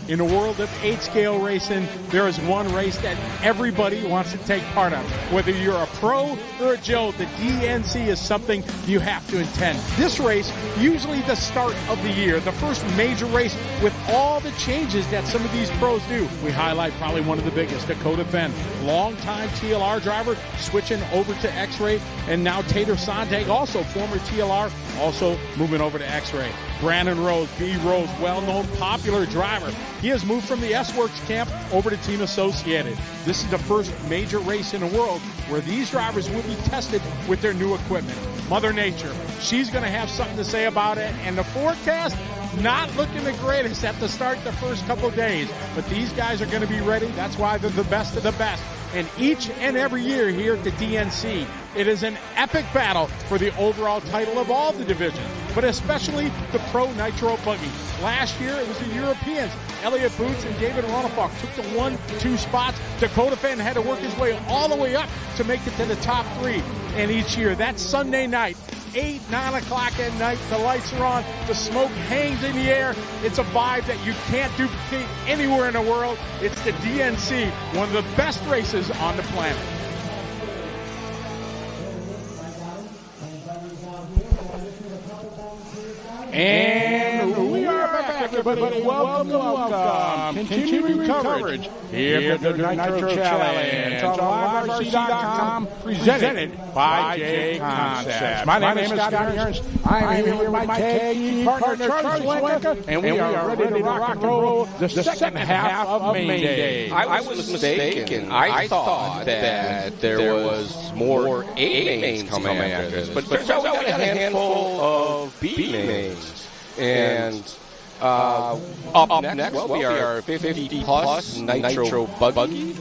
In the world of 8-scale racing, there is one race that everybody wants to take part of. Whether you're a pro or a Joe, the DNC is something you have to attend. This race, usually the start of the year, the first major race with all the changes that some of these pros do. We highlight probably one of the biggest, Dakota Fenn, longtime TLR driver, switching over to X-Ray, and now Tater Sontag, also former TLR, also moving over to X-Ray. Brandon Rose, B. Rose, well-known, popular driver. He has moved from the S-Works camp over to Team Associated. This is the first major race in the world where these drivers will be tested with their new equipment. Mother Nature, she's going to have something to say about it, and the forecast, not looking the greatest at the start the first couple days, but these guys are going to be ready. That's why they're the best of the best. And each and every year here at the DNC, it is an epic battle for the overall title of all the divisions, but especially the Pro Nitro Buggy. Last year, it was the Europeans. Elliott Boots and David Ronefalk took the 1-2 spots. Dakota Fenn had to work his way all the way up to make it to the top 3. And each year, that Sunday night, 8, 9 o'clock at night, the lights are on, the smoke hangs in the air. It's a vibe that you can't duplicate anywhere in the world. It's the DNC, one of the best races on the planet. And we are back, everybody. Welcome. Continuing coverage here at the Nitro Challenge on LiveRC.com, presented by J Concepts. My name is Scott Ernst. I'm here with my tag team partner, Charlie Swanka, and we are ready to rock and roll the second half of Main Day. I was mistaken. I thought that there was more A mains coming after this, but turns out we got a handful of B mains. And up next will be our 50-plus Nitro Buggy.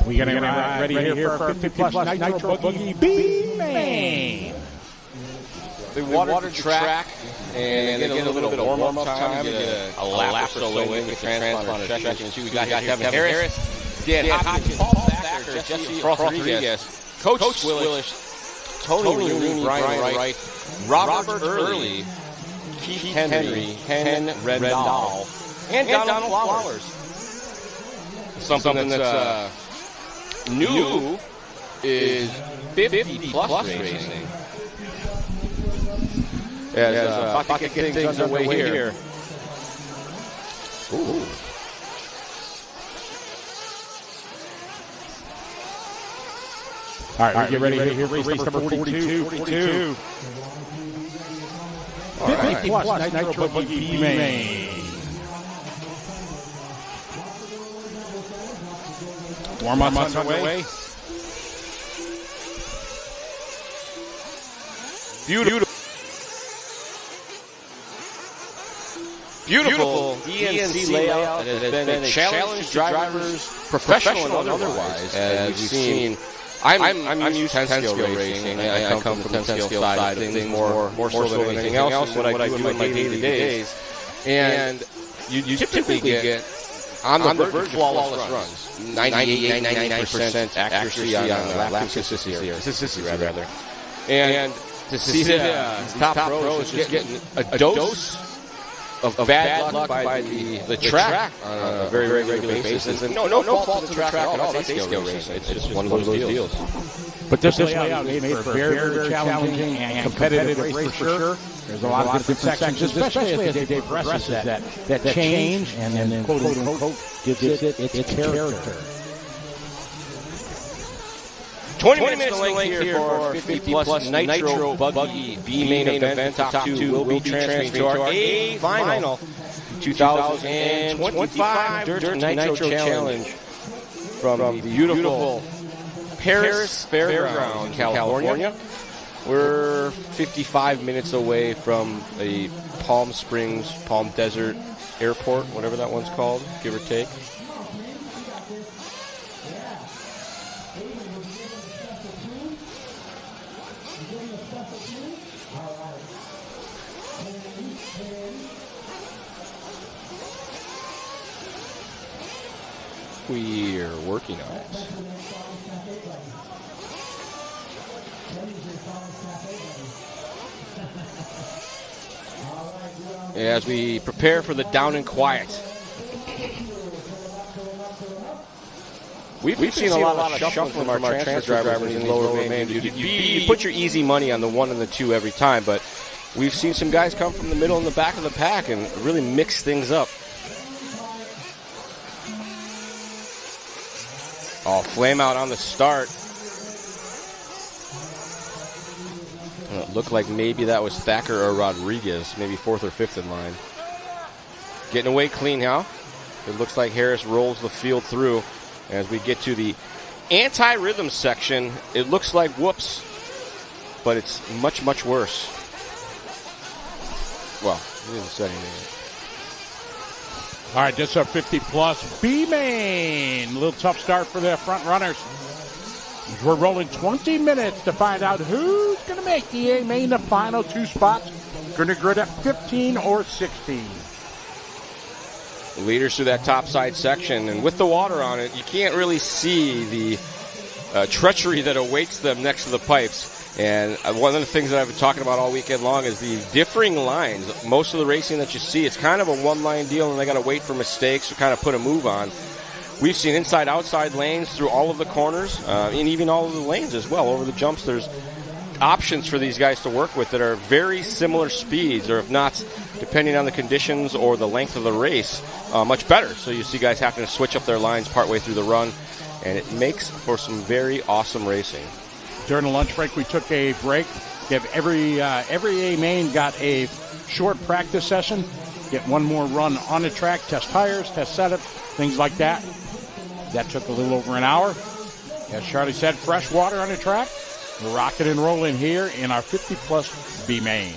We got to get ready here for our 50-plus Nitro Buggy B-Main. They watered the track, and they get a little bit of warm-up time, get a lap or so in with the transponder checking. We got Kevin Harris, Dan Hopkins, Paul Thacker, Jesse Rodriguez, Coach Swillish, Tony Rooney, Brian Wright, Robert Early, Keith Henry, Ken Reddahl, and Donald Flowers. Something that's new is 50-plus racing. As Bucket gets things underway here. Ooh. All right, get ready here. Race number 42. 50-plus Nitro Buggy B-Main. Warm-up's underway. Beautiful DNC layout that has been a challenge to drivers, professional and otherwise, as we've seen. I'm used to 10-scale racing. I come from the 10-scale side of things more so than anything else, what I do in my daily days. And you typically get on the verge of flawless runs. 98, 99% accuracy on lap consistency, rather. And to see the top pros just getting a dose of bad luck by the track on a very regular basis. And no fault to the track at all. That's A-scale racing. It's just one of those deals. But this layout is made for very challenging and competitive race for sure. There's a lot of different sections, especially as they progresses that change and then quote-unquote gives it its character. 20 minutes to length here for 50-plus Nitro Buggy B-Main event. The top two will be transferred to our A final 2025 Dirt Nitro Challenge from the beautiful Paris Fairground, California. We're 55 minutes away from the Palm Springs, Palm Desert Airport, whatever that one's called, give or take. we're working on it. As we prepare for the down and quiet. We've seen a lot of shuffling from our transfer drivers in lower main. You put your easy money on the 1 and the 2 every time, but we've seen some guys come from the middle and the back of the pack and really mix things up. Oh, flame out on the start. It looked like maybe that was Thacker or Rodriguez, maybe 4th or 5th in line. Getting away clean now. It looks like Harris rolls the field through. As we get to the anti-rhythm section, it looks like whoops, but it's much, much worse. Well, he didn't say anything. All right, just a 50-plus B-Main. A little tough start for the front runners. We're rolling 20 minutes to find out who's going to make the A-Main the final 2 spots. Going to grid at 15 or 16. Leaders through that topside section, and with the water on it, you can't really see the treachery that awaits them next to the pipes. And one of the things that I've been talking about all weekend long is the differing lines. Most of the racing that you see, it's kind of a one-line deal, and they got to wait for mistakes to kind of put a move on. We've seen inside-outside lanes through all of the corners, and even all of the lanes as well. Over the jumps, there's options for these guys to work with that are very similar speeds, or if not, depending on the conditions or the length of the race, much better. So you see guys having to switch up their lines partway through the run, and it makes for some very awesome racing. During the lunch break, we took a break. Every A-Main got a short practice session. Get one more run on the track, test tires, test setup, things like that. That took a little over an hour. As Charlie said, fresh water on the track. We're rocking and rolling here in our 50-plus B-Main.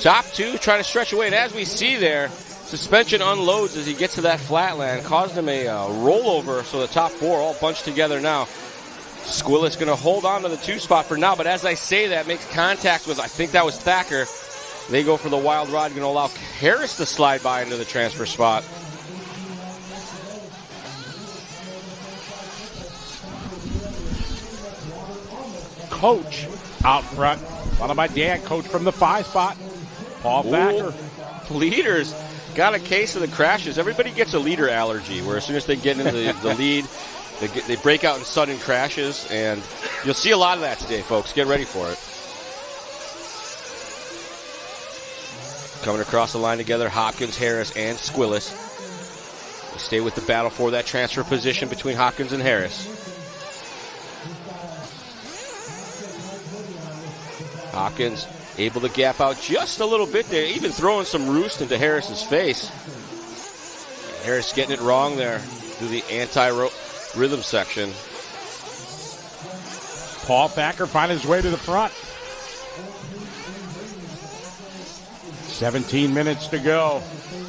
Top 2 trying to stretch away. And as we see there, suspension unloads as he gets to that flatland. Caused him a rollover, so the top 4 all bunched together now. Squillis going to hold on to the 2 spot for now, but as I say that, makes contact with, I think that was Thacker. They go for the wild rod, going to allow Harris to slide by into the transfer spot. Coach out front, followed by Dan, Coach from the 5 spot. Paul Thacker. Leaders got a case of the crashes. Everybody gets a leader allergy, where as soon as they get into the lead, they break out in sudden crashes, and you'll see a lot of that today, folks. Get ready for it. Coming across the line together, Hopkins, Harris, and Squillis. They stay with the battle for that transfer position between Hopkins and Harris. Hopkins able to gap out just a little bit there, even throwing some roost into Harris's face. Harris getting it wrong there through the anti-rhythm section. Paul Thacker finding his way to the front. 17 minutes to go.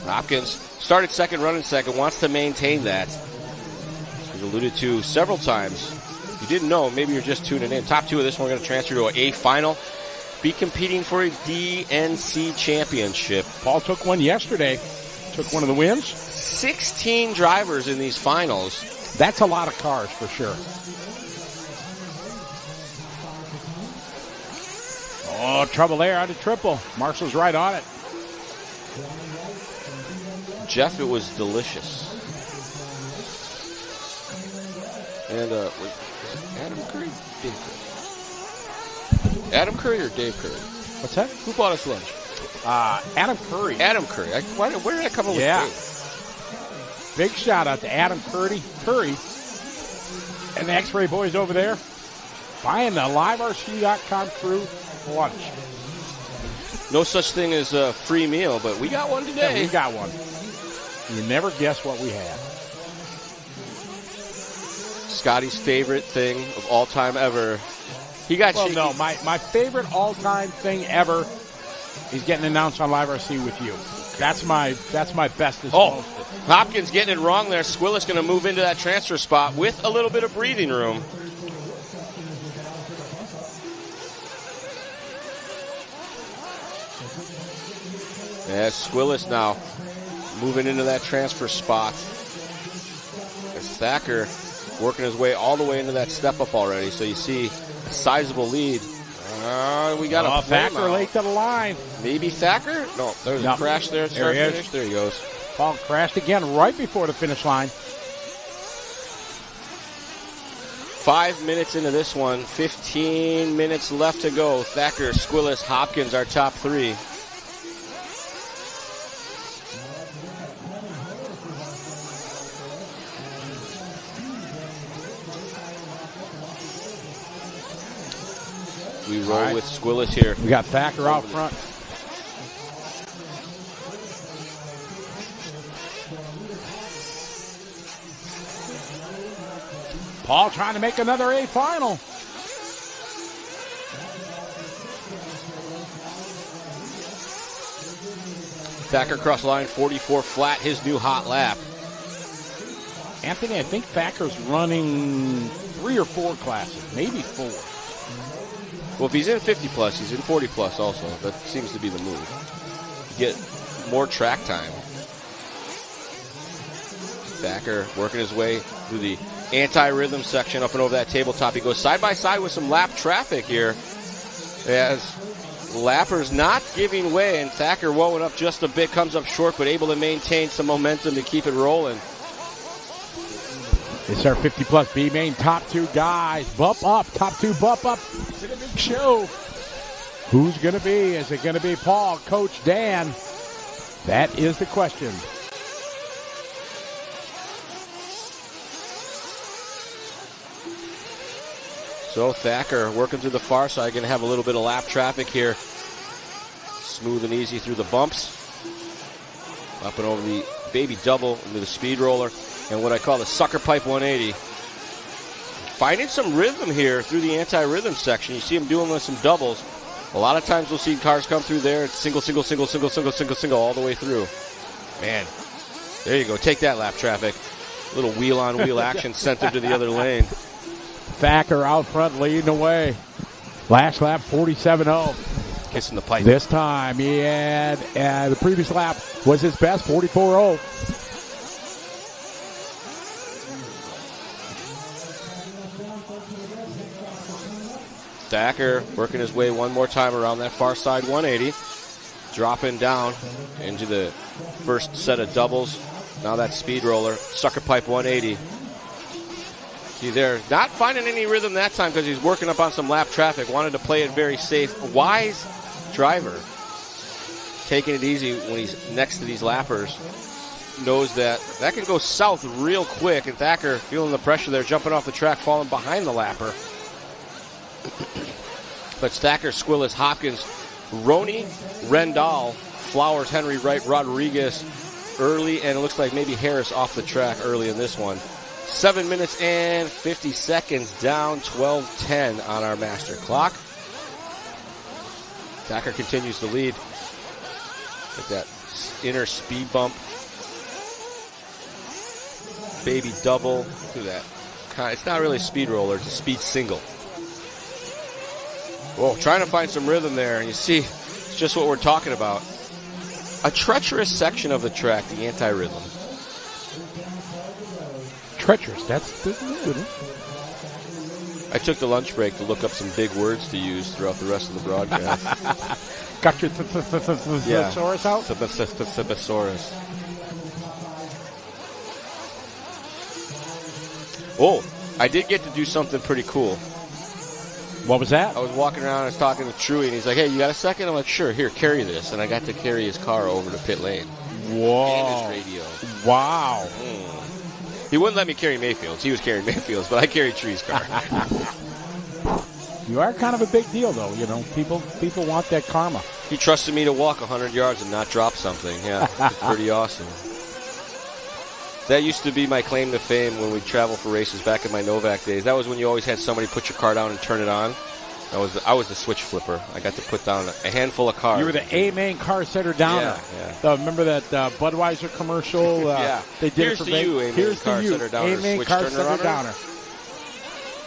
Hopkins started second, running second, wants to maintain that. As we've alluded to several times. If you didn't know, maybe you're just tuning in. Top 2 of this one, we're going to transfer to an A final. Be competing for a DNC championship. Paul took one yesterday. Took one of the wins. 16 drivers in these finals. That's a lot of cars for sure. Oh, trouble there on the triple. Marshall's right on it. Jeff, it was delicious. And was it Adam Curry? Dave Curry? Adam Curry or Dave Curry? What's that? Who bought us lunch? Adam Curry. Adam Curry. Where did I come up with Dave? Big shout out to Adam Curry and the X-Ray boys over there buying the LiveRC.com crew lunch. No such thing as a free meal, but we got one today. Yeah, we got one. You never guess what we had. Scotty's favorite thing of all time ever. He got no, my favorite all-time thing ever is getting announced on Live RC with you. That's my bestest. Hopkins getting it wrong there. Squillis going to move into that transfer spot with a little bit of breathing room. Yeah, Squillis now moving into that transfer spot. Thacker working his way all the way into that step-up already. So you see a sizable lead. We got a Thacker late to the line. Maybe Thacker? No, there's a crash there. There he is. There he goes. Paul crashed again right before the finish line. 5 minutes into this one, 15 minutes left to go. Thacker, Squillis, Hopkins, our top three. We roll with Squillis here. We got Thacker out front. Paul trying to make another A final. Thacker cross line, 44 flat, his new hot lap. Anthony, I think Thacker's running 3 or 4 classes, maybe 4. Well, if he's in 50 plus, he's in 40 plus also. That seems to be the move. You get more track time. Thacker working his way through the anti-rhythm section up and over that tabletop. He goes side by side with some lap traffic here. As lappers not giving way, and Thacker woeing up just a bit, comes up short, but able to maintain some momentum to keep it rolling. It's our 50-plus B-main top 2 guys. Bump up, top 2 bump up. It's a big show. Who's going to be? Is it going to be Paul, Coach Dan? That is the question. So Thacker working through the far side, going to have a little bit of lap traffic here. Smooth and easy through the bumps. Up and over the baby double into the speed roller. And what I call the sucker pipe 180. Finding some rhythm here through the anti-rhythm section. You see him doing with some doubles. A lot of times we'll see cars come through there. It's single, single, single, single, single, single, single all the way through. Man, there you go. Take that, lap traffic. A little wheel-on-wheel action sent him to the other lane. Thacker out front leading the way. Last lap, 47.0. Kissing the pipe. This time he had, the previous lap was his best, 44.0. Thacker working his way one more time around that far side 180. Dropping down into the first set of doubles. Now that speed roller. Sucker pipe 180. See there, not finding any rhythm that time because he's working up on some lap traffic. Wanted to play it very safe. A wise driver. Taking it easy when he's next to these lappers. Knows that can go south real quick. And Thacker feeling the pressure there, jumping off the track, falling behind the lapper. But Thacker, Squillis, Hopkins, Roney, Rendall, Flowers, Henry, Wright, Rodriguez early, and it looks like maybe Harris off the track early in this one. 7 minutes and 50 seconds down, 12:10 on our master clock. Thacker continues to lead. With that inner speed bump. Baby double. Look at that. It's not really a speed roller, it's a speed single. Whoa, trying to find some rhythm there. And you see, it's just what we're talking about. A treacherous section of the track, the anti-rhythm. Treacherous, that's good. I took the lunch break to look up some big words to use throughout the rest of the broadcast. Got your thesaurus out? Thesaurus. Oh, I did get to do something pretty cool. What was that? I was walking around, I was talking to Truey, and he's like, hey, you got a second? I'm like, sure, here, carry this. And I got to carry his car over to pit lane. Whoa. And his radio. Wow. He wouldn't let me carry Mayfield's. He was carrying Mayfield's, but I carried Tree's car. You are kind of a big deal, though. You know, people want that karma. He trusted me to walk 100 yards and not drop something. Yeah, it's pretty awesome. That used to be my claim to fame when we'd travel for races back in my Novak days. That was when you always had somebody put your car down and turn it on. I was the switch flipper. I got to put down a handful of cars. You were the A-main car setter downer. Yeah. Remember that Budweiser commercial? Yeah. They did Here's it for to you, A-main car setter downer. A-main Switch car turner setter runner. downer.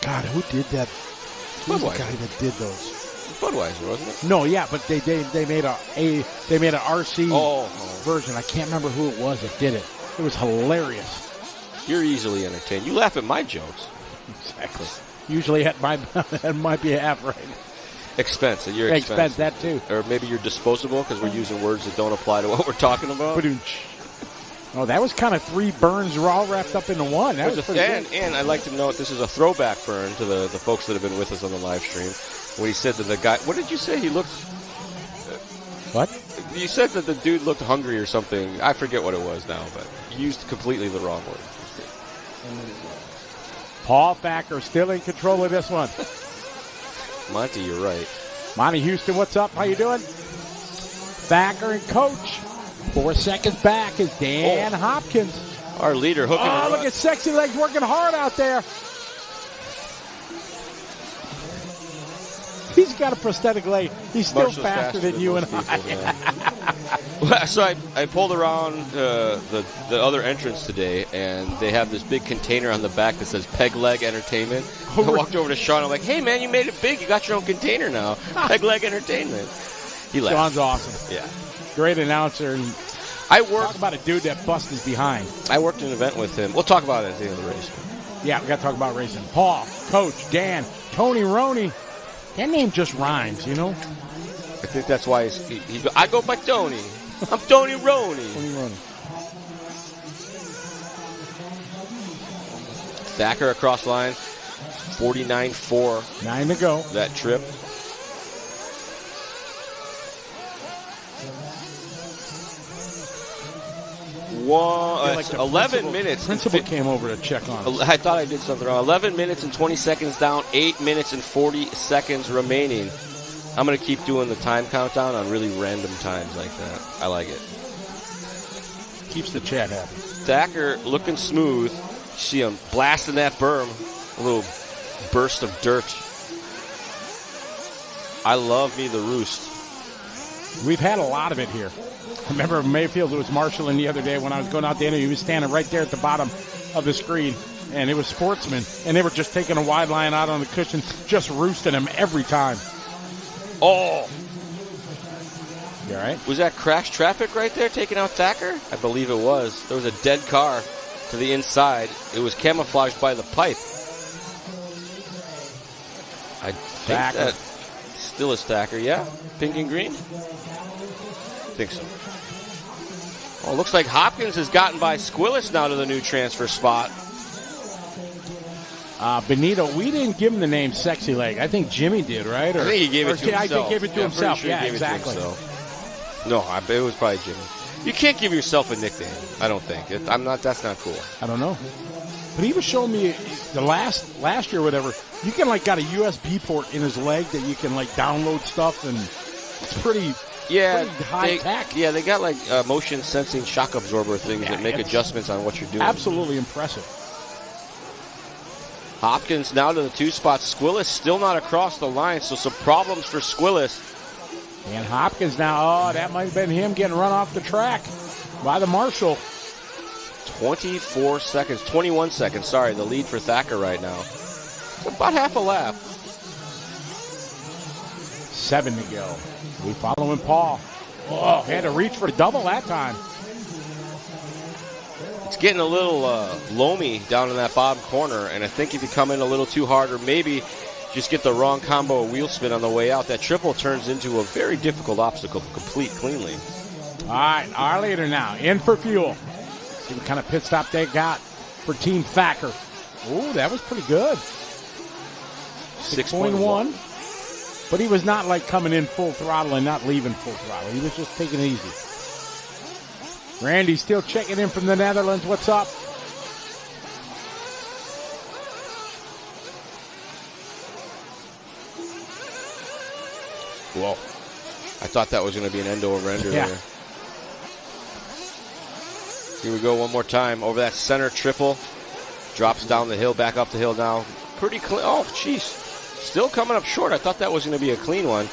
God, who did that? Who's the Budweiser. guy that did those? Budweiser, wasn't it? No, yeah, but they made an RC version. I can't remember who it was that did it. It was hilarious. You're easily entertained. You laugh at my jokes. Exactly. Usually at that might be half right. Expense, at your expense. That too. Or maybe you're disposable because we're using words that don't apply to what we're talking about. Oh, that was kind of 3 burns all wrapped up into one. That was pretty good. And I'd like to note this is a throwback burn to the folks that have been with us on the live stream. When he said that the guy, what did you say? He looked. What? You said that the dude looked hungry or something. I forget what it was now, but you used completely the wrong word. Paul Thacker still in control of this one. Monty, you're right. Monty Houston, what's up? How you doing? Thacker and Coach. 4 seconds back is Dan Hopkins. Our leader hooking. Oh, look at Sexy Legs working hard out there. He's got a prosthetic leg. He's still faster than you and I. So I pulled around the other entrance today, and they have this big container on the back that says Peg Leg Entertainment. I walked over to Sean. I'm like, hey, man, you made it big. You got your own container now. Peg Leg Entertainment. He laughed. Sean's awesome. Yeah. Great announcer. And talk about a dude that busts his behind. I worked an event with him. We'll talk about it at the end of the race. Yeah, we got to talk about racing. Paul, Coach, Dan, Tony Roney. That name just rhymes, you know? I think that's why I go by Tony. I'm Tony Roney. Tony Roney. Thacker across line. 49.4. 9 to go. That trip. Like 11 minutes. Principal came over to check on us. I thought I did something wrong. 11 minutes and 20 seconds down. 8 minutes and 40 seconds remaining. I'm going to keep doing the time countdown on really random times like that. I like it. Keeps the chat happy. Thacker looking smooth. See him blasting that berm. A little burst of dirt. I love me the roost. We've had a lot of it here. I remember Mayfield was marshalling the other day when I was going out the interview. He was standing right there at the bottom of the screen, and it was Sportsman, and they were just taking a wide line out on the cushion, just roosting him every time. Oh! You all right? Was that crash traffic right there taking out Thacker? I believe it was. There was a dead car to the inside. It was camouflaged by the pipe. I think Thacker. that still is Thacker, yeah? Pink and green? I think so. Oh, looks like Hopkins has gotten by Squillis now to the new transfer spot. Benito, we didn't give him the name Sexy Leg. I think Jimmy did, right? I think he gave it to himself. I think he gave it to himself. Sure yeah, he gave exactly. It to himself. No, it was probably Jimmy. You can't give yourself a nickname. I don't think. That's not cool. I don't know. But he was showing me the last year, or whatever. You can got a USB port in his leg that you can download stuff, and it's pretty. Yeah, high tech. Yeah, they got motion sensing shock absorber things that make adjustments on what you're doing. Absolutely impressive. Hopkins now to the 2 spot. Squillis still not across the line, so some problems for Squillis. And Hopkins now, that might have been him getting run off the track by the marshal. 21 seconds, sorry, the lead for Thacker right now. It's about half a lap. 7 to go. We following Paul. Oh, he had to reach for a double that time. It's getting a little loamy down in that bottom corner, and I think if you come in a little too hard or maybe just get the wrong combo of wheel spin on the way out, that triple turns into a very difficult obstacle to complete cleanly. All right, our leader now in for fuel. See what kind of pit stop they got for Team Thacker. Oh, that was pretty good. 6.1. But he was not coming in full throttle and not leaving full throttle. He was just taking it easy. Randy still checking in from the Netherlands. What's up? Whoa. I thought that was going to be an end over ender there. Here we go one more time over that center triple. Drops down the hill, back up the hill now. Pretty clean. Oh, jeez. Still coming up short. I thought that was going to be a clean one.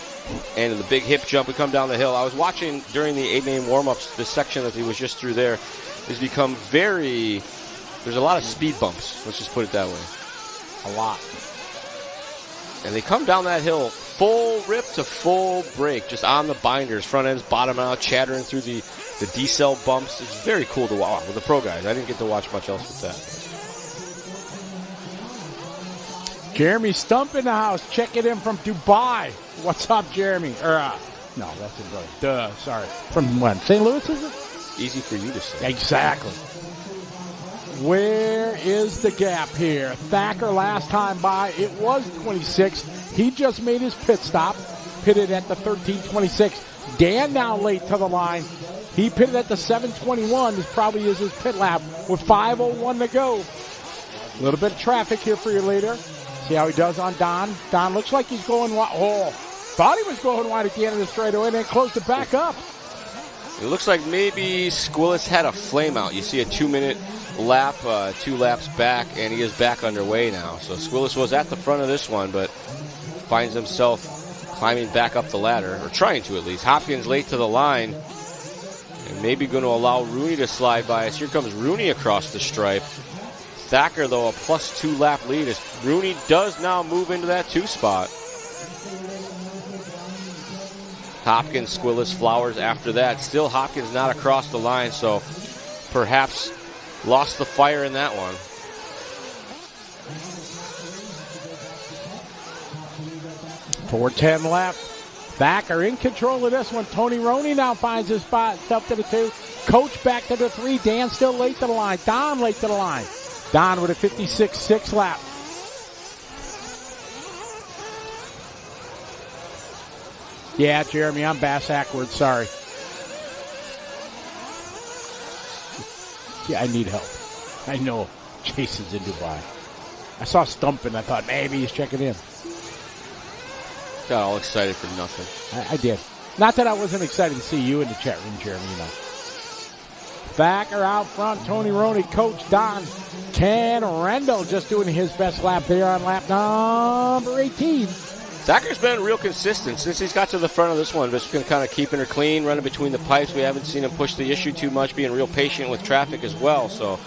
And the big hip jump, we come down the hill. I was watching during the 8-name warm-ups, this section that he was just through there has become there's a lot of speed bumps. Let's just put it that way. A lot. And they come down that hill, full rip to full brake, just on the binders, front ends, bottom out, chattering through the decel bumps. It's very cool to watch with the pro guys. I didn't get to watch much else with that. Jeremy Stump in the house. Check it in from Dubai. What's up, Jeremy? No, that's in Brother. Sorry. From when? St. Louis, is it? Easy for you to say. Exactly. Where is the gap here? Thacker last time by, it was 26. He just made his pit stop. Pitted at the 13:26. Dan now late to the line. He pitted at the 7:21. This probably is his pit lap with 5:01 to go. A little bit of traffic here for you later. See how he does on Don. Don looks like he's going wide. Oh, thought he was going wide at the end of the straightaway and then closed it back up. It looks like maybe Squillis had a flame out. You see a 2-minute lap, 2 laps back, and he is back underway now. So Squillis was at the front of this one, but finds himself climbing back up the ladder, or trying to at least. Hopkins late to the line, and maybe going to allow Rooney to slide by us. Here comes Rooney across the stripe. Thacker, though, a +2 lap lead as Rooney does now move into that 2 spot. Hopkins, Squillis, Flowers after that. Still Hopkins not across the line, so perhaps lost the fire in that one. .410 left. Thacker in control of this one. Tony Roney now finds his spot. Up to the 2. Coach back to the 3. Dan still late to the line. Don late to the line. Don with a 56.6 lap. Yeah, Jeremy, I'm Bass Ackwards. Sorry. Yeah, I need help. I know Jason's in Dubai. I saw Stump and I thought maybe he's checking in. Got all excited for nothing. I did. Not that I wasn't excited to see you in the chat room, Jeremy, you know. Thacker out front, Tony Roney, Coach Don. Ken Rendell just doing his best lap there on lap number 18. Thacker's been real consistent since he's got to the front of this one. Just going to kind of keeping her clean, running between the pipes. We haven't seen him push the issue too much, being real patient with traffic as well. So,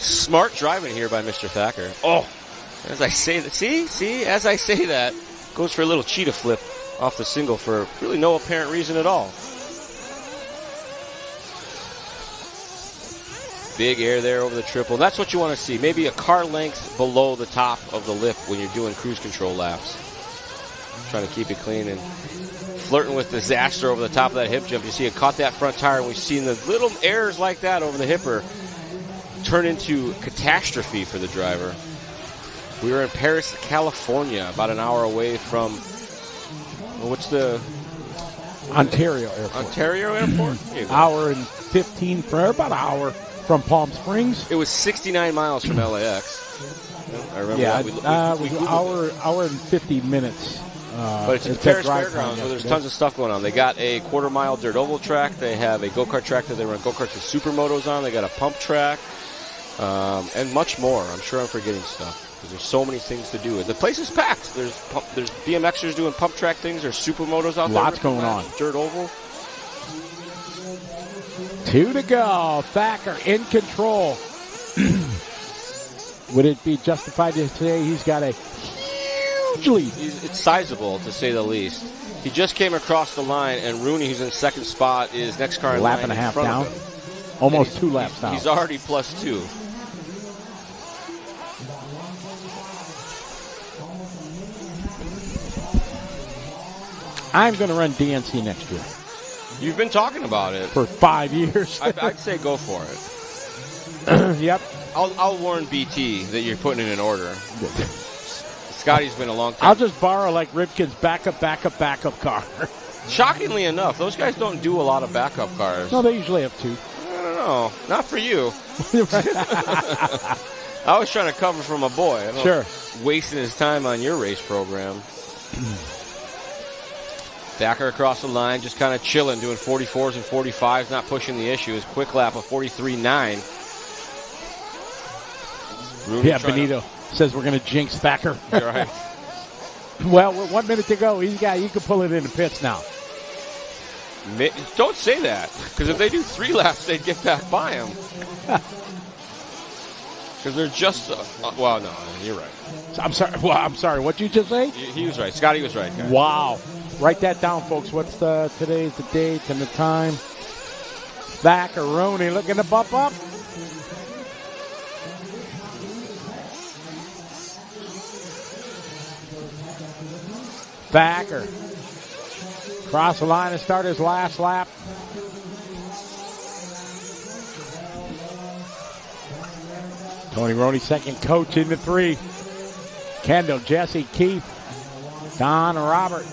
smart driving here by Mr. Thacker. Oh, as I say that, see, as I say that, goes for a little cheetah flip off the single for really no apparent reason at all. Big air there over the triple. That's what you want to see. Maybe a car length below the top of the lip when you're doing cruise control laps. Trying to keep it clean and flirting with disaster over the top of that hip jump. You see it caught that front tire, and we've seen the little errors like that over the hipper turn into catastrophe for the driver. We were in Paris, California, about an hour away from, what's the... Ontario Airport. Ontario Airport? Hour and 15, for about an hour from Palm Springs. It was 69 miles from LAX. I remember that. It was hour and 50 minutes. But it's at Paris Fairgrounds where there's tons of stuff going on. They got a quarter-mile dirt oval track. They have a go-kart track that they run go-karts with supermotos on. They got a pump track and much more. I'm sure I'm forgetting stuff because there's so many things to do. The place is packed. There's BMXers doing pump track things. There's supermotos out there. Lots going on. Dirt oval. 2 to go. Thacker in control. Would it be justified to say he's got a huge lead? It's sizable, to say the least. He just came across the line, and Rooney, who's in second spot, is next car in line. Lap and a half down. Almost 2 laps down. He's already +2. I'm going to run DNC next year. You've been talking about it. For 5 years. I'd say go for it. Yep. I'll warn BT that you're putting it in order. Scotty's been a long time. I'll just borrow like Ripken's backup car. Shockingly enough, those guys don't do a lot of backup cars. No, they usually have 2. I don't know. Not for you. I was trying to cover for my boy. I don't wasting his time on your race program. Thacker across the line, just kind of chilling, doing 44s and 45s, not pushing the issue. His quick lap of 43.9. Yeah, Benito says we're going to jinx Thacker. You're right. Well, with 1 minute to go, you can pull it in the pits now. Don't say that, because if they do 3 laps, they'd get back by him. Because they're just, well, no, you're right. I'm sorry. What'd you just say? He was right. Scotty was right, guys. Wow. Write that down, folks. What's today's the date and the time? Thackeroni looking to bump up. Thacker. Cross the line and start his last lap. Tony Roney, second coach in the 3. Kendall, Jesse, Keith, Don, Robert.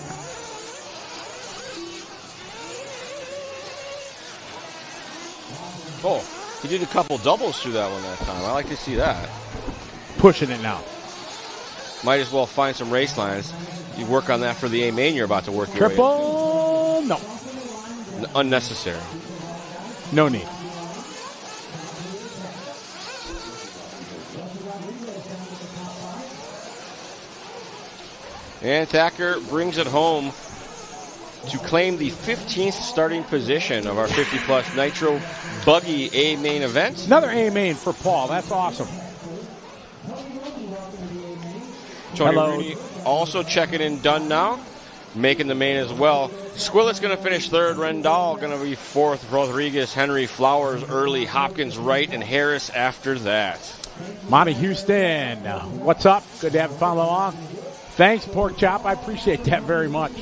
Oh, he did a couple doubles through that one that time. I like to see that. Pushing it now. Might as well find some race lines. You work on that for the A main you're about to work your way Triple, no. Unnecessary. No need. And Thacker brings it home to claim the 15th starting position of our 50-plus Nitro Buggy A main event. Another A main for Paul. That's awesome. Tony Rooney also checking in, done now, making the main as well. Squillet's going to finish 3rd. Rendall going to be 4th. Rodriguez, Henry, Flowers early. Hopkins, Wright, and Harris after that. Monty Houston, what's up? Good to have you follow along. Thanks, Pork Chop. I appreciate that very much.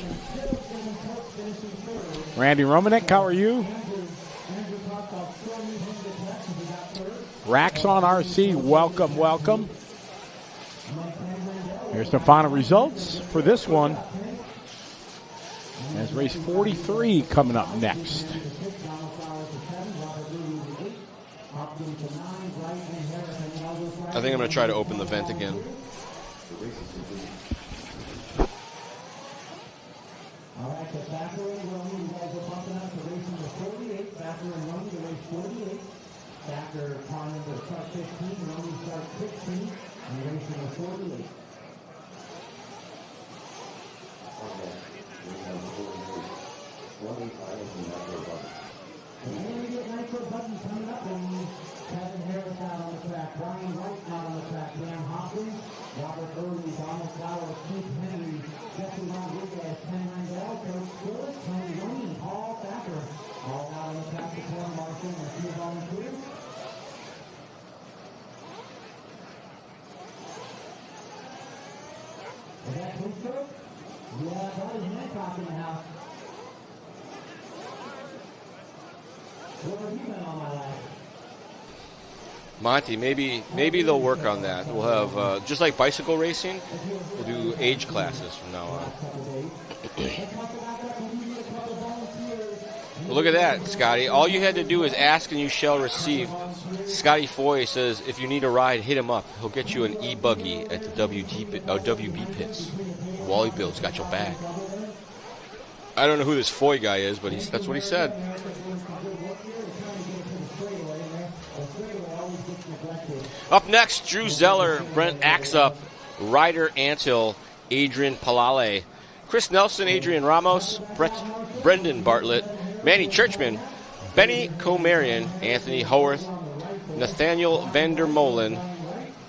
Randy Romanek, how are you? Rax on RC, welcome, welcome. Here's the final results for this one. There's race 43 coming up next. I think I'm going to try to open the vent again. All right, so Thacker and Roman, you guys are bumping up to race number 48. Thacker and Roman to race 48. Thacker climbing to start 15, Roman starts 16, and race number 48. And then we get Nitro Buggy coming up, and Kevin Harris out on the track, Brian Wright out on the track, Dan Hopkins, Robert Early, Donald Flowers, Keith Henry, Jesse Rodriguez, Ken Randall, Coach Squillet, Tony Rooney, and Paul Thacker, all out on the track to Paul Marshall and a few volunteers. Is that Bluestroke? Yeah, buddy, Hancock in the house. Where have you been all my life? Monty, maybe they'll work on that. We'll have, just like bicycle racing, we'll do age classes from now on. Well, look at that, Scotty. All you had to do is ask and you shall receive. Scotty Foy says, if you need a ride, hit him up. He'll get you an e-buggy at the WB pits. Wally Bill's got your back. I don't know who this Foy guy is, but that's what he said. Up next, Drew Zeller, Brent Axup, Ryder Antill, Adrian Palale, Chris Nelson, Adrian Ramos, Brendan Bartlett, Manny Churchman, Benny Comarian, Anthony Howarth, Nathaniel Vandermolen,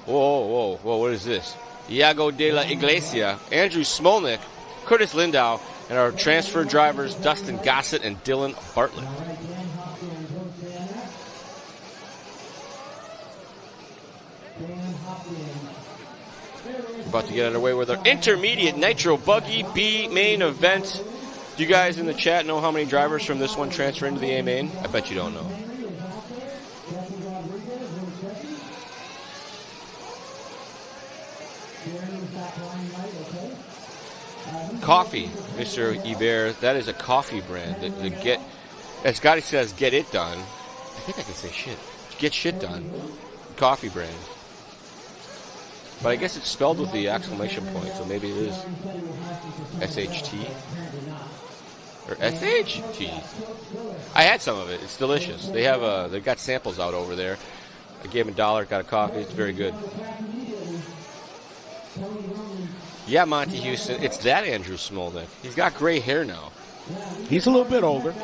whoa, what is this? Iago de la Iglesia, Andrew Smolnick, Curtis Lindau, and our transfer drivers Dustin Gossett and Dylan Bartlett. About to get underway with our intermediate Nitro Buggy B main event. Do you guys in the chat know how many drivers from this one transfer into the A main? I bet you don't know. Coffee, Mr. Hebert, that is a coffee brand. As Scotty says, get it done. I think I can say shit. Get shit done. Coffee brand. But I guess it's spelled with the exclamation point, so maybe it is SHT. Or SHT. I had some of it. It's delicious. They've got samples out over there. I gave him $1, got a coffee. It's very good. Yeah, Monty Houston. It's that Andrew Smolnick. He's got gray hair now. He's a little bit older.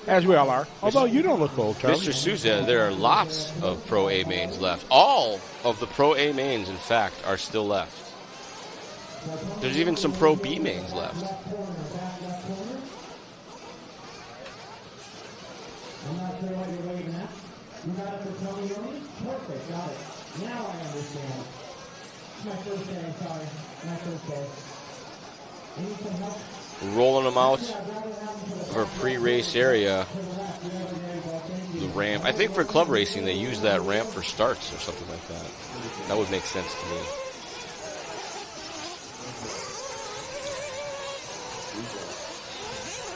As we all are. Although you don't look old, Charlie. Mr. Souza, there are lots of Pro A mains left. All of the Pro A mains, in fact, are still left. There's even some Pro B mains left. I'm not sure what you're waving at. You got it for Tony Rooney? Perfect, got it. Now I understand. My first day, sorry. My first day. Need some help? Rolling them out of our pre-race area. The ramp. I think for club racing, they use that ramp for starts or something like that. That would make sense to me.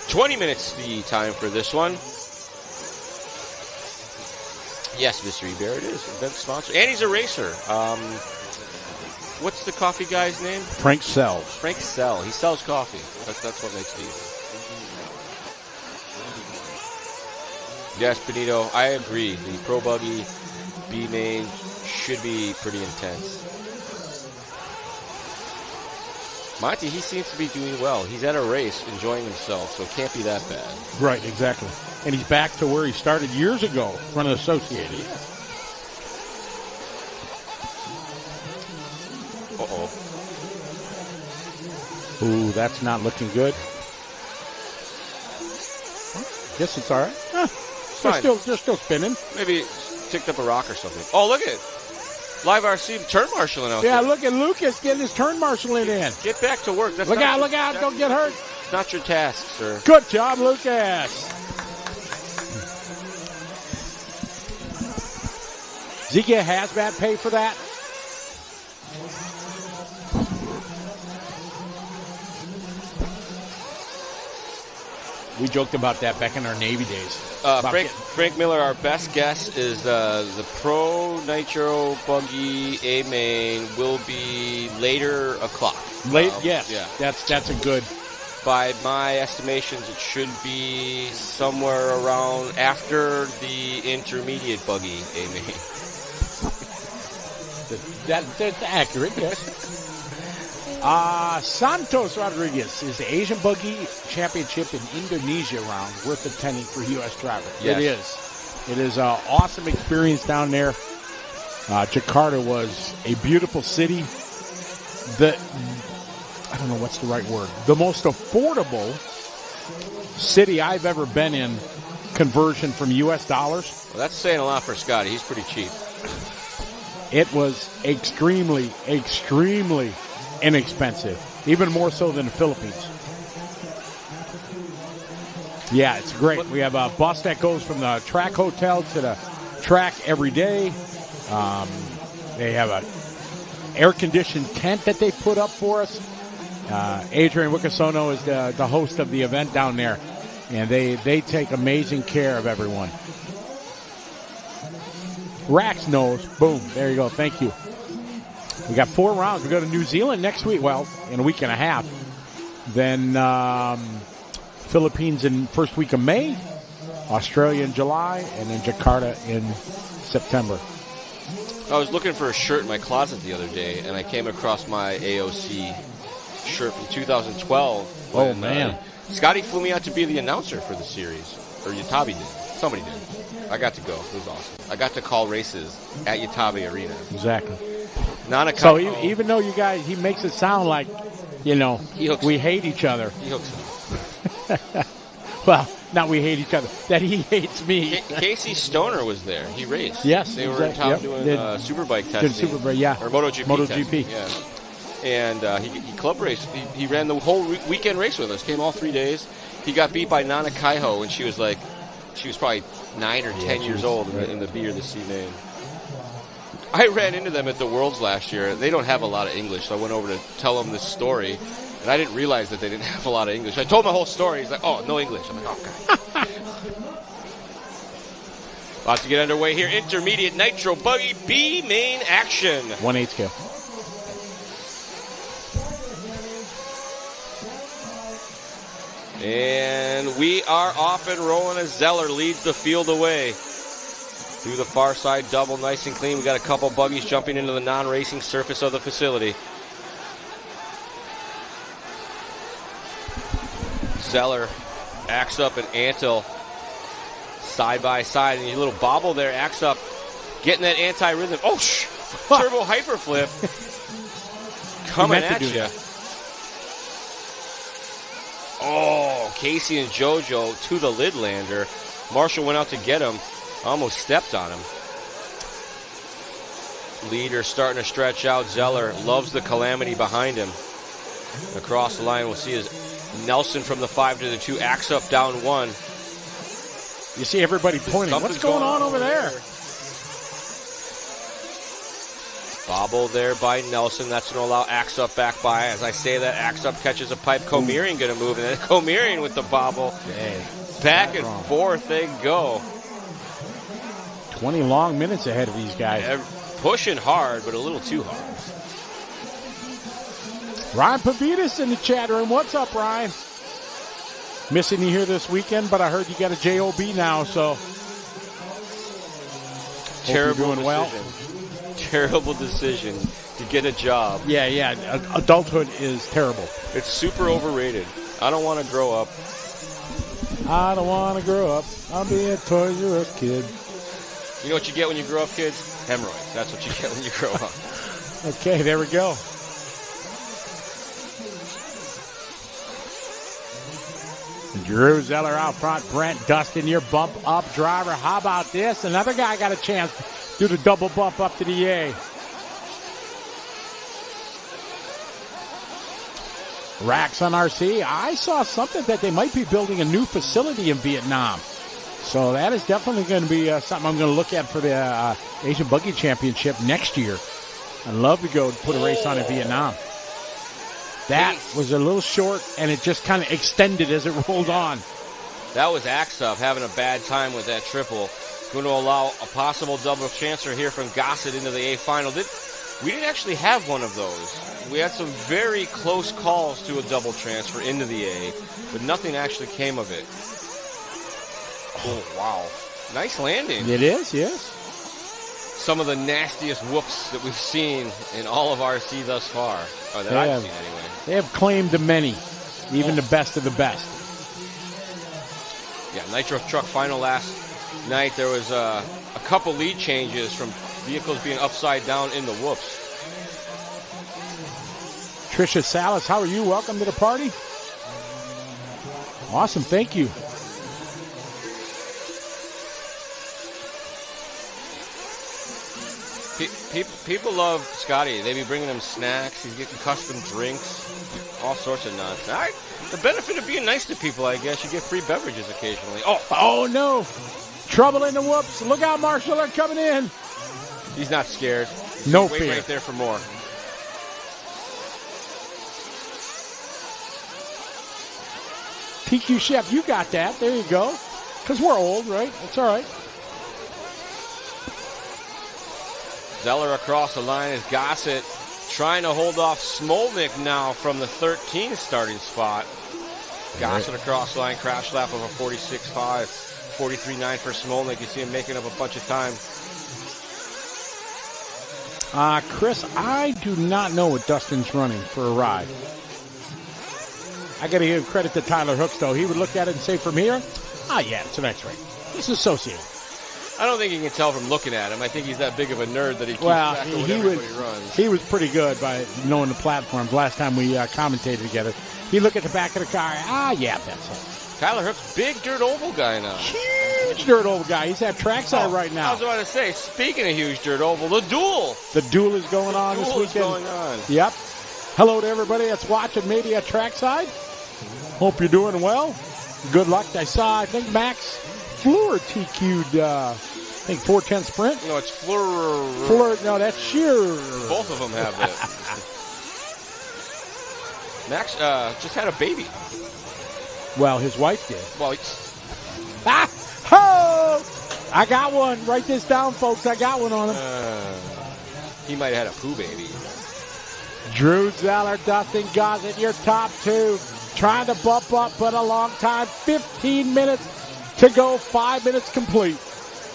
$20 minutes the time for this one. Yes, Mr. Bear, it is. Event sponsor. And he's a racer. What's the coffee guy's name? Frank Sells. Frank Sell. He sells coffee. That's what makes it easy. Yes, Benito, I agree. The Pro Buggy B main should be pretty intense. Monty, he seems to be doing well. He's at a race enjoying himself, so it can't be that bad. Right, exactly. And he's back to where he started years ago, running Associated. Uh-oh. Ooh, that's not looking good. Guess it's all right. They're still spinning. Maybe ticked up a rock or something. Oh, look at it. Live RC turn marshalling out there. Yeah, look at Lucas getting his turn marshalling in. Get back to work. Look out, don't get hurt. It's not your task, sir. Good job, Lucas. Does he get hazmat pay for that? We joked about that back in our Navy days. Frank Miller, our best guess is the Pro Nitro Buggy A main will be later o'clock. Yes. Yeah. That's a good. By my estimations, it should be somewhere around after the intermediate Buggy A main. That's accurate, yes. Santos Rodriguez is the Asian Buggy Championship in Indonesia round worth attending for U.S. drivers. Yes. It is an awesome experience down there. Jakarta was a beautiful city. I don't know what's the right word. The most affordable city I've ever been in, conversion from U.S. dollars. Well, that's saying a lot for Scotty. He's pretty cheap. It was extremely, extremely inexpensive, even more so than the Philippines. Yeah, it's great. We have a bus that goes from the track hotel to the track every day. They have an air-conditioned tent that they put up for us. Adrian Wicasono is the host of the event down there, and they take amazing care of everyone. Rax knows. Boom. There you go. Thank you. We got 4 rounds. We go to New Zealand next week. Well, in a week and a half. Then Philippines in first week of May. Australia in July. And then Jakarta in September. I was looking for a shirt in my closet the other day, and I came across my AOC shirt from 2012. Oh, man. Scotty flew me out to be the announcer for the series. Or Yatabe did. Somebody did. I got to go. It was awesome. I got to call races at Yatabe Arena. Exactly. So even though you guys, he makes it sound like, we hate each other. He hooks me. Well, not we hate each other. That he hates me. Casey Stoner was there. He raced. Yes. They were in town doing Superbike testing. Or MotoGP. Yeah. And he club raced. He ran the whole weekend race with us. Came all 3 days. He got beat by Nana Kaiho, and she was probably 9 or 10 years old in the B or the C main. I ran into them at the Worlds last year. They don't have a lot of English, so I went over to tell them this story, and I didn't realize that they didn't have a lot of English. I told my whole story. He's like, oh, no English. I'm like, oh, God. About to get underway here. Intermediate Nitro Buggy B main action. 1/8 scale. And we are off and rolling as Zeller leads the field away. Through the far side, double, nice and clean. We got a couple buggies jumping into the non-racing surface of the facility. Zeller, Axe Up, and Antil side by side. And your little bobble there, Axe Up, getting that anti-rhythm. Oh, turbo hyper flip. Coming at you. Oh, Casey and JoJo to the lid lander. Marshall went out to get him. Almost stepped on him. Leader starting to stretch out. Zeller loves the calamity behind him. Across the line, we'll see as Nelson from the 5 to the 2, acts up down 1. You see everybody pointing. What's going on over there? Bobble there by Nelson. That's going to allow Axe Up back by. As I say that, Axe Up catches a pipe. Comerian going to move, and then Comerian with the bobble. Back and forth they go. 20 long minutes ahead of these guys. They're pushing hard, but a little too hard. Ryan Pavitas in the chat room. What's up, Ryan? Missing you here this weekend, but I heard you got a JOB now, so. Terrible doing well. Terrible decision to get a job. Yeah. Adulthood is terrible. It's super overrated. I don't want to grow up. I don't want to grow up. I'll be a Toys R Us kid. You know what you get when you grow up, kids? Hemorrhoids. That's what you get when you grow up. Okay, there we go. Drew Zeller out front. Brent Dustin, your bump up driver. How about this? Another guy got a chance to do the double bump up to the A. Racks on RC. I saw something that they might be building a new facility in Vietnam. So that is definitely going to be something I'm going to look at for the Asian Buggy Championship next year. I'd love to go put a race on in Vietnam. That was a little short, and it just kind of extended as it rolled on. That was Axe Up having a bad time with that triple. Going to allow a possible double chancer here from Gossett into the A final. We didn't actually have one of those. We had some very close calls to a double transfer into the A, but nothing actually came of it. Oh, wow. Nice landing. It is, yes. Some of the nastiest whoops that we've seen in all of RC thus far. Or that I've seen anyway. They have claimed the many, even the best of the best. Yeah, Nitro Truck final last night. There was a couple lead changes from vehicles being upside down in the whoops. Trisha Salas, how are you? Welcome to the party. Awesome, thank you. People love Scotty. They be bringing him snacks. He's getting custom drinks, all sorts of nonsense. The benefit of being nice to people, I guess, you get free beverages occasionally. Oh no! Trouble in the whoops. Look out, Marshall, they're coming in. He's not scared. No fear. Wait right there for more. TQ Chef, you got that. There you go. Because we're old, right? That's all right. Zeller across the line as Gossett trying to hold off Smolnik now from the 13 starting spot. Gossett across the line, crash lap of a 46.5, 43.9 for Smolnik. You see him making up a bunch of time. Chris, I do not know what Dustin's running for a ride. I got to give credit to Tyler Hooks, though. He would look at it and say, from here, yeah, it's an X-ray. He's associated. I don't think you can tell from looking at him. I think he's that big of a nerd that he keeps track of what everybody runs. He was pretty good by knowing the platforms. Last time we commentated together, he looked at the back of the car. Yeah, that's it. Tyler Hooks, big dirt oval guy now. Huge dirt oval guy. He's at trackside right now. I was about to say, speaking of huge dirt oval, the duel. The duel is going on this weekend. Going on. Yep. Hello to everybody that's watching maybe at trackside. Hope you're doing well. Good luck. I think Max Fleur TQ'd, I think 410 sprint. No, it's Fleur. No, that's Sheer. Both of them have it. Max just had a baby. Well, his wife did. Well, I got one. Write this down, folks. I got one on him. He might have had a poo baby. Drew Zeller, Dustin Gossett, your top two. Trying to bump up, but a long time. 15 minutes to go. 5 minutes complete.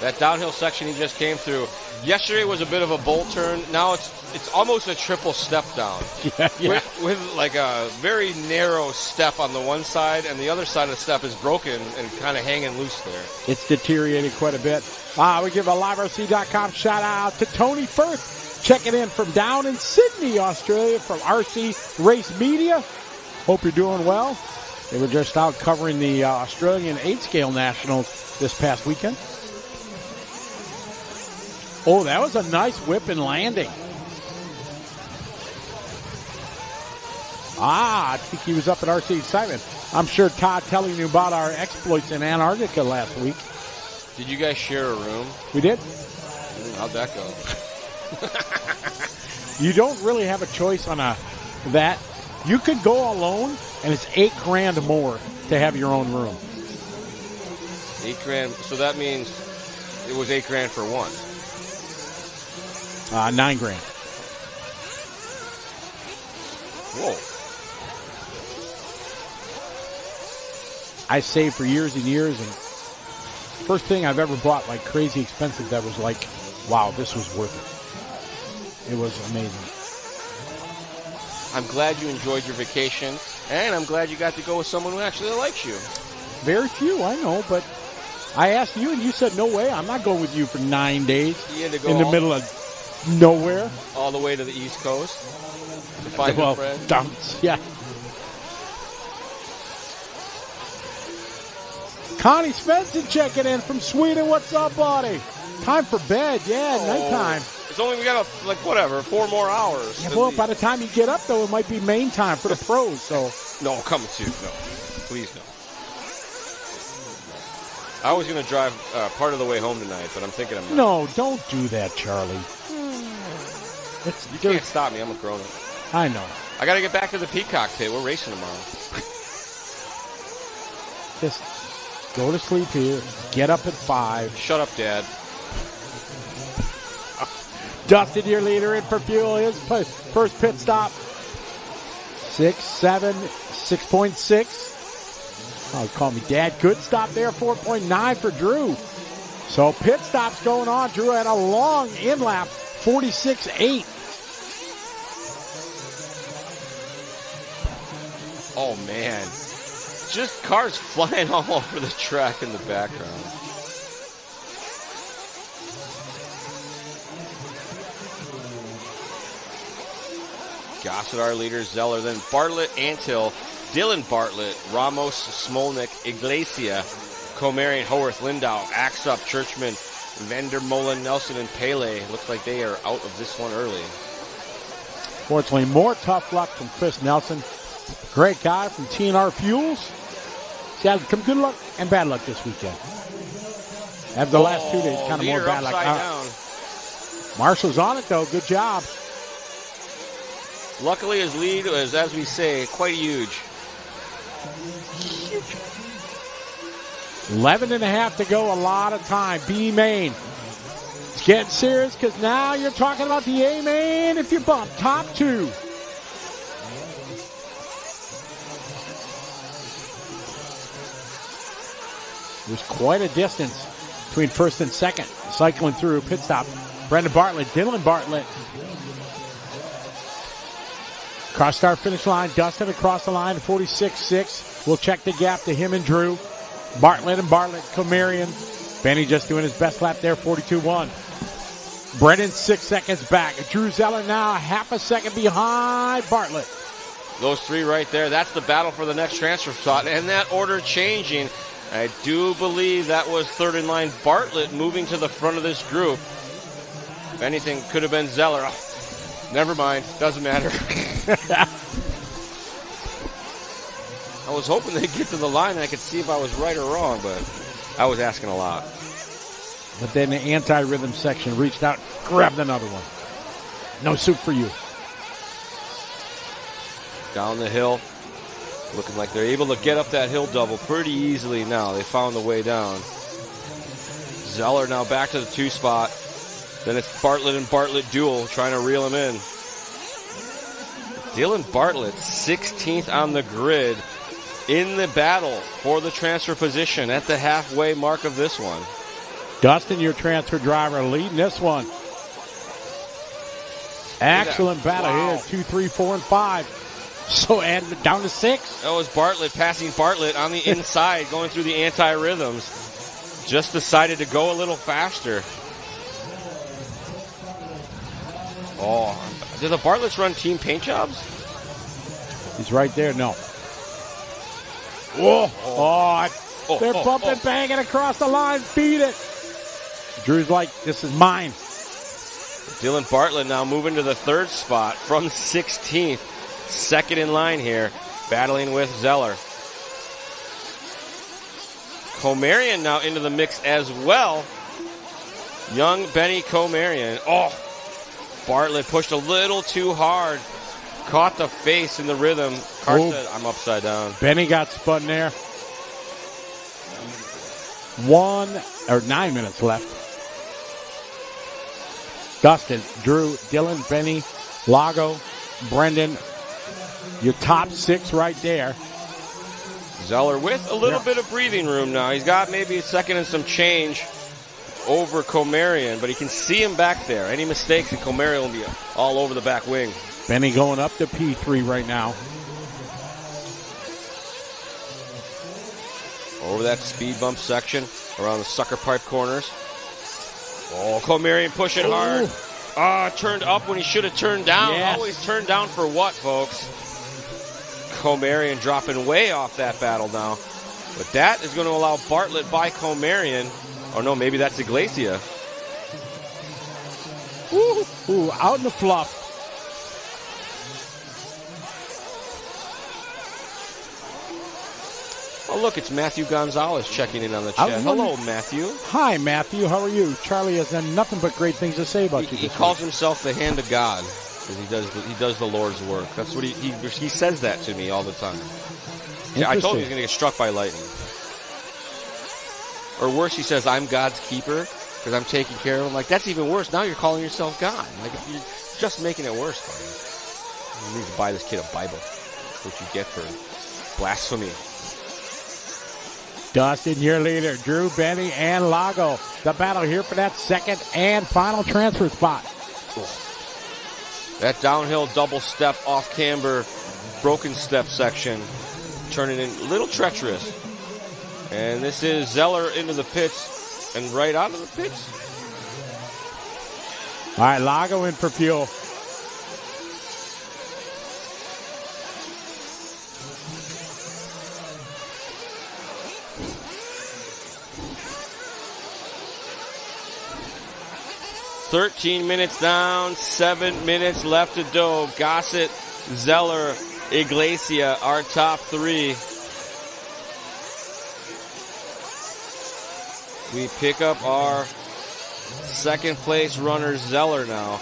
That downhill section he just came through. Yesterday was a bit of a bowl turn. Now it's almost a triple step down. Yeah. With like a very narrow step on the one side, and the other side of the step is broken and kind of hanging loose there. It's deteriorated quite a bit. We give a LiveRC.com shout out to Tony Firth, checking in from down in Sydney, Australia, from RC Race Media. Hope you're doing well. They were just out covering the Australian 8-scale Nationals this past weekend. Oh, that was a nice whip and landing. I think he was up at RC Excitement. I'm sure Todd telling you about our exploits in Antarctica last week. Did you guys share a room? We did. How'd that go? You don't really have a choice on that. You could go alone, and it's $8,000 more to have your own room. $8,000. So that means it was $8,000 for one. $9,000. Whoa. I saved for years and years, and first thing I've ever bought like crazy expensive that was like, wow, this was worth it. It was amazing. I'm glad you enjoyed your vacation, and I'm glad you got to go with someone who actually likes you. Very few, I know, but I asked you, and you said, no way, I'm not going with you for 9 days You had to go in the middle of nowhere. all the way to the East Coast to find a friend. Yeah. Connie Svensson checking in from Sweden. What's up, buddy? Time for bed. Yeah, nighttime. It's only, we got, 4 more hours. Yeah, well, by the time you get up, though, it might be main time for the pros. So No, coming soon. No. Please no. I was going to drive part of the way home tonight, but I'm thinking I'm not. no, don't do that, Charlie. You can't stop me. I'm a grown-up. I know. I got to get back to the Peacock pit. We're racing tomorrow. Just go to sleep here. Get up at 5. Shut up, Dad. Dustin, your leader, in for fuel. His first pit stop. 6.6. Oh, call me Dad. Good stop there. 4.9 for Drew. So pit stops going on. Drew had a long in lap. 46.8. Oh, man. Just cars flying all over the track in the background. Gossett, our leader, Zeller, then Bartlett, Antill, Dylan Bartlett, Ramos, Smolnik, Iglesia, Comarian, Howarth, Lindau, Axup, Churchman, Vandermolen, Nelson, and Pele. Looks like they are out of this one early. Fortunately, more tough luck from Chris Nelson. Great guy from TNR Fuels. He's had some good luck and bad luck this weekend. After the last 2 days, kind of more bad luck. Marshall's on it, though. Good job. Luckily, his lead was, as we say, quite huge. 11.5 to go, a lot of time. B main. It's getting serious because now you're talking about the A main if you bump. Top 2. There's quite a distance between first and second. Cycling through pit stop. Brendan Bartlett, Dylan Bartlett. Cross start finish line. Dustin across the line, 46.6. We'll check the gap to him and Drew. Bartlett and Bartlett, Comarian. Benny just doing his best lap there, 42.1. Brendan 6 seconds back. Drew Zeller now half a second behind Bartlett. Those three right there, that's the battle for the next transfer spot. And that order changing. I do believe that was third in line Bartlett moving to the front of this group. If anything, could have been Zeller. Oh, never mind. Doesn't matter. I was hoping they'd get to the line and I could see if I was right or wrong, but I was asking a lot. But then the anti-rhythm section reached out, grabbed another one. No soup for you. Down the hill. Looking like they're able to get up that hill double pretty easily now. They found the way down. Zeller now back to the 2 spot. Then it's Bartlett and Bartlett duel trying to reel him in. Dylan Bartlett, 16th on the grid in the battle for the transfer position at the halfway mark of this one. Dustin, your transfer driver, leading this one. Excellent battle here. 2, 3, 4, and 5. So and down to 6. That was Bartlett passing Bartlett on the inside, going through the anti-rhythms. Just decided to go a little faster. Oh, did the Bartletts run team paint jobs? He's right there. No. They're bumping, banging across the line. Beat it. Drew's like, this is mine. Dylan Bartlett now moving to the 3rd spot from 16th. Second in line here, battling with Zeller. Comarian now into the mix as well. Young Benny Comarian. Oh, Bartlett pushed a little too hard. Caught the face in the rhythm. Car said, I'm upside down. Benny got spun there. 9 minutes left. Dustin, Drew, Dylan, Benny, Lago, Brendan. Your top 6 right there. Zeller with a little bit of breathing room now. He's got maybe a second and some change over Comarian, but he can see him back there. Any mistakes and Comarian will be all over the back wing. Benny going up to P3 right now. Over that speed bump section around the sucker pipe corners. Oh, Comarian pushing hard. Turned up when he should have turned down. Yes. Always turned down for what, folks? Comarian dropping way off that battle now. But that is going to allow Bartlett by Comarian. Oh, no, maybe that's Iglesia. Ooh, out in the fluff. Oh, look, it's Matthew Gonzalez checking in on the chat. Hello, Matthew. Hi, Matthew. How are you? Charlie has done nothing but great things to say about you. He calls himself the hand of God because he does the Lord's work. That's what he says that to me all the time. Yeah, I told him he's going to get struck by lightning. Or worse, he says, I'm God's keeper because I'm taking care of him. Like, that's even worse. Now you're calling yourself God. Like, you're just making it worse, buddy. You need to buy this kid a Bible. That's what you get for blasphemy. Dustin, your leader, Drew, Benny, and Lago. The battle here for that second and final transfer spot. That downhill double step off camber, broken step section, turning in a little treacherous. And this is Zeller into the pits and right out of the pits. All right, Lago in for fuel. $13 minutes down, 7 minutes left to go. Gossett, Zeller, Iglesia, our top 3. We pick up our second place runner, Zeller, now.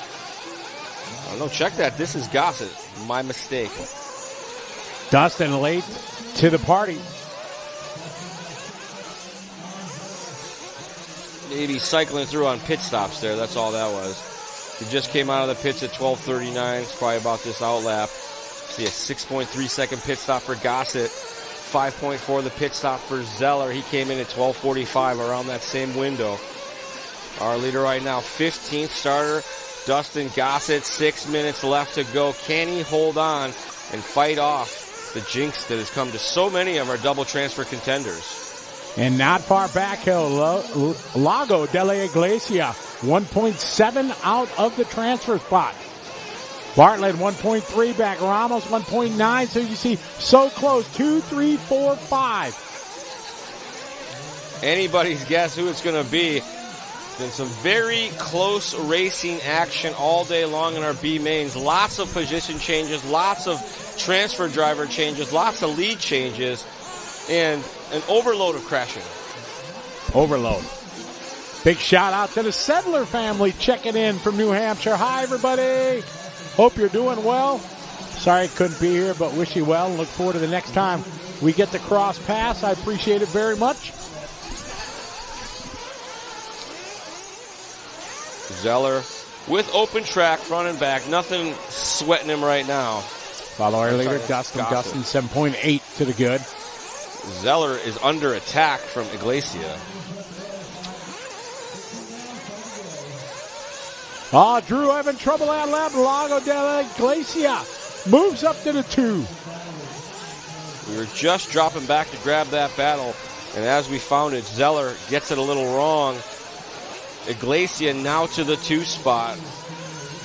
Oh, no, check that. This is Gossett. My mistake. Dustin late to the party. Maybe cycling through on pit stops there. That's all that was. He just came out of the pits at 12:39. It's probably about this outlap. See a 6.3 second pit stop for Gossett. 5.4 the pit stop for Zeller. He came in at 12:45 around that same window. Our leader right now, 15th starter, Dustin Gossett. 6 minutes left to go. Can he hold on and fight off the jinx that has come to so many of our double transfer contenders? And not far back hill, Lago de la Iglesia, 1.7 out of the transfer spot. Bartlett, 1.3 back. Ramos, 1.9. So you see, so close. 2, 3, 4, 5. Anybody's guess who it's going to be. Been some very close racing action all day long in our B mains. Lots of position changes, lots of transfer driver changes, lots of lead changes, and an overload of crashing. Overload. Big shout out to the Sedler family checking in from New Hampshire. Hi, everybody. Hope you're doing well. Sorry I couldn't be here, but wish you well and look forward to the next time we get to cross paths. I appreciate it very much. Zeller with open track, front and back. Nothing sweating him right now. Follow our leader, Dustin. Dustin, 7.8 to the good. Zeller is under attack from Iglesia. Drew having trouble at lap. Lago de la Iglesia moves up to the 2. We were just dropping back to grab that battle, and as we found it, Zeller gets it a little wrong. Iglesia now to the 2 spot.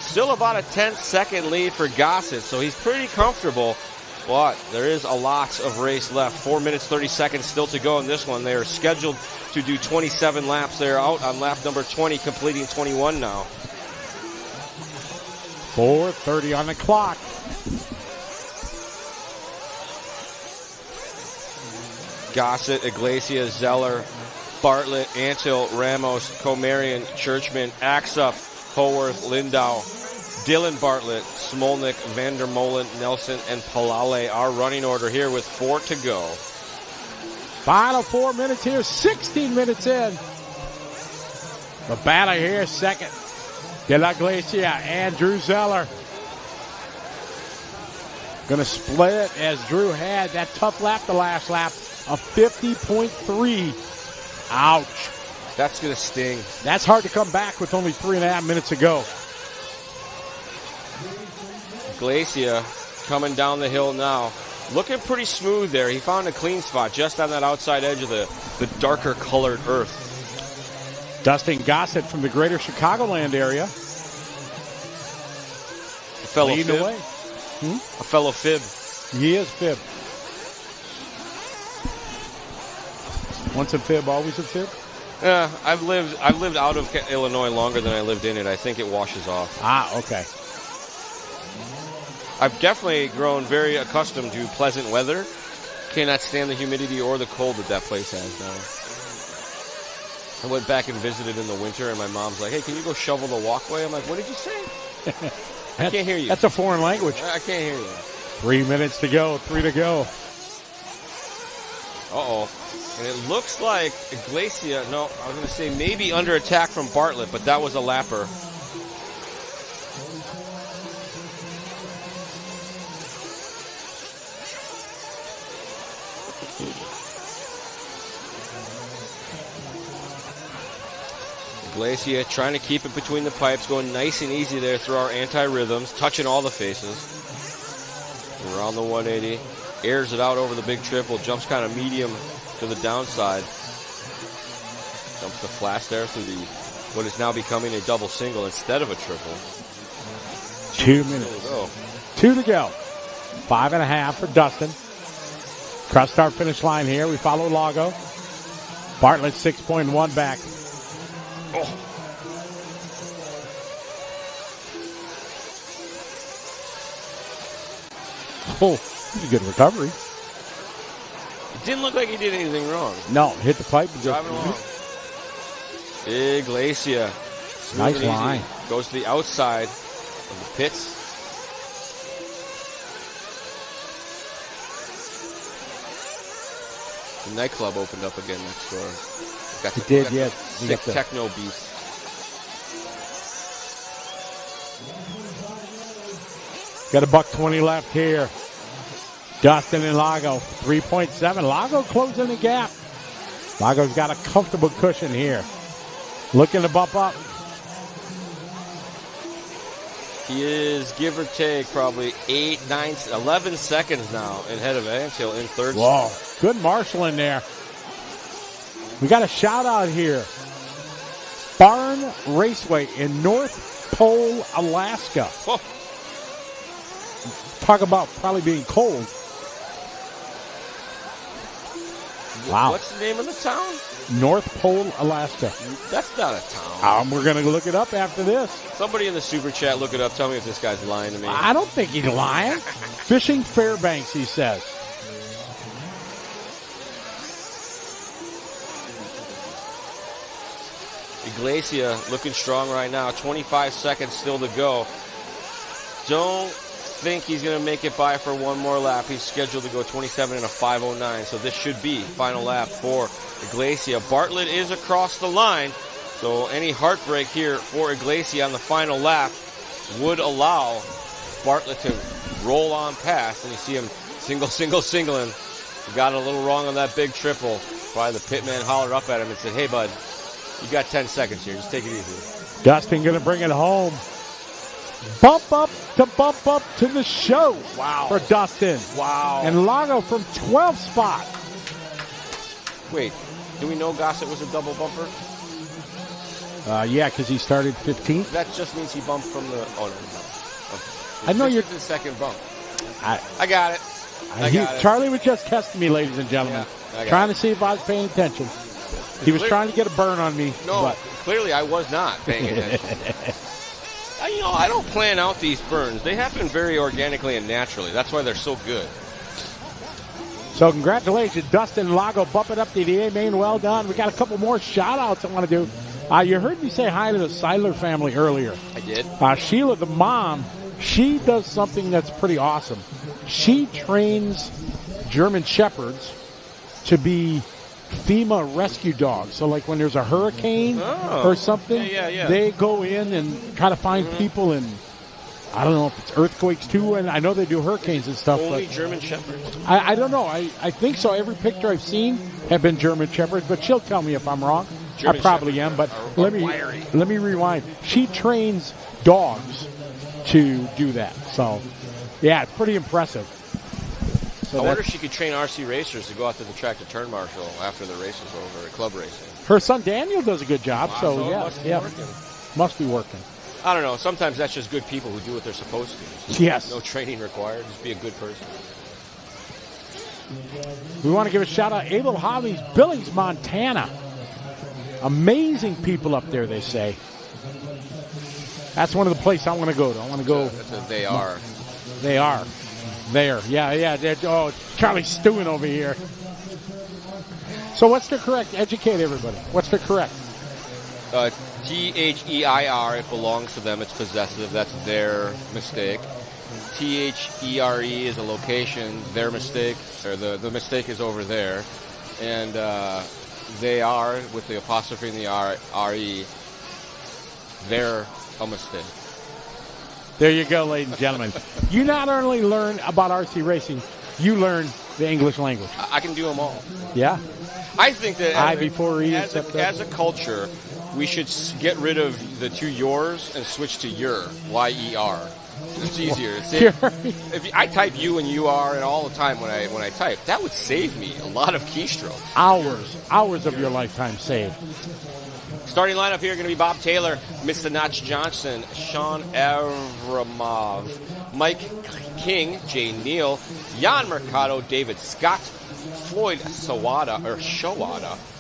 Still about a 10-second lead for Gossett, so he's pretty comfortable. But there is a lot of race left. 4 minutes, 30 seconds still to go in this one. They are scheduled to do 27 laps. They're out on lap number 20, completing 21 now. 4:30 on the clock. Gossett, Iglesias, Zeller, Bartlett, Antill, Ramos, Komarian, Churchman, Axup, Howarth, Lindau, Dylan Bartlett, Smolnik, Vandermolen, Nelson, and Palale. Our running order here with 4 to go. Final 4 minutes here, 16 minutes in. The battle here, second. De La Iglesia and Drew Zeller. Going to split it as Drew had that tough lap the last lap of 50.3. Ouch. That's going to sting. That's hard to come back with only 3.5 minutes to go. Iglesia coming down the hill now. Looking pretty smooth there. He found a clean spot just on that outside edge of the darker colored earth. Dustin Gossett from the greater Chicagoland area. A fellow leading fib. away. A fellow fib. He is fib. Once a fib, always a fib? Yeah, I've lived out of Illinois longer than I lived in it. I think it washes off. Ah, okay. I've definitely grown very accustomed to pleasant weather. Cannot stand the humidity or the cold that place has now. I went back and visited in the winter, and my mom's like, "Hey, can you go shovel the walkway?" I'm like, "What did you say?" I can't hear you. That's a foreign language. I can't hear you. 3 minutes to go. 3 to go. Uh-oh. And it looks like Iglesia, no, I was going to say maybe under attack from Bartlett, but that was a lapper. Iglesia trying to keep it between the pipes, going nice and easy there through our anti-rhythms, touching all the faces. Around the 180, airs it out over the big triple, jumps kind of medium to the downside. Jumps the flash there through what is now becoming a double single instead of a triple. 2 minutes. 2 to go. 5.5 for Dustin. Cross start finish line here. We follow Lago. Bartlett 6.1 back. Oh. Oh, that's a good recovery. It didn't look like he did anything wrong. No, hit the pipe. Driving along. Iglesia. Nice line. Goes to the outside of the pits. The nightclub opened up again next door. It did, yes. Sick techno beats. Got $1:20 left here. Dustin and Lago, 3.7. Lago closing the gap. Lago's got a comfortable cushion here. Looking to bump up. He is, give or take, probably 8, 9, 11 seconds now ahead of Antill in third. Whoa, good marshaling there. We got a shout out here. Barn Raceway in North Pole, Alaska. Whoa. Talk about probably being cold. Wow. What's the name of the town? North Pole, Alaska. That's not a town. We're going to look it up after this. Somebody in the super chat, look it up. Tell me if this guy's lying to me. I don't think he's lying. Fishing Fairbanks, he says. Iglesia looking strong right now. 25 seconds still to go. Don't think he's going to make it by for one more lap. He's scheduled to go 27 and a 5:09, so this should be final lap for Iglesia. Bartlett is across the line, so any heartbreak here for Iglesia on the final lap would allow Bartlett to roll on past, and you see him singling. He got a little wrong on that big triple. Probably the pitman hollered up at him and said, "Hey, bud, you got 10 seconds here. Just take it easy." Dustin going to bring it home. Bump up to the show. Wow. For Dustin. Wow. And Lago from 12th spot. Wait, do we know Gossett was a double bumper? Yeah, because he started 15th. That just means he bumped from the... Oh, no. I know you're... This is the second bump. I got it. Charlie was just testing me, ladies and gentlemen. Yeah, trying to see if I was paying attention. He was trying to get a burn on me. No, but clearly I was not paying attention. I don't plan out these burns. They happen very organically and naturally. That's why they're so good. So congratulations, Dustin Lago, bumping up to the A main. Well done. We got a couple more shout-outs I want to do. You heard me say hi to the Seidler family earlier. I did. Sheila, the mom, she does something that's pretty awesome. She trains German Shepherds to be FEMA rescue dogs. So like when there's a hurricane or something, they go in and try to find people, and I don't know if it's earthquakes too, and I know they do hurricanes and stuff. Only but German Shepherds? I don't know. I think so. Every picture I've seen have been German Shepherds, but she'll tell me if I'm wrong. German I probably am, but let me rewind. She trains dogs to do that. So, yeah, it's pretty impressive. So I wonder if she could train RC racers to go out to the track to turn marshal after the race is over at club racing. Her son Daniel does a good job, so must be working. I don't know. Sometimes that's just good people who do what they're supposed to. Yes. No training required. Just be a good person. We want to give a shout-out Able Hobbies, Billings, Montana. Amazing people up there, they say. That's one of the places I want to go to. I want to go. They are. They are. There. Yeah. It's Charlie stewing over here. So what's the correct? Educate everybody. What's the correct? T-H-E-I-R, it belongs to them. It's possessive. That's their mistake. T-H-E-R-E is a location. Their mistake, or the mistake is over there. And they are, with the apostrophe and the R-E, they're a mistake. There you go, ladies and gentlemen. You not only learn about RC racing, you learn the English language. I can do them all. Yeah. I think that as a culture, we should get rid of the two yours and switch to your, Y-E-R. It's easier. If I type you and you are and all the time when I type, that would save me a lot of keystrokes. Hours of your lifetime saved. Starting lineup here going to be Bob Taylor, Mr. Notch Johnson, Sean Avramov, Mike King, Jay Neal, Jan Mercado, David Scott, Floyd Showada,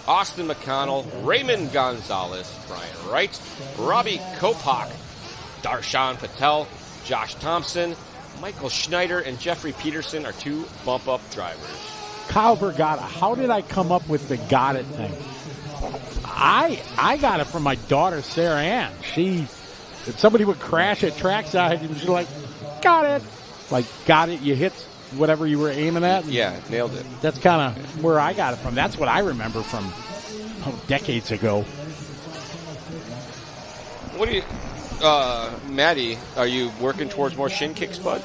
Austin McConnell, Raymond Gonzalez, Brian Wright, Robbie Kopak, Darshan Patel, Josh Thompson, Michael Schneider, and Jeffrey Peterson are two bump-up drivers. Kyle Bergata, how did I come up with the got it thing? I got it from my daughter, Sarah Ann. If somebody would crash at trackside, and she's like, got it. Like, got it, you hit whatever you were aiming at. Yeah, nailed it. That's kind of where I got it from. That's what I remember from decades ago. What do you, Maddie, are you working towards more shin kicks, bud?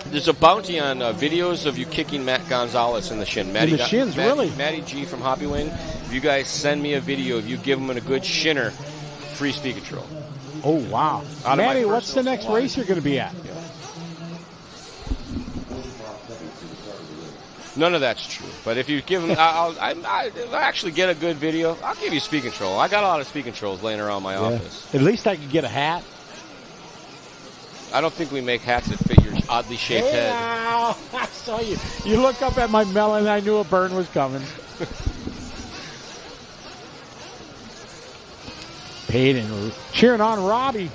There's a bounty on videos of you kicking Matt Gonzalez in the shin. In the shins, really? Matty G from Hobbywing. If you guys send me a video of you giving him a good shinner, free speed control. Oh, wow. Matty, what's the next race you're going to be at? Yeah. None of that's true. But if you give him, I'll actually get a good video. I'll give you speed control. I got a lot of speed controls laying around my office. At least I could get a hat. I don't think we make hats that fit your oddly shaped head. I saw you. You looked up at my melon, and I knew a burn was coming. Peyton cheering on Robbie.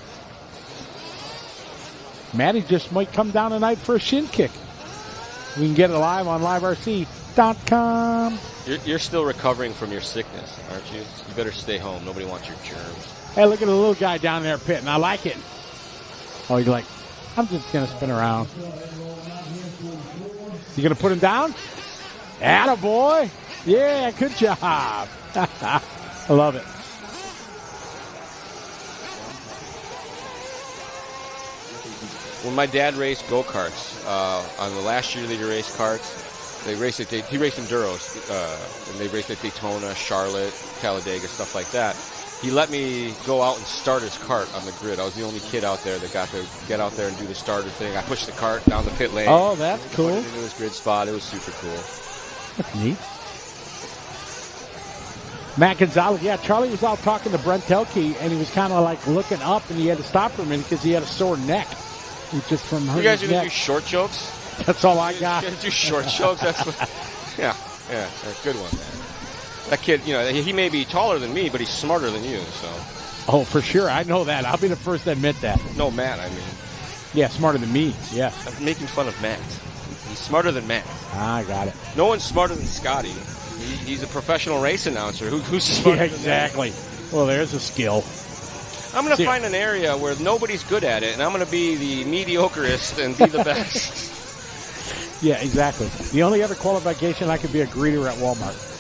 Matty just might come down tonight for a shin kick. We can get it live on liverc.com. You're still recovering from your sickness, aren't you? You better stay home. Nobody wants your germs. Hey, look at the little guy down there pitting. I like it. Oh, he's like, I'm just going to spin around. You going to put him down? Attaboy. Yeah, good job. I love it. When my dad raced go-karts, on the last year that he raced karts, he raced enduros, and they raced at Daytona, Charlotte, Talladega, stuff like that. He let me go out and start his kart on the grid. I was the only kid out there that got to get out there and do the starter thing. I pushed the kart down the pit lane. Oh, that's cool. Put it into his grid spot. It was super cool. That's neat. Matt Gonzalez, yeah, Charlie was out talking to Brent Telke, and he was kind of like looking up, and he had to stop for a minute because he had a sore neck. Just from you guys are going to do short jokes? That's all I got. You guys do short jokes? That's what, yeah, a good one, man. That kid, he may be taller than me, but he's smarter than you, so. Oh, for sure. I know that. I'll be the first to admit that. No, Matt, I mean. Yeah, smarter than me. Yeah. I'm making fun of Matt. He's smarter than Matt. I got it. No one's smarter than Scotty. He's a professional race announcer. Who's smarter than exactly. that? Well, there's a skill. I'm going to find an area where nobody's good at it, and I'm going to be the mediocreest and be the best. Yeah, exactly. The only other qualification, I could be a greeter at Walmart.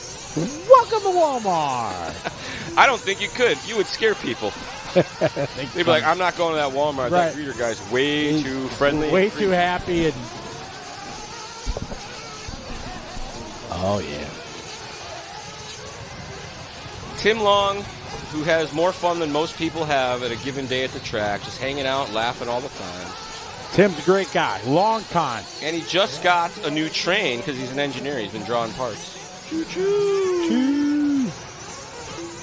Welcome to Walmart. I don't think you could. You would scare people. They'd be like, I'm not going to that Walmart. Right. That greeter guy's way too friendly. Way too happy. And oh, yeah. Tim Long, who has more fun than most people have at a given day at the track, just hanging out, laughing all the time. Tim's a great guy. Long time. And he just got a new train because he's an engineer. He's been drawing parts. Choo-choo. Choo.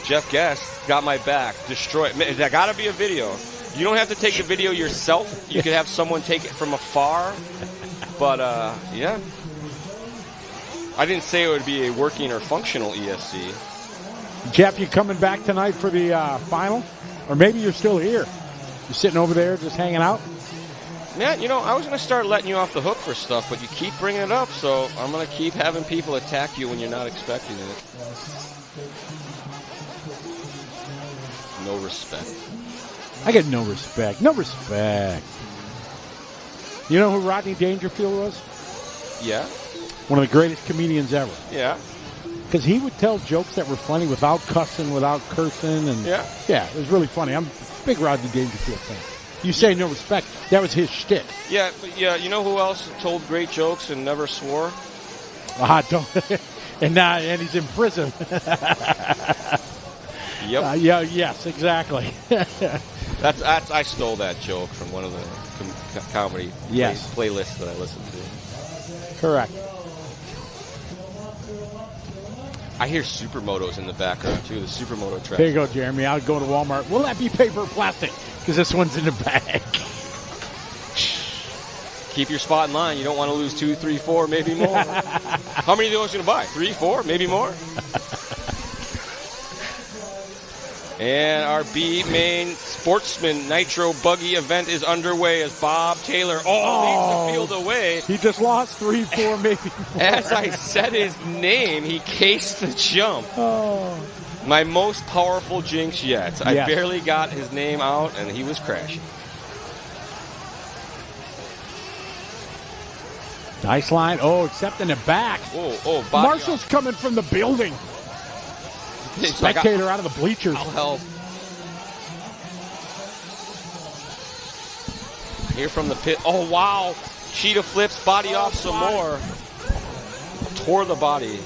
Jeff Guest got my back. Destroyed. There got to be a video. You don't have to take the video yourself. You could have someone take it from afar. But, yeah. I didn't say it would be a working or functional ESC. Jeff, you coming back tonight for the final? Or maybe you're still here. You're sitting over there just hanging out? Matt, I was going to start letting you off the hook for stuff, but you keep bringing it up, so I'm going to keep having people attack you when you're not expecting it. No respect. I get no respect. No respect. You know who Rodney Dangerfield was? Yeah. One of the greatest comedians ever. Yeah. Because he would tell jokes that were funny without cussing, without cursing. And yeah, it was really funny. I'm a big Rodney Dangerfield fan. You say no respect. That was his shtick. Yeah, but you know who else told great jokes and never swore? Don't. and he's in prison. Yep. Yes, exactly. I stole that joke from one of the comedy playlists that I listen to. Correct. I hear supermotos in the background, too, the supermoto track. There you go, Jeremy. I'll go to Walmart. Will that be paper or plastic? Because this one's in the bag. Keep your spot in line. You don't want to lose 2, 3, 4, maybe more. How many of those are you going to buy? 3, 4, maybe more? And our B-main Sportsman Nitro buggy event is underway as Bob Taylor leads the field away. He just lost 3, 4, maybe 4. As I said his name, he cased the jump. Oh. My most powerful jinx yet. Yes. I barely got his name out, and he was crashing. Nice line. Oh, except in the back. Marshall's coming from the building. Spectator out of the bleachers. I'll help. Here from the pit. Oh, wow. Cheetah flips, body off some more. Tore the body.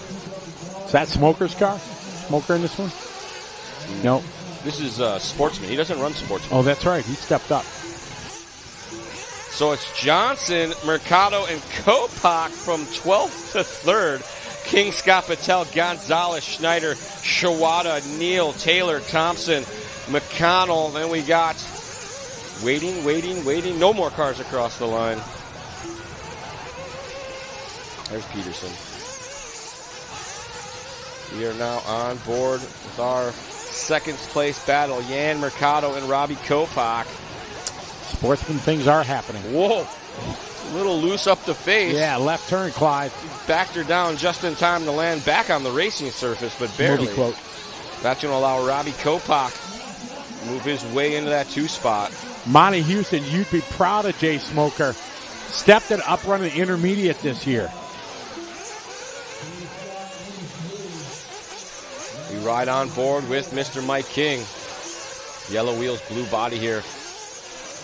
Is that Smoker's car? Smoker in this one? No. This is Sportsman. He doesn't run Sportsman. Oh, that's right. He stepped up. So it's Johnson, Mercado, and Kopak from 12th to 3rd. King, Scott Patel, Gonzalez, Schneider, Shawada, Neal, Taylor, Thompson, McConnell. Then we got waiting. No more cars across the line. There's Peterson. We are now on board with our second place battle. Yan Mercado and Robbie Kopak. Sportsman things are happening. Whoa. A little loose up the face. Yeah, left turn, Clyde. Backed her down just in time to land back on the racing surface, but barely. Movie quote. That's going to allow Robbie Kopak to move his way into that 2 spot. Monty Houston, you'd be proud of Jay Smoker. Stepped it up running the intermediate this year. We ride on board with Mr. Mike King. Yellow wheels, blue body here.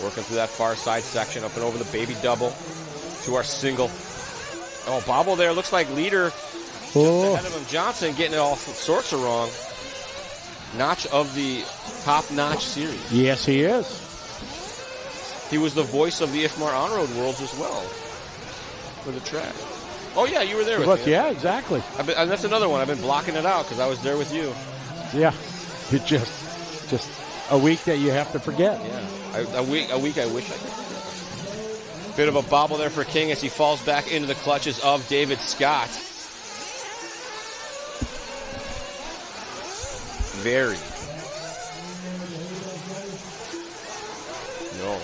Working through that far side section, up and over the baby double to our single. Oh, Bobble there. Looks like leader just ahead of him. Johnson getting it all sorts of wrong. Notch of the top-notch series. Yes, he is. He was the voice of the Ifmar On-Road Worlds as well for the track. Oh, yeah, you were there with me. Yeah, exactly. And that's another one. I've been blocking it out because I was there with you. Yeah. It's just a week that you have to forget. Yeah. A week I wish I could forget. Bit of a bobble there for King as he falls back into the clutches of David Scott. No.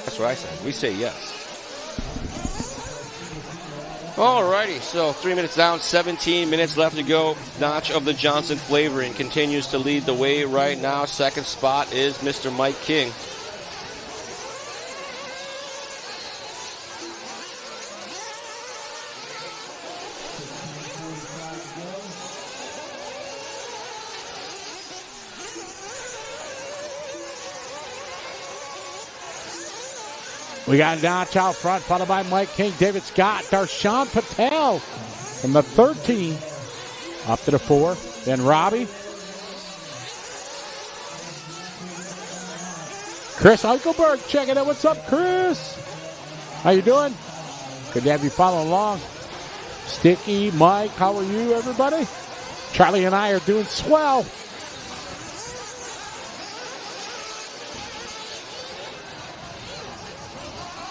That's what I said. We say yes. Alrighty, so 3 minutes down, 17 minutes left to go. Notch of the Johnson flavoring continues to lead the way right now. Second spot is Mr. Mike King. We got Notch out front, followed by Mike King, David Scott, Darshan Patel from the 13 up to the 4. Then Robbie. Chris Eichelberg checking out. What's up, Chris? How you doing? Good to have you following along. Sticky, Mike, how are you, everybody? Charlie and I are doing swell.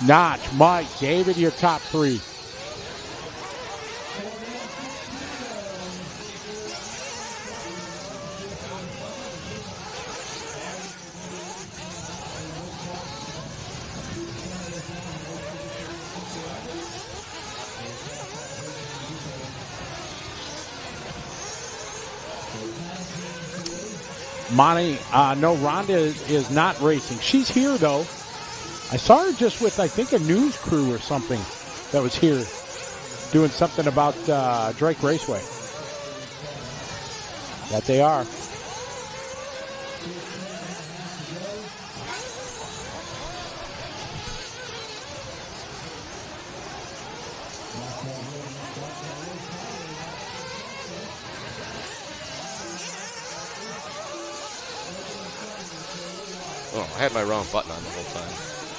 Notch, Mike, David, your top 3. Monty, no, Rhonda is not racing. She's here, though. I saw her just with, I think, a news crew or something that was here doing something about Drake Raceway. That they are. Oh, I had my wrong button on the whole time.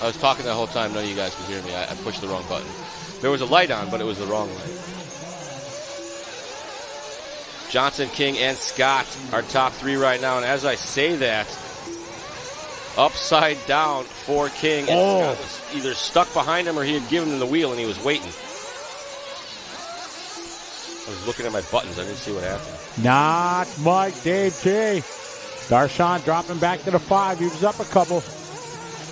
I was talking the whole time. None of you guys could hear me. I pushed the wrong button. There was a light on, but it was the wrong light. Johnson, King, and Scott are top 3 right now. And as I say that, upside down for King. And Scott was either stuck behind him or he had given him the wheel and he was waiting. I was looking at my buttons. I didn't see what happened. Not Mike, Dave K. Darshan dropping back to the 5. He was up a couple.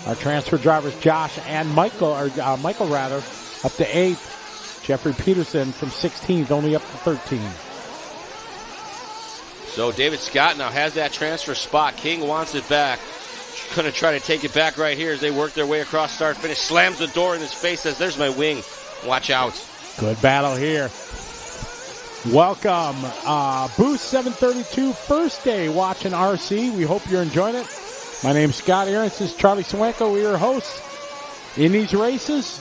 Our transfer drivers, Josh and Michael, or Michael rather, up to 8th. Jeffrey Peterson from 16th, only up to 13. So David Scott now has that transfer spot. King wants it back. Going to try to take it back right here as they work their way across start finish. Slams the door in his face, says, "There's my wing. Watch out." Good battle here. Welcome, Boost 732, first day watching RC. We hope you're enjoying it. My name's Scott Aaron. This is Charlie Swanko. We're your hosts. In these races,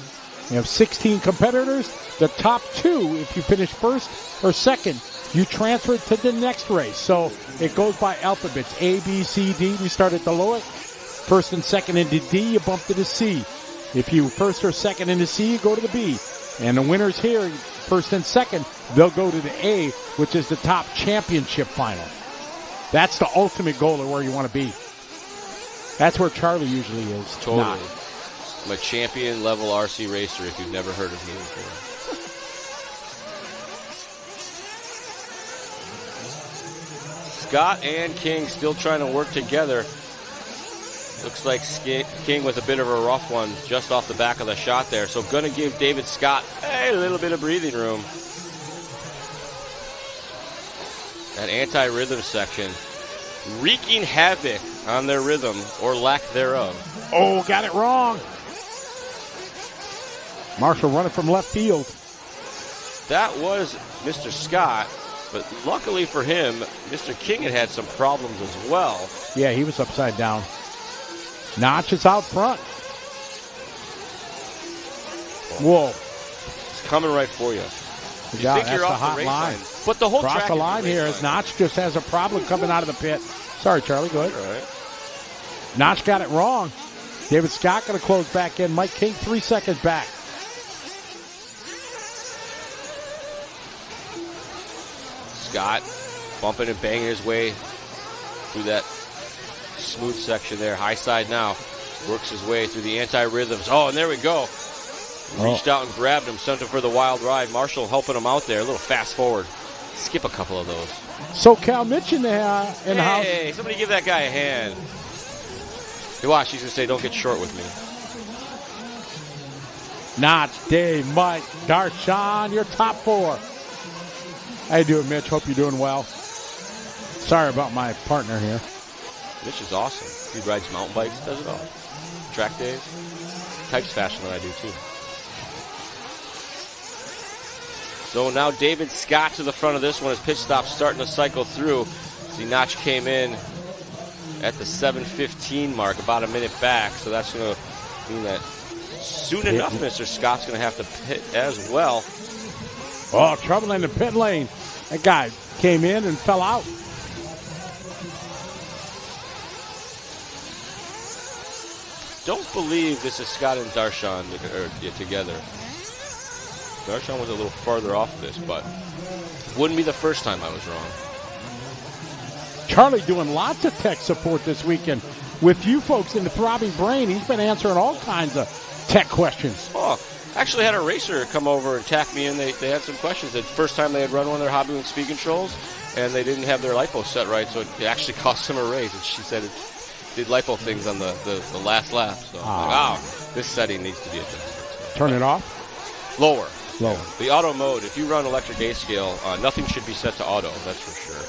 we have 16 competitors. The top 2, if you finish first or second, you transfer to the next race. So it goes by alphabets, A, B, C, D. We start at the lowest. First and second into D, you bump to the C. If you first or second into C, you go to the B. And the winners here, first and second, they'll go to the A, which is the top championship final. That's the ultimate goal of where you want to be. That's where Charlie usually is. Totally. Not. I'm a champion level RC racer if you've never heard of me before. Scott and King still trying to work together. Looks like King with a bit of a rough one just off the back of the shot there. So going to give David Scott a little bit of breathing room. That anti-rhythm section wreaking havoc on their rhythm or lack thereof. Oh, got it wrong. Marshall running from left field. That was Mr. Scott, but luckily for him, Mr. King had some problems as well. Yeah, he was upside down. Notch is out front. Whoa. It's coming right for you. You Yeah, think that's you're the off hot the race line. line. But the whole Cross track the is line here as Notch just has a problem coming out of the pit. Sorry, Charlie, go ahead. All right. Notch got it wrong. David Scott going to close back in. Mike King 3 seconds back. Scott bumping and banging his way through that smooth section there. High side now. Works his way through the anti-rhythms. Oh, and there we go. Reached out and grabbed him, sent him for the wild ride. Marshall helping him out there. A little fast forward. Skip a couple of those. SoCal Mitch in the house. Hey, somebody give that guy a hand. You watch, he's going to say, don't get short with me. Notch, Dave, Mike, Darshan, your top 4. How you doing, Mitch? Hope you're doing well. Sorry about my partner here. Mitch is awesome. He rides mountain bikes, does it all. Track days. Types faster than I do, too. So now David Scott to the front of this one. His pit stop starting to cycle through. See, Notch came in at the 7:15 mark, about a minute back. So that's going to mean that soon enough, Mr. Scott's going to have to pit as well. Oh, trouble in the pit lane. That guy came in and fell out. Don't believe this is Scott and Darshan together. Darshan was a little farther off this, but wouldn't be the first time I was wrong. Charlie doing lots of tech support this weekend with you folks in the throbbing brain. He's been answering all kinds of tech questions. Oh, actually had a racer come over and tack me in. They had some questions. The first time they had run one of their Hobby Wing speed controls, and they didn't have their LiPo set right, so it actually cost them a raise. And she said it did LiPo things on the last lap. So I'm like, wow, this setting needs to be adjusted. Turn it off? Lower. Lower. The auto mode, if you run electric A scale, nothing should be set to auto, that's for sure.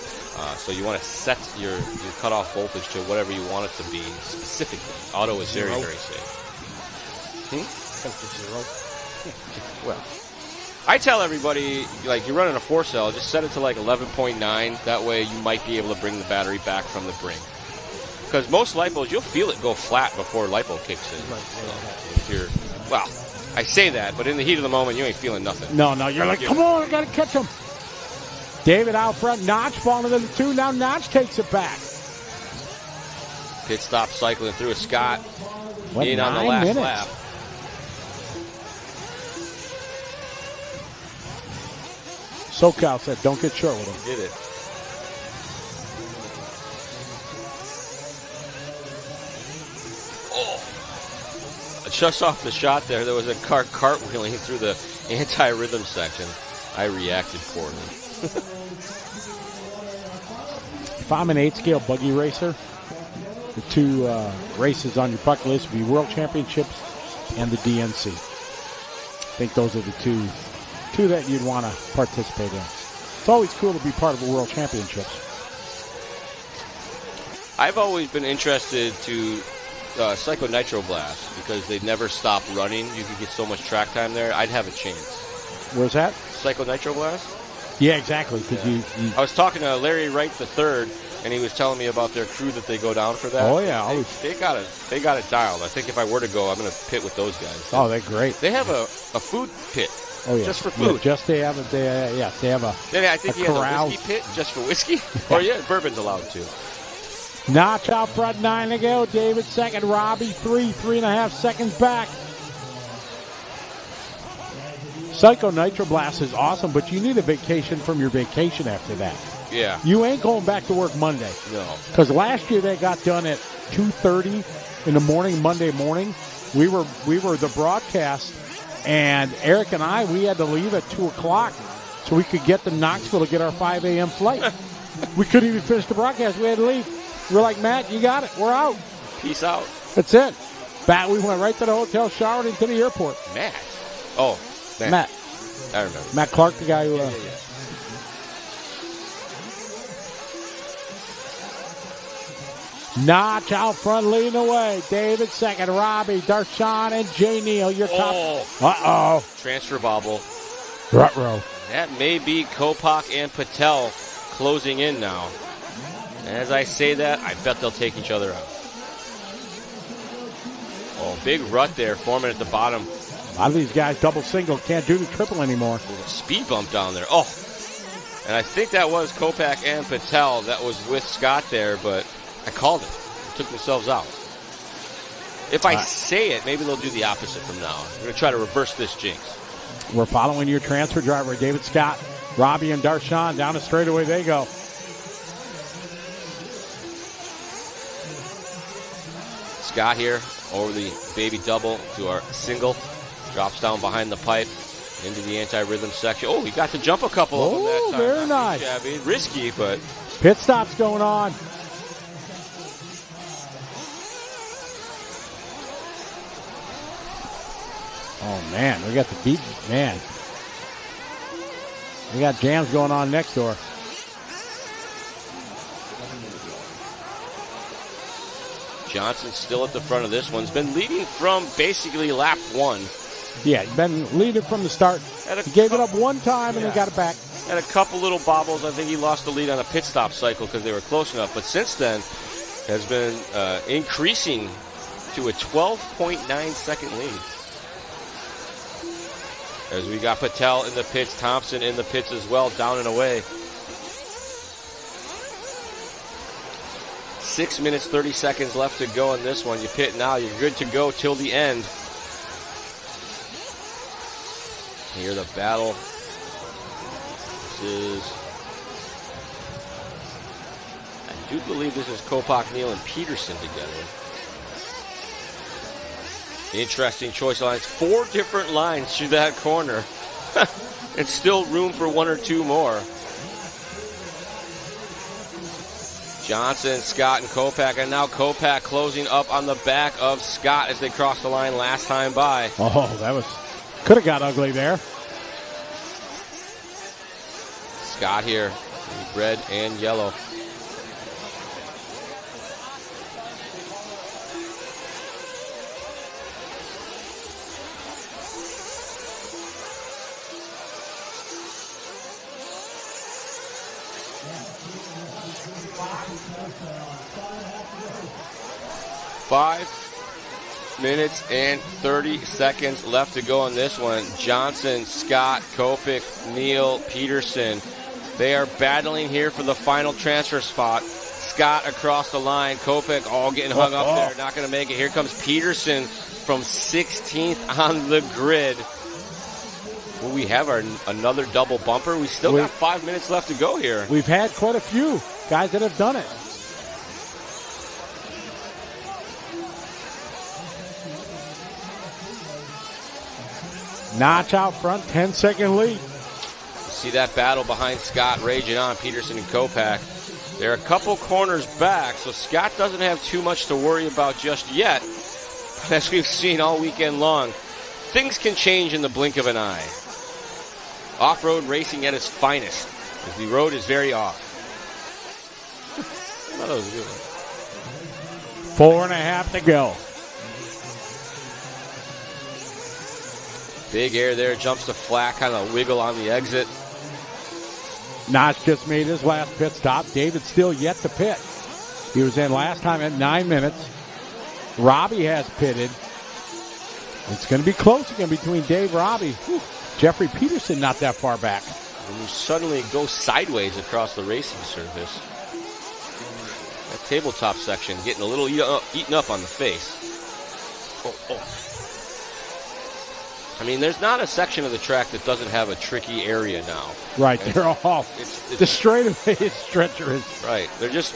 So you want to set your cutoff voltage to whatever you want it to be specifically. Auto is very, very safe. Well, I tell everybody, like, you're running a 4-cell, just set it to like 11.9. That way you might be able to bring the battery back from the brink. Because most LiPos, you'll feel it go flat before LiPo kicks in. Right. So well, I say that, but in the heat of the moment, you ain't feeling nothing. No, you're like, come on, I got to catch him. David out front, Notch falling to the 2. Now Notch takes it back. Pit stop cycling through a Scott. In on the last lap. SoCal said, don't get short with him. Did it. Oh. Just off the shot there was a car cartwheeling through the anti-rhythm section. I reacted poorly. If I'm an 8-scale buggy racer, the 2 races on your bucket list would be World Championships and the DNC. I think those are the two that you'd want to participate in. It's always cool to be part of the World Championships. I've always been interested to Psycho Nitro Blast because they never stop running. You could get so much track time there. I'd have a chance. Where's that? Psycho Nitro Blast? Yeah, exactly. Yeah. I was talking to Larry Wright III, and he was telling me about their crew that they go down for that. Oh yeah, they got it dialed. I think if I were to go, I'm going to pit with those guys. Oh, they're great. They have a food pit. Oh yeah, just for food. Yeah, they have a. I think he has a whiskey pit just for whiskey. Or bourbon's allowed too. Notch out front, 9 to go. David second. Robbie 3.5 seconds back. Psycho Nitro Blast is awesome, but you need a vacation from your vacation after that. Yeah. You ain't going back to work Monday. No. Because last year they got done at 2:30 in the morning, Monday morning. We were the broadcast, and Eric and we had to leave at 2 o'clock so we could get to Knoxville to get our 5 a.m. flight. We couldn't even finish the broadcast. We had to leave. We're like, Matt, you got it. We're out. Peace out. That's it. We went right to the hotel, showered into the airport. Matt. Oh, Matt. I remember. Matt Clark, the guy who... Yeah. Notch out front leading the way. David second. Robbie, Darshan, and Jay Neal. Your top. Uh-oh. Transfer bobble. Ruh-roh. That may be Kopak and Patel closing in now. And as I say that, I bet they'll take each other out. Oh, big rut there forming at the bottom. A lot of these guys double single, can't do the triple anymore. Speed bump down there. Oh. And I think that was Kopak and Patel that was with Scott there, but I called it. They took themselves out. If I say it, maybe they'll do the opposite from now on. We're going to try to reverse this jinx. We're following your transfer driver, David Scott. Robbie and Darshan down the straightaway they go. Scott here over the baby double to our single. Drops down behind the pipe into the anti-rhythm section. Oh, he got to jump a couple of them that time. Very nice. Shabby. Risky, but... Pit stop's going on. Oh, man, we got the beat. Man. We got jams going on next door. Johnson's still at the front of this one. He's been leading from basically lap 1. Yeah, he's been leading from the start. He gave it up one time and then got it back. Had a couple little bobbles. I think he lost the lead on a pit stop cycle because they were close enough. But since then, has been increasing to a 12.9 second lead. As we got Patel in the pits, Thompson in the pits as well, down and away. 6 minutes, 30 seconds left to go in this one. You pit now, you're good to go till the end. Here the battle. This is, I do believe this is Kopak, Neal, and Peterson together. Interesting choice of lines. 4 different lines through that corner. And still room for 1 or 2 more. Johnson, Scott, and Kopak. And now Kopak closing up on the back of Scott as they crossed the line last time by. Oh, that was... Could have got ugly there. Scott here, red and yellow. Five minutes and 30 seconds left to go on this one. Johnson, Scott, Kopic, Neal, Peterson. They are battling here for the final transfer spot. Scott across the line. Kopic all getting hung up there. Not going to make it. Here comes Peterson from 16th on the grid. Will we have another double bumper? We still got 5 minutes left to go here. We've had quite a few guys that have done it. Notch out front, 10-second lead. See that battle behind Scott raging on, Peterson and Kopak. They're a couple corners back, so Scott doesn't have too much to worry about just yet. But as we've seen all weekend long, things can change in the blink of an eye. Off-road racing at its finest, as the road is very off. That was a good one. 4.5 to go. Big air there, jumps to flat, kind of wiggle on the exit. Notch just made his last pit stop. David still yet to pit. He was in last time at 9 minutes. Robbie has pitted. It's going to be close again between Dave, Robbie. Jeffrey Peterson not that far back. And you suddenly go sideways across the racing surface. That tabletop section getting a little eaten up on the face. I mean, there's not a section of the track that doesn't have a tricky area now. Right, they're all. The straightaway is treacherous. Right, they're just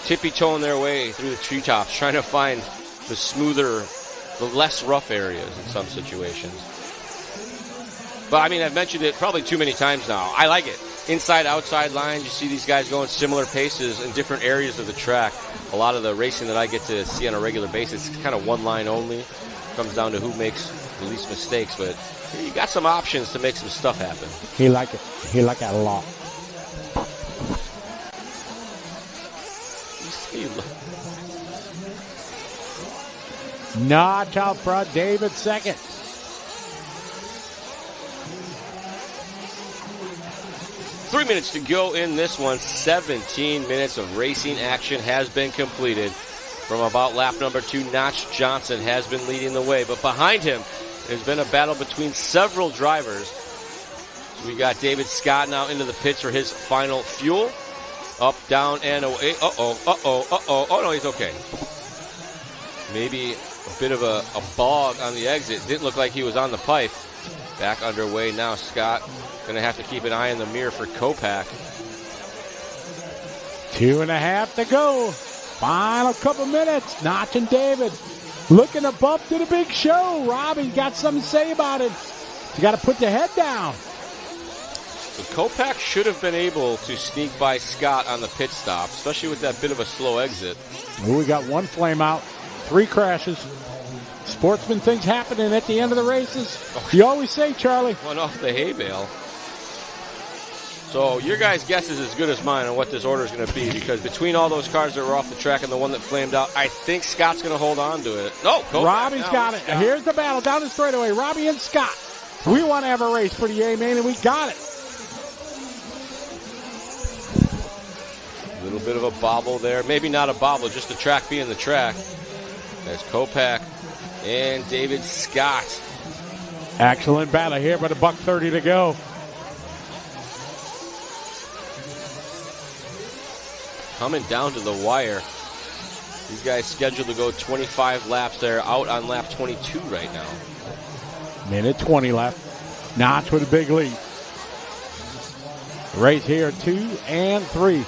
tippy-toeing their way through the treetops, trying to find the smoother, the less rough areas in some situations. But, I mean, I've mentioned it probably too many times now. I like it. Inside, outside lines, you see these guys going similar paces in different areas of the track. A lot of the racing that I get to see on a regular basis is kind of one line only. Comes down to who makes the least mistakes, but you got some options to make some stuff happen. He like it. He like it a lot. Notch out front, David second. Three minutes to go in this one. 17 minutes of racing action has been completed. From about lap number 2, Notch Johnson has been leading the way. But behind him, there's been a battle between several drivers. We got David Scott now into the pits for his final fuel. Up, down, and away. Oh, no, he's okay. Maybe a bit of a bog on the exit. Didn't look like he was on the pipe. Back underway now. Scott going to have to keep an eye in the mirror for Kopak. 2.5 to go. Final couple minutes. Notch and David looking to bump to the big show. Robbie got something to say about it. You got to put the head down. Kopak should have been able to sneak by Scott on the pit stop, especially with that bit of a slow exit. We got one flame out, 3 crashes. Sportsman things happening at the end of the races. You always say, Charlie. One off the hay bale. So your guys' guess is as good as mine on what this order is going to be, because between all those cars that were off the track and the one that flamed out, I think Scott's going to hold on to it. No, Robbie's got it. Scott. Here's the battle down the straightaway. Robbie and Scott. We want to have a race for the A-main, and we got it. A little bit of a bobble there. Maybe not a bobble, just the track being the track. There's Kopak and David Scott. Excellent battle here, but $1:30 to go. Coming down to the wire. These guys scheduled to go 25 laps. They're out on lap 22 right now. Minute 20 left. Notch with a big lead. Race here, 2 and 3.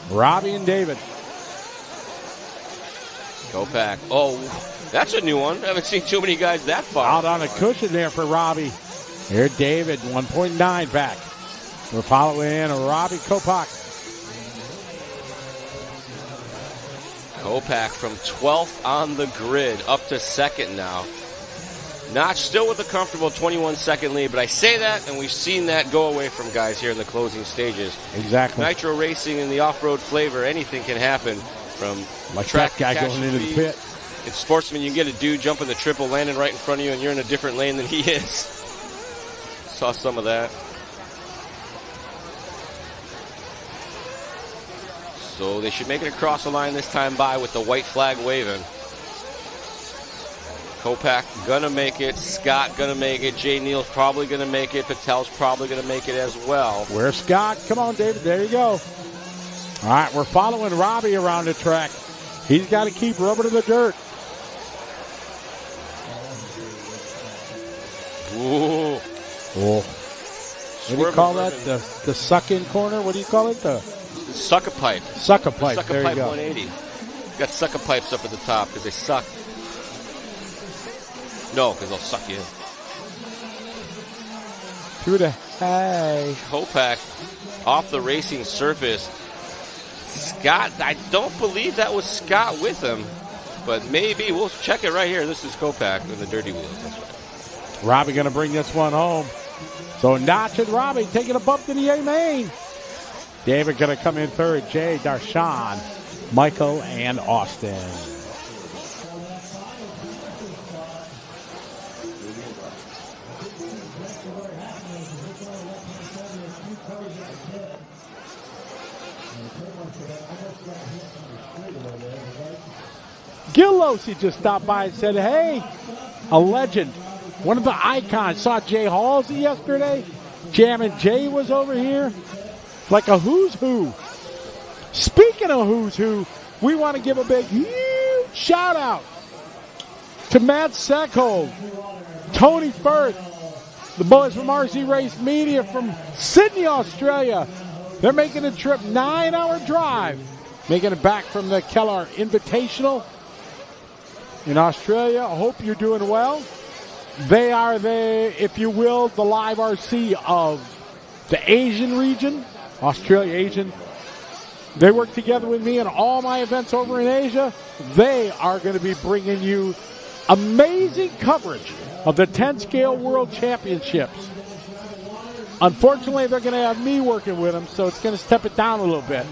Robbie and David. Kopak. Oh, that's a new one. I haven't seen too many guys that far. Out on a cushion there for Robbie. Here, David, 1.9 back. We're following Robbie Kopak. Kopak from 12th on the grid, up to 2nd now. Notch still with a comfortable 21-second lead, but I say that, and we've seen that go away from guys here in the closing stages. Exactly. Nitro racing and the off-road flavor, anything can happen from like track that guy going into the pit. In Sportsman, you can get a dude jumping the triple, landing right in front of you, and you're in a different lane than he is. Saw some of that. So they should make it across the line this time by with the white flag waving. Kopak gonna make it. Scott gonna make it. Jay Neal's probably gonna make it. Patel's probably gonna make it as well. Where's Scott? Come on, David. There you go. All right, we're following Robbie around the track. He's got to keep rubber to the dirt. Ooh. Oh. What do you call that? The suck-in corner? What do you call it? The sucker pipe. Sucker pipe. Sucker there pipe you go. 180. Got sucker pipes up at the top because they suck. No, because they'll suck you in. Through the hay. Kopak off the racing surface. Scott, I don't believe that was Scott with him, but maybe. We'll check it right here. This is Kopak in the dirty wheels. That's right. Robbie going to bring this one home. So Notch and Robbie taking a bump to the A-main. David going to come in third. Jay, Darshan, Michael, and Austin. Gil Losi just stopped by and said, hey, a legend, one of the icons. Saw Jay Halsey yesterday. Jammin' Jay was over here. Like a who's who. Speaking of who's who, we want to give a big, huge shout out to Matt Seckhold, Tony Firth, the boys from RC Race Media from Sydney, Australia. They're making a trip, 9-hour drive, making it back from the Keller Invitational in Australia. I hope you're doing well. They are the, if you will, the live RC of the Asian region, Australia, Asian. They work together with me in all my events over in Asia. They are going to be bringing you amazing coverage of the 10-scale World Championships. Unfortunately, they're going to have me working with them, so it's going to step it down a little bit.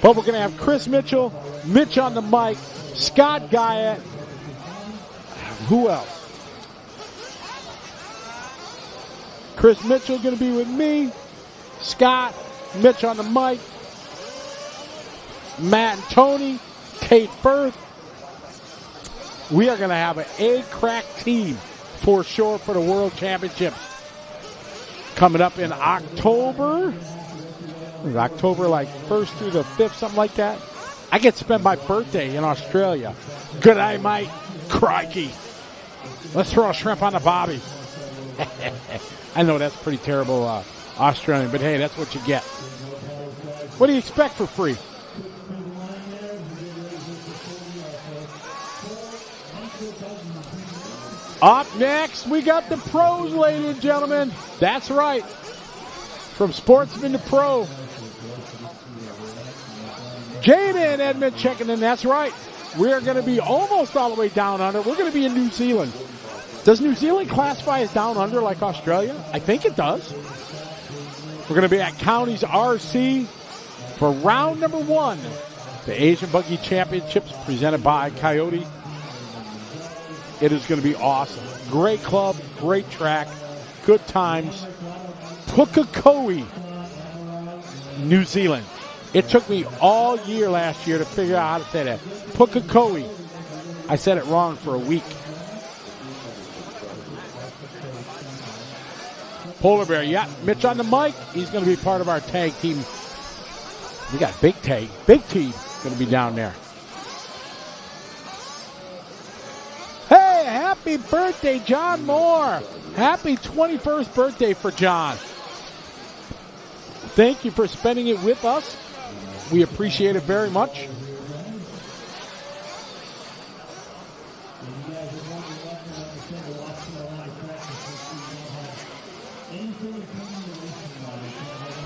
But we're going to have Chris Mitchell, Mitch on the mic, Scott Guyett. Who else? Chris Mitchell going to be with me, Scott, Mitch on the mic, Matt and Tony, Kate Firth. We are going to have an A-crack team for sure for the World Championships. Coming up in October. October like 1st through the 5th, something like that. I get to spend my birthday in Australia. Good day, mate. Crikey. Let's throw a shrimp on the bobby. I know that's pretty terrible Australian, but hey, that's what you get. What do you expect for free? Up next, we got the pros, ladies and gentlemen. That's right. From Sportsman to Pro. Jaden Edmund checking in. That's right. We're going to be almost all the way down under. We're going to be in New Zealand. Does New Zealand classify as down under like Australia? I think it does. We're going to be at Counties RC for round number 1. The Asian Buggy Championships presented by Coyote. It is going to be awesome. Great club, great track, good times. Pukekohe, New Zealand. It took me all year last year to figure out how to say that. Pukekohe. I said it wrong for a week. Polar Bear, yeah. Mitch on the mic. He's going to be part of our tag team. We got Big T going to be down there. Hey, happy birthday, John Moore. Happy 21st birthday for John. Thank you for spending it with us. We appreciate it very much.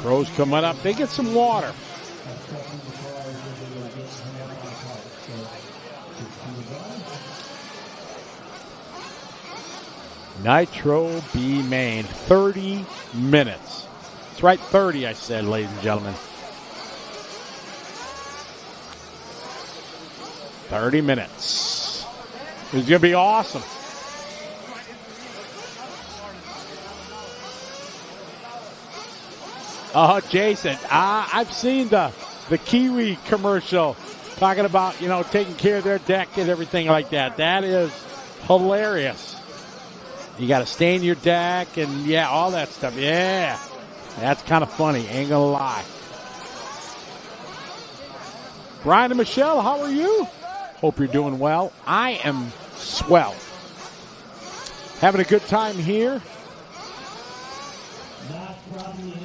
Pros coming up. They get some water. Nitro B main, 30 minutes. That's right, 30, I said, ladies and gentlemen. 30 minutes. It's going to be awesome. Oh, Jason, I've seen the Kiwi commercial talking about, taking care of their deck and everything like that. That is hilarious. You got to stain your deck and, yeah, all that stuff. Yeah, that's kind of funny. Ain't going to lie. Brian and Michelle, how are you? Hope you're doing well. I am swell. Having a good time here.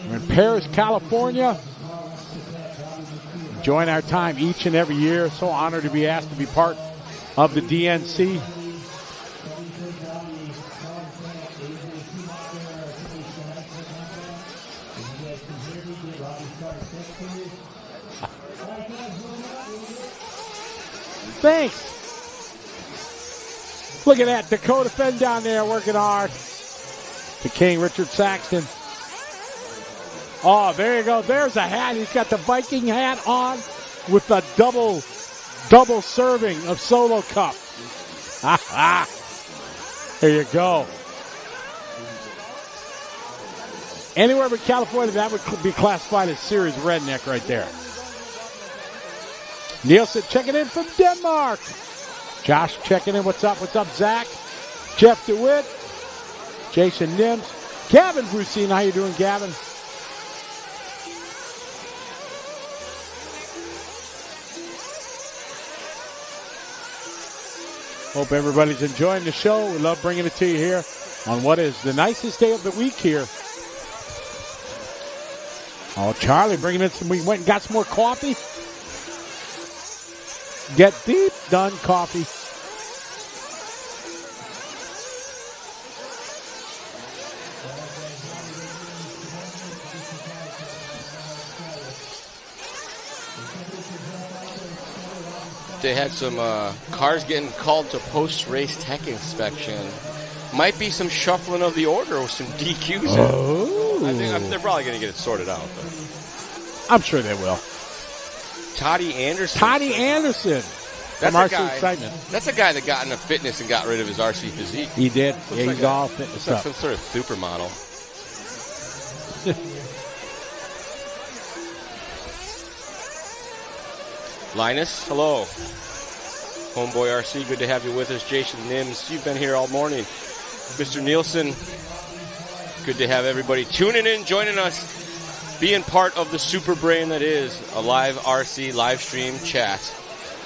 We're in Paris, California. Enjoying our time each and every year. So honored to be asked to be part of the DNC. Thanks. Look at that. Dakota Fenn down there working hard. To King Richard Saxton. Oh, there you go. There's a hat. He's got the Viking hat on with a double serving of Solo Cup. There you go. Anywhere but California, that would be classified as serious redneck right there. Nielsen checking in from Denmark. Josh checking in. What's up? What's up, Zach? Jeff DeWitt. Jason Nims. Gavin Brucine. How you doing, Gavin? Hope everybody's enjoying the show. We love bringing it to you here on what is the nicest day of the week here. Oh, Charlie bringing in some. We went and got some more coffee. Get deep done coffee. They had some cars getting called to post-race tech inspection. Might be some shuffling of the order with some DQs. Oh. I think they're probably going to get it sorted out. But. I'm sure they will. Toddy Anderson. That's a guy. Excitement. That's a guy that got into fitness and got rid of his RC physique. He did. Yeah, he's all fitness like up. Some sort of supermodel. Linus, hello. Homeboy RC, good to have you with us. Jason Nims, you've been here all morning. Mr. Nielsen, good to have everybody tuning in, joining us, being part of the super brain that is a live RC live stream chat.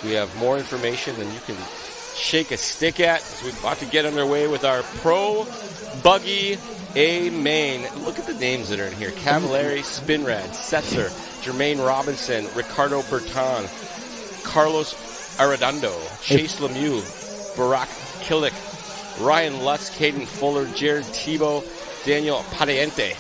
We have more information than you can shake a stick at. So we're about to get underway with our Pro Buggy A main. Look at the names that are in here. Cavallari, Spinrad, Setzer, Jermaine Robinson, Ricardo Berton, Carlos Arredondo, Chase Lemieux, Barack Killick, Ryan Lutz, Caden Fuller, Jared Tebow, Daniel Padiente,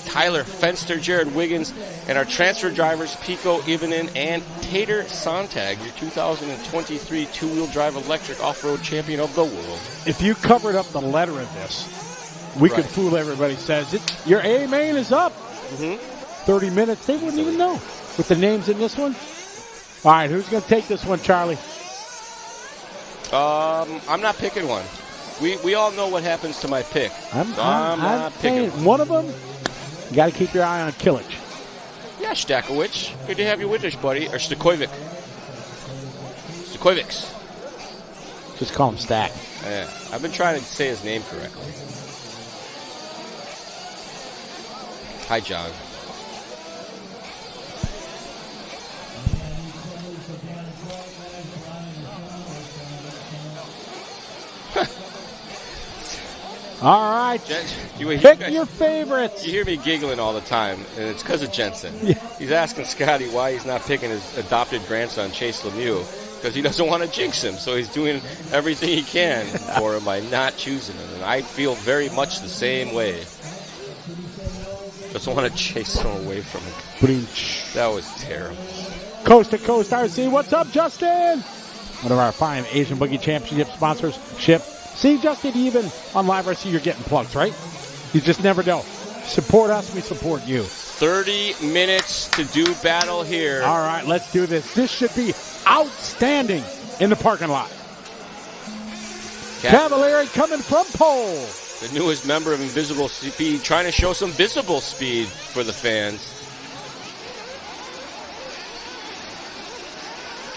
Tyler Fenster, Jared Wiggins, and our transfer drivers, Pico Ivanin and Tater Sontag, your 2023 two-wheel drive electric off-road champion of the world. If you covered up the letter of this, we could fool everybody. Says your A main is up. 30 minutes, they wouldn't even know with the names in this one. All right, who's going to take this one, Charlie? I'm not picking one. We all know what happens to my pick. I'm not picking one. One of them, you got to keep your eye on Kilich. Yeah, Stakowicz. Good to have you with us, buddy. Or Stakovic. Stakovics. Just call him Stack. Yeah, I've been trying to say his name correctly. Hi, John. All right. Pick your favorites. You hear me giggling all the time, and it's because of Jensen. Yeah. He's asking Scotty why he's not picking his adopted grandson, Chase Lemieux, because he doesn't want to jinx him. So he's doing everything he can for him by not choosing him. And I feel very much the same way. Doesn't want to chase him away from him. That was terrible. Coast to Coast RC. What's up, Justin? One of our fine Asian Buggy Championship sponsorship. See, Justin, even on Live RC, you're getting plugs, right? You just never know. Support us, we support you. 30 minutes to do battle here. All right, let's do this. This should be outstanding in the parking lot. Cavalieri coming from pole. The newest member of Invisible Speed, trying to show some visible speed for the fans.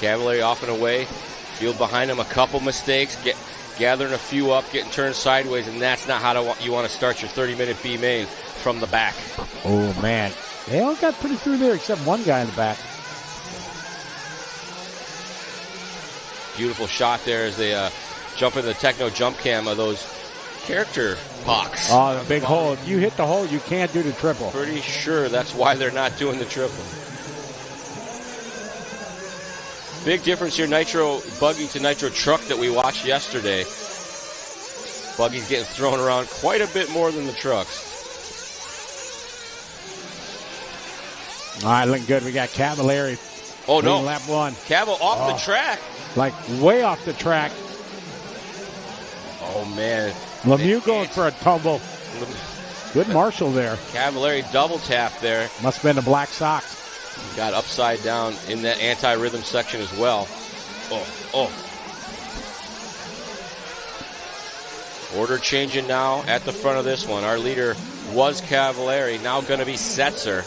Cavalieri off and away. Field behind him, a couple mistakes. Gathering a few up, getting turned sideways, and that's not how you want to start your 30-minute B main from the back. Oh, man. They all got pretty through there except one guy in the back. Beautiful shot there as they jump in the techno jump cam of those character box. Oh, the big hole. If you hit the hole, you can't do the triple. Pretty sure that's why they're not doing the triple. Big difference here, Nitro Buggy to Nitro Truck that we watched yesterday. Buggy's getting thrown around quite a bit more than the trucks. All right, looking good. We got Cavalieri. Oh, no. Lap one. Cavill off the track. Like way off the track. Oh, man. Lemieux going for a tumble. Good Marshall there. Cavalieri double tap there. Must have been the black socks. Got upside down in that anti-rhythm section as well. Oh. Order changing now at the front of this one. Our leader was Cavalieri, now going to be Setzer.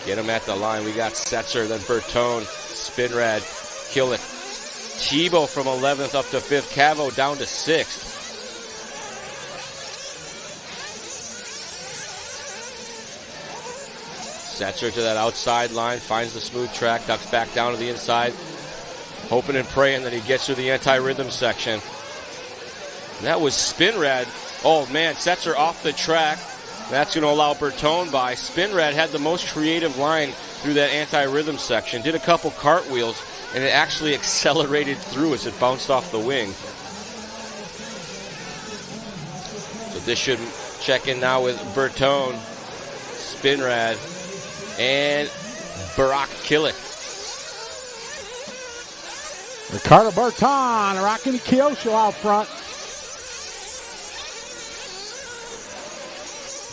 Get him at the line. We got Setzer, then Bertone, Spinrad, Kill It. Tebow from 11th up to 5th. Cavo down to 6th. Setzer to that outside line, finds the smooth track, ducks back down to the inside, hoping and praying that he gets through the anti-rhythm section. And that was Spinrad. Oh, man, Setzer off the track. That's going to allow Bertone by. Spinrad had the most creative line through that anti-rhythm section, did a couple cartwheels, and it actually accelerated through as it bounced off the wing. So this should check in now with Bertone, Spinrad, and Barack Killick. Ricardo Berton rocking Kyosho out front.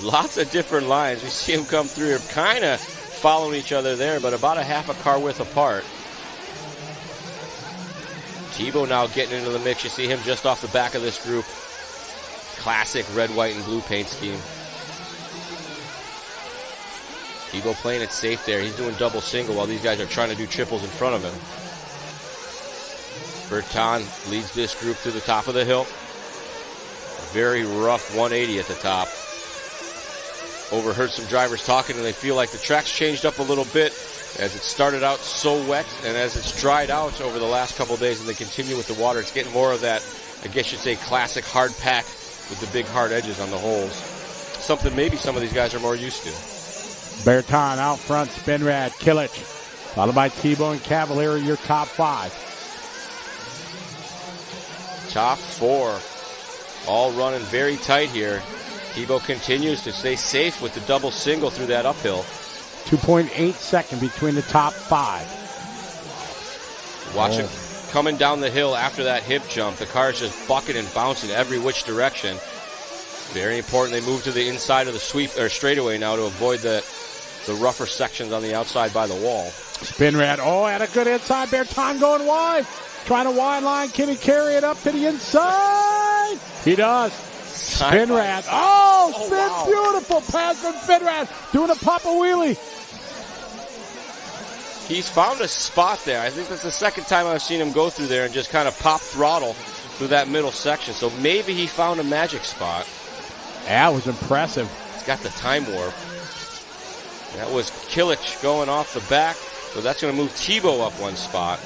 Lots of different lines. We see them come through here, kind of following each other there, but about a half a car width apart. Tebow now getting into the mix. You see him just off the back of this group. Classic red, white, and blue paint scheme. Tebow playing it safe there. He's doing double single while these guys are trying to do triples in front of him. Berton leads this group to the top of the hill. Very rough 180 at the top. Overheard some drivers talking, and they feel like the track's changed up a little bit as it started out so wet, and as it's dried out over the last couple of days and they continue with the water, it's getting more of that, I guess you'd say, classic hard pack with the big hard edges on the holes. Something maybe some of these guys are more used to. Berton out front, Spinrad, Kilich, followed by Tebow and Cavalieri, your top five. Top 4 all running very tight here. Tebow continues to stay safe with the double single through that uphill. 2.8 seconds between the top 5. Watch it coming down the hill after that hip jump. The car is just bucking and bouncing every which direction. Very important they move to the inside of the sweep or straightaway now to avoid the rougher sections on the outside by the wall. Spin rat. Oh, had a good inside. Berton going wide. Trying to wide line. Can he carry it up to the inside? He does. Spin rat. Oh, spin wow. Beautiful pass from Spin rat. Doing a Papa Wheelie. He's found a spot there. I think that's the second time I've seen him go through there and just kind of pop throttle through that middle section. So maybe he found a magic spot. Yeah, it was impressive. He's got the time warp. That was Kilich going off the back. So that's going to move Tebow up one spot.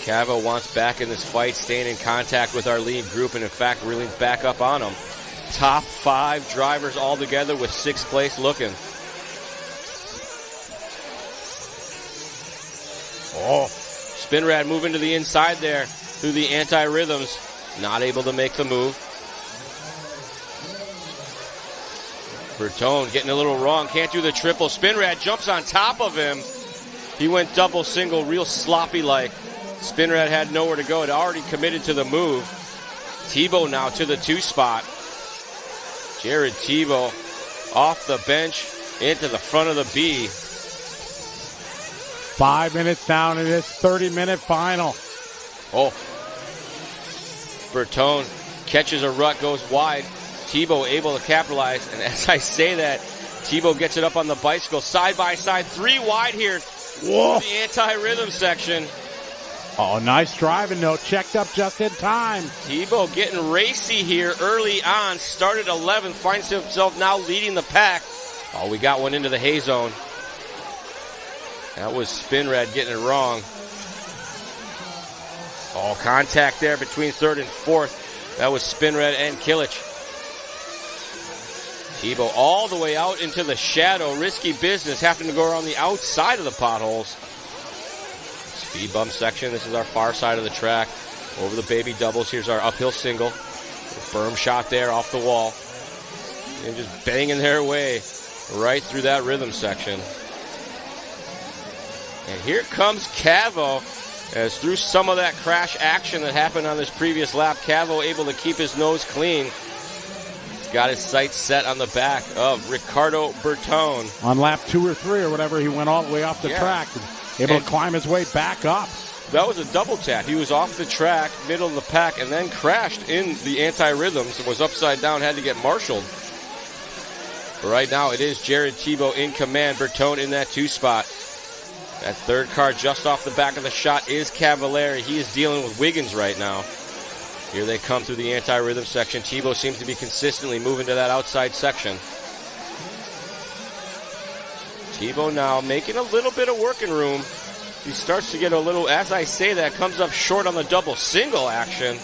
Cavo wants back in this fight, staying in contact with our lead group, and in fact, really back up on him. Top 5 drivers all together with 6th place looking. Oh, Spinrad moving to the inside there through the anti-rhythms. Not able to make the move. Bertone getting a little wrong. Can't do the triple. Spinrad jumps on top of him. He went double single, real sloppy like. Spinrad had nowhere to go. Had already committed to the move. Tebow now to the 2 spot. Jared Tebow off the bench into the front of the B. 5 minutes down in this 30-minute final. Oh. Bertone catches a rut, goes wide. Tebow able to capitalize. And as I say that, Tebow gets it up on the bicycle. Side by side. 3 wide here. Whoa. The anti-rhythm section. Oh, nice driving, though. Checked up just in time. Tebow getting racy here early on. Started 11th. Finds himself now leading the pack. Oh, we got one into the hay zone. That was Spinrad getting it wrong. Oh, contact there between 3rd and 4th. That was Spinrad and Kilich. Tebow all the way out into the shadow. Risky business, having to go around the outside of the potholes. Speed bump section. This is our far side of the track. Over the baby doubles. Here's our uphill single. Berm shot there off the wall. And just banging their way right through that rhythm section. And here comes Cavo. As through some of that crash action that happened on this previous lap, Cavo able to keep his nose clean. He's got his sights set on the back of Ricardo Bertone. On lap 2 or 3 or whatever, he went all the way off the track. Able to climb his way back up. That was a double tap. He was off the track, middle of the pack, and then crashed in the anti-rhythms and was upside down, had to get marshaled. But right now, it is Jared Tebow in command. Bertone in that 2 spot. That 3rd car just off the back of the shot is Cavallari. He is dealing with Wiggins right now. Here they come through the anti-rhythm section. Tebow seems to be consistently moving to that outside section. Tebow now making a little bit of working room. He starts to get a little, as I say that, comes up short on the double single action.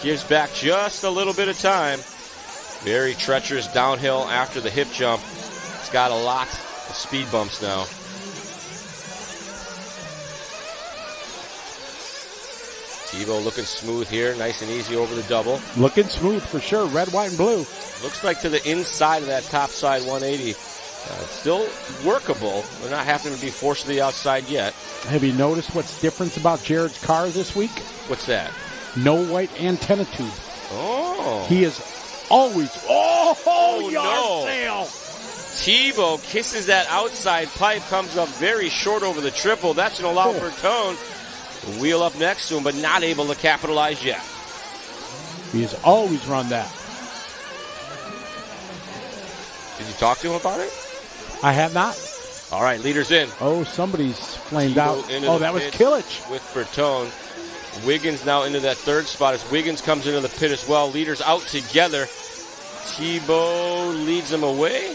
Gives back just a little bit of time. Very treacherous downhill after the hip jump. It's got a lot of speed bumps now. Tebow looking smooth here, nice and easy over the double. Looking smooth for sure, red, white, and blue. Looks like to the inside of that top side 180. Still workable. They're not having to be forced to the outside yet. Have you noticed what's different about Jared's car this week? What's that? No white antenna tube. Oh. He is always, yard no. sale. Tebow kisses that outside pipe, comes up very short over the triple. That's going to allow Bertone to wheel up next to him, but not able to capitalize yet. He has always run that. Did you talk to him about it? I have not. All right, leaders in. Oh, somebody's flamed out. Oh, that was Kilich. With Bertone. Wiggins now into that 3rd spot as Wiggins comes into the pit as well. Leaders out together. Tebow leads them away.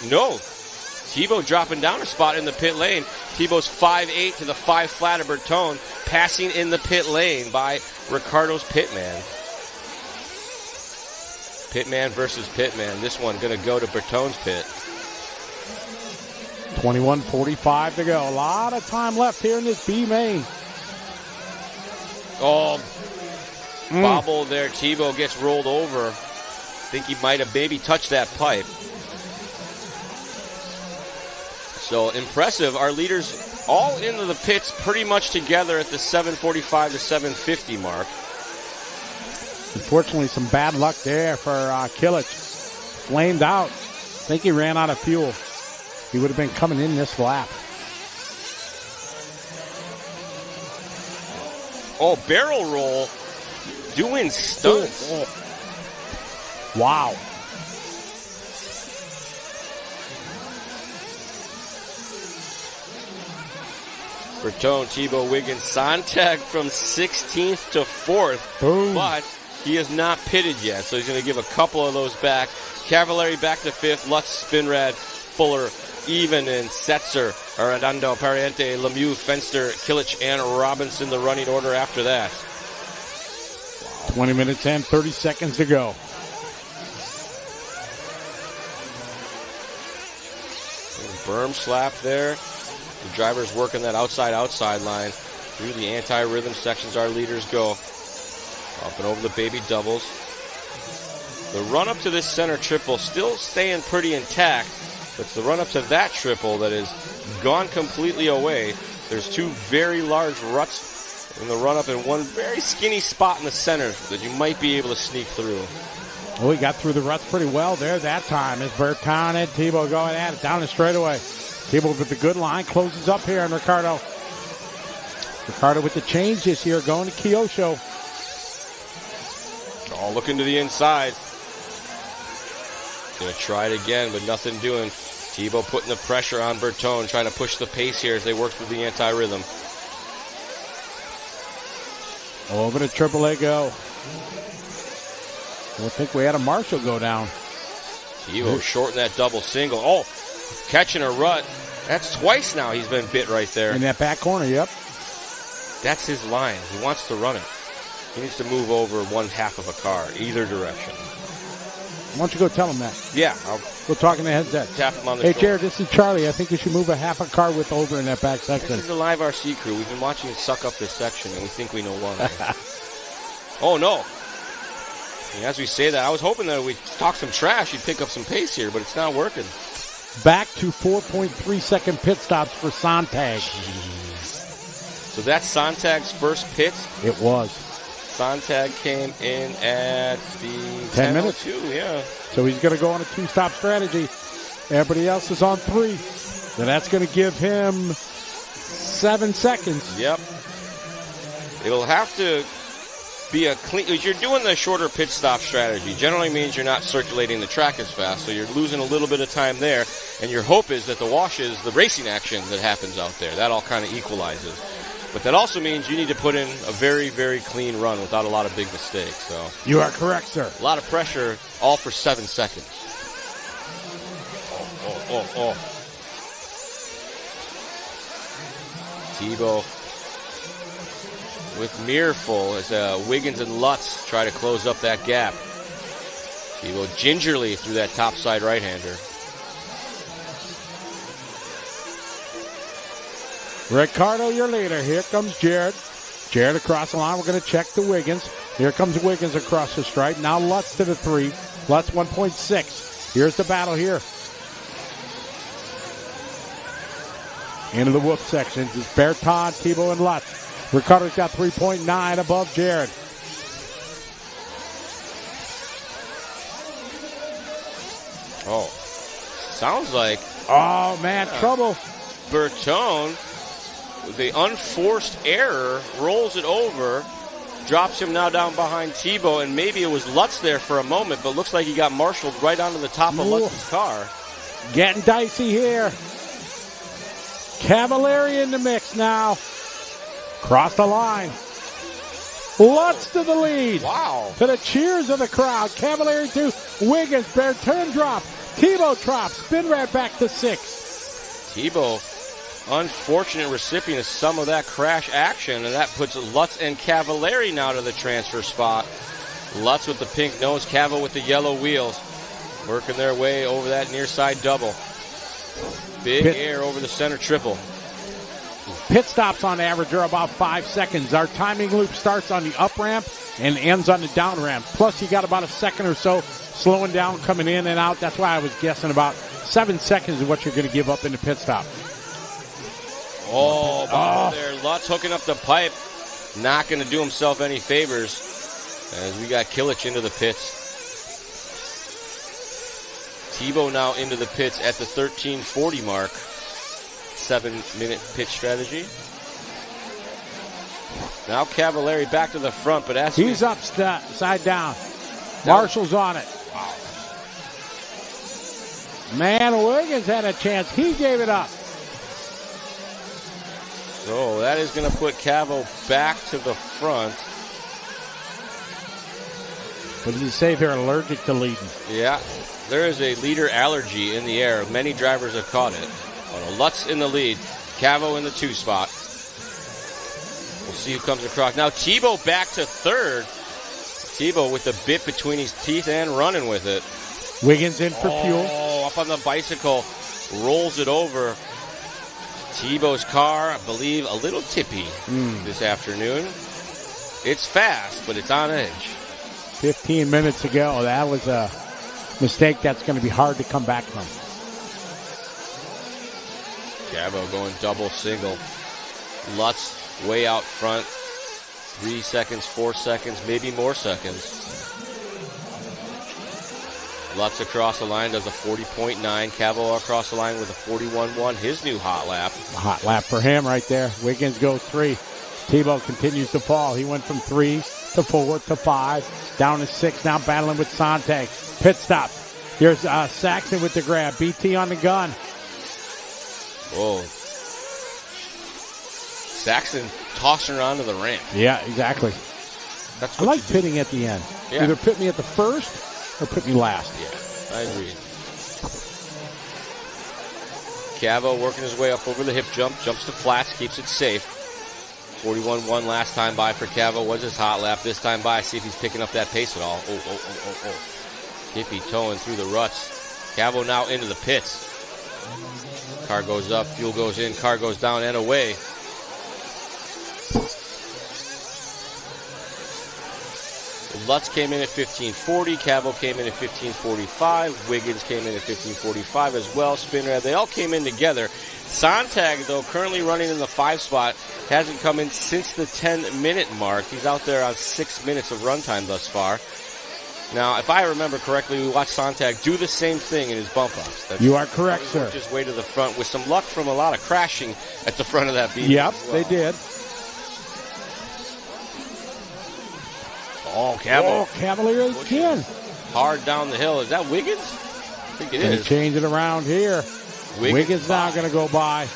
No. Tebow dropping down a spot in the pit lane. Tebow's 5'8" to the 5 flat of Bertone. Passing in the pit lane by Ricardo's pitman. Pitman versus pitman. This one going to go to Bertone's pit. 21:45 to go. A lot of time left here in this B main. Oh, bobble there. Tebow gets rolled over. I think he might have maybe touched that pipe. So impressive. Our leaders all into the pits pretty much together at the 7:45 to 7:50 mark. Unfortunately, some bad luck there for Kilich. Flamed out. I think he ran out of fuel. He would have been coming in this lap. Oh, barrel roll. Doing stunts. Oh. Wow. Bertone, Tebow, Wiggins, Sontag from 16th to 4th. Boom. But he is not pitted yet, so he's going to give a couple of those back. Cavallari back to 5th. Lutz, Spinrad, Fuller, Even, and Setzer, Arredondo, Pariente, Lemieux, Fenster, Kilich, and Robinson, the running order after that. 20 minutes and 30 seconds to go. Berm slap there. The driver's working that outside line. Through the anti-rhythm sections, our leaders go. Up and over the baby doubles. The run-up to this center triple still staying pretty intact, but it's the run-up to that triple that is gone completely away. There's two very large ruts in the run-up and one very skinny spot in the center that you might be able to sneak through. Well, he got through the ruts pretty well there that time. As Bertone and Tebow going at it down the straightaway. Tebow with the good line, closes up here on Ricardo. Ricardo with the change this year, going to Kyosho. Oh, looking to the inside. Gonna try it again, but nothing doing. Tebow putting the pressure on Bertone, trying to push the pace here as they work through the anti-rhythm. Over to AAA go. I think we had a Marshall go down. Tebow shorten that double single. Oh, catching a rut. That's twice now he's been bit right there. In that back corner, yep. That's his line. He wants to run it. He needs to move over one half of a car, either direction. Why don't you go tell him that? Yeah, I'll go talk in the headset. Tap him on the shoulder. shoulder. Jared, this is Charlie. I think you should move a half a car width over in that back section. This is the live RC crew. We've been watching it suck up this section, and we think we know why. Oh, no. And as we say that, I was hoping that we talk some trash, he'd pick up some pace here, but it's not working. Back to 4.3 second pit stops for Sontag. So that's Sontag's first pit? It was. Sontag came in at the 10 minutes. Yeah. So he's going to go on a two-stop strategy. Everybody else is on 3. So that's going to give him 7 seconds. Yep. It'll have to be a clean. You're doing the shorter pit stop strategy. Generally means you're not circulating the track as fast, so you're losing a little bit of time there. And your hope is that the wash is the racing action that happens out there. That all kind of equalizes. But that also means you need to put in a very, very clean run without a lot of big mistakes. So you are correct, sir. A lot of pressure, all for 7 seconds. Oh. Tebow with mirror full as Wiggins and Lutz try to close up that gap. Tebow gingerly through that topside right-hander. Ricardo, your leader. Here comes Jared. Jared across the line. We're going to check the Wiggins. Here comes Wiggins across the stripe. Now Lutz to the 3. Lutz 1.6. Here's the battle here. Into the whoop sections. It's Bertone, Tebow, and Lutz. Ricardo's got 3.9 above Jared. Oh, sounds like... Oh, man, trouble. Bertone, the unforced error, rolls it over, drops him now down behind Tebow, and maybe it was Lutz there for a moment, but looks like he got marshaled right onto the top of Lutz's car. Getting dicey here. Cavallari in the mix now. Cross the line. Lutz to the lead. Wow. To the cheers of the crowd. Cavallari to Wiggins. Bertone drop. Tebow drop. Spinrad back to 6. Tebow, unfortunate recipient of some of that crash action, and that puts Lutz and Cavallari now to the transfer spot. Lutz with the pink nose, Cavill with the yellow wheels, working their way over that near side double. Big air over the center triple. Pit stops on average are about 5 seconds. Our timing loop starts on the up ramp and ends on the down ramp. Plus, you got about a second or so slowing down, coming in and out. That's why I was guessing about 7 seconds is what you're going to give up in the pit stop. Oh, there. Lutz hooking up the pipe. Not going to do himself any favors as we got Kilich into the pits. Tebow now into the pits at the 13:40 mark. 7-minute pit strategy. Now Cavallari back to the front, but as he's upside down. Marshall's on it. Wow. Man, Wiggins had a chance. He gave it up. So that is going to put Cavo back to the front. What did you say? They're allergic to leading. Yeah, there is a leader allergy in the air. Many drivers have caught it. Lutz in the lead. Cavo in the 2 spot. We'll see who comes across. Now Tebow back to third. Tebow with the bit between his teeth and running with it. Wiggins in for fuel. Oh, up on the bicycle. Rolls it over. Tebow's car, I believe, a little tippy this afternoon. It's fast, but it's on edge. 15 minutes ago, that was a mistake that's going to be hard to come back from. Cavo going double single. Lutz way out front. 3 seconds, 4 seconds, maybe more seconds. Lutz across the line does a 40.9. Cavo across the line with a 41.1. His new hot lap. A hot lap for him right there. Wiggins goes 3. Tebow continues to fall. He went from 3 to 4 to 5. Down to 6. Now battling with Sontag. Pit stop. Here's Saxon with the grab. BT on the gun. Whoa. Saxon tossing her onto the ramp. Yeah, exactly. That's I like pitting at the end. Yeah. Either pit me at the first or pit me last. Yeah, I agree. Cavo working his way up over the hip jump. Jumps to flats, keeps it safe. 41.1 last time by for Cavo was his hot lap. This time by, see if he's picking up that pace at all. Oh. Hippie towing through the ruts. Cavo now into the pits. Car goes up, fuel goes in, car goes down and away. Lutz came in at 15:40. Cavo came in at 15:45. Wiggins came in at 15:45 as well. Spinrad, they all came in together. Sontag, though, currently running in the 5 spot, hasn't come in since the 10-minute mark. He's out there on 6 minutes of runtime thus far. Now, if I remember correctly, we watched Sontag do the same thing in his bump-ups. You are correct, sir. Worked his way to the front with some luck from a lot of crashing at the front of that beat. Yep, well. they did. Oh, Cavo. Cavalier again. Hard down the hill. Is that Wiggins? I think it is. Change it around here. Wiggins now going to go by.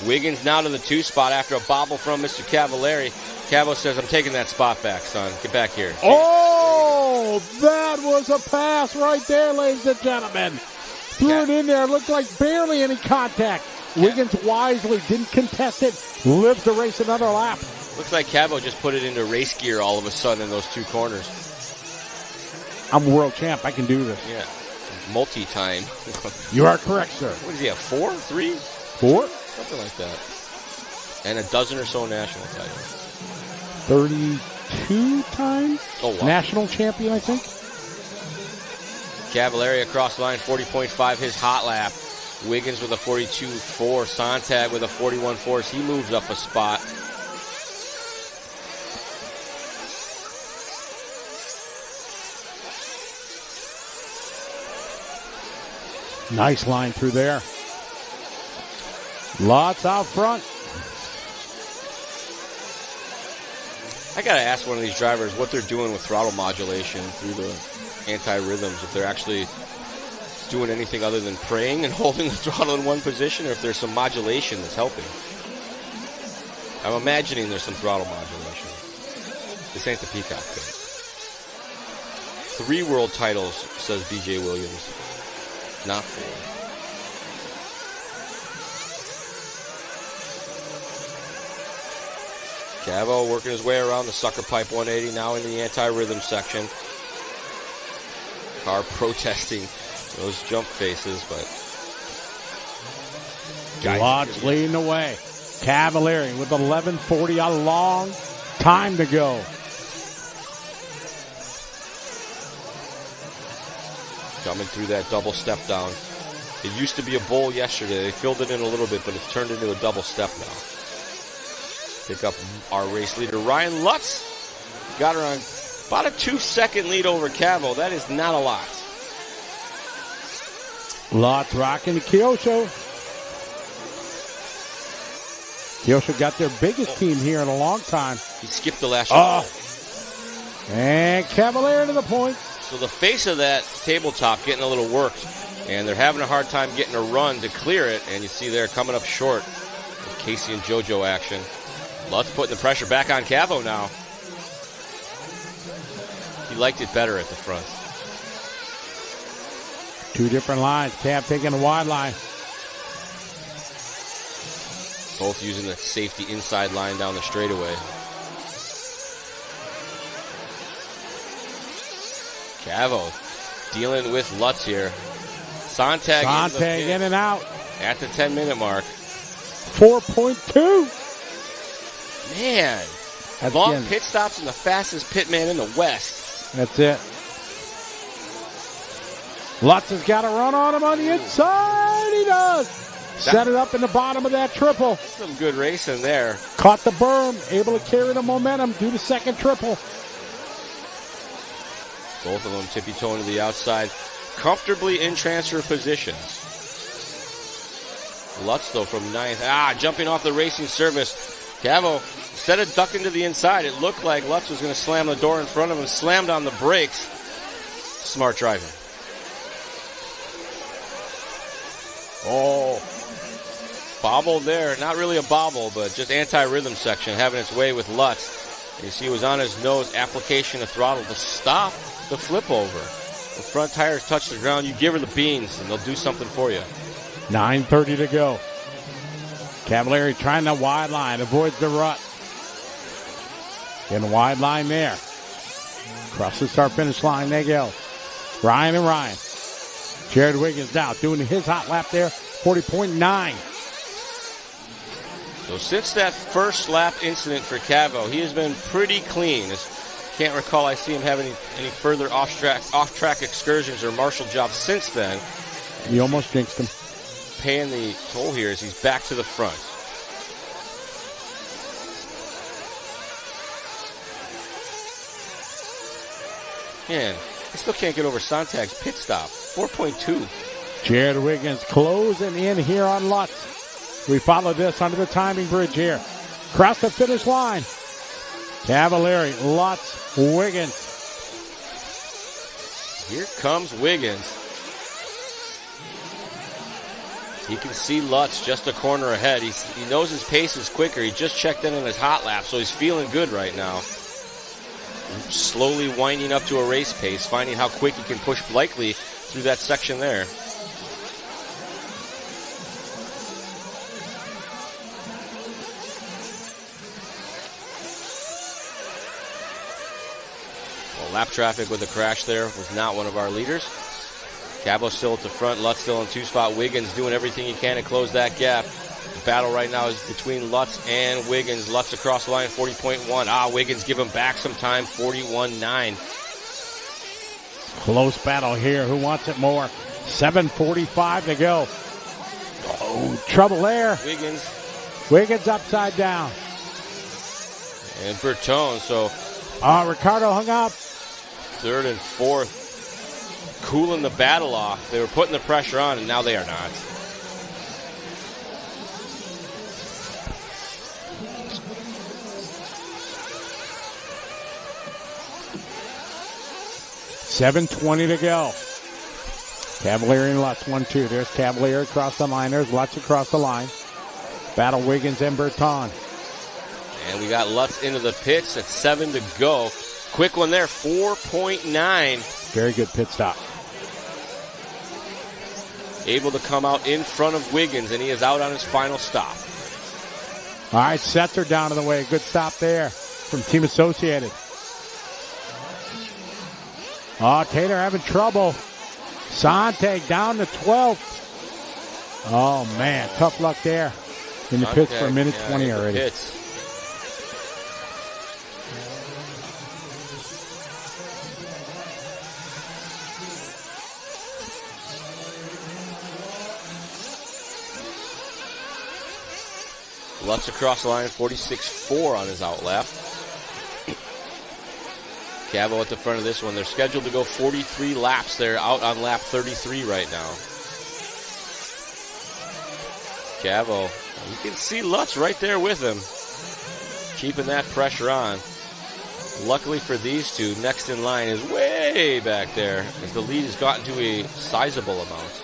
Wiggins now to the 2 spot after a bobble from Mr. Cavallari. Cavo says, I'm taking that spot back, son. Get back here. Oh, that was a pass right there, ladies and gentlemen. Threw it in there. Looked like barely any contact. Wiggins wisely didn't contest it. Lives to race another lap. Looks like Cavo just put it into race gear all of a sudden in those 2 corners. I'm world champ. I can do this. Yeah. Multi-time. You are correct, sir. What does he have, 4? 3? 4? Something like that. And a dozen or so national titles. 32 times? Oh, wow. National champion, I think. Cavallari across the line, 40.5, his hot lap. Wiggins with a 42.4. Sontag with a 41.4 as he moves up a spot. Nice line through there. Lots out front. I got to ask one of these drivers what they're doing with throttle modulation through the anti-rhythms, if they're actually doing anything other than praying and holding the throttle in one position, or if there's some modulation that's helping. I'm imagining there's some throttle modulation. This ain't the Peacock thing. 3 world titles, says BJ Williams. Not 4. Cavo working his way around the sucker pipe 180, now in the anti-rhythm section. Car protesting Those jump faces, but... Lutz leading the way. Cavalieri with 11:40, a long time to go. Coming through that double step down. It used to be a bowl yesterday. They filled it in a little bit, but it's turned into a double step now. Pick up our race leader, Ryan Lutz. Got her on about a 2-second lead over Cavo. That is not a lot. Lutz rocking the Kyosho. Kyosho got their biggest team here in a long time. He skipped the last shot. And Cavalieri to the point. So the face of that tabletop getting a little worked, and they're having a hard time getting a run to clear it, and you see they're coming up short with Casey and JoJo action. Lutz putting the pressure back on Cavo now. He liked it better at the front. Two different lines. Cav taking the wide line. Both using the safety inside line down the straightaway. Cavo dealing with Lutz here. Sontag in and out. At the 10-minute mark. 4.2. Man. That's long pit stops and the fastest pit man in the West. That's it. Lutz has got a run on him on the inside. He does. Set it up in the bottom of that triple. Some good racing there. Caught the berm. Able to carry the momentum. Do the second triple. Both of them tippy-toeing to the outside. Comfortably in transfer positions. Lutz, though, from 9th. Jumping off the racing service. Cavo, instead of ducking to the inside, it looked like Lutz was going to slam the door in front of him. Slammed on the brakes. Smart driving. Oh. Bobble there. Not really a bobble, but just anti-rhythm section having its way with Lutz. You see he was on his nose. Application of throttle to stop the flip over. The front tires touch the ground. You give her the beans, and they'll do something for you. 9:30 to go. Cavalieri trying the wide line. Avoids the rut. In the wide line there. Across the start-finish line they go. Ryan and Ryan. Jared Wiggins now doing his hot lap there. 40.9. So since that first lap incident for Cavo, he has been pretty clean. Can't recall I see him having any further off-track excursions or marshal jobs since then. You almost jinxed him. Paying the toll here as he's back to the front. Man, I still can't get over Sontag's pit stop. 4.2. Jared Wiggins closing in here on Lutz. We follow this under the timing bridge here. Across the finish line. Cavalieri, Lutz, Wiggins. Here comes Wiggins. He can see Lutz just a corner ahead. He knows his pace is quicker. He just checked in on his hot lap, so he's feeling good right now. Slowly winding up to a race pace, finding how quick he can push Blakely through that section there. Well, lap traffic with the crash there was not one of our leaders. Cavo still at the front, Lutz still in 2-spot. Wiggins doing everything he can to close that gap. The battle right now is between Lutz and Wiggins. Lutz across the line, 40.1. Wiggins give him back some time, 41.9. Close battle here. Who wants it more? 7:45 to go. Oh, trouble there. Wiggins upside down. And Bertone, so. Ricardo hung up. Third and fourth. Cooling the battle off. They were putting the pressure on, and now they are not. $7:20 to go. Cavalieri and Lutz, 1-2. There's Cavalieri across the line. There's Lutz across the line. Battle Wiggins and Berton. And we got Lutz into the pits at 7 to go. Quick one there, 4.9. Very good pit stop. Able to come out in front of Wiggins, and he is out on his final stop. All right, Setzer down to the way. Good stop there from Team Associated. Taylor having trouble. Sontag down to 12th. Oh, man, tough luck there. In the pits for a minute 20 already. Pits. Lutz across the line, 46.4 on his out lap. Cavo at the front of this one. They're scheduled to go 43 laps. They're out on lap 33 right now. Cavo, you can see Lutz right there with him, keeping that pressure on. Luckily for these two, next in line is way back there, as the lead has gotten to a sizable amount.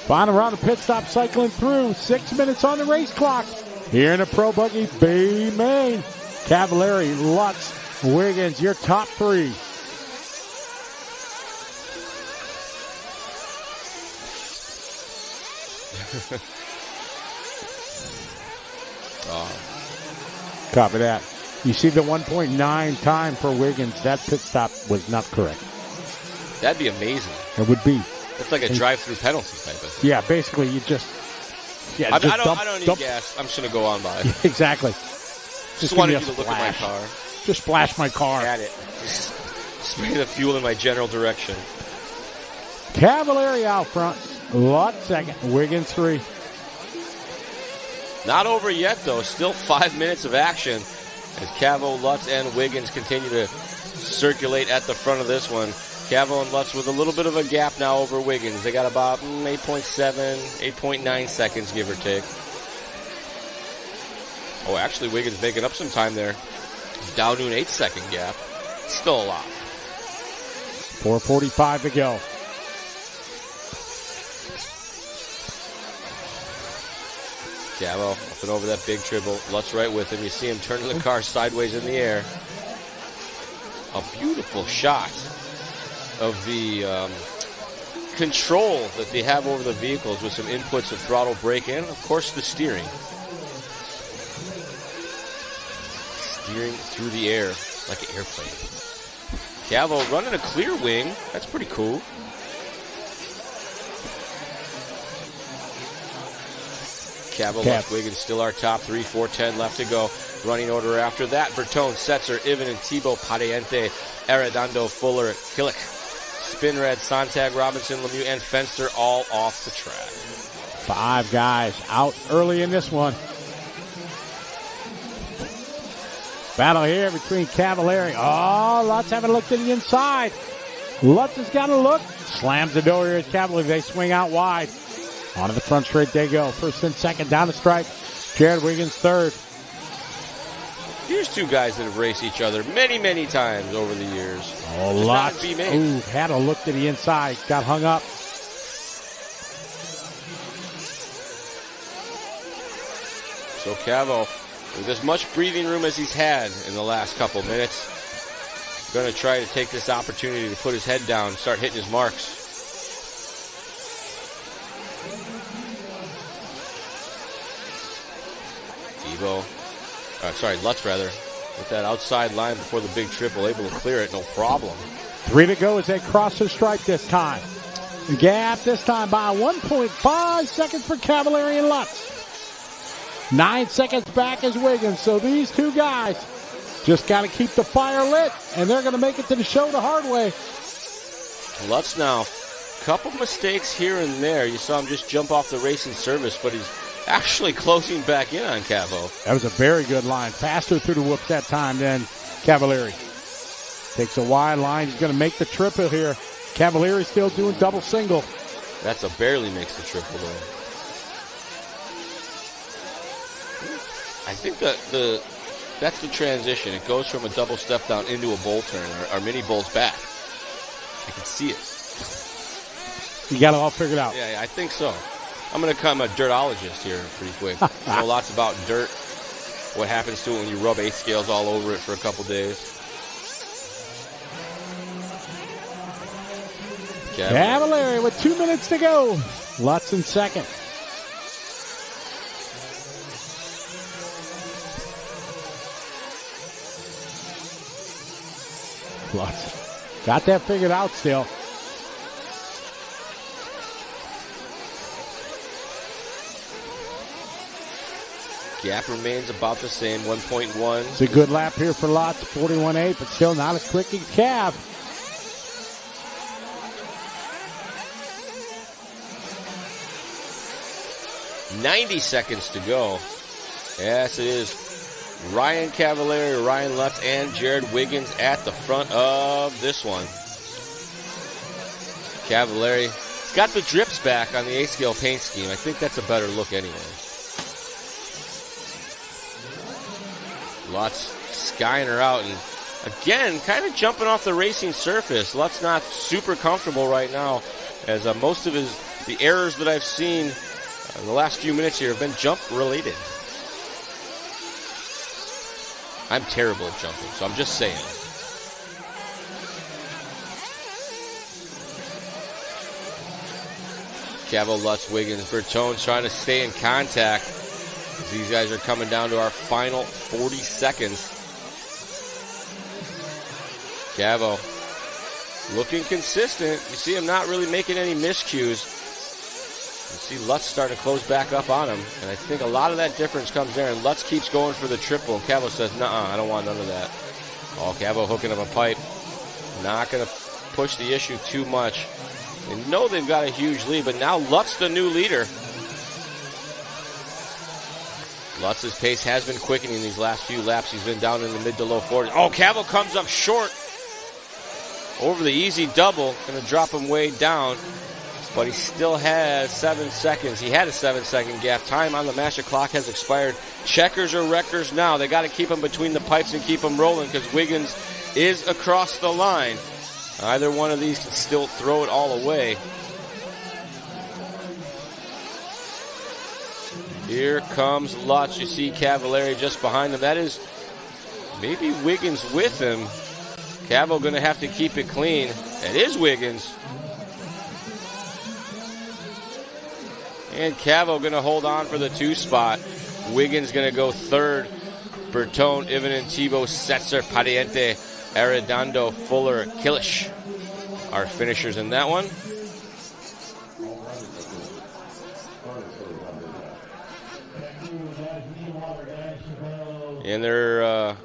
Final round of pit stop cycling through. 6 minutes on the race clock. Here in a Pro Buggy B main. Cavallari, Lutz, Wiggins, your top three. Copy that. You see the 1.9 time for Wiggins. That pit stop was not correct. That'd be amazing. It would be. It's like a drive-through penalty type of thing. Yeah, basically you just... Yeah, I don't need gas. I'm just going to go on by. Exactly. Just wanted you to look at my car. Just splash my car. At it. Just spray the fuel in my general direction. Cavallari out front. Lutz second. Wiggins 3. Not over yet, though. Still 5 minutes of action as Cavo, Lutz, and Wiggins continue to circulate at the front of this one. Cavo and Lutz with a little bit of a gap now over Wiggins. They got about 8.7, 8.9 seconds, give or take. Oh, actually, Wiggins making up some time there. Down to an 8-second gap. Still a lot. 4:45 to go. Cavo up and over that big triple. Lutz right with him. You see him turning the car sideways in the air. A beautiful shot of the control that they have over the vehicles with some inputs of throttle, brake, and, of course, the steering. Steering through the air like an airplane. Cavo running a clear wing. That's pretty cool. Cavo, Lutz, Wiggins still our top three. 4:10 left to go. Running order after that. Bertone, Setzer, Ivan, and Thibaut, Padiente, Arredondo, Fuller, Killick, Spinred, Sontag, Robinson, Lemieux, and Fenster all off the track. 5 guys out early in this one. Battle here between Cavallari. Oh, Lutz haven't looked at the inside. Lutz has got a look. Slams the door here at Cavallari. They swing out wide. Onto the front straight they go. First and second down the stripe. Jared Wiggins third. Here's two guys that have raced each other many, many times over the years. Oh, Lutz. Ooh, had a look to the inside. Got hung up. So Cavo, with as much breathing room as he's had in the last couple minutes, going to try to take this opportunity to put his head down and start hitting his marks. Lutz rather, with that outside line before the big triple, able to clear it, no problem. 3 to go as they cross the stripe this time. The gap this time by 1.5 seconds for Cavallari and Lutz. 9 seconds back is Wiggins. So these two guys just got to keep the fire lit, and they're going to make it to the show the hard way. Lutz now, couple mistakes here and there. You saw him just jump off the racing service, but he's actually closing back in on Cavo. That was a very good line. Faster through the whoops that time than Cavallari. Takes a wide line. He's going to make the triple here. Cavallari still doing double single. That's a barely makes the triple though. I think that's the transition. It goes from a double step down into a bowl turn. Our mini bowl's back. I can see it. You got it all figured out. Yeah, I think so. I'm going to become a dirtologist here pretty quick. I know lots about dirt, what happens to it when you rub 8 scales all over it for a couple days. Cavallari with 2 minutes to go. Lutz in second. Lutz got that figured out still. Gap remains about the same, 1.1. It's a good lap here for Lutz, 41.8, but still not as quick as Cav. "90 seconds to go." Yes, it is. Ryan Cavallari, Ryan Lutz, and Jared Wiggins at the front of this one. Cavallari's got the drips back on the A-scale paint scheme. I think that's a better look anyway. Lutz skying her out, and again, kind of jumping off the racing surface. Lutz not super comfortable right now, as most of the errors that I've seen in the last few minutes here have been jump related. I'm terrible at jumping, so I'm just saying. Cavo, Lutz, Wiggins, Bertone trying to stay in contact. These guys are coming down to our final 40 seconds. Cavo looking consistent. You see him not really making any miscues. You see Lutz starting to close back up on him, and I think a lot of that difference comes there, and Lutz keeps going for the triple, and Cavo says, nuh-uh, I don't want none of that. Oh, Cavo hooking up a pipe. Not going to push the issue too much. They know they've got a huge lead, but now Lutz the new leader. Lutz's pace has been quickening these last few laps. He's been down in the mid to low 40s. Oh, Cavo comes up short over the easy double. Going to drop him way down. But he still has 7 seconds. He had a 7-second gap. Time on the master clock has expired. Checkers or wreckers now. They got to keep him between the pipes and keep him rolling because Wiggins is across the line. Either one of these can still throw it all away. Here comes Lutz. You see Cavallari just behind him. That is maybe Wiggins with him. Cavo going to have to keep it clean. It is Wiggins. And Cavo going to hold on for the 2 spot. Wiggins going to go 3rd. Bertone, Ivanen, Thibault, Setzer, Pariente, Arredondo, Fuller, Kilish are finishers in that one. And they're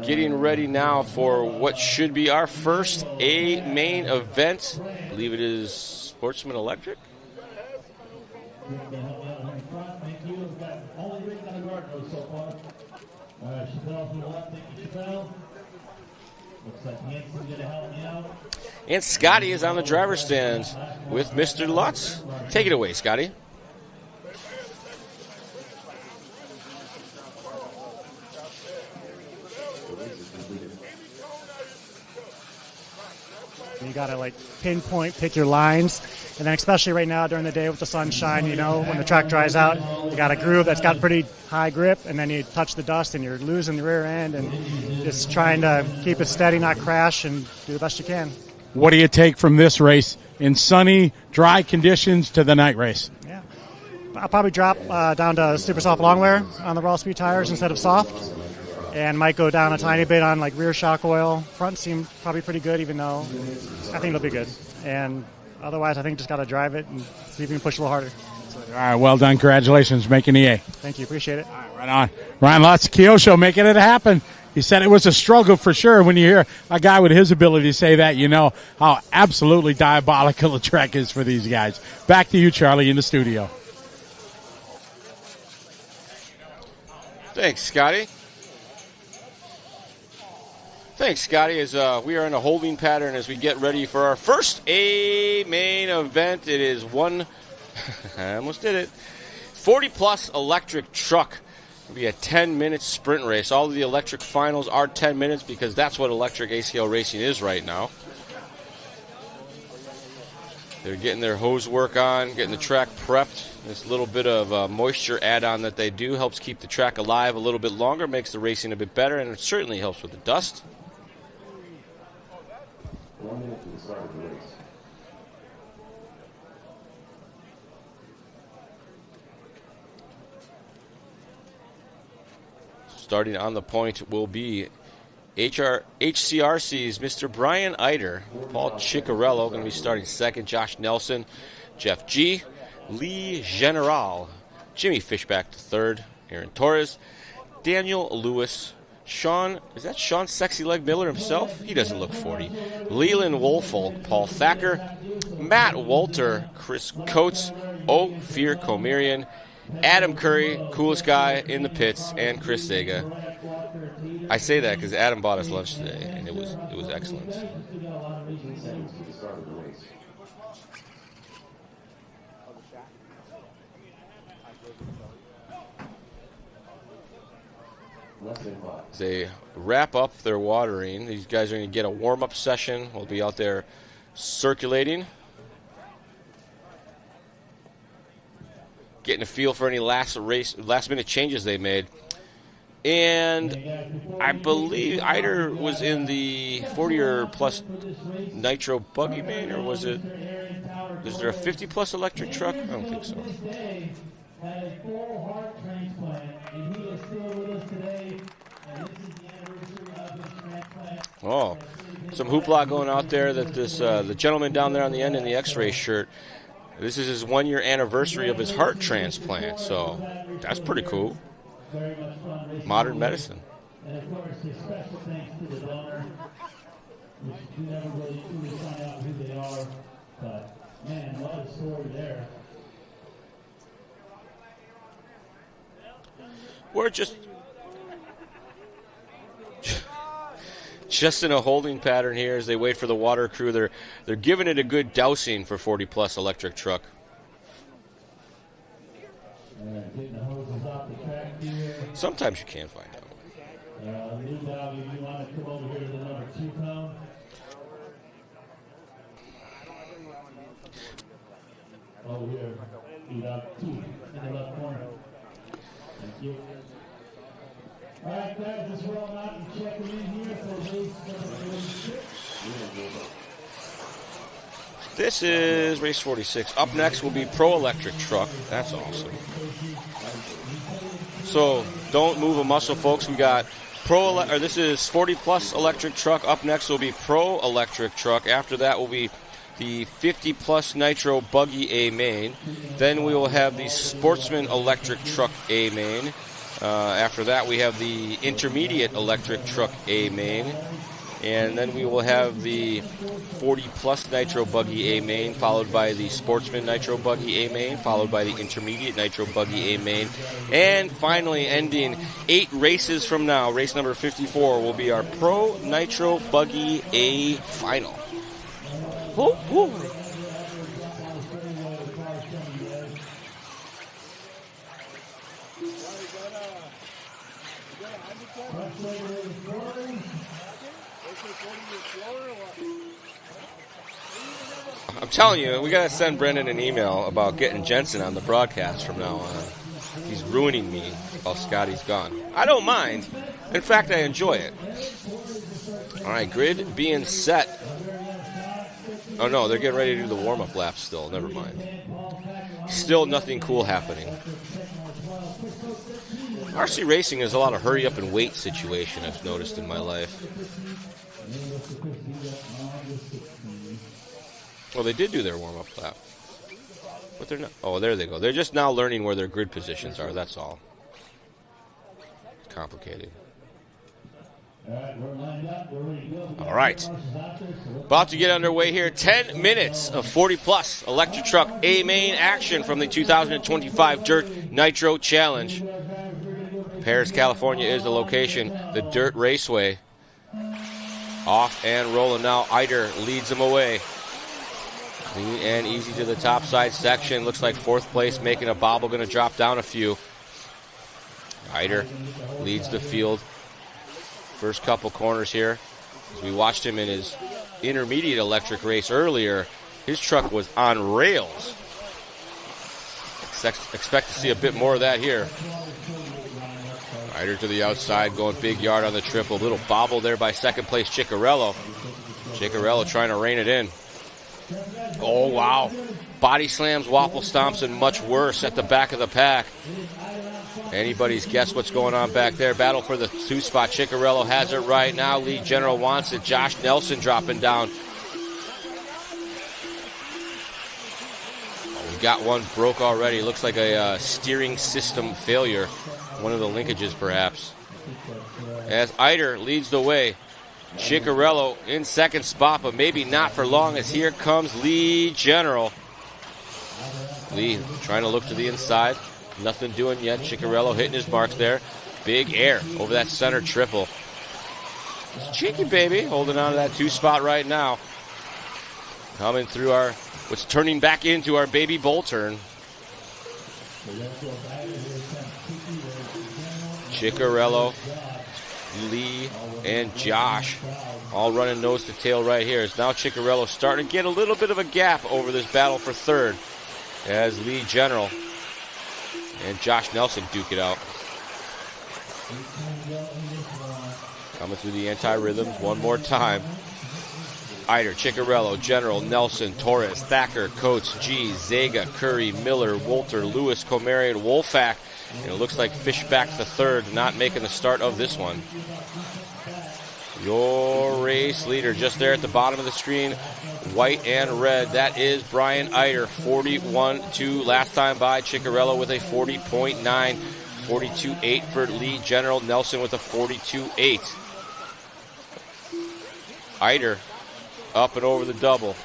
getting ready now for what should be our first A main event. I believe it is Sportsman Electric. And Scotty is on the driver's stand with Mr. Lutz. Take it away, Scotty. You got to pick your lines. And then especially right now during the day with the sunshine, when the track dries out, you got a groove that's got pretty high grip, and then you touch the dust and you're losing the rear end, and just trying to keep it steady, not crash, and do the best you can. What do you take from this race in sunny, dry conditions to the night race? Yeah, I'll probably drop down to super soft long wear on the raw speed tires instead of soft, and might go down a tiny bit on rear shock oil. Front seemed probably pretty good, even though I think it'll be good. And otherwise, I think just got to drive it and see if we can push a little harder. All right, well done. Congratulations, making the A. Thank you. Appreciate it. All right, right on. Ryan Lutz, Kyosho, making it happen. He said it was a struggle for sure. When you hear a guy with his ability to say that, you know how absolutely diabolical the track is for these guys. Back to you, Charlie, in the studio. Thanks, Scotty. Thanks, Scotty, as we are in a holding pattern as we get ready for our first A main event. It is I almost did it, 40-plus electric truck. It'll be a 10-minute sprint race. All of the electric finals are 10 minutes because that's what electric A-scale racing is right now. They're getting their hose work on, getting the track prepped. This little bit of moisture add-on that they do helps keep the track alive a little bit longer, makes the racing a bit better, and it certainly helps with the dust. 1 minute to the start of the race. Starting on the point will be HCRC's Mr. Brian Eider, Paul Ciccarello going to be starting second, Josh Nelson, Jeff G, Lee General, Jimmy Fishback to third, Aaron Torres, Daniel Lewis, Sean, is that Sean Sexy Leg Miller himself? He doesn't look 40. Leland Wolfold, Paul Thacker, Matt Walter, Chris Coates, Ophir Komirian, Adam Curry, coolest guy in the pits, and Chris Sega. I say that because Adam bought us lunch today, and it was excellent. As they wrap up their watering, these guys are going to get a warm-up session. We'll be out there circulating, getting a feel for any last-minute changes they made. And I believe Eider was in the 40 or plus nitro buggy main, or was there a 50 plus electric truck? I don't think so. Had a full heart transplant, and he is still with us today. And this is the anniversary of his transplant. Oh, some hoopla going out there that this the gentleman down there on the end in the X-ray shirt. This is his 1 year anniversary of his heart transplant, so that's pretty cool. Modern medicine. And of course, a special thanks to the donor, which you never really truly find out who they are. But man, what a story there. We're just in a holding pattern here as they wait for the water crew. They're giving it a good dousing for 40 plus electric truck. Getting the hoses off the track here. Sometimes you can't find out. New dog, if you want to come over here to the number 2 cone. Over here, lead out 2 in the left corner. Thank you. All right, guys, let's roll out and check them in here for race number 46. This is race 46. Up next will be Pro Electric Truck. That's awesome. So don't move a muscle, folks. We got this is 40 plus electric truck. Up next will be Pro Electric Truck. After that will be the 50 plus nitro buggy A main. Then we will have the Sportsman Electric Truck A main. After that we have the intermediate electric truck A main. And then we will have the 40 plus nitro buggy A main, followed by the Sportsman nitro buggy A main, followed by the intermediate nitro buggy A main. And finally, ending 8 races from now, race number 54 will be our Pro Nitro Buggy A final. Woo, woo. I'm telling you, we got to send Brendan an email about getting Jensen on the broadcast from now on. He's ruining me while Scotty's gone. I don't mind. In fact, I enjoy it. All right, grid being set. Oh, no, they're getting ready to do the warm-up lap still. Never mind. Still nothing cool happening. RC Racing is a lot of hurry-up-and-wait situation I've noticed in my life. Well, they did do their warm-up lap. But they're not. Oh, there they go. They're just now learning where their grid positions are. That's all. Complicated. All right. About to get underway here. 10 minutes of 40-plus electric truck A-main action from the 2025 Dirt Nitro Challenge. Paris, California is the location. The Dirt Raceway. Off and rolling now. Eider leads them away. Clean and easy to the top side section. Looks like 4th place making a bobble. Going to drop down a few. Eider leads the field. First couple corners here. As we watched him in his intermediate electric race earlier, his truck was on rails. Expect to see a bit more of that here. Eider to the outside, going big yard on the triple. Little bobble there by 2nd place Ciccarello. Ciccarello trying to rein it in. Oh, wow. Body slams, waffle stomps, and much worse at the back of the pack. Anybody's guess what's going on back there. Battle for the 2 spot. Ciccarello has it right now. Lead General wants it. Josh Nelson dropping down. Oh, we got one broke already. Looks like a steering system failure. One of the linkages, perhaps. As Eider leads the way. Ciccarello in second spot, but maybe not for long, as here comes Lee General. Lee trying to look to the inside. Nothing doing yet. Ciccarello hitting his marks there. Big air over that center triple. It's Cheeky Baby holding on to that 2 spot right now. Coming through what's turning back into our baby bull turn. Ciccarello, Lee, and Josh all running nose to tail right here. As now Ciccarello starting to get a little bit of a gap over this battle for third, as Lee General and Josh Nelson duke it out. Coming through the anti-rhythms one more time. Eider, Ciccarello, General, Nelson, Torres, Thacker, Coates, G, Zega, Curry, Miller, Wolter, Lewis, Komarian, Wolfak. And it looks like Fishback the third not making the start of this one. Your race leader just there at the bottom of the screen, white and red. That is Brian Eider, 41-2 last time by. Ciccarello with a 40.9, 42.8 for Lee General. Nelson with a 42.8. Eider up and over the double.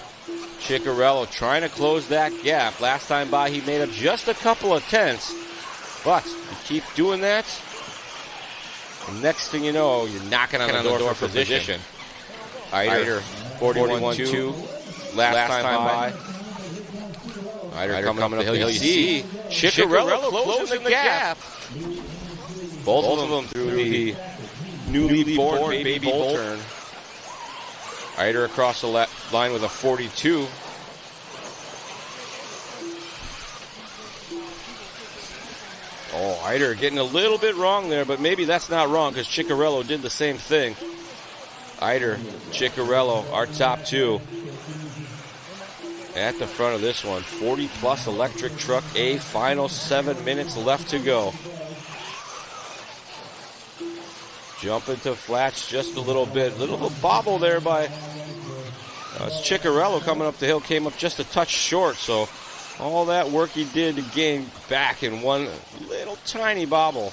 Ciccarello trying to close that gap. Last time by, he made up just a couple of tenths. But you keep doing that, and next thing you know, you're knocking on the door for position. Eider, 41-2 last time by. Eider coming up the hill. You see Ciccarello closing the gap. Both of them through the newly born baby bull turn. Eider across the line with a 42. Oh, Eider getting a little bit wrong there, but maybe that's not wrong because Ciccarello did the same thing. Eider, Ciccarello, our top two. At the front of this one, 40-plus electric truck A, final 7 minutes left to go. Jump into flats just a little bit. Little bobble there by Ciccarello coming up the hill, came up just a touch short, so all that work he did to gain back in one little tiny bobble.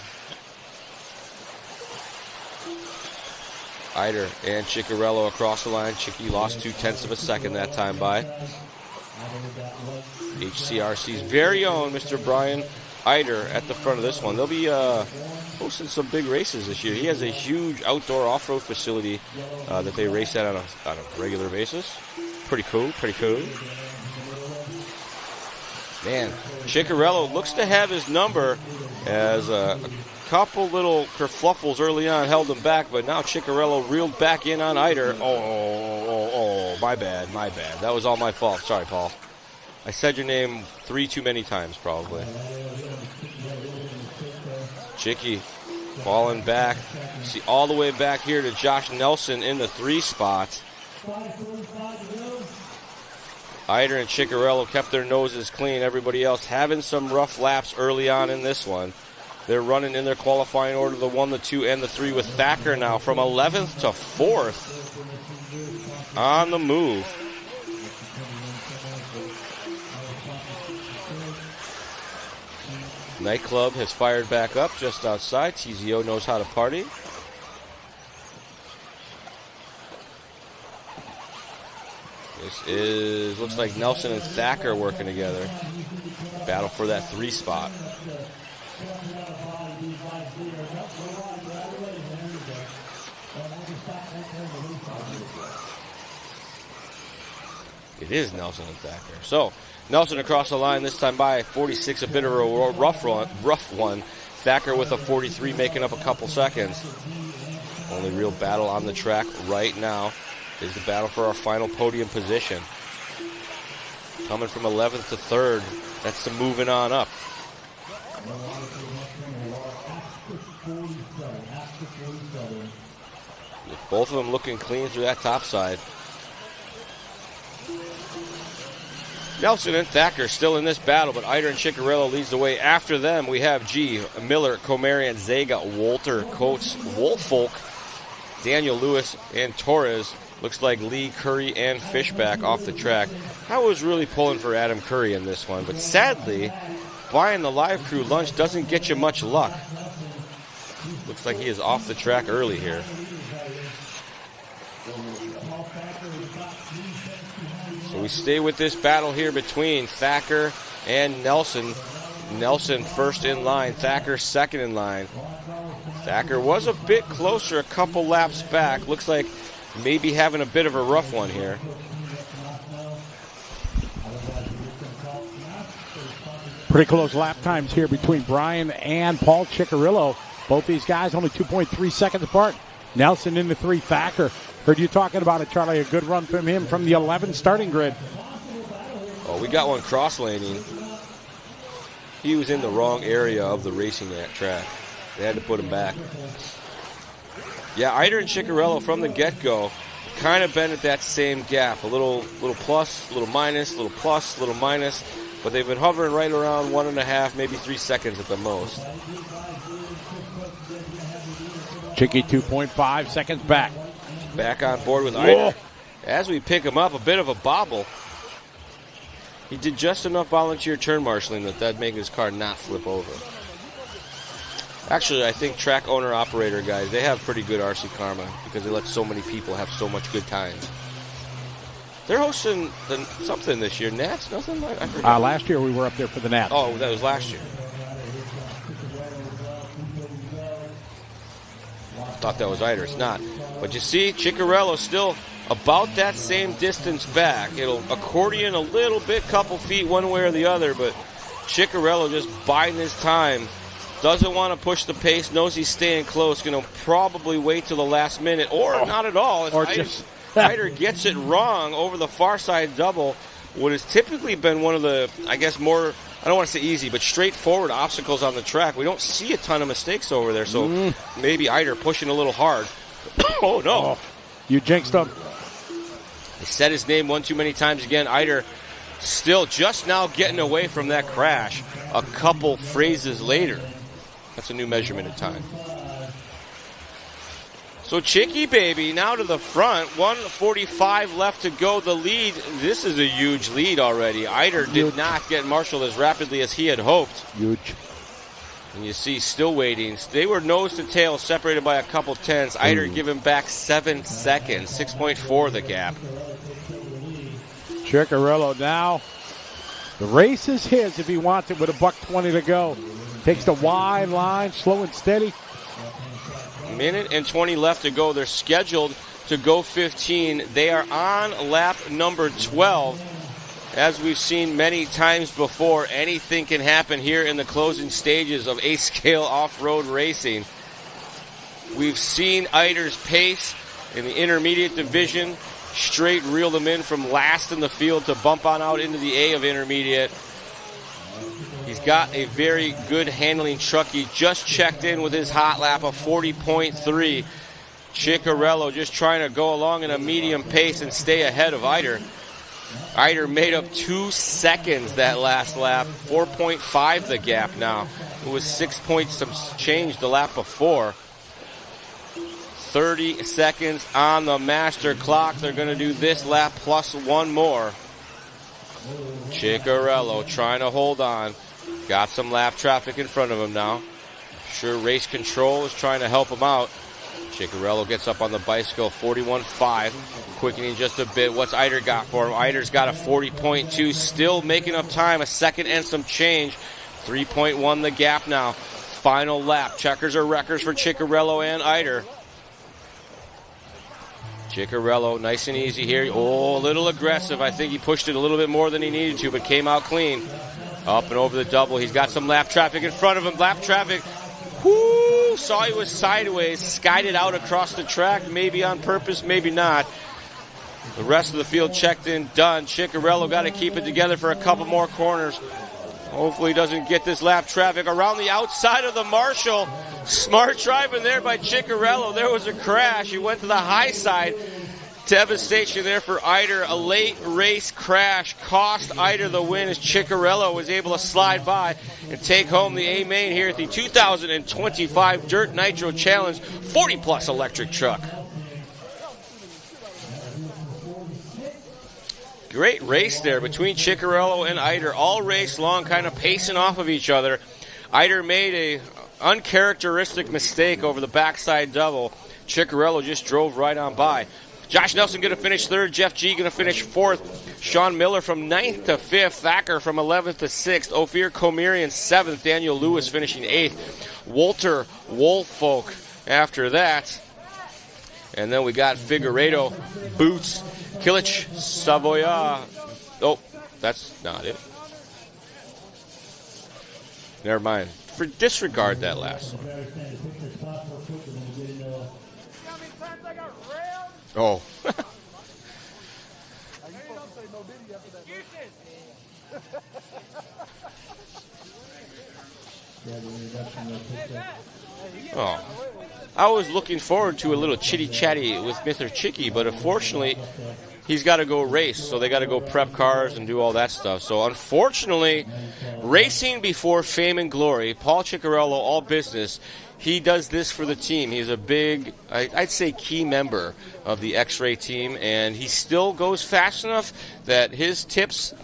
Eider and Ciccarello across the line. Chicky lost 0.2 of a second that time by. HCRC's very own Mr. Brian Eider at the front of this one. They'll be hosting some big races this year. He has a huge outdoor off-road facility that they race at on a regular basis. Pretty cool. Man, Ciccarello looks to have his number, as a couple little kerfluffles early on held him back, but now Ciccarello reeled back in on Eider. Oh, my bad. That was all my fault. Sorry, Paul. I said your name 3 too many times, probably. Chicky falling back. See all the way back here to Josh Nelson in the 3 spot. Eider and Ciccarello kept their noses clean. Everybody else having some rough laps early on in this one. They're running in their qualifying order, the 1, the 2, and the 3, with Thacker now from 11th to 4th on the move. Nightclub has fired back up just outside. TZO knows how to party. This looks like Nelson and Thacker working together. Battle for that 3 spot. It is Nelson and Thacker. So, Nelson across the line this time by 46, a bit of a rough one. Thacker with a 43, making up a couple seconds. Only real battle on the track right now is the battle for our final podium position. Coming from 11th to 3rd, that's the moving on up. With both of them looking clean through that top side. Nelson and Thacker still in this battle, but Eider and Ciccarello leads the way. After them, we have G, Miller, Komarian, Zega, Wolter, Coates, Wolfolk, Daniel Lewis, and Torres. Looks like Lee, Curry, and Fishback off the track. I was really pulling for Adam Curry in this one, but sadly, buying the live crew lunch doesn't get you much luck. Looks like he is off the track early here. So we stay with this battle here between Thacker and Nelson. Nelson first in line, Thacker second in line. Thacker was a bit closer a couple laps back. Looks like maybe having a bit of a rough one here. Pretty close lap times here between Brian and Paul Ciccarello. Both these guys only 2.3 seconds apart. Nelson in the 3, Thacker. Heard you talking about it, Charlie. A good run from him from the 11 starting grid. Oh, we got one cross-laning. He was in the wrong area of the racing track. They had to put him back. Yeah, Eider and Ciccarello from the get-go kind of been at that same gap. A little plus, a little minus, a little plus, a little minus. But they've been hovering right around 1.5, maybe 3 seconds at the most. Chicky 2.5 seconds back. Back on board with Eider. As we pick him up, a bit of a bobble. He did just enough volunteer turn marshaling that'd make his car not flip over. Actually, I think track owner-operator guys, they have pretty good RC karma because they let so many people have so much good times. They're hosting something this year. Nats? Nothing? I forgot. Last year we were up there for the Nats. Oh, that was last year. Thought that was Eider. It's not. But you see, Ciccarello still about that same distance back. It'll accordion a little bit, couple feet one way or the other, but Ciccarello just biding his time. Doesn't want to push the pace, knows he's staying close, going to probably wait till the last minute, or not at all. Or just... Eider gets it wrong over the far side double. What has typically been one of the, I guess, more, I don't want to say easy, but straightforward obstacles on the track. We don't see a ton of mistakes over there, so maybe Eider pushing a little hard. Oh, no. Oh, you jinxed him. He said his name one too many times again. Eider still just now getting away from that crash a couple phrases later. That's a new measurement of time. So Chicky baby now to the front, 1:45 left to go. The lead, this is a huge lead already. Eider did not get marshaled as rapidly as he had hoped. Huge. And you see, still waiting. They were nose to tail, separated by a couple tenths. Eider giving back 7 seconds, 6.4 the gap. Ciccarello now. The race is his if he wants it with $1:20 to go. Takes the wide line, slow and steady. Minute and 20 left to go. They're scheduled to go 15. They are on lap number 12. As we've seen many times before, anything can happen here in the closing stages of A-scale off-road racing. We've seen Eider's pace in the intermediate division straight reel them in from last in the field to bump on out into the A of intermediate. He's got a very good handling truck. He just checked in with his hot lap of 40.3. Ciccarello just trying to go along in a medium pace and stay ahead of Eider. Eider made up 2 seconds that last lap. 4.5 the gap now. It was 6 points some change the lap before. 30 seconds on the master clock. They're going to do this lap plus one more. Ciccarello trying to hold on. Got some lap traffic in front of him now. Sure, race control is trying to help him out. Ciccarello gets up on the bicycle, 41.5, quickening just a bit. What's Eider got for him? Eider's got a 40.2, still making up time, a second and some change. 3.1 the gap now. Final lap. Checkers or wreckers for Ciccarello and Eider. Ciccarello, nice and easy here. Oh, a little aggressive. I think he pushed it a little bit more than he needed to, but came out clean. Up and over the double. He's got some lap traffic in front of him. Lap traffic. Whoo! Saw he was sideways. Skied it out across the track. Maybe on purpose, maybe not. The rest of the field checked in, done. Ciccarello got to keep it together for a couple more corners. Hopefully he doesn't get this lap traffic around the outside of the Marshall. Smart driving there by Ciccarello. There was a crash. He went to the high side. Devastation there for Eider. A late race crash cost Eider the win as Ciccarello was able to slide by and take home the A main here at the 2025 Dirt Nitro Challenge 40-plus electric truck. Great race there between Ciccarello and Eider. All race long, kind of pacing off of each other. Eider made uncharacteristic mistake over the backside double. Ciccarello just drove right on by. Josh Nelson going to finish third. Jeff G going to finish fourth. Sean Miller from 9th to 5th. Thacker from 11th to 6th. Ophir Komirian 7th. Daniel Lewis finishing 8th. Walter Wolfolk after that. And then we got Figueiredo, Boots, Kilic, Savoya. Oh, that's not it. Never mind. Disregard that last one. Oh. Oh. I was looking forward to a little chitty-chatty with Mr. Chicky, but unfortunately, he's got to go race, so they got to go prep cars and do all that stuff. So unfortunately, racing before fame and glory, Paul Ciccarello, all business, he does this for the team. He's a big, I'd say, key member of the X-Ray team, and he still goes fast enough that his tips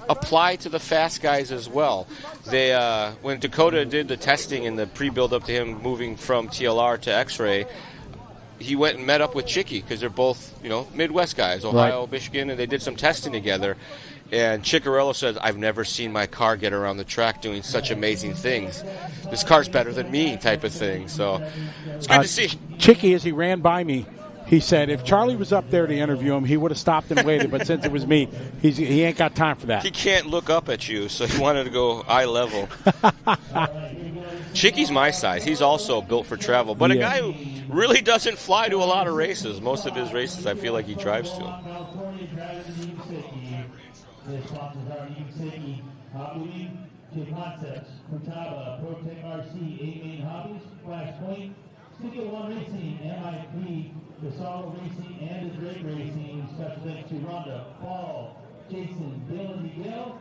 apply to the fast guys as well. They when Dakota did the testing and the pre-build up to him moving from TLR to X-Ray, he went and met up with Chicky because they're both, Midwest guys, Ohio, right, Michigan, and they did some testing together. And Ciccarello says, I've never seen my car get around the track doing such amazing things. This car's better than me type of thing. So it's good to see. Chicky, as he ran by me, he said if Charlie was up there to interview him, he would have stopped and waited. But since it was me, he ain't got time for that. He can't look up at you, so he wanted to go eye level. Chicky's my size. He's also built for travel. But a guy who really doesn't fly to a lot of races. Most of his races, I feel like he drives to. The sponsors are Seki, Hobby, J-Concepts, Futaba, ProTech RC, 8 Main Hobbies, Flashpoint, Studio One Racing, MIP, Gasolo Racing, and the Drake Racing. Special thanks to Rhonda, Paul, Jason, Bill, and Miguel,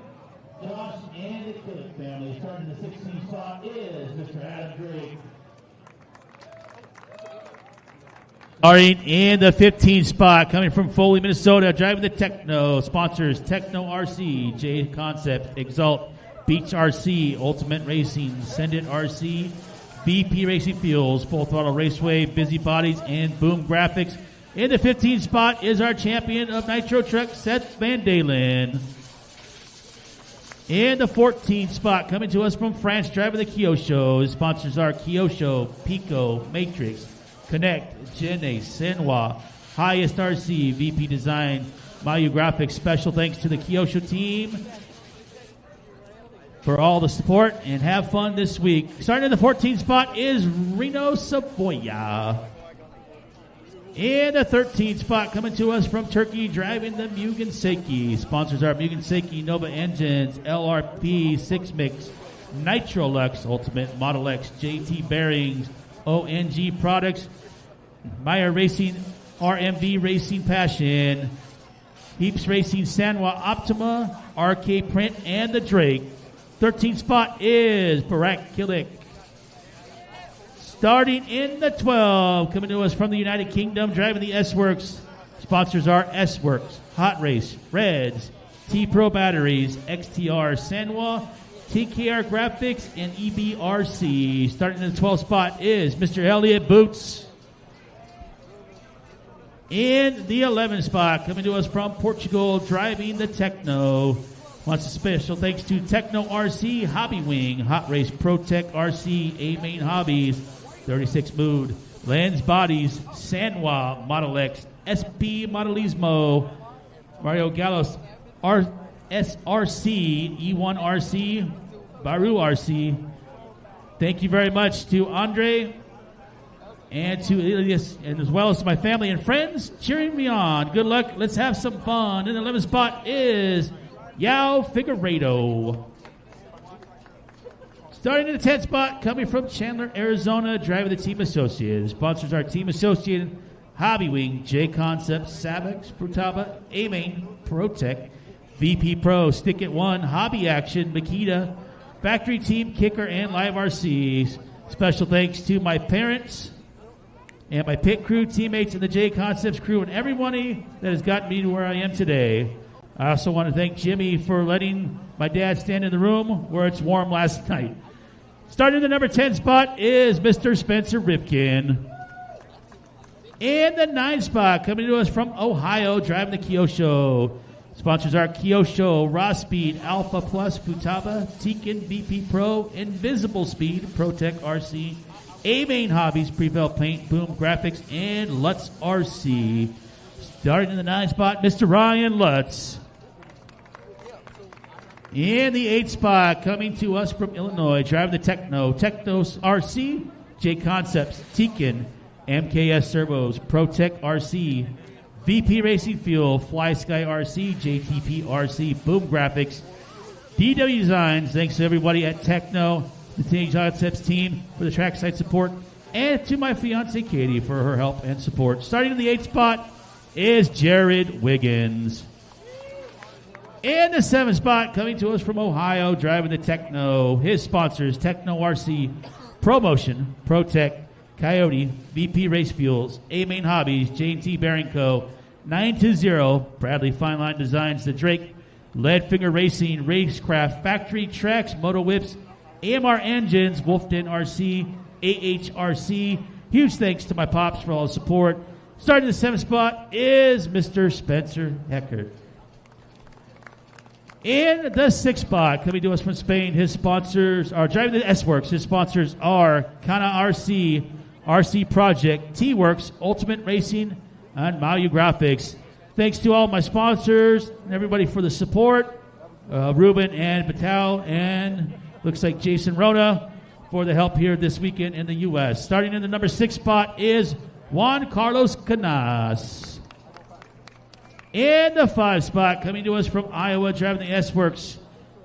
Josh, and the Kilic family. Starting the 16th spot is Mr. Adam Drake. All right, in the 15th spot, coming from Foley, Minnesota, driving the Techno. Sponsors, Techno RC, J Concept, Exalt, Beach RC, Ultimate Racing, Send It RC, BP Racing Fuels, Full Throttle Raceway, Busy Bodies, and Boom Graphics. In the 15th spot is our champion of Nitro Truck, Seth Van Dalen. In the 14th spot, coming to us from France, driving the Kyosho. His sponsors are Kyosho, Pico, Matrix, Connect, Gene, Senwa, Highest RC, VP Design, Mayu Graphics. Special thanks to the Kyosho team for all the support, and have fun this week. Starting in the 14th spot is Reno Savoya. In the 13th spot, coming to us from Turkey, driving the Mugen Seiki. Sponsors are Mugen Seiki, Nova Engines, LRP, Six Mix, Nitro Lux, Ultimate, Model X, JT Bearings, ONG Products, Meyer Racing, RMV Racing Passion, Heaps Racing, Sanwa Optima, RK Print, and the Drake. 13th spot is Barak Kilic. Starting in the 12, coming to us from the United Kingdom, driving the S-Works. Sponsors are S-Works, Hot Race, Reds, T-Pro Batteries, XTR Sanwa, TKR Graphics, and EBRC. Starting in the 12th spot is Mr. Elliott Boots. In the 11th spot, coming to us from Portugal, driving the Techno. Wants a special thanks to Techno RC, Hobby Wing, Hot Race Pro Tech RC, 8 Main Hobbies, 36 Mood, Lens Bodies, Sanwa, Model X, SP Modelismo, Mario Gallos, SRC, E1 RC, Baru RC. Thank you very much to Andre and to Elias, and as well as to my family and friends cheering me on. Good luck. Let's have some fun. In the 11th spot is Yao Figueiredo. Starting in the 10th spot, coming from Chandler, Arizona, driving the Team Associated. Sponsors are Team Associated, Hobby Wing, J Concept, Savex, Futaba, A-Main, ProTech, VP Pro, Stick It One, Hobby Action, Makita, Factory Team, Kicker, and Live RCs. Special thanks to my parents and my pit crew, teammates, and the J Concepts crew, and everybody that has gotten me to where I am today. I also want to thank Jimmy for letting my dad stand in the room where it's warm last night. Starting in the number 10 spot is Mr. Spencer Rifkin. In the 9 spot, coming to us from Ohio, driving the Kyosho. Sponsors are Kyosho, Raw Speed, Alpha Plus, Futaba, Tekin, VP Pro, Invisible Speed, ProTech RC, A-Main Hobbies, Prevail Paint, Boom Graphics, and Lutz RC. Starting in the 9 spot, Mr. Ryan Lutz. In the 8 spot, coming to us from Illinois, driving the Technos RC, J Concepts, Tekin, MKS Servos, ProTech RC, VP Racing Fuel, Fly Sky RC, JTP RC, Boom Graphics, DW Designs. Thanks to everybody at Techno, the J Concepts team for the trackside support, and to my fiance Katie for her help and support. Starting in the 8th spot is Jared Wiggins. In the 7th spot, coming to us from Ohio, driving the Techno. His sponsors, Techno RC, ProMotion, ProTech, Coyote, VP Race Fuels, A-Main Hobbies, J&T Bearing Co., 920, Bradley Fine Line Designs, The Drake, Leadfinger Racing, Racecraft, Factory Tracks, Moto Whips, AMR Engines, Wolfden RC, AHRC. Huge thanks to my pops for all the support. Starting the 7th spot is Mr. Spencer Heckert. In the 6th spot, coming to us from Spain, his sponsors are driving the S-Works. His sponsors are Kana RC, RC Project, T-Works, Ultimate Racing, and Mayu Graphics. Thanks to all my sponsors and everybody for the support. Ruben and Batal, and looks like Jason Rona for the help here this weekend in the U.S. Starting in the number 6 spot is Juan Carlos Canas. In the 5 spot, coming to us from Iowa, driving the S-Works.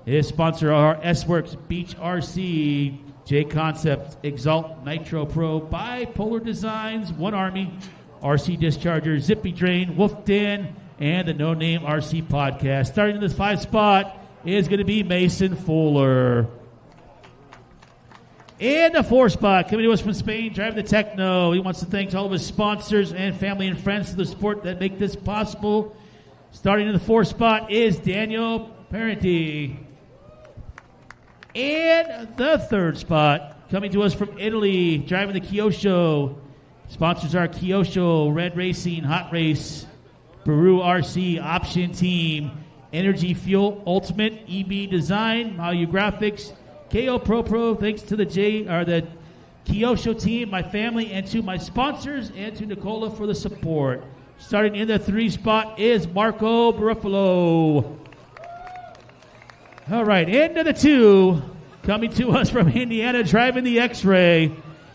His sponsor are S-Works, Beach RC, J Concept, Exalt, Nitro Pro, Bipolar Designs, One Army, RC Discharger, Zippy Drain, Wolf Den, and the No Name RC Podcast. Starting in the 5 spot is going to be Mason Fuller. In the 4 spot, coming to us from Spain, driving the Techno. He wants to thank all of his sponsors and family and friends for the support that make this possible. Starting in the 4 spot is Daniel Parenti. In the 3rd spot, coming to us from Italy, driving the Kyosho. Sponsors are Kyosho, Red Racing, Hot Race, Baru RC, Option Team, Energy Fuel, Ultimate, EB Design, Mayu Graphics, KO Pro. Thanks to the Kyosho team, my family, and to my sponsors, and to Nicola for the support. Starting in the 3 spot is Marco Barufalo. All right, into the 2, coming to us from Indiana, driving the X-Ray.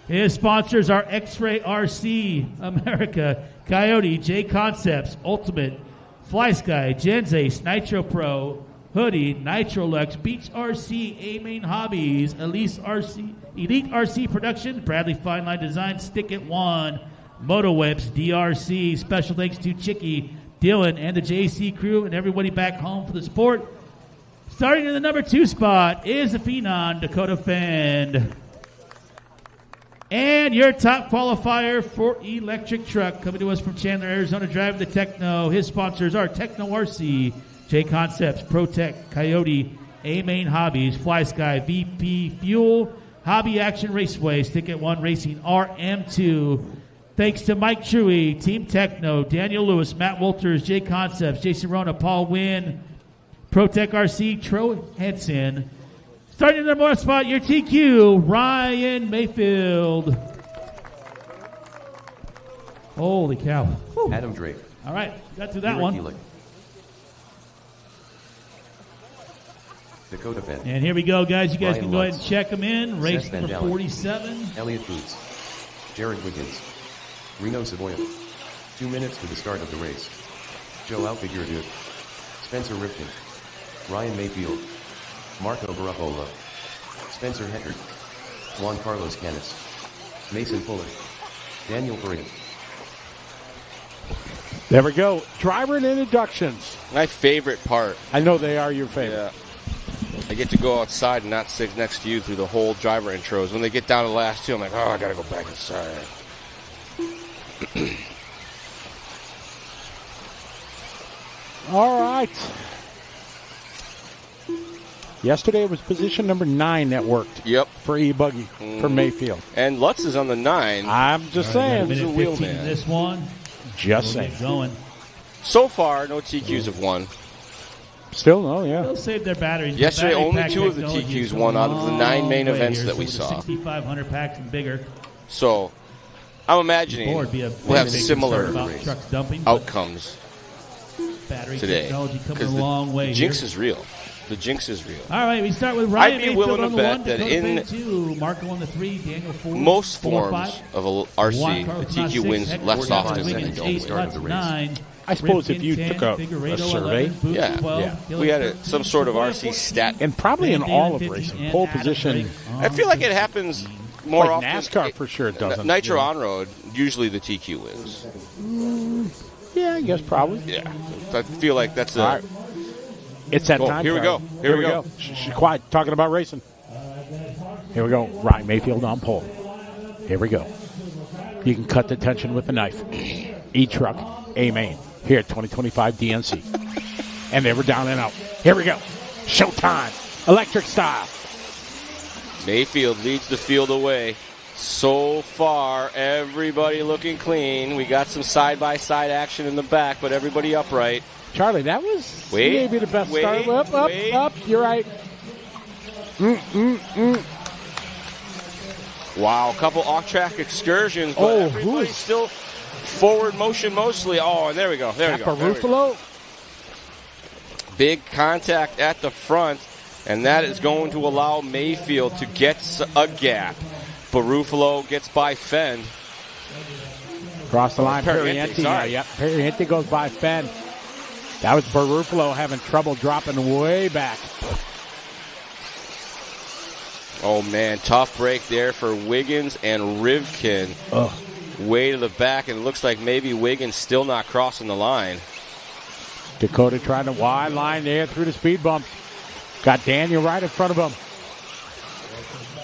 His sponsors are X-Ray RC, America, Coyote, J Concepts, Ultimate, Fly Sky, Genzace, Nitro Pro, Hoodie, Nitrolux, Beach RC, A-Main Hobbies, Elite RC Production, Bradley Fine Line Design, Stick It One, Moto Whips, DRC. Special thanks to Chicky, Dylan, and the JC crew, and everybody back home for the support. Starting in the number 2 spot is the Phenom, Dakota Fend. And your top qualifier for electric truck, coming to us from Chandler, Arizona, driving the Techno. His sponsors are Techno RC, J Concepts, ProTech, Coyote, A-Main Hobbies, Fly Sky, VP Fuel, Hobby Action Raceway, Stick It One Racing, RM2. Thanks to Mike Truey, Team Techno, Daniel Lewis, Matt Wolters, J Concepts, Jason Rona, Paul Wynn, ProTech RC, Tro Henson. Starting in the number 1 spot, your TQ, Ryan Mayfield. Holy cow. Whew. Adam Drake. All right, got through that one. Helix. Dakota Fend. And here we go, guys. You guys Ryan can go ahead and Lutz. check them in. Race Seth number Van Dalen. 47. Elliot Boots. Jared Wiggins. Reno Savoya. 2 minutes to the start of the race. Joe Alfigurative. Spencer Rifkin. Ryan Mayfield. Marco Barufalo. Spencer Heckert. Juan Carlos Canas. Mason Fuller. Daniel Perrin. There we go. Driver and introductions. My favorite part. I know they are your favorite. Yeah. I get to go outside and not sit next to you through the whole driver intros. When they get down to the last 2, I'm like, oh, I got to go back inside. All right. Yesterday it was position number 9 that worked. Yep. For E-buggy, for Mayfield. And Lutz is on the 9. I'm just saying. Minute 15 in this one. Just saying. Going. So far, no TQs have won. Still no, yeah. They'll save their batteries. Yesterday, Battery only pack 2 of the technology TQs is won out going of the a 9 main long way events here. that we So saw. 6,500 packs and bigger. So, I'm imagining Board be a we'll have big similar concern about trucks dumping, outcomes battery today. technology coming Because a long way. the jinx here. is real. The jinx is real. All right, we start with Ryan I'd be Mayfield willing to on the bet 1, that Dakota in Fan 2, Marco on the 3, Daniel 4, most 4, forms 5, of a RC, the TQ wins less often than they don't. 8, Lutz 9. I suppose if Ripken you 10, took a Figueredo survey, 11, Booth Yeah. 12, We had Gillis some sort of 13, RC stat. and probably in Van all Dalen of 15, racing, and pole Adam position, Drake I feel like it happens more like often. NASCAR for sure doesn't. Nitro yeah. on road, usually the TQ wins. Yeah, I guess probably. Yeah. I feel like that's a. All right. It's that Oh, time. here we Charlie. go. Here we go. Shh, quiet. Talking about racing. Here we go. Ryan Mayfield on pole. Here we go. You can cut the tension with a knife. E-truck, A-main. Here at 2025 DNC. And they were down and out. Here we go. Showtime. Electric style. Mayfield leads the field away. So far, everybody looking clean. We got some side-by-side action in the back, but everybody upright. Charlie, that was maybe the best start. Up. You're right. Wow, a couple off-track excursions, but everybody's still forward motion mostly. Oh, and there we go. There we go. Ruffalo. Big contact at the front, and that is going to allow Mayfield to get a gap. Barufalo gets by Fenn. Cross the line, Perriente, sorry. Yep, Perriente goes by Fenn. That was Barufalo having trouble dropping way back. Oh, man, tough break there for Wiggins and Rivkin. Way to the back, and it looks like maybe Wiggins still not crossing the line. Dakota trying to wide line there through the speed bump. Got Daniel right in front of him.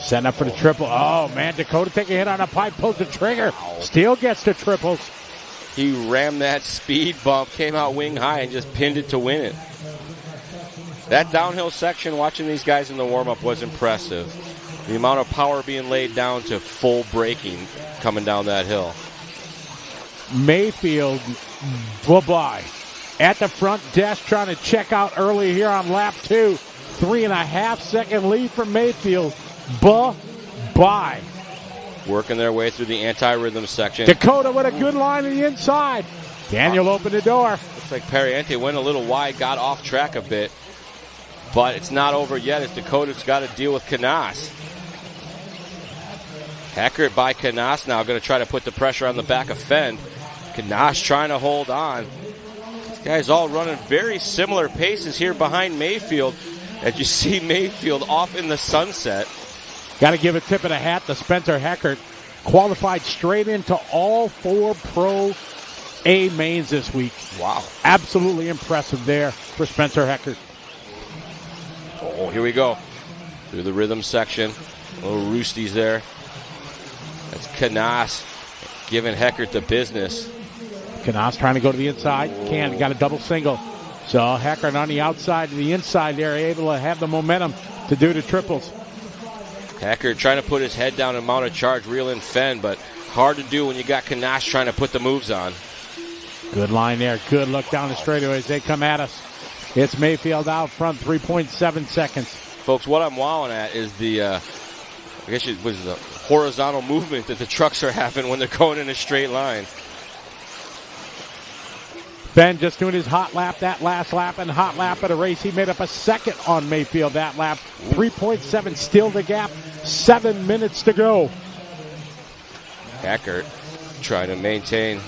Setting up for the triple. Oh, man, Dakota taking a hit on a pipe, pulls the trigger. Still gets the triples. He rammed that speed bump, came out wing high, and just pinned it to win it. That downhill section, watching these guys in the warm-up, was impressive. The amount of power being laid down to full braking coming down that hill. Mayfield, bye-bye. At the front desk, trying to check out early here on lap 2. 3.5 second lead for Mayfield. Bye-bye. Working their way through the anti-rhythm section. Dakota with a good line on the inside. Daniel opened the door. Looks like Perriente went a little wide, got off track a bit. But it's not over yet as Dakota's got to deal with Canas. Heckert by Canas now, going to try to put the pressure on the back of Fenn. Canas trying to hold on. These guys all running very similar paces here behind Mayfield. As you see Mayfield off in the sunset. Got to give a tip of the hat to Spencer Heckert. Qualified straight into all 4 Pro A mains this week. Wow. Absolutely impressive there for Spencer Heckert. Oh, here we go. Through the rhythm section. Little roosties there. That's Canas giving Heckert the business. Canas trying to go to the inside. Got a double single. So Heckert on the outside to the inside there, able to have the momentum to do the triples. Heckert trying to put his head down and mount a charge, reel in Fenn, but hard to do when you got Canas trying to put the moves on. Good line there. Good look down the straightaway as they come at us. It's Mayfield out front, 3.7 seconds. Folks, what I'm wowing at is the, I guess it was the horizontal movement that the trucks are having when they're going in a straight line. Ben just doing his hot lap, that last lap, and hot lap of the race. He made up a second on Mayfield that lap. 3.7, still the gap. 7 minutes to go. Heckert trying to maintain.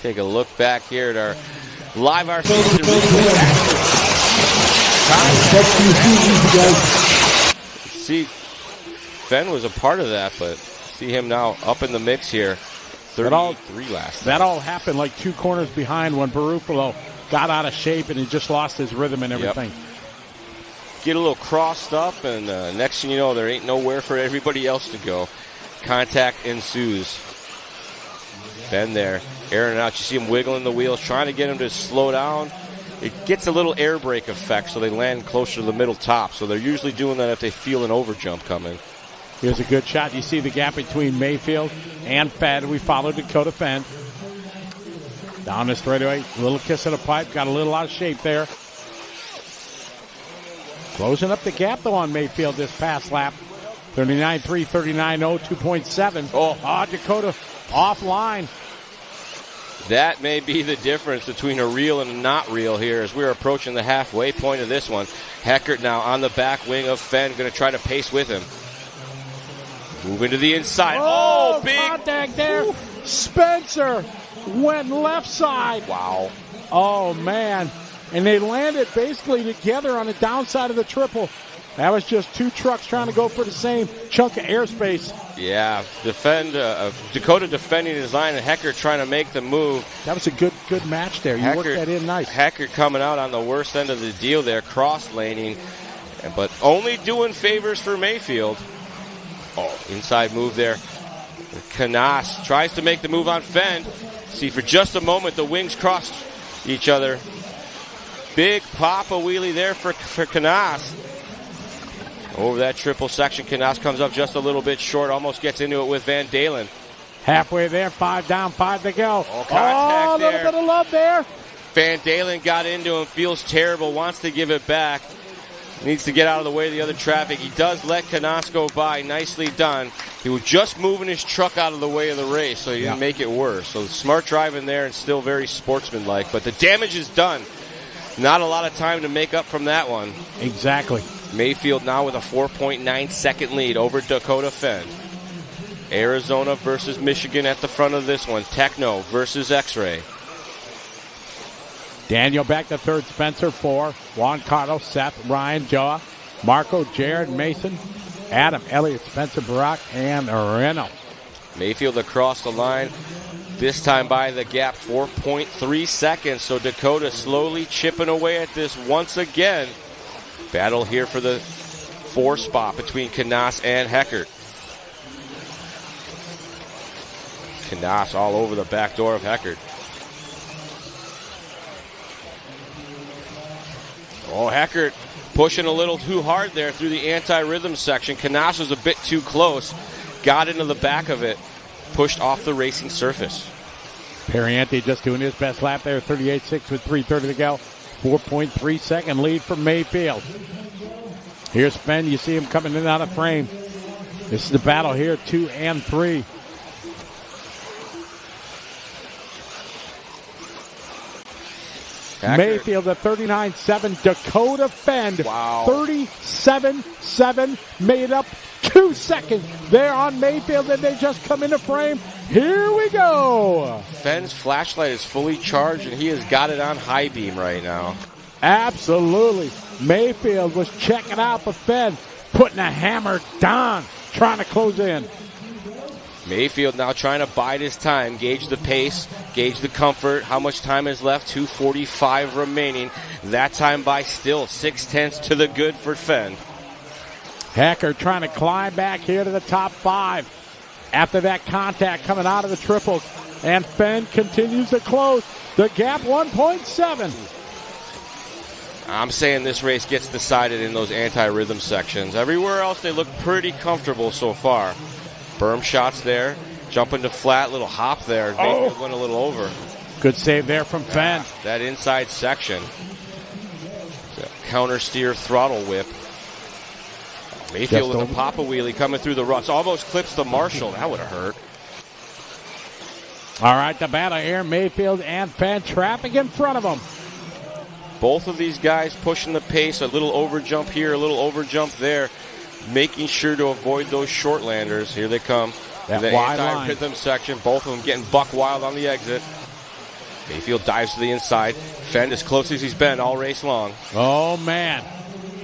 Take a look back here at our live RC. See, Fenn was a part of that, but see him now up in the mix here. 33 last. That all happened like 2 corners behind when Barufalo got out of shape and he just lost his rhythm and everything. Yep. Get a little crossed up, and next thing you know, there ain't nowhere for everybody else to go. Contact ensues. Fenn there, airing out. You see him wiggling the wheels, trying to get him to slow down. it gets a little air brake effect, so they land closer to the middle top. So they're usually doing that if they feel an overjump coming. Here's a good shot. You see the gap between Mayfield and Fenn. We follow Dakota Fenn. Down the straightaway, a little kiss of the pipe. Got a little out of shape there. Closing up the gap, though, on Mayfield this past lap. 39.3, 39.0, 2.7. Oh, Dakota offline. That may be the difference between a real and a not real here as we're approaching the halfway point of this one. Heckert now on the back wing of Fenn, going to try to pace with him. Moving to the inside. Oh, big contact there. Spencer went left side. Wow. Oh, man. And they landed basically together on the downside of the triple. That was just two trucks trying to go for the same chunk of airspace. Yeah, Dakota defending his line and Heckert trying to make the move. That was a good match there. You worked that in nice. Heckert coming out on the worst end of the deal there, cross-laning, but only doing favors for Mayfield. Oh, inside move there. Canas tries to make the move on Fenn. See, for just a moment, the wings crossed each other. Big pop a wheelie there for Canas. Over that triple section, Canas comes up just a little bit short, almost gets into it with Van Dalen. Halfway there, 5 down, 5 to go. A little bit of love there. Van Dalen got into him, feels terrible, wants to give it back. Needs to get out of the way of the other traffic. He does let Canas go by. Nicely done. He was just moving his truck out of the way of the race, so he didn't make it worse. So smart driving there and still very sportsmanlike. But the damage is done. Not a lot of time to make up from that one. Exactly. Mayfield now with a 4.9-second lead over Dakota Fenn. Arizona versus Michigan at the front of this one. Techno versus X-Ray. Daniel back to third. Spencer 4. Juan Carlos, Seth, Ryan, Joa, Marco, Jared, Mason, Adam, Elliott, Spencer, Barack, and Reno. Mayfield across the line. This time by the gap, 4.3 seconds. So Dakota slowly chipping away at this once again. Battle here for the 4 spot between Canas and Heckert. Canas all over the back door of Heckert. Oh, Heckert pushing a little too hard there through the anti-rhythm section. Canas was a bit too close. Got into the back of it. Pushed off the racing surface. Periante just doing his best lap there. 38.6 with 3:30 to go. 4.3-second lead for Mayfield. Here's Fenn. You see him coming in and out of frame. This is the battle here, 2 and 3. Mayfield at 39.7. Dakota Fenn. Wow. 37.7. Made up 2 seconds there on Mayfield, and they just come into frame. Here we go. Fenn's flashlight is fully charged, and he has got it on high beam right now. Absolutely. Mayfield was checking out, but Fenn putting a hammer down, trying to close in. Mayfield now trying to bide his time, gauge the pace, gauge the comfort. How much time is left? 2:45 remaining. That time by still 0.6 to the good for Fenn. Heckert trying to climb back here to the top 5 after that contact coming out of the triples. And Fenn continues to close the gap, 1.7. I'm saying this race gets decided in those anti-rhythm sections. Everywhere else they look pretty comfortable so far. Berm shots there, jumping to flat, little hop there. Mayfield went a little over. Good save there from Fenn. That inside section. Counter steer throttle whip. Mayfield with a pop-a wheelie coming through the ruts. Almost clips the Marshall. That would have hurt. All right, the battle here. Mayfield and Fenn, traffic in front of them. Both of these guys pushing the pace. A little overjump here, a little overjump there. Making sure to avoid those short landers. Here they come. That the wide anti-rhythm section. Both of them getting buck wild on the exit. Mayfield dives to the inside. Fenn as close as he's been all race long. Oh, man.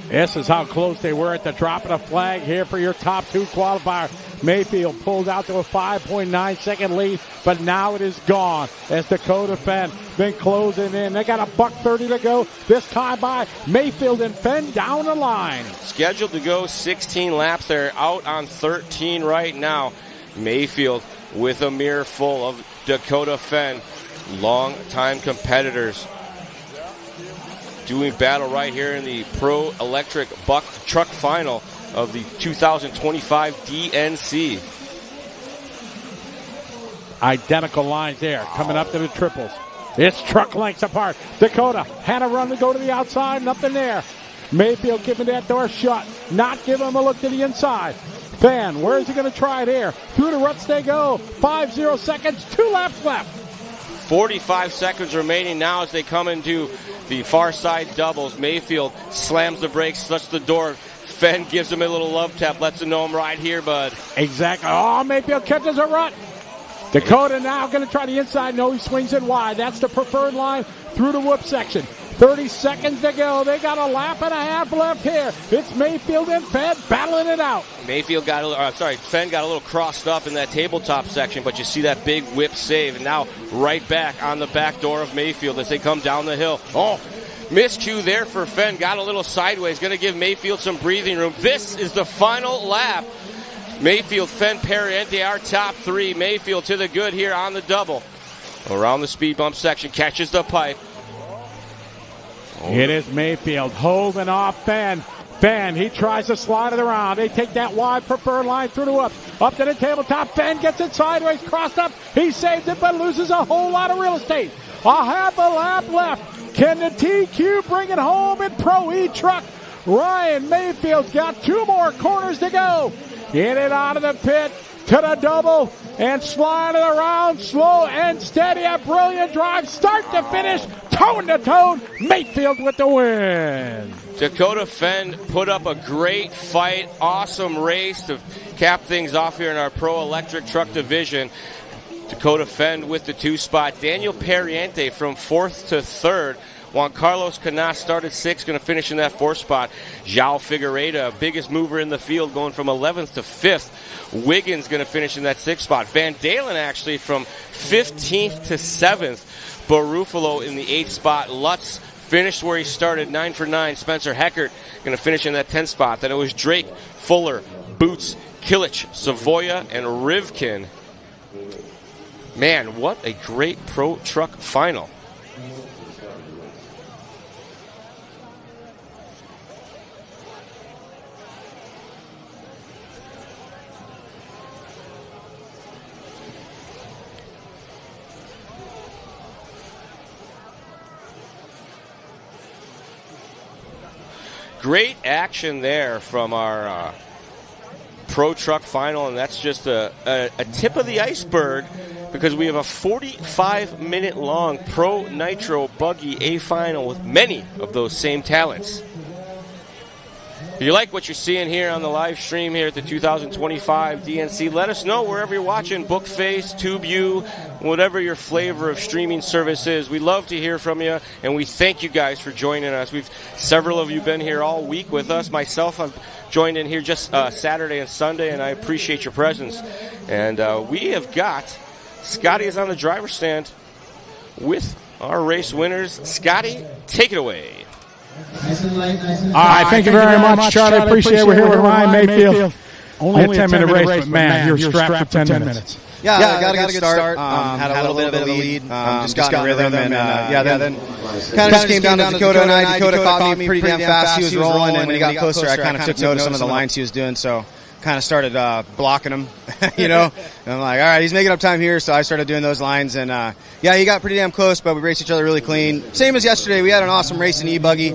This is how close they were at the drop of the flag here for your top 2 qualifier. Mayfield pulled out to a 5.9-second lead, but now it is gone as Dakota Fenn been closing in. They got a $1:30 to go. This time by Mayfield and Fenn down the line. Scheduled to go 16 laps. They're out on 13 right now. Mayfield with a mirror full of Dakota Fenn. Long-time competitors. doing battle right here in the Pro Electric Buck Truck Final of the 2025 DNC. Identical lines there, coming up to the triples. It's truck lengths apart. Dakota had a run to go to the outside, nothing there. Mayfield keeping that door shut, not giving him a look to the inside. Fan, where is he going to try it here? Through the ruts they go. 5-0 seconds, 2 laps left. 45 seconds remaining now as they come into the far side doubles. Mayfield slams the brakes, shuts the door. Fenn gives him a little love tap, lets him know I'm right here, bud. Exactly. Oh, Mayfield catches a rut. Dakota now going to try the inside. No, he swings it wide. That's the preferred line through the whoop section. 30 seconds to go. They got a lap and a half left here. It's Mayfield and Fenn battling it out. Fenn got a little crossed up in that tabletop section, but you see that big whip save, and now right back on the back door of Mayfield as they come down the hill. Oh, miscue there for Fenn. Got a little sideways. Going to give Mayfield some breathing room. This is the final lap. Mayfield, Fenn, Pariente, our top three. Mayfield to the good here on the double. Around the speed bump section, catches the pipe. It is Mayfield holding off Fenn. Fenn, he tries to slide it around. They take that wide preferred line through the whoop. Up to the tabletop. Fenn gets it sideways, crossed up. He saves it, but loses a whole lot of real estate. A half a lap left. Can the TQ bring it home in Pro E-truck? Ryan Mayfield's got 2 more corners to go. Get it out of the pit to the double and slide it around slow and steady. A brilliant drive, start to finish, tone to tone. Mayfield with the win. Dakota Fenn put up a great fight, awesome race to cap things off here in our Pro Electric Truck Division. Dakota Fenn with the 2 spot. Daniel Pariente from 4th to 3rd. Juan Carlos Canas started 6th, going to finish in that 4th spot. João Figueiredo, biggest mover in the field, going from 11th to 5th. Wiggins going to finish in that 6th spot. Van Dalen actually from 15th to 7th. Barufalo in the 8th spot. Lutz finished where he started, 9 for 9. Spencer Heckert going to finish in that 10th spot. Then it was Drake, Fuller, Boots, Kilich, Savoya, and Rivkin. Man, what a great pro truck final. Great action there from our Pro Truck Final, and that's just a tip of the iceberg because we have a 45-minute long Pro Nitro Buggy A Final with many of those same talents. If you like what you're seeing here on the live stream here at the 2025 DNC, let us know wherever you're watching, Bookface, TubeU, whatever your flavor of streaming service is. We love to hear from you, and we thank you guys for joining us. Several of you been here all week with us. Myself, I've joined in here just Saturday and Sunday, and I appreciate your presence. And we have got Scotty is on the driver's stand with our race winners. Scotty, take it away. All right, thank you very much, Charlie. Appreciate it. We're here with Ryan Mayfield. Only a 10-minute race, but man, you're strapped for 10 minutes. Yeah, got a good start. Had a little bit of a lead. Just got in rhythm, and then kind of just came down to Dakota and I. Dakota caught me pretty damn fast. He was rolling, and when he got closer, I kind of took notice of some of the lines he was doing, so kind of started blocking him, you know. And I'm like, all right, he's making up time here, so I started doing those lines, and he got pretty damn close, but we raced each other really clean. Same as yesterday, we had an awesome race in E-buggy,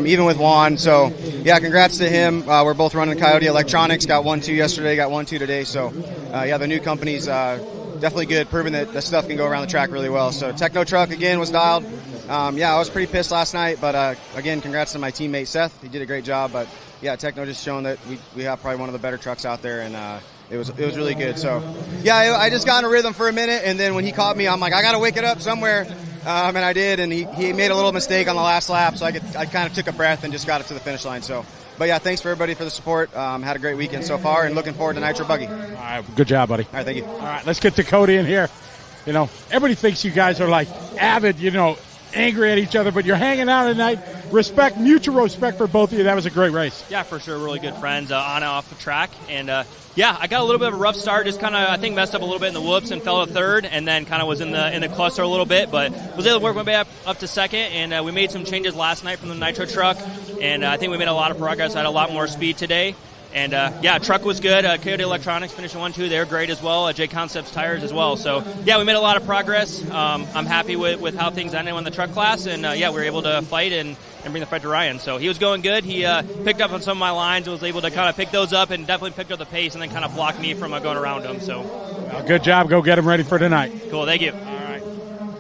even with Juan. So yeah, congrats to him. We're both running Coyote Electronics. Got 1-2 yesterday, got 1-2 today. So the new company's definitely good, proving that the stuff can go around the track really well. So Techno Truck again was dialed. I was pretty pissed last night, but again, congrats to my teammate Seth. He did a great job, but yeah, Techno just showing that we have probably one of the better trucks out there, and it was really good. So yeah, I just got in a rhythm for a minute, and then when he caught me, I'm like, I got to wake it up somewhere, and I did, and he made a little mistake on the last lap, so I kind of took a breath and just got it to the finish line. So, but yeah, thanks for everybody for the support. Had a great weekend so far, and looking forward to Nitro Buggy. All right, good job, buddy. All right, thank you. All right, let's get Dakota in here. You know, everybody thinks you guys are like avid, angry at each other, but you're hanging out at night. respect, mutual respect for both of you. That was a great race. Yeah, for sure. Really good friends on and off the track. And, yeah, I got a little bit of a rough start. Just kind of, I think, messed up a little bit in the whoops and fell to third, and then kind of was in the cluster a little bit. But was able to work my way up to second, and we made some changes last night from the Nitro truck. And I think we made a lot of progress. I had a lot more speed today. And, yeah, truck was good. Coyote Electronics finished 1-2. They were great as well. J Concepts tires as well. So, yeah, we made a lot of progress. I'm happy with how things ended in the truck class. And, yeah, we were able to fight and bring the fight to Ryan. So he was going good. He picked up on some of my lines and was able to kind of pick those up and definitely picked up the pace and then kind of blocked me from going around him. So, well, good job. Go get him ready for tonight. Cool. Thank you. All right.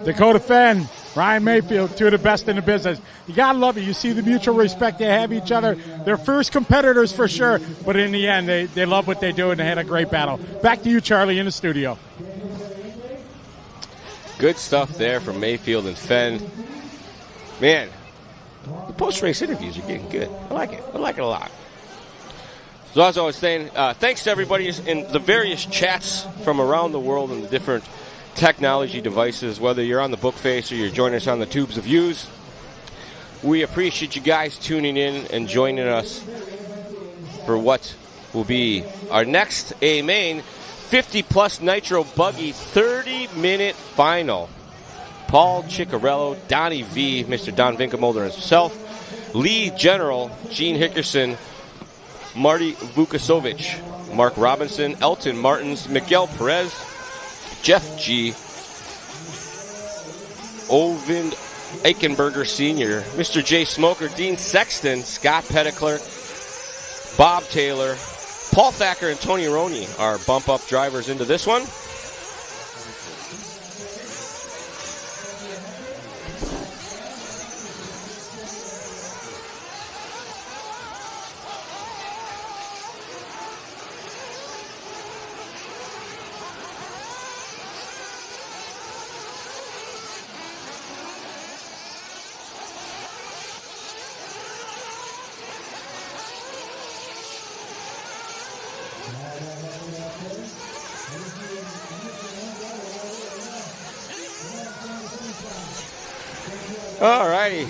Dakota Fenn, Ryan Mayfield, two of the best in the business. You got to love it. You see the mutual respect they have each other. They're first competitors for sure, but in the end, they love what they do, and they had a great battle. Back to you, Charlie, in the studio. Good stuff there from Mayfield and Fenn. Man, the post-race interviews are getting good. I like it. I like it a lot. So as I was saying, thanks to everybody in the various chats from around the world and the different technology devices, whether you're on the book face or you're joining us on the Tubes of Views. We appreciate you guys tuning in and joining us for what will be our next A-Main 50-plus Nitro Buggy 30-minute final. Paul Ciccarello, Donnie V, Mr. Don Vinkemolder himself, Lee General, Gene Hickerson, Marty Vukasovic, Mark Robinson, Elton Martins, Miguel Perez, Jeff G, Ovind Eichenberger Sr., Mr. J. Smoker, Dean Sexton, Scott Petticler, Bob Taylor, Paul Thacker, and Tony Roney are bump-up drivers into this one. All righty.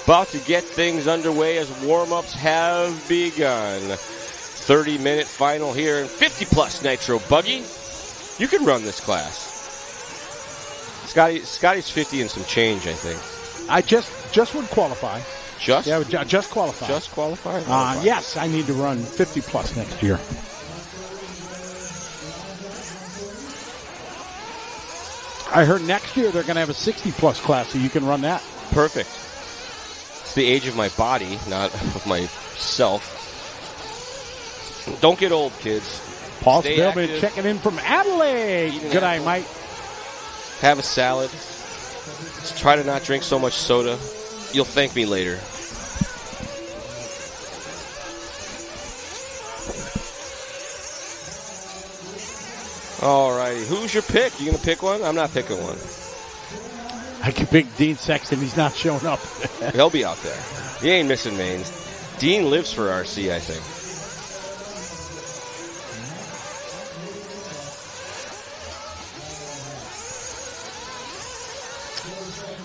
About to get things underway as warm-ups have begun. 30-minute final here in 50-plus Nitro Buggy. You can run this class. Scotty's 50 and some change, I think. I just would qualify. Just? Yeah, just qualify. Just qualify? Yes, I need to run 50-plus next year. I heard next year they're going to have a 60-plus class, so you can run that. Perfect. It's the age of my body, not of myself. Don't get old, kids. Paul Spillman checking in from Adelaide. Good eye, Mike. Have a salad. Just try to not drink so much soda. You'll thank me later. All righty. Who's your pick? You going to pick one? I'm not picking one. I can pick Dean Sexton. He's not showing up. He'll be out there. He ain't missing mains. Dean lives for RC, I think.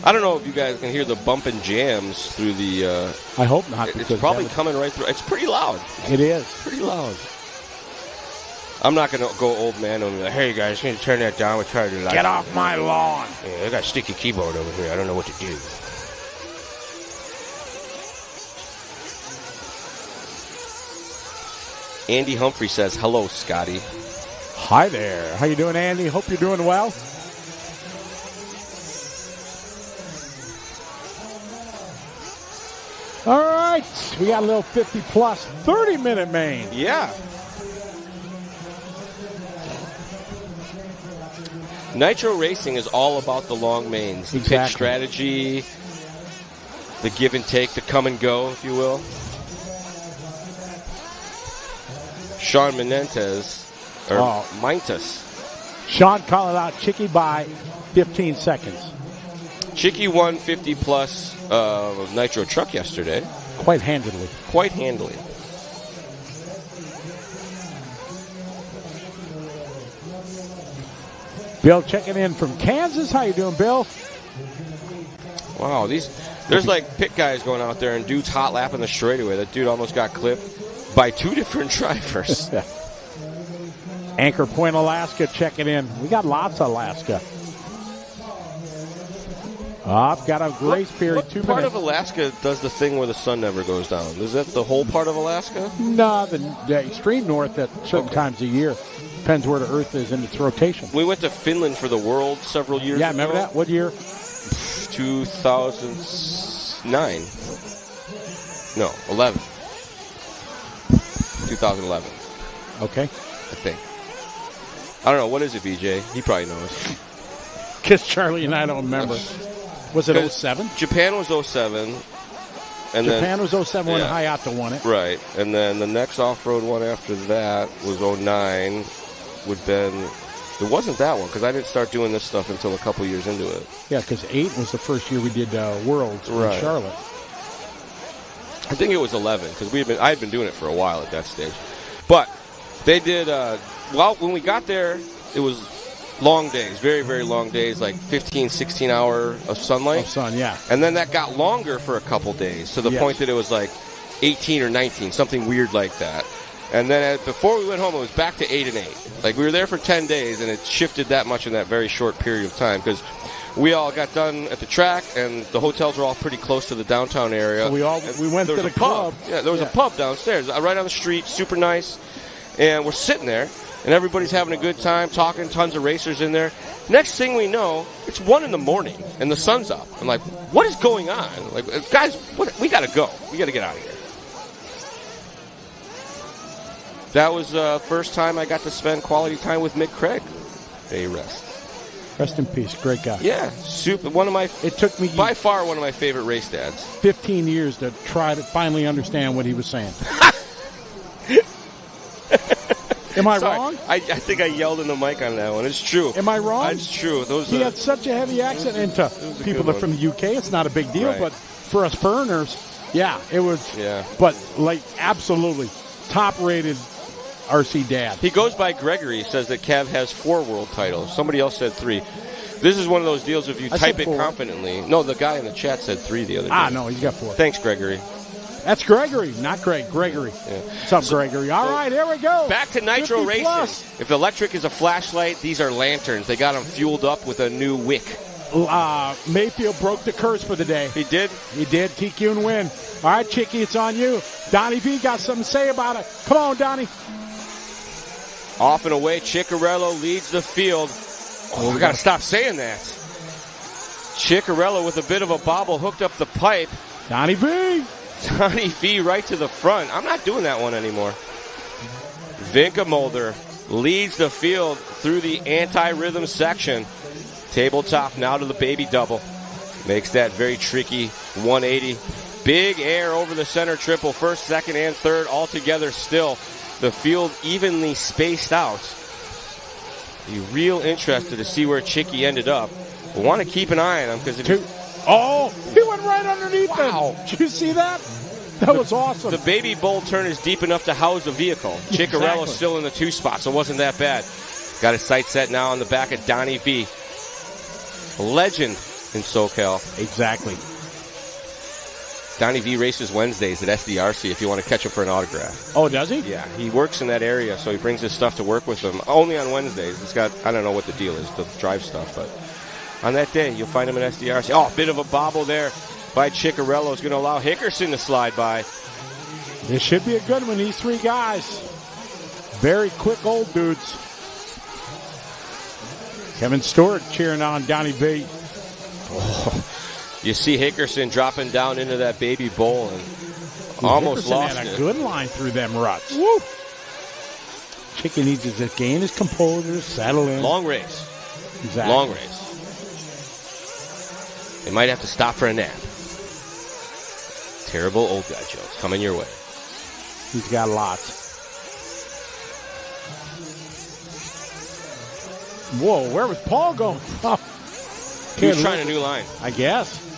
I don't know if you guys can hear the bumping jams through the... I hope not. It's probably coming right through. It's pretty loud. It is. Pretty loud. I'm not going to go old man and be like, hey, guys, can you turn that down? We're trying to get off my lawn. Yeah, I got a sticky keyboard over here. I don't know what to do. Andy Humphrey says, hello, Scotty. Hi there. How you doing, Andy? Hope you're doing well. All right. We got a little 50-plus 30-minute main. Yeah. Nitro racing is all about the long mains, the pitch strategy, the give and take, the come and go, if you will. Sean Menendez, or Mintus. Sean calling out Chicky by 15 seconds. Chicky won 50-plus Nitro truck yesterday. Quite handily. Quite handily. Bill checking in from Kansas. How you doing, Bill? Wow, there's like pit guys going out there and dudes hot lapping the straightaway. That dude almost got clipped by 2 different drivers. Anchor Point, Alaska, checking in. We got lots of Alaska. Got a grace period. What 2 minutes. part of Alaska does the thing where the sun never goes down? Is that the whole part of Alaska? No, the extreme north at certain times of year. Depends where the Earth is in its rotation. We went to Finland for the World several years ago. Yeah, remember that? What year? 2009. No, 11. 2011. Okay. I think. I don't know. What is it, BJ? He probably knows. Because Charlie and I don't remember. Was it 07? Japan was 07. And Japan was 07 when Hayato won it. Right. And then the next off-road one after that was 09. It wasn't that one because I didn't start doing this stuff until a couple years into it. Yeah, because 8 was the first year we did Worlds in Charlotte. I think it was 11 because I had been doing it for a while at that stage. But they did, when we got there, it was long days, very, very long days, like 15, 16 hour of sunlight. Of sun, yeah. And then that got longer for a couple days to the point that it was like 18 or 19, something weird like that. And then before we went home, it was back to 8 and 8. Like we were there for 10 days, and it shifted that much in that very short period of time because we all got done at the track, and the hotels were all pretty close to the downtown area. So we went to the club. Yeah, there was a pub downstairs, right on the street, super nice. And we're sitting there, and everybody's having a good time, talking, tons of racers in there. Next thing we know, it's 1 in the morning, and the sun's up. I'm like, what is going on? Like, guys, we got to go. We got to get out of here. That was the first time I got to spend quality time with Mick Craig. May he rest. Rest in peace. Great guy. Yeah, super. It took me by far one of my favorite race dads. 15 years to try to finally understand what he was saying. Am I wrong? I think I yelled in the mic on that one. It's true. Am I wrong? It's true. He had such a heavy accent. And to people that are from the UK, it's not a big deal. Right. But for us foreigners, it was. Yeah. But, absolutely top-rated RC dad. He goes by Gregory. He says that Kev has 4 world titles. Somebody else said 3. This is one of those deals if you type it confidently. No, the guy in the chat said 3 the other day. No, he's got 4. Thanks, Gregory. That's Gregory, not Greg. Gregory. Yeah. What's up, Gregory? All right, here we go. Back to Nitro Racing. If electric is a flashlight, these are lanterns. They got them fueled up with a new wick. Mayfield broke the curse for the day. He did? He did. TQ and win. All right, Chicky, it's on you. Donnie V got something to say about it. Come on, Donnie. Off and away, Ciccarello leads the field. We got to stop saying that. Ciccarello with a bit of a bobble hooked up the pipe. Donnie V right to the front. I'm not doing that one anymore. Vinka Mulder leads the field through the anti-rhythm section. Tabletop now to the baby double. Makes that very tricky 180. Big air over the center triple. First, second, and third all together still. The field evenly spaced out. Be real interested to see where Chicky ended up. We want to keep an eye on him because he went right underneath him. Did you see that? That was awesome. The baby bowl turn is deep enough to house a vehicle. Ciccarello's still in the 2 spot, so it wasn't that bad. Got his sight set now on the back of Donnie V. Legend in SoCal. Exactly. Donnie V races Wednesdays at SDRC if you want to catch him for an autograph. Oh, does he? Yeah, he works in that area, so he brings his stuff to work with him. Only on Wednesdays. It's got, I don't know what the deal is, the drive stuff, but on that day, you'll find him at SDRC. Oh, a bit of a bobble there by Ciccarello is going to allow Hickerson to slide by. This should be a good one, these 3 guys. Very quick old dudes. Kevin Stewart cheering on Donnie V. Oh. You see Hickerson dropping down into that baby bowl and almost Hickerson lost had a it. good line through them ruts. Woo! Chicken needs to gain his composure, settle in. Long race. Exactly. Long race. They might have to stop for a nap. Terrible old guy jokes coming your way. He's got lots. Whoa, where was Paul going? He was trying a new line. I guess.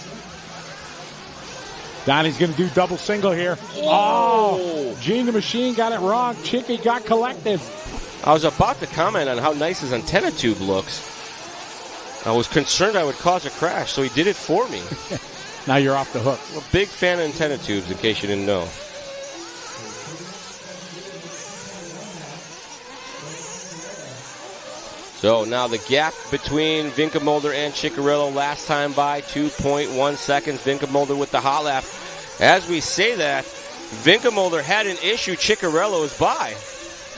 Donnie's going to do double single here. Oh! Gene the Machine got it wrong. Chicky got collected. I was about to comment on how nice his antenna tube looks. I was concerned I would cause a crash, so he did it for me. Now you're off the hook. I'm a big fan of antenna tubes, in case you didn't know. So now the gap between Vinkelmolder and Ciccarello last time by 2.1 seconds. Vinkelmolder with the hot lap. As we say that, Vinkelmolder had an issue. Ciccarello is by.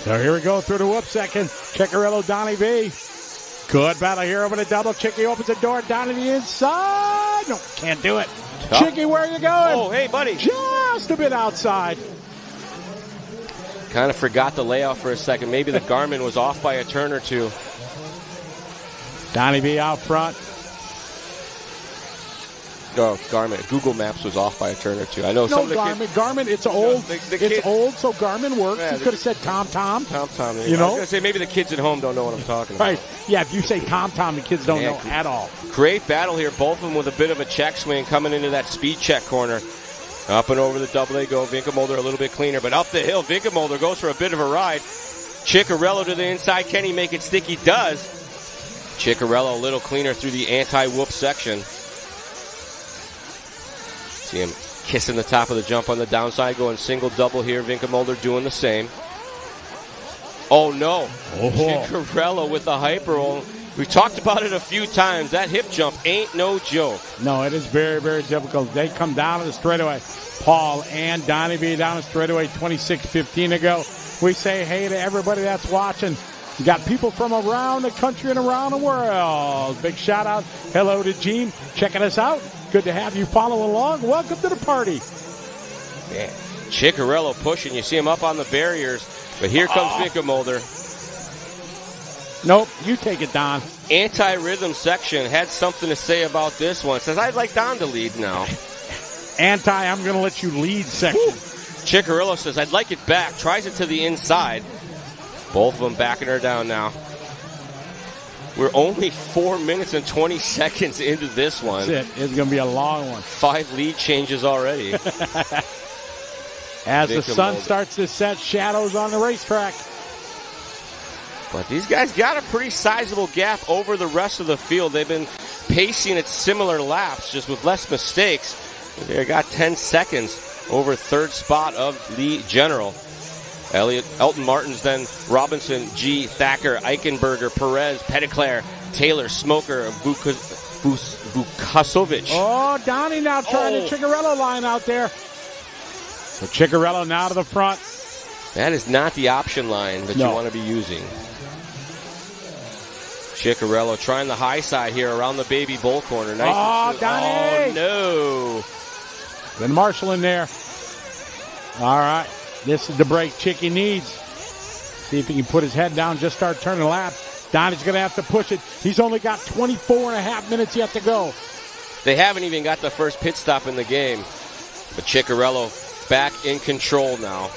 So here we go through the whoop second. Ciccarello, Donnie V. Good battle here over the double. Chicky opens the door. Down to the inside. No, can't do it. Tough. Chicky, where are you going? Oh, hey, buddy. Just a bit outside. Kind of forgot the layout for a second. Maybe the Garmin was off by a turn or two. Donnie V out front. No, Garmin. Google Maps was off by a turn or two. I know No, some of the Garmin. kids, Garmin, it's old. the Old, so Garmin works. Yeah, You could have said Tom. Tom. You know? I was going to say maybe the kids at home don't know what I'm talking about. Right. Yeah, if you say Tom, the kids don't know at all. Great battle here. Both of them with a bit of a check swing coming into that speed check corner. Up and over the double A go. Vinkelmolder a little bit cleaner, but up the hill, Vinkelmolder goes for a bit of a ride. Ciccarello to the inside. Can he make it stick? He does. Ciccarello a little cleaner through the anti-whoop section. See him kissing the top of the jump on the downside, going single-double here. Vinkelmolder doing the same. Oh, no. Ciccarello with the hyper roll. We've talked about it a few times. That hip jump ain't no joke. No, it is very, very difficult. They come down to the straightaway. Paul and Donnie B down the straightaway 26-15 ago. We say hey to everybody that's watching. You got people from around the country and around the world. Big shout out. Hello to Gene checking us out. Good to have you follow along. Welcome to the party. Yeah. Ciccarello pushing. You see him up on the barriers. But here comes Vinkelmolder. Nope, you take it, Don. Anti-rhythm section had something to say about this one. Says, I'd like Don to lead now. I'm going to let you lead section. Woo. Ciccarello says, I'd like it back. Tries it to the inside. Both of them backing her down now. We're only 4 minutes and 20 seconds into this one. That's it. It's going to be a long one. 5 lead changes already. As the sun starts to set, shadows on the racetrack. But these guys got a pretty sizable gap over the rest of the field. They've been pacing at similar laps, just with less mistakes. They got 10 seconds over third spot of the general. Elton Martins, then Robinson, G, Thacker, Eichenberger, Perez, Petitclerc, Taylor, Smoker, Vukasovic. Oh, Donnie now trying the Ciccarello line out there. So Ciccarello now to the front. That is not the option line that you want to be using. Ciccarello trying the high side here around the baby bull corner. Nice. Donnie! Oh, no. Then Marshall in there. All right. This is the break Chicky needs. See if he can put his head down, just start turning the lap. Donnie's going to have to push it. He's only got 24 and a half minutes yet to go. They haven't even got the first pit stop in the game. But Ciccarello back in control now.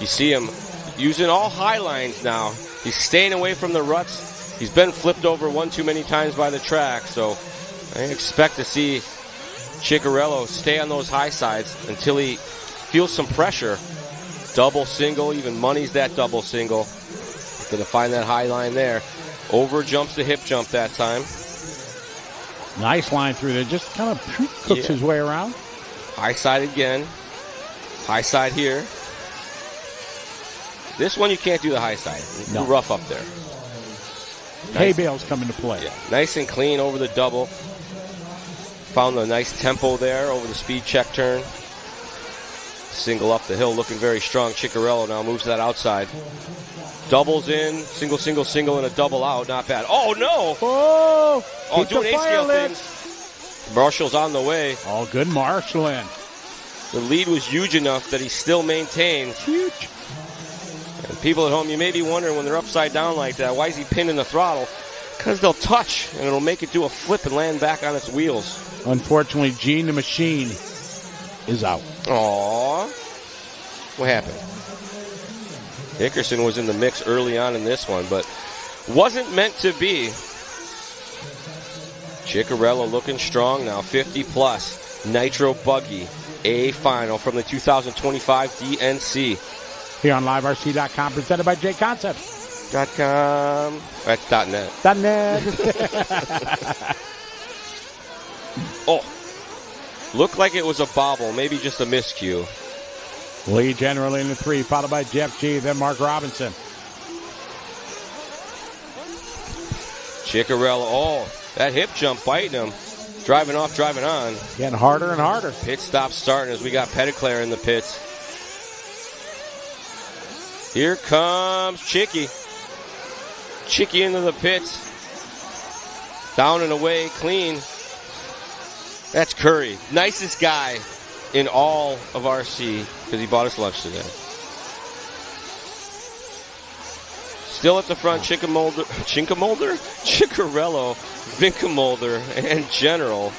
You see him using all high lines now. He's staying away from the ruts. He's been flipped over one too many times by the track. So I expect to see Ciccarello stay on those high sides until he feels some pressure. Double single, even money's that double single. Going to find that high line there. Over jumps the hip jump that time. Nice line through there. Just kind of cooks his way around. High side again. High side here. This one you can't do the high side. No. Rough up there. Hay bales come into play. Yeah. Nice and clean over the double. Found the nice tempo there over the speed check turn. Single up the hill, looking very strong. Ciccarello now moves to that outside. Doubles in, single, single, single, and a double out. Not bad. Oh, no! Oh, doing A-scale things. Marshall's on the way. Oh, good marshalling. The lead was huge enough that he still maintains. Huge. And people at home, you may be wondering when they're upside down like that, why is he pinning the throttle? Because they'll touch, and it'll make it do a flip and land back on its wheels. Unfortunately, Gene the Machine is out. Aww. What happened? Dickerson was in the mix early on in this one, but wasn't meant to be. Ciccarello looking strong now, 50-plus. Nitro Buggy, A final from the 2025 DNC. Here on LiveRC.com, presented by J Concepts. .com. That's .net. .net. Oh. Looked like it was a bobble, maybe just a miscue. Lee generally in the 3, followed by Jeff G., then Mark Robinson. Ciccarello, oh, that hip jump biting him. Driving off, driving on. Getting harder and harder. Pit stop starting as we got Petitclerc in the pits. Here comes Chicky. Chicky into the pits. Down and away, clean. That's Curry. Nicest guy in all of RC because he bought us lunch today. Still at the front, Ciccarello, Vinkamolder, and General.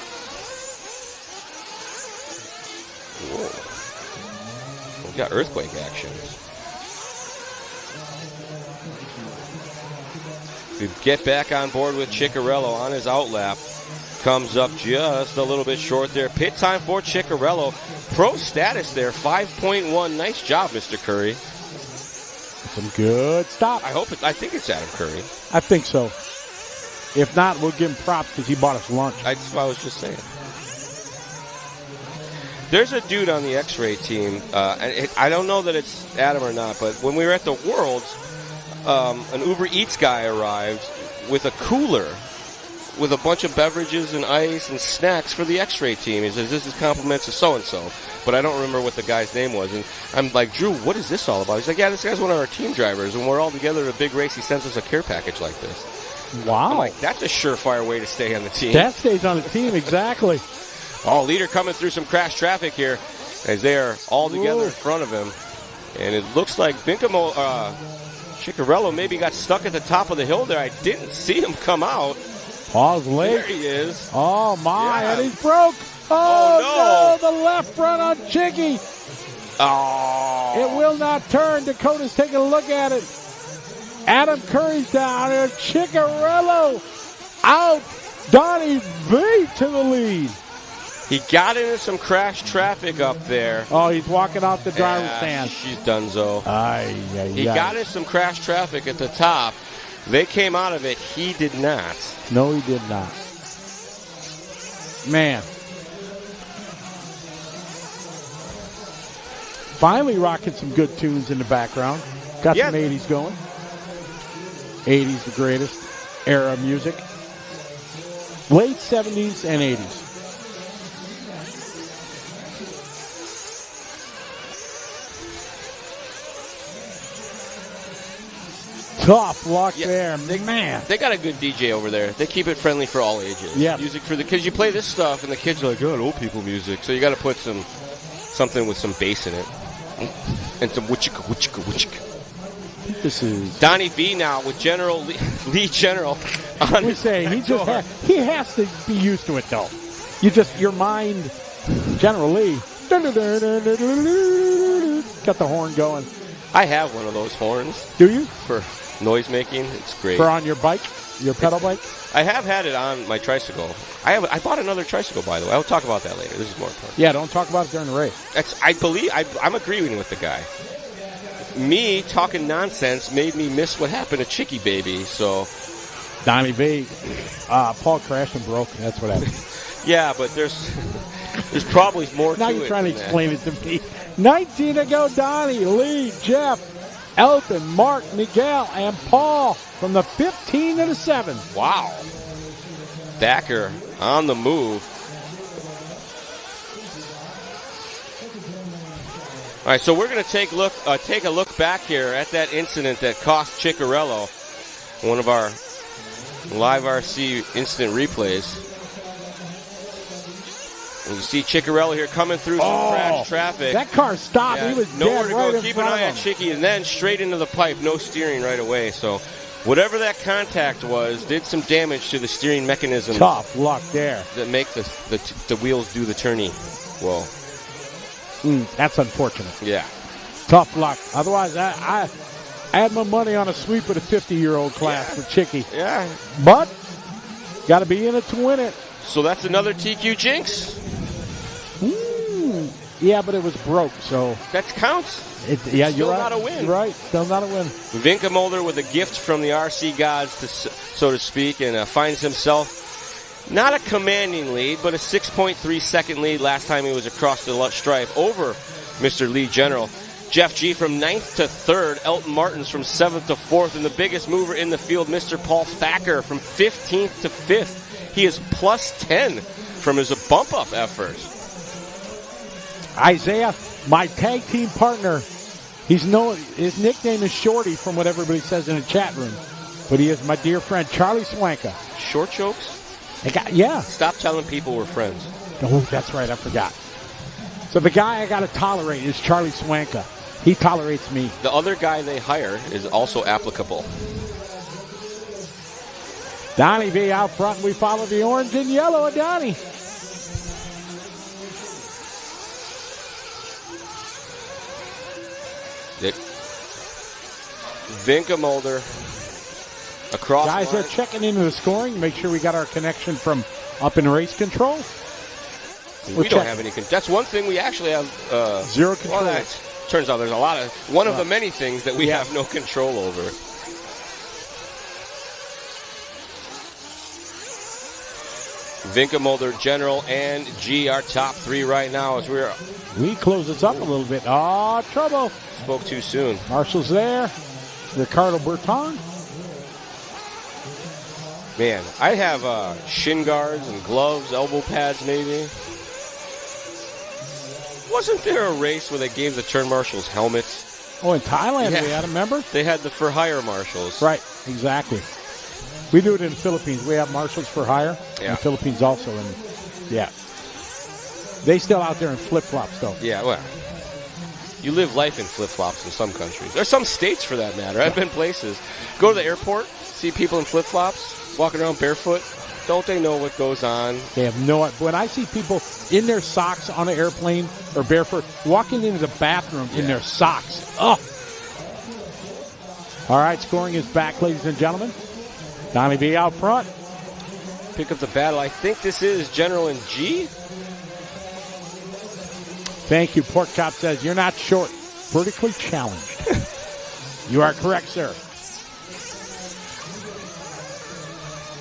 Whoa. We got earthquake action. We get back on board with Ciccarello on his outlap. Comes up just a little bit short there. Pit time for Ciccarello. Pro status there, 5.1. Nice job, Mr. Curry. Some good stop. I think it's Adam Curry. I think so. If not, we'll give him props because he bought us lunch. That's what I was just saying. There's a dude on the X-Ray team, and I don't know that it's Adam or not, but when we were at the Worlds, an Uber Eats guy arrived with a cooler with a bunch of beverages and ice and snacks for the X-Ray team. He says, this is compliments to so-and-so. But I don't remember what the guy's name was. And I'm like, Drew, what is this all about? He's like, yeah, this guy's one of our team drivers. When we're all together at a big race, he sends us a care package like this. Wow. I'm like, that's a surefire way to stay on the team. That stays on the team, exactly. Oh, leader coming through some crash traffic here as they are all together in front of him. And it looks like Ciccarello maybe got stuck at the top of the hill there. I didn't see him come out. Paul's late. There he is. Oh, my, yeah. and he's broke. Oh, no, the left front on Chicky. Oh. It will not turn. Dakota's taking a look at it. Adam Curry's down there. Ciccarello out. Donnie V to the lead. He got into some crash traffic up there. Oh, he's walking off the driver's stand. She's donezo. He got into some crash traffic at the top. They came out of it. He did not. No, he did not. Man. Finally rocking some good tunes in the background. Got some 80s going. 80s, the greatest era of music. Late 70s and 80s. Tough luck there, man. They got a good DJ over there. They keep it friendly for all ages. Yeah. Music for the kids. You play this stuff, and the kids are like, "Oh, old people music." So you got to put something with some bass in it, and some witchika, witchika, witchika. This is Donnie V now with General Lee General. We say he has to be used to it though. Your mind, General Lee, got the horn going. I have one of those horns. Do you? For noise making, it's great. For on your bike, your pedal bike? I have had it on my tricycle. I bought another tricycle, by the way. I'll talk about that later. This is more fun. Yeah, don't talk about it during the race. I'm agreeing with the guy. Me talking nonsense made me miss what happened to Chicky Baby. So, Donnie V, Paul crashed and broke. That's what happened. Yeah, but there's probably more to it. Now you're trying to explain it to me. 19 to go, Donnie, Lee, Jeff, Elton, Mark, Miguel, and Paul from the 15 to the 7. Wow. Backer on the move. All right, so we're going to take a look back here at that incident that cost Ciccarello, one of our live RC instant replays. And you see Ciccarello here coming through some crash traffic. That car stopped. Yeah, He was nowhere dead to right go. in Keep an front eye of on him. Chicky, and then straight into the pipe. No steering right away. So whatever that contact was did some damage to the steering mechanism. Tough luck there. That make the wheels do the turny. Whoa. That's unfortunate. Yeah. Tough luck. Otherwise, I had my money on a sweep with a 50-year-old class for Chicky. Yeah. But got to be in it to win it. So that's another TQ jinx. Yeah, but it was broke, so. That counts. You're Still right. not a win. You're right. Still not a win. Vinke with a gift from the RC gods, so to speak, and finds himself not a commanding lead, but a 6.3 second lead last time he was across the stripe over Mr. Lee General. Jeff G from 9th to 3rd, Elton Martins from 7th to 4th, and the biggest mover in the field, Mr. Paul Thacker from 15th to 5th. He is plus 10 from his bump-up effort. Isaiah, my tag team partner, his nickname is Shorty from what everybody says in the chat room, but he is my dear friend Charlie Swanka. Short jokes? Yeah. Stop telling people we're friends. Oh, that's right, I forgot. So the guy I got to tolerate is Charlie Swanka. He tolerates me. The other guy they hire is also applicable. Donnie V out front. We follow the orange and yellow of Donnie. Vinke Mulder across. Guys are checking into the scoring. Make sure we got our connection from up in race control. We don't have any. That's one thing we actually have. Zero control. Well, turns out there's a lot of one of the many things that we have no control over. Vinke Mulder, General, and G are top 3 right now as we close this up a little bit. Oh, trouble. Spoke too soon. Marshall's there. Ricardo Berton. Man, I have shin guards and gloves, elbow pads maybe. Wasn't there a race where they gave the turn marshals helmets? Oh, in Thailand we had them, remember? They had the for hire marshals. Right, exactly. We do it in the Philippines. We have marshals for hire. In the Philippines also. And they still out there in flip-flops, though. Yeah, well, you live life in flip-flops in some countries. There's some states, for that matter. I've been places. Go to the airport, see people in flip-flops, walking around barefoot. Don't they know what goes on? They have no idea. When I see people in their socks on an airplane or barefoot, walking into the bathroom in their socks. Oh! All right, scoring is back, ladies and gentlemen. Donnie B out front. Pick up the battle. I think this is General and G. Thank you. Pork Chop says, you're not short. Vertically challenged. You are correct, sir.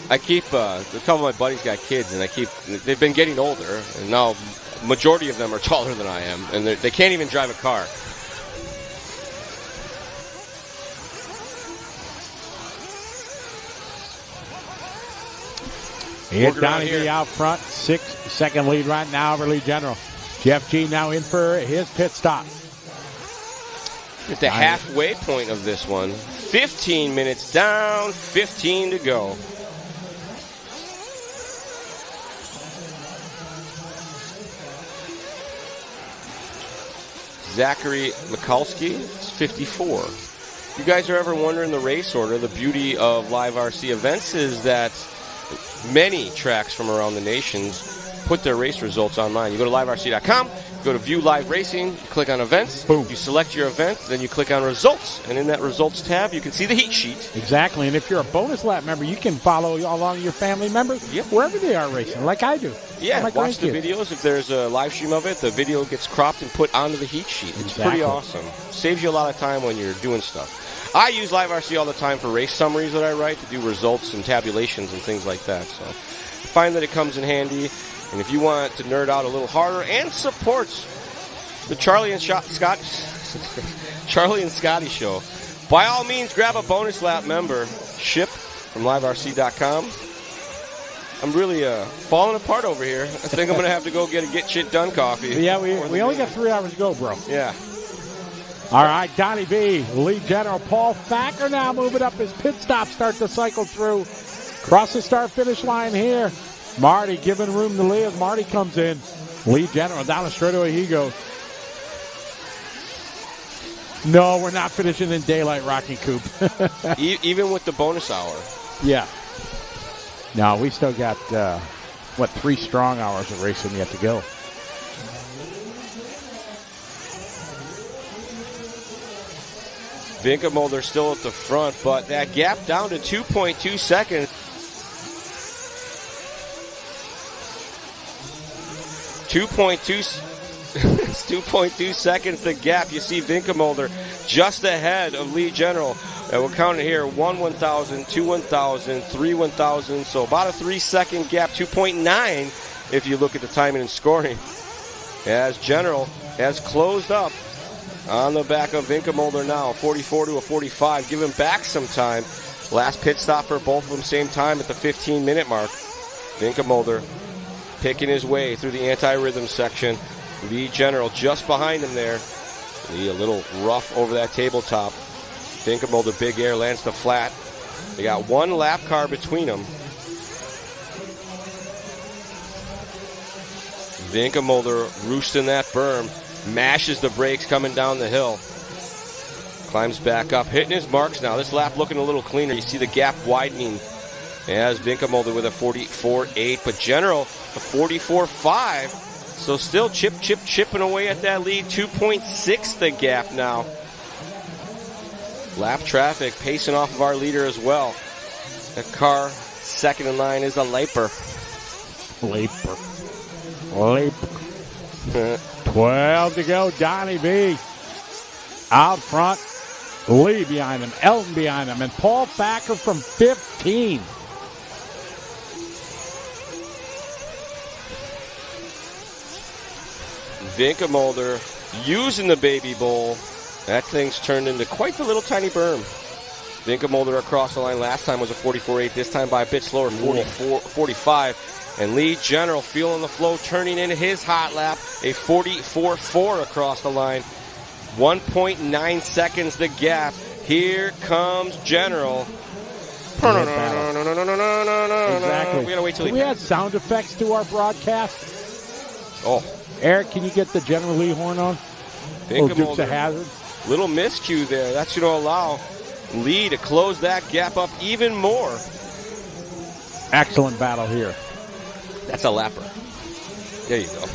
I keep, a couple of my buddies got kids, and they've been getting older, and now majority of them are taller than I am, and they can't even drive a car. Here's Donnie B out front. 6-second lead right now over Lee General. Jeff G now in for his pit stop. At the halfway point of this one. 15 minutes down, 15 to go. Zachary Mikulski is 54. You guys are ever wondering the race order? The beauty of live RC events is that many tracks from around the nations put their race results online. You go to liverc.com, go to View Live Racing, you click on Events, boom. You select your event, then you click on Results, and in that Results tab, you can see the heat sheet. Exactly, and if you're a bonus lap member, you can follow along your family members wherever they are racing, like I do. Yeah, watch the videos. If there's a live stream of it, the video gets cropped and put onto the heat sheet. It's pretty awesome. Saves you a lot of time when you're doing stuff. I use Live RC all the time for race summaries that I write to do results and tabulations and things like that. So I find that it comes in handy. And if you want to nerd out a little harder and supports the Charlie and Scotty show, by all means, grab a bonus lap membership from liverc.com. I'm really falling apart over here. I think I'm going to have to go get a Get Shit Done coffee. Yeah, we only got 3 hours to go, bro. Yeah. All right, Donnie B, Lead General Paul Thacker now moving up his pit stop, start to cycle through. Cross the start-finish line here. Marty giving room to live. Marty comes in. Lead General down the straightaway he goes. No, we're not finishing in daylight, Rocky Coop. Even with the bonus hour. Yeah. No, we still got, 3 strong hours of racing yet to go. Vinke Mulder still at the front, but that gap down to 2.2 seconds. 2.2 It's 2.2 seconds the gap. You see Vinkelmolder just ahead of Lee General. And we'll count it here. 1 1,000, 2 1,000, 3 1,000. So about a 3-second gap. 2.9 if you look at the timing and scoring. As General has closed up on the back of Vinkelmolder now. 44 to a 45. Give him back some time. Last pit stop for both of them, same time at the 15-minute mark. Vinkelmolder picking his way through the anti-rhythm section. Lee General just behind him there. Lee a little rough over that tabletop. Vinkelmolder big air, lands the flat. They got one lap car between them. Vinkelmolder roosting that berm. Mashes the brakes coming down the hill. Climbs back up, hitting his marks now. This lap looking a little cleaner. You see the gap widening as Vinkelmolder with a 44.8, but General a 44.5. So still chipping away at that lead. 2.6 the gap now. Lap traffic pacing off of our leader as well. The car second in line is a Leiper. 12 to go. Donnie B out front. Lee behind him. Elton behind him. And Paul Thacker from 15. Vinkelmolder using the baby bowl. That thing's turned into quite the little tiny berm. Vinkelmolder across the line last time was a 44.8. This time by a bit slower, 45. And Lee General feeling the flow, turning in his hot lap, a 44.4 across the line. 1.9 seconds the gap. Here comes General. Exactly. We gotta wait till we add sound effects to our broadcast? Oh. Eric, can you get the General Lee horn on? Dukes of Hazzard. Little miscue there. That's going to allow Lee to close that gap up even more. Excellent battle here. That's a lapper. There you go.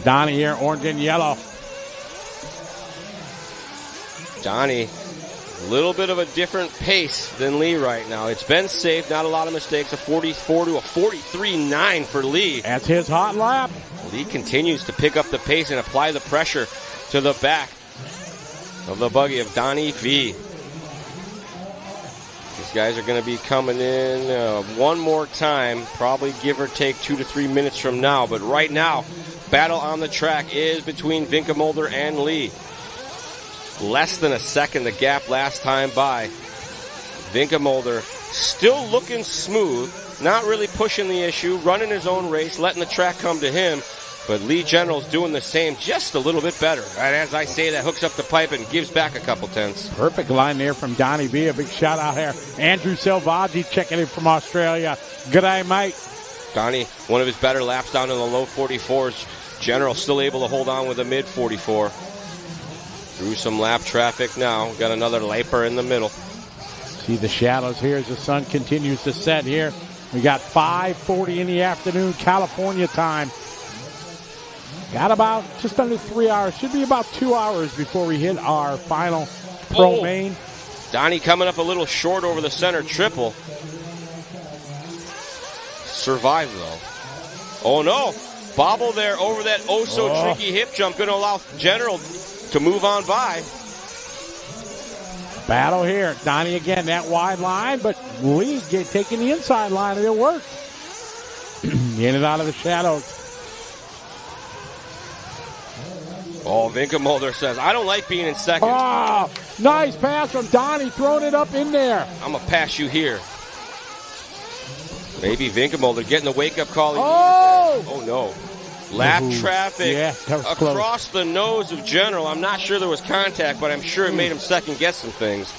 Donnie here, orange and yellow. Donnie, a little bit of a different pace than Lee right now. It's been safe, not a lot of mistakes. A 44 to a 43.9 for Lee. That's his hot lap. Lee continues to pick up the pace and apply the pressure to the back of the buggy of Donnie V. These guys are going to be coming in one more time, probably give or take 2 to 3 minutes from now. But right now, battle on the track is between Vinkelmolder and Lee. Less than a second the gap last time by. Vinkelmolder still looking smooth, not really pushing the issue, running his own race, letting the track come to him. But Lee General's doing the same, just a little bit better. Right as I say that, hooks up the pipe and gives back a couple tenths. Perfect line there from Donnie B. A big shout out here. Andrew Selvaggi checking in from Australia. Good day, mate. Donnie, one of his better laps down in the low 44s. General still able to hold on with a mid 44. Through some lap traffic now. Got another Leiper in the middle. See the shadows here as the sun continues to set here. We got 5:40 in the afternoon, California time. Got about just under 3 hours. Should be about 2 hours before we hit our final pro main. Donnie coming up a little short over the center triple. Survived though. Oh no. Bobble there over that tricky hip jump. Going to allow General to move on by. Battle here. Donnie again, that wide line, but Lee taking the inside line and it worked. In and out of the shadows. Oh, Vinkelmolder says, I don't like being in second. Oh, nice pass from Donnie, throwing it up in there. I'm going to pass you here. Maybe Vinkelmolder getting the wake-up call. Oh, no. Lap traffic across the nose of General. I'm not sure there was contact, but I'm sure it made him second-guess some things.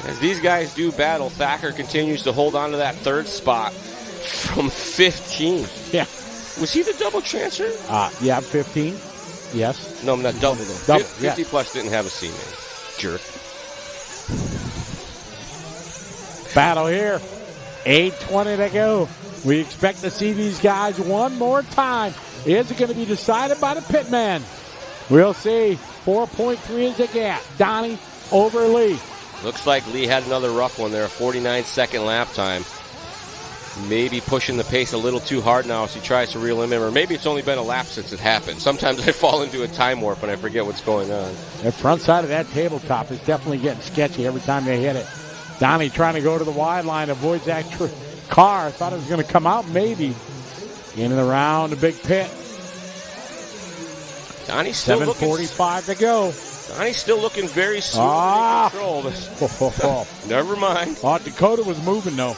As these guys do battle, Thacker continues to hold on to that third spot from 15. Yeah. Was he the double transfer? Yeah, 15. Yes. No, I'm not double, though. Double, 50 plus didn't have a C, man. Jerk. Battle here. 8:20 to go. We expect to see these guys one more time. Is it going to be decided by the pit man? We'll see. 4.3 is the gap. Donnie over Lee. Looks like Lee had another rough one there, a 49-second lap time. maybe pushing the pace a little too hard now as he tries to reel him in, or maybe it's only been a lap since it happened. Sometimes I fall into a time warp and I forget what's going on. The front side of that tabletop is definitely getting sketchy every time they hit it. Donnie trying to go to the wide line, avoids that car. Thought it was going to come out, maybe. Into the round, a big pit. Donnie's still 7:45 to go. Donnie's still looking very smooth in control. Never mind. Oh, Dakota was moving, though.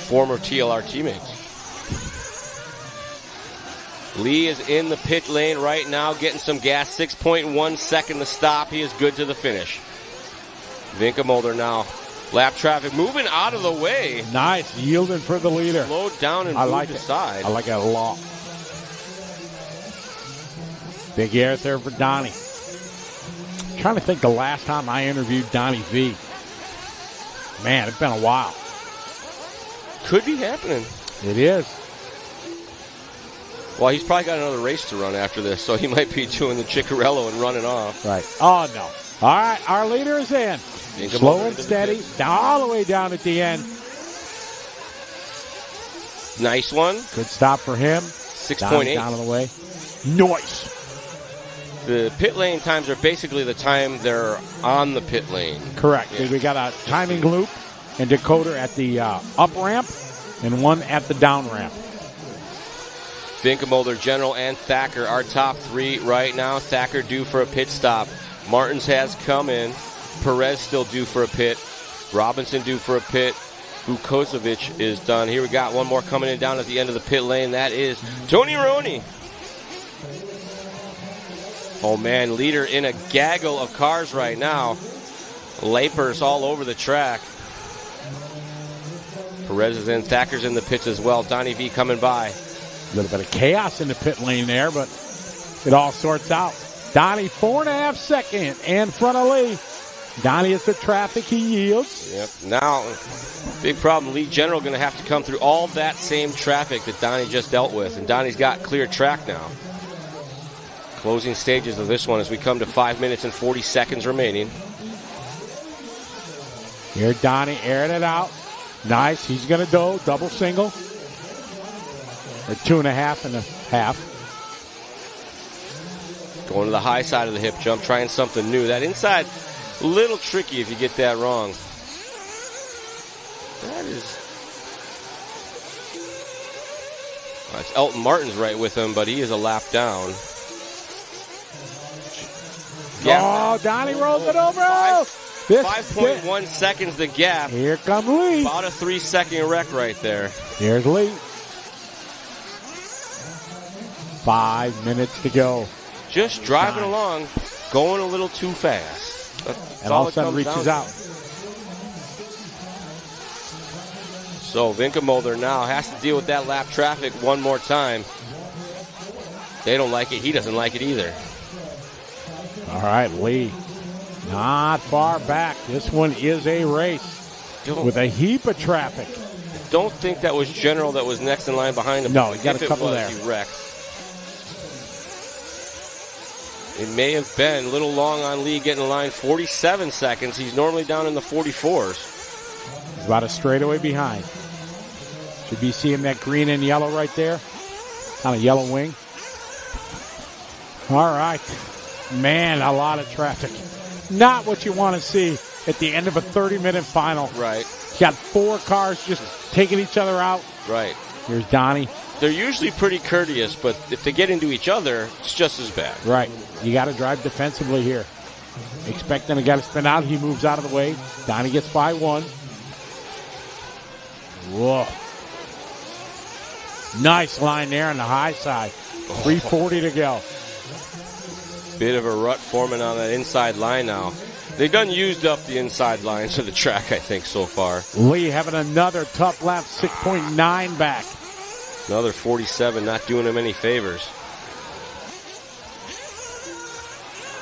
Former TLR teammates. Lee is in the pit lane right now, getting some gas. 6.1 second to stop. He is good to the finish. Vinkelmolder now. Lap traffic moving out of the way. Nice, yielding for the leader. Slowed down and moved aside. I like it a lot. Big air there for Donnie. I'm trying to think the last time I interviewed Donnie V. Man, it's been a while. Could be happening. It is. Well, he's probably got another race to run after this, so he might be doing the Ciccarello and running off. Right. Oh, no. All right, our leader is in. Slow and steady, all the way down at the end. Nice one. Good stop for him. 6.8. Down on the way. Nice. The pit lane times are basically the time they're on the pit lane. Correct. Yeah. We got a timing loop and Dakota at the up ramp and one at the down ramp. Vinkelmolder, General, and Thacker are top three right now. Thacker due for a pit stop. Martins has come in. Perez still due for a pit. Robinson due for a pit. Vukozovic is done. Here we got one more coming in down at the end of the pit lane. That is Tony Roney. Oh, man, leader in a gaggle of cars right now. Lapers all over the track. Perez is in. Thacker's in the pits as well. Donnie V coming by. A little bit of chaos in the pit lane there, but it all sorts out. Donnie 4.5 seconds in front of Lee. Donnie is the traffic. He yields. Yep. Now, big problem. Lee General going to have to come through all that same traffic that Donnie just dealt with. And Donnie's got clear track now. Closing stages of this one as we come to 5 minutes and 40 seconds remaining. Here Donnie airing it out. Nice. He's going to go double single. Or 2.5 Going to the high side of the hip jump, trying something new. That inside, a little tricky if you get that wrong. That is... Well, it's Elton Martin's right with him, but he is a lap down. Yeah. Oh, Donnie rolls it over. 5.1 seconds the gap. Here comes Lee. About a 3-second wreck right there. Here's Lee. 5 minutes to go. Just driving along, going a little too fast. That's and all of a sudden reaches out. So Vinkelmolder now has to deal with that lap traffic one more time. They don't like it. He doesn't like it either. All right, Lee. Not far back. This one is a race with a heap of traffic. Don't think that was General that was next in line behind him. No, he got a couple there. He wrecked. It may have been a little long on Lee getting in line. 47 seconds. He's normally down in the 44s. He's about a straightaway behind. Should be seeing that green and yellow right there. On a yellow wing. All right. Man, a lot of traffic. Not what you want to see at the end of a 30-minute final. Right. You got 4 cars just taking each other out. Right. Here's Donnie. They're usually pretty courteous, but if they get into each other, it's just as bad. Right. You got to drive defensively here. Expecting a guy to spin out. He moves out of the way. Donnie gets by 1. Whoa. Nice line there on the high side. 3:40 to go. Bit of a rut forming on that inside line now. They've done used up the inside lines of the track, I think, so far. Lee having another tough lap, 6.9 back. Another 47, not doing him any favors.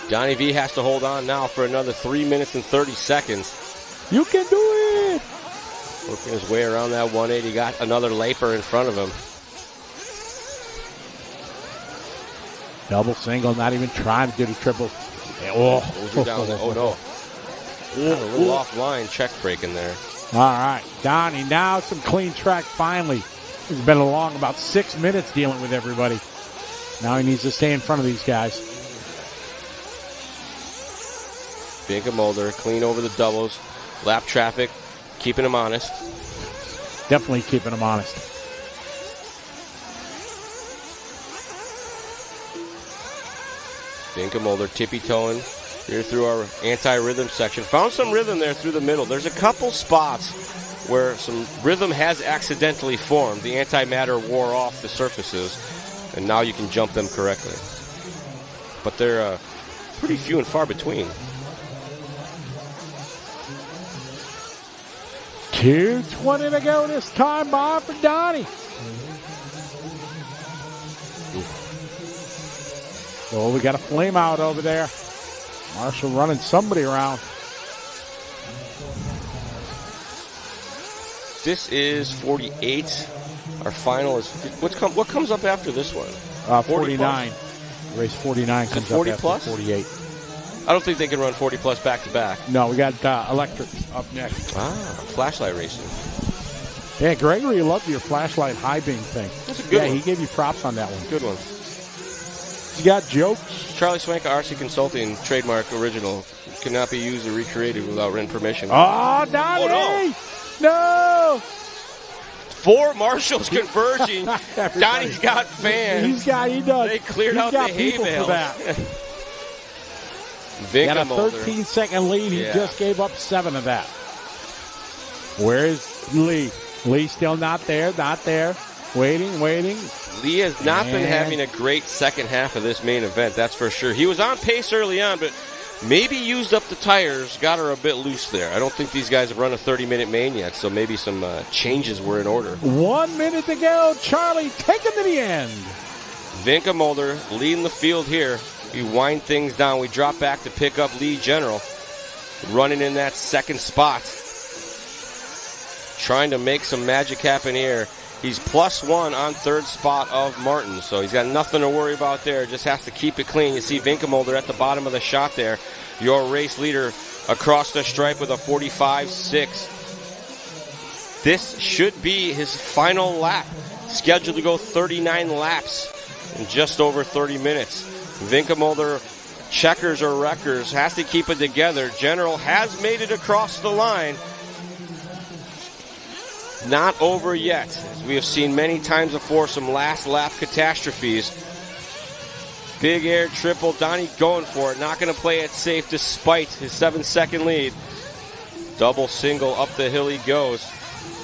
Donnie V has to hold on now for another 3 minutes and 30 seconds. You can do it! Working his way around that 180. Got another Laper in front of him. Double single, not even trying to do the triple. Oh, down there. Oh no. A little offline check break in there. All right, Donnie, now some clean track finally. He's been along about 6 minutes dealing with everybody. Now he needs to stay in front of these guys. Binka Mulder, clean over the doubles. Lap traffic, keeping him honest. Definitely keeping him honest. Binka Mulder tippy-toeing here through our anti-rhythm section. Found some rhythm there through the middle. There's a couple spots where some rhythm has accidentally formed. The antimatter wore off the surfaces, and now you can jump them correctly. But they're pretty few and far between. 2:20 to go this time, Bob, for Donnie. Oh, we got a flame out over there. Marshall running somebody around. This is 48. Our final is what comes up after this one? 49. Race 49 comes 40 up after plus? 48. I don't think they can run 40 plus back to back. No, we got electric up next. Flashlight racing. Yeah, Gregory, you loved your flashlight high beam thing. That's a good one. Yeah, he gave you props on that one. Good one. You got jokes? Charlie Swanka RC Consulting trademark original cannot be used or recreated without written permission. Oh, Donnie! Oh, no! 4 marshals converging. Donnie's got fans. He does. They cleared He's out got the hay people bales. for that. Got a 13-second lead. He just gave up 7 of that. Where's Lee? Lee still not there. Waiting. Lee has not been having a great second half of this main event, that's for sure. He was on pace early on, but maybe used up the tires, got her a bit loose there. I don't think these guys have run a 30-minute main yet, so maybe some changes were in order. 1 minute to go. Charlie taking to the end. Binka Mulder leading the field here. We wind things down. We drop back to pick up Lee General, running in that second spot, trying to make some magic happen here. He's +1 on third spot of Martin, so he's got nothing to worry about there. Just has to keep it clean. You see Binka Mulder at the bottom of the shot there. Your race leader across the stripe with a 45.6. This should be his final lap. Scheduled to go 39 laps in just over 30 minutes. Binka Mulder, checkers or wreckers, has to keep it together. General has made it across the line. Not over yet, as we have seen many times before, some last lap catastrophes. Big air triple, Donnie going for it, not going to play it safe despite his 7-second lead. Double single, up the hill he goes.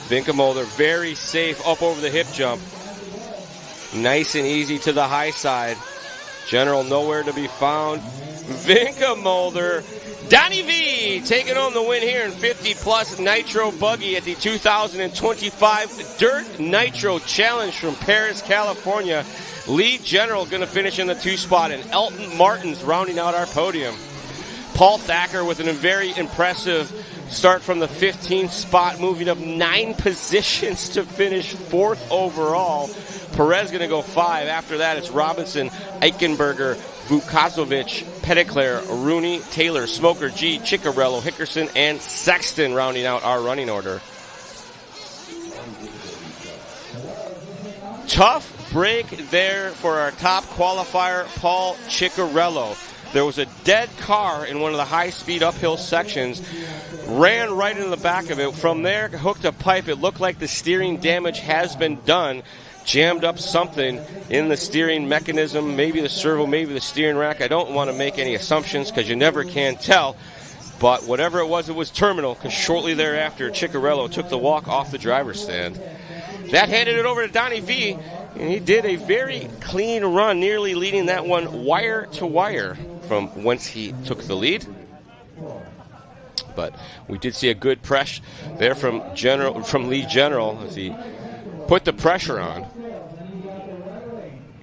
Binka Mulder very safe up over the hip jump. Nice and easy to the high side. General nowhere to be found. Binka Mulder, Donnie V taking home the win here in 50-plus Nitro Buggy at the 2025 Dirt Nitro Challenge from Paris, California. Lee General going to finish in the 2 spot, and Elton Martins rounding out our podium. Paul Thacker with a very impressive start from the 15th spot, moving up 9 positions to finish 4th overall. Perez going to go 5. After that, it's Robinson, Eichenberger, Vukazovic, Petitclerc, Rooney, Taylor, Smoker, G, Ciccarello, Hickerson, and Sexton rounding out our running order. Tough break there for our top qualifier, Paul Ciccarello. There was a dead car in one of the high-speed uphill sections. Ran right into the back of it. From there, hooked a pipe. It looked like the steering damage has been done. Jammed up something in the steering mechanism, maybe the servo, maybe the steering rack. I don't want to make any assumptions because you never can tell. But whatever it was terminal, because shortly thereafter, Ciccarello took the walk off the driver's stand. That handed it over to Donnie V, and he did a very clean run, nearly leading that one wire to wire from whence he took the lead. But we did see a good press there from Lee General as he put the pressure on.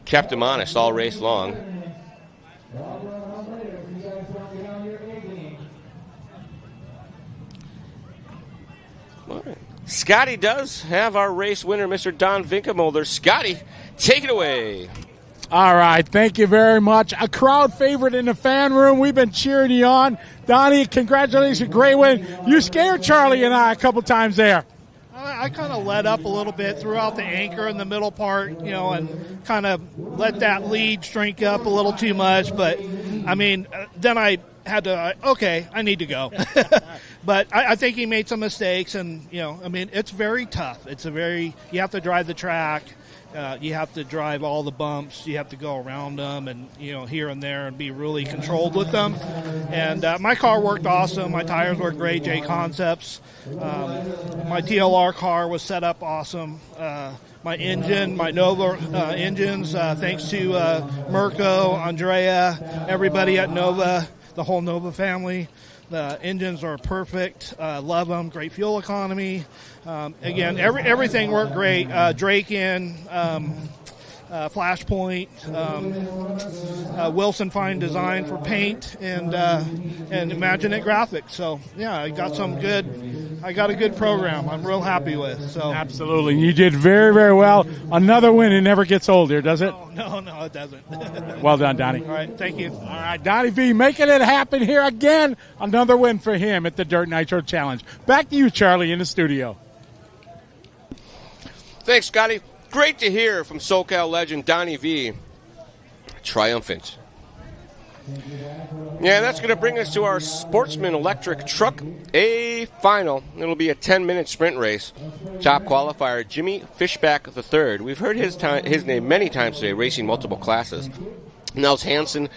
Kept him honest all race long. Scotty does have our race winner, Mr. Don Vinkelmolder. Scotty, take it away. All right, thank you very much. A crowd favorite in the fan room. We've been cheering you on. Donnie, congratulations, great win. You scared Charlie and I a couple times there. I kind of let up a little bit throughout the anchor in the middle part, and kind of let that lead shrink up a little too much. But, then I had to, I need to go. But I think he made some mistakes, and, it's very tough. You have to drive the track. You have to drive all the bumps. You have to go around them and, here and there and be really controlled with them. And my car worked awesome. My tires worked great, J Concepts. My TLR car was set up awesome. My engine, my Nova engines, thanks to Mirko, Andrea, everybody at Nova, the whole Nova family. The engines are perfect. Love them. Great fuel economy. Again, everything worked great. Drake-in, Flashpoint, Wilson Fine Design for paint, and Imaginet graphics. So yeah, I got a good program. I'm real happy with. So absolutely, you did very, very well. Another win, it never gets old here, does it? No, it doesn't. Well done, Donnie. All right, thank you. All right, Donnie V, making it happen here again. Another win for him at the Dirt Nitro Challenge. Back to you, Charlie, in the studio. Thanks, Scotty. Great to hear from SoCal legend Donnie V. Triumphant. Yeah, that's going to bring us to our Sportsman Electric Truck A final. It'll be a 10-minute sprint race. Top qualifier, Jimmy Fishback III. We've heard his name many times today, racing multiple classes. Nels Hansen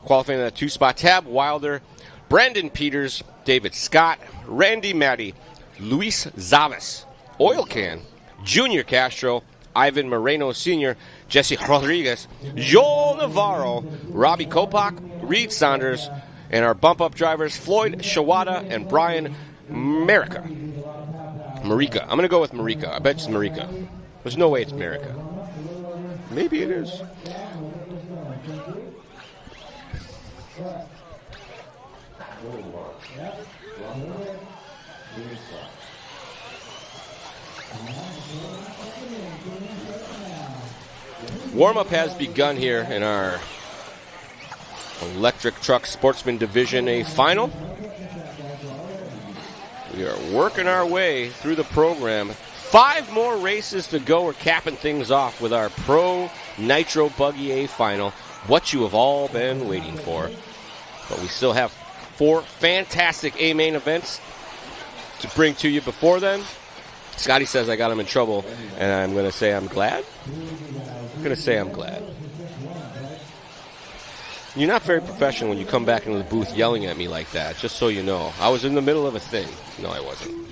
qualifying in a 2-spot. Tab Wilder, Brandon Peters, David Scott, Randy Matty, Luis Zavas, Oil Can, Junior Castro, Ivan Moreno Sr., Jesse Rodriguez, Joel Navarro, Robbie Kopak, Reed Saunders, and our bump-up drivers, Floyd Shawada and Brian Marika. I'm going to go with Marika. I bet it's Marika. There's no way it's Marika. Maybe it is. Warm-up has begun here in our Electric Truck Sportsman Division A final. We are working our way through the program. 5 more races to go. We're capping things off with our Pro Nitro Buggy A final. What you have all been waiting for. But we still have 4 fantastic A main events to bring to you before then. Scotty says I got him in trouble, and I'm going to say I'm glad. I'm going to say I'm glad. You're not very professional when you come back into the booth yelling at me like that, just so you know. I was in the middle of a thing. No, I wasn't.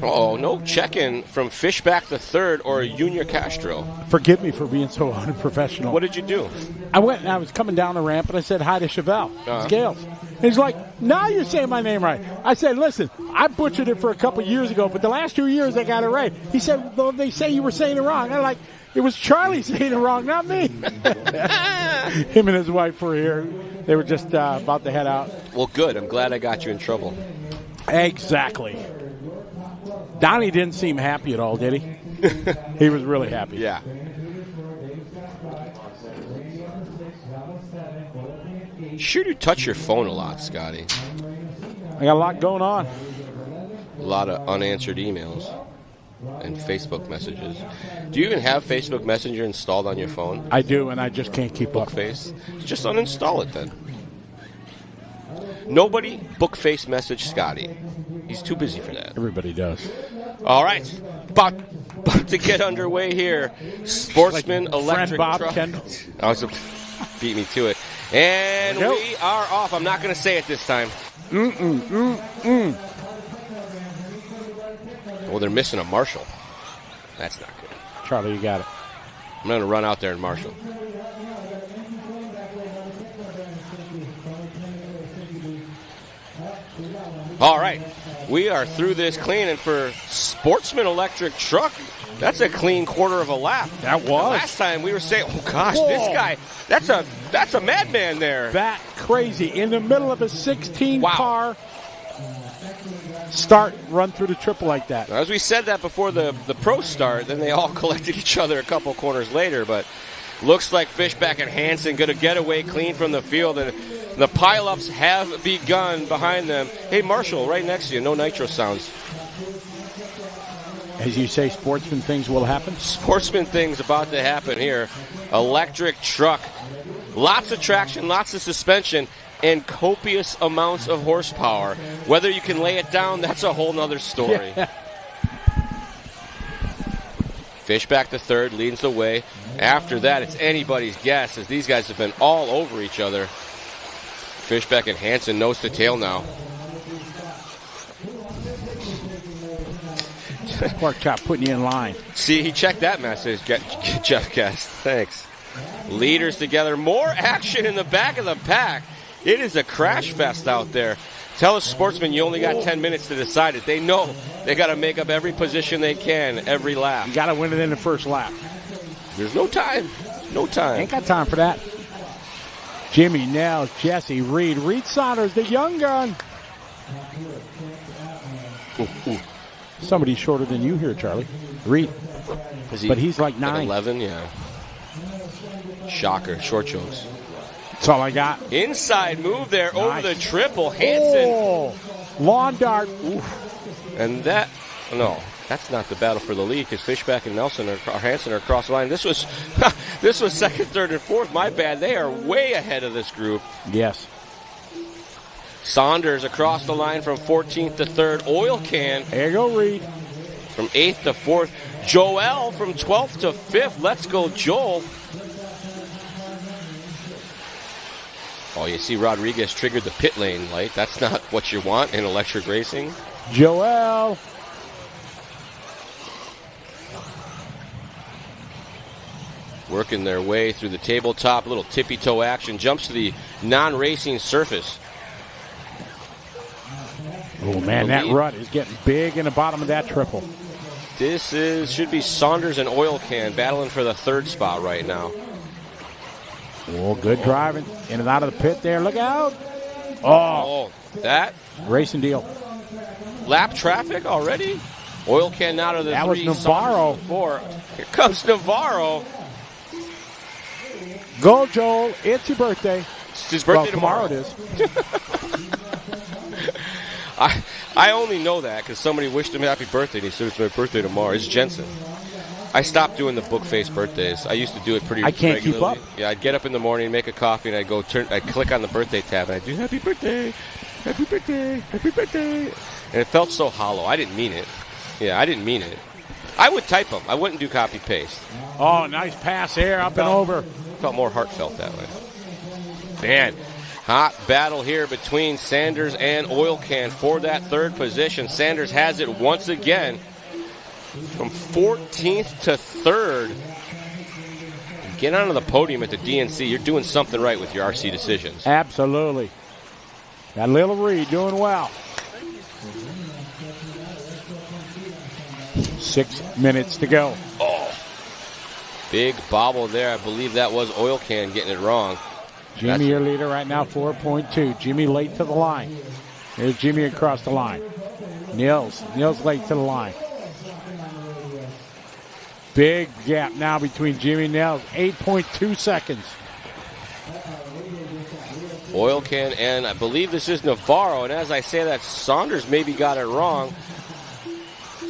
Oh, no check-in from Fishback III or Junior Castro. Forgive me for being so unprofessional. What did you do? I went and I was coming down the ramp and I said hi to Chevelle. Scales. And he's like, now you're saying my name right. I said, listen, I butchered it for a couple years ago, but the last 2 years I got it right. He said, though they say you were saying it wrong. I'm like, it was Charlie saying it wrong, not me. Him and his wife were here. They were just about to head out. Well, good. I'm glad I got you in trouble. Exactly. Donnie didn't seem happy at all, did he? He was really happy. Yeah. Sure do touch your phone a lot, Scotty. I got a lot going on. A lot of unanswered emails and Facebook messages. Do you even have Facebook Messenger installed on your phone? I do, and I just can't keep up. Bookface? Just uninstall it then. Nobody bookface message Scotty. He's too busy for that. Everybody does. All right. About to get underway here. Sportsman like Electric Bob Truck. Kendall. Beat me to it. And we are off. I'm not going to say it this time. Well, they're missing a marshal. That's not good. Charlie, you got it. I'm going to run out there and marshal. All right. We are through this clean, and for Sportsman Electric Truck, that's a clean quarter of a lap. That was. Last time we were saying, oh gosh, this guy, that's a madman there. That crazy. In the middle of a 16-car start, run through the triple like that. As we said that before the pro start, then they all collected each other a couple corners later, but Looks like Fishback and Hansen going to get away clean from the field, and the pileups have begun behind them. Hey, Marshall, right next to you, no nitro sounds. As you say, sportsman things will happen? Sportsman things about to happen here. Electric truck. Lots of traction, lots of suspension, and copious amounts of horsepower. Whether you can lay it down, that's a whole nother story. Yeah. Fishback the third leads the way. After that, it's anybody's guess, as these guys have been all over each other. Fishback and Hansen nose to tail now. Pork chop putting you in line. See, he checked that message, Jeff Guest. Thanks. Leaders together. More action in the back of the pack. It is a crash fest out there. Tell a sportsman you only got 10 minutes to decide it. They know they got to make up every position they can every lap. You got to win it in the first lap. There's no time. No time. Ain't got time for that. Jimmy, Nels, Jesse, Reed. Reed Saunders, the young gun. Ooh. Somebody shorter than you here, Charlie. Reed. But he's like 9. 11, yeah. Shocker. Short jokes. That's all I got. Inside move there over the triple. Hansen. Oh, lawn dart. Oof. And that, no, that's not the battle for the lead, because Fishback and Hansen are across the line. This was second, third, and fourth. My bad. They are way ahead of this group. Yes. Saunders across the line from 14th to 3rd. Oil Can. There you go, Reed. From 8th to 4th. Joel from 12th to 5th. Let's go, Joel. Oh, you see Rodriguez triggered the pit lane light. That's not what you want in electric racing. Joel. Working their way through the tabletop. Little tippy-toe action. Jumps to the non-racing surface. Oh, man, that rut is getting big in the bottom of that triple. This should be Saunders and Oil Can battling for the 3rd spot right now. Oh, good driving. In and out of the pit there. Look out. Oh. That. Racing deal. Lap traffic already? Oil Can out of the 3. That was Navarro. 4. Here comes Navarro. Go, Joel. It's your birthday. It's his birthday tomorrow. It is. I only know that because somebody wished him happy birthday, and he said it's my birthday tomorrow. It's Jensen. I stopped doing the book face birthdays. I used to do it pretty regularly. I can't keep up. Yeah, I'd get up in the morning, make a coffee, and I'd click on the birthday tab, and I'd do happy birthday, happy birthday, happy birthday. And it felt so hollow. I didn't mean it. Yeah, I didn't mean it. I would type them. I wouldn't do copy paste. Oh, nice pass there, up and over. Felt more heartfelt that way. Man. Hot battle here between Sanders and Oil Can for that 3rd position. Sanders has it once again from 14th to 3rd. Get onto the podium at the DNC. You're doing something right with your RC decisions. Absolutely. Got little Reed doing well. 6 minutes to go. Oh, big bobble there. I believe that was Oil Can getting it wrong. Jimmy, your leader right now, 4.2. Jimmy late to the line. There's Jimmy across the line. Nils late to the line. Big gap now between Jimmy and Nils. 8.2 seconds. Oil Can, and I believe this is Navarro. And as I say that, Saunders maybe got it wrong.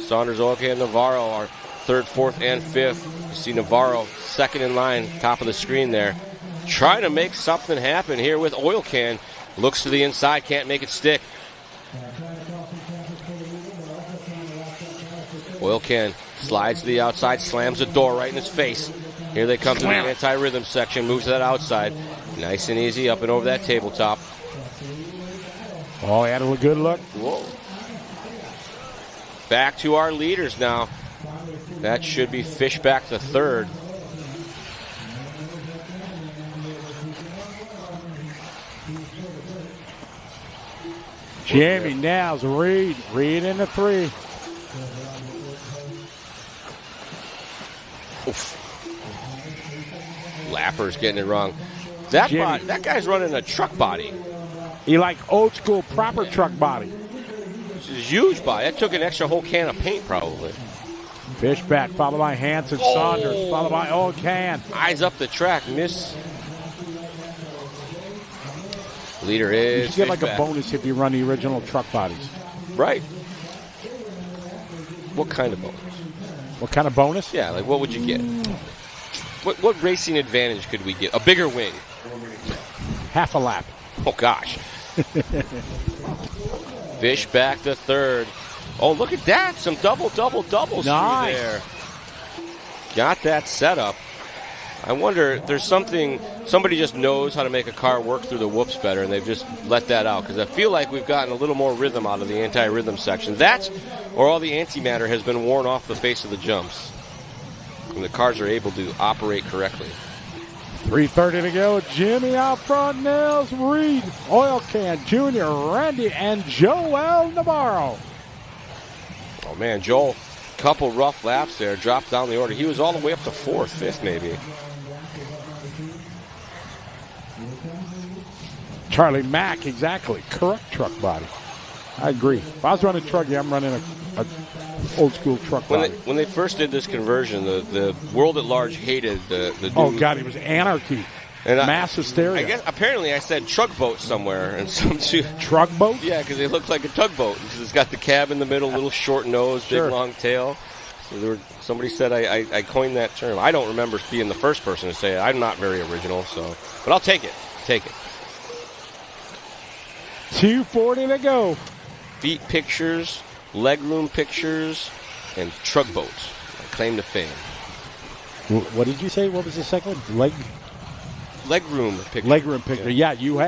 Saunders, Oil Can, Navarro are 3rd, 4th, and 5th. You see Navarro second in line, top of the screen there. Trying to make something happen here with Oil Can. Looks to the inside, can't make it stick. Oil Can slides to the outside, slams the door right in his face. Here they come to the anti-rhythm section, moves to that outside. Nice and easy up and over that tabletop. Oh, he had a good look. Whoa. Back to our leaders now. That should be Fishback the 3rd. Jimmy, Nels, Reed in the 3. Oof. Lapper's getting it wrong. That guy's running a truck body. He like old school proper truck body. This is a huge body. That took an extra whole can of paint probably. Fishback, followed by Hansen, Saunders, followed by Oil Can. Eyes up the track, miss. Leader is You should get like a Fishback. bonus if you run the original truck bodies. Right. What kind of bonus? What kind of bonus? Yeah, like what would you get? What racing advantage could we get? A bigger wing. Half a lap. Oh, gosh. Fishback the third. Oh, look at that. Some double doubles Nice. through there. Got that set up. I wonder if there's somebody just knows how to make a car work through the whoops better, and they've just let that out, because I feel like we've gotten a little more rhythm out of the anti-rhythm section. That, or all the antimatter has been worn off the face of the jumps, and the cars are able to operate correctly. 3:30 to go. Jimmy out front. Nels, Reed, Oil Can, Junior, Randy, and Joel Navarro. Oh, man, Joel, couple rough laps there, dropped down the order. He was all the way up to 4th, 5th maybe. Charlie Mack, exactly. Correct truck body. I agree. If I was running truck, I'm running a old school truck body. When they first did this conversion, the world at large hated the Oh, new, God, it was anarchy. and Mass hysteria. I guess apparently I said tugboat somewhere, and some too. Truck boat? Yeah, because it looked like a tugboat. Because it's got the cab in the middle, little short nose, Sure. big long tail. So somebody said I coined that term. I don't remember being the first person to say it. I'm not very original, but I'll take it. Take it. 2:40 to go. Feet pictures, legroom pictures, and truck boats. My claim to fame. What did you say? What was the second one? Legroom picture. Legroom picture. Yeah, you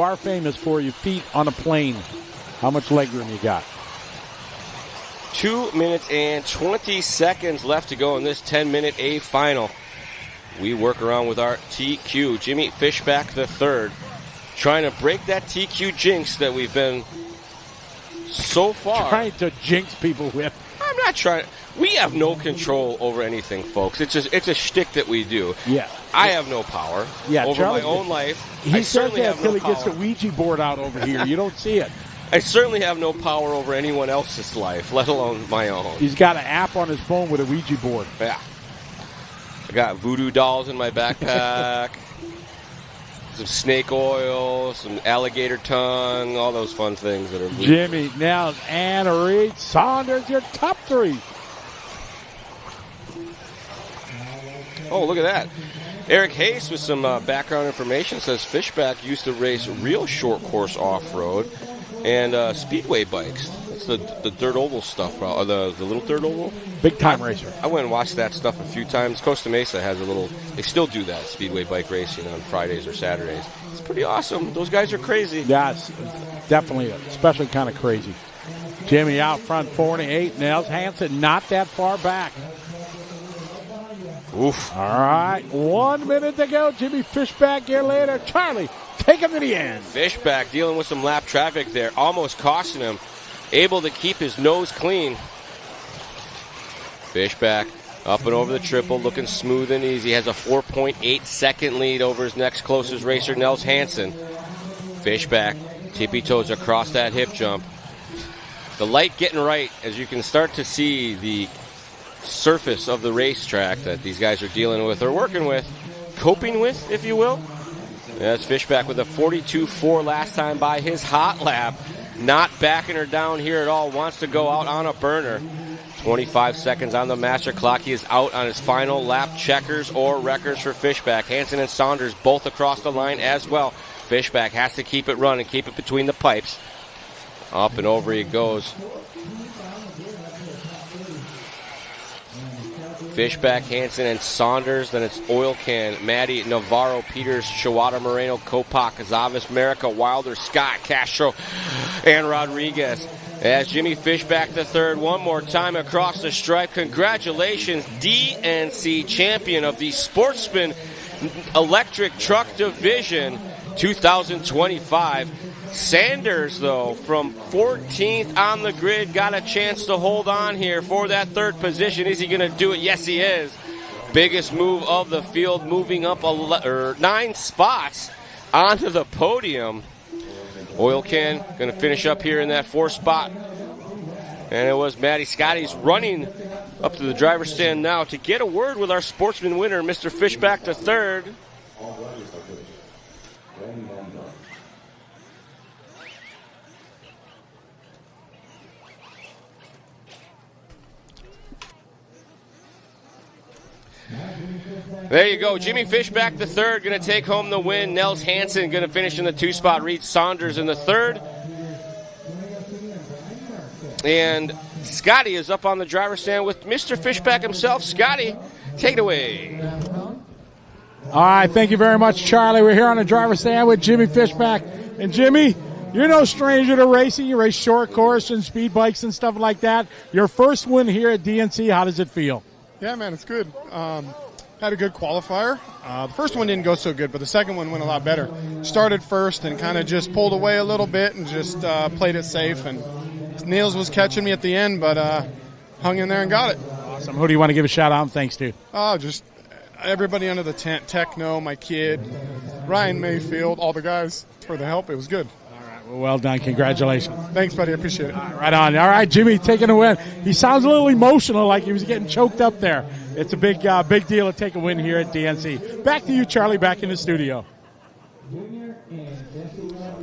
are famous for your feet on a plane. How much legroom you got? 2 minutes and 20 seconds left to go in this 10-minute A final. We work around with our TQ. Jimmy Fishback the third, trying to break that TQ jinx that we've been so far Trying to jinx people with. I'm not trying. We have no control over anything, folks. It's a shtick that we do. Yeah. I have no power over Charlie, my own life. He I says certainly that have until no he gets the power. Ouija board out over here. You don't see it. I certainly have no power over anyone else's life, let alone my own. He's got an app on his phone with a Ouija board. Yeah. I got voodoo dolls in my backpack, some snake oil, some alligator tongue, all those fun things that are voodoo. Jimmy, Nels, and Reed Saunders, your top three. Oh, look at that. Eric Hayes with some background information says Fishback used to race real short course off-road and speedway bikes. That's the dirt oval stuff, the little dirt oval. Big time racer. I went and watched that stuff a few times. Costa Mesa has they still do that, speedway bike racing on Fridays or Saturdays. It's pretty awesome. Those guys are crazy. Yeah, it's definitely, especially kind of crazy. Jimmy out front, 4-8. Nels Hansen not that far back. Oof. All right, 1 minute to go. Jimmy Fishback here later. Charlie, take him to the end. Fishback dealing with some lap traffic there, almost costing him. Able to keep his nose clean. Fishback up and over the triple, looking smooth and easy. Has a 4.8 second lead over his next closest racer, Nels Hansen. Fishback tippy toes across that hip jump. The light getting right as you can start to see the surface of the racetrack that these guys are dealing with or working with, coping with, if you will. That's Fishback with a 42.4 last time by his hot lap. Not backing her down here at all. Wants to go out on a burner. 25 seconds on the master clock. He is out on his final lap. Checkers or wreckers for Fishback. Hansen and Saunders both across the line as well. Fishback has to keep it running, keep it between the pipes. Up and over he goes. Fishback, Hansen, and Saunders. Then it's Oil Can, Maddie, Navarro, Peters, Shawada, Moreno, Kopak, Zavis, Merica, Wilder, Scott, Castro, and Rodriguez. As Jimmy Fishback the third, one more time across the stripe. Congratulations, DNC champion of the Sportsman Electric Truck Division 2025. Sanders, though, from 14th on the grid, got a chance to hold on here for that third position. Is he going to do it? Yes, he is. Biggest move of the field, moving up 9 spots onto the podium. Oil Can going to finish up here in that 4th spot. And it was Matty Scotty's running up to the driver's stand now to get a word with our Sportsman winner, Mr. Fishback III. There you go. Jimmy Fishback the third going to take home the win. Nels Hansen going to finish in the 2-spot. Reed Saunders in the third. And Scotty is up on the driver's stand with Mr. Fishback himself. Scotty, take it away. All right, thank you very much, Charlie. We're here on the driver's stand with Jimmy Fishback. And Jimmy, you're no stranger to racing. You race short course and speed bikes and stuff like that. Your first win here at DNC, how does it feel? Yeah, man, it's good. Had a good qualifier. The first one didn't go so good, but the second one went a lot better. Started first and kind of just pulled away a little bit and just played it safe. And Niels was catching me at the end, but hung in there and got it. Awesome. Who do you want to give a shout-out and thanks to? Just everybody under the tent. Techno, my kid, Ryan Mayfield, all the guys for the help. It was good. Well done. Congratulations. Thanks, buddy. I appreciate it. Right on. All right, Jimmy, taking a win. He sounds a little emotional, like he was getting choked up there. It's a big deal to take a win here at DNC. Back to you, Charlie, back in the studio.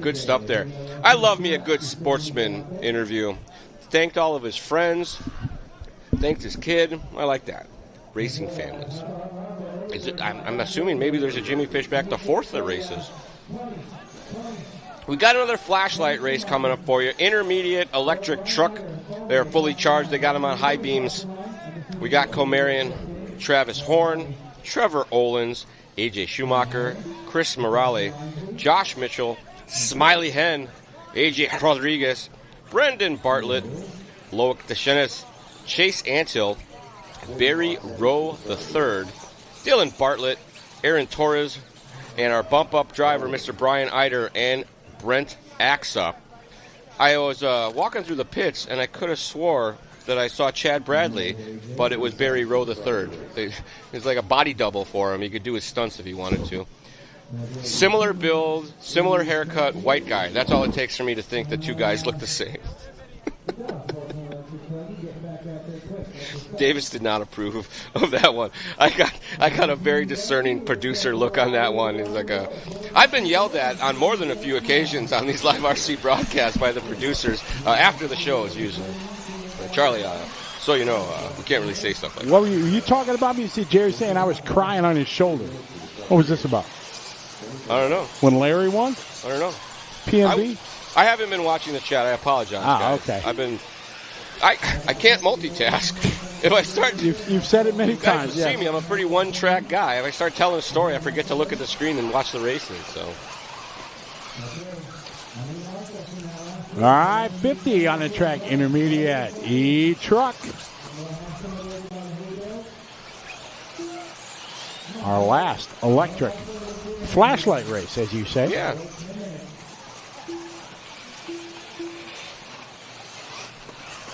Good stuff there. I love me a good Sportsman interview. Thanked all of his friends. Thanked his kid. I like that. Racing families. I'm assuming maybe there's a Jimmy Fishback the fourth that races. We got another flashlight race coming up for you. Intermediate electric truck. They're fully charged. They got them on high beams. We got Comarion, Travis Horn, Trevor Olens, AJ Schumacher, Chris Morale, Josh Mitchell, Smiley Hen, AJ Rodriguez, Brendan Bartlett, Loic Deschenes, Chase Antill, Barry Rowe III, Dylan Bartlett, Aaron Torres, and our bump-up driver, Mr. Brian Eider, and Brent Axa. I was walking through the pits, and I could have swore that I saw Chad Bradley, but it was Barry Rowe III. It's like a body double for him. He could do his stunts if he wanted to. Similar build, similar haircut, white guy. That's all it takes for me to think the two guys look the same. Davis did not approve of that one. I got a very discerning producer look on that one. He's like I've been yelled at on more than a few occasions on these live RC broadcasts by the producers after the shows usually. Charlie, so you know, we can't really say stuff like that. What were you talking about me? You see Jerry saying I was crying on his shoulder. What was this about? I don't know. When Larry won? I don't know. PNB? I haven't been watching the chat. I apologize, guys. Okay. I can't multitask. If I start, you've said it many times. You see me. I'm a pretty one-track guy. If I start telling a story, I forget to look at the screen and watch the racing. So, all right, 50 on the track. Intermediate E-truck. Our last electric flashlight race, as you say. Yeah.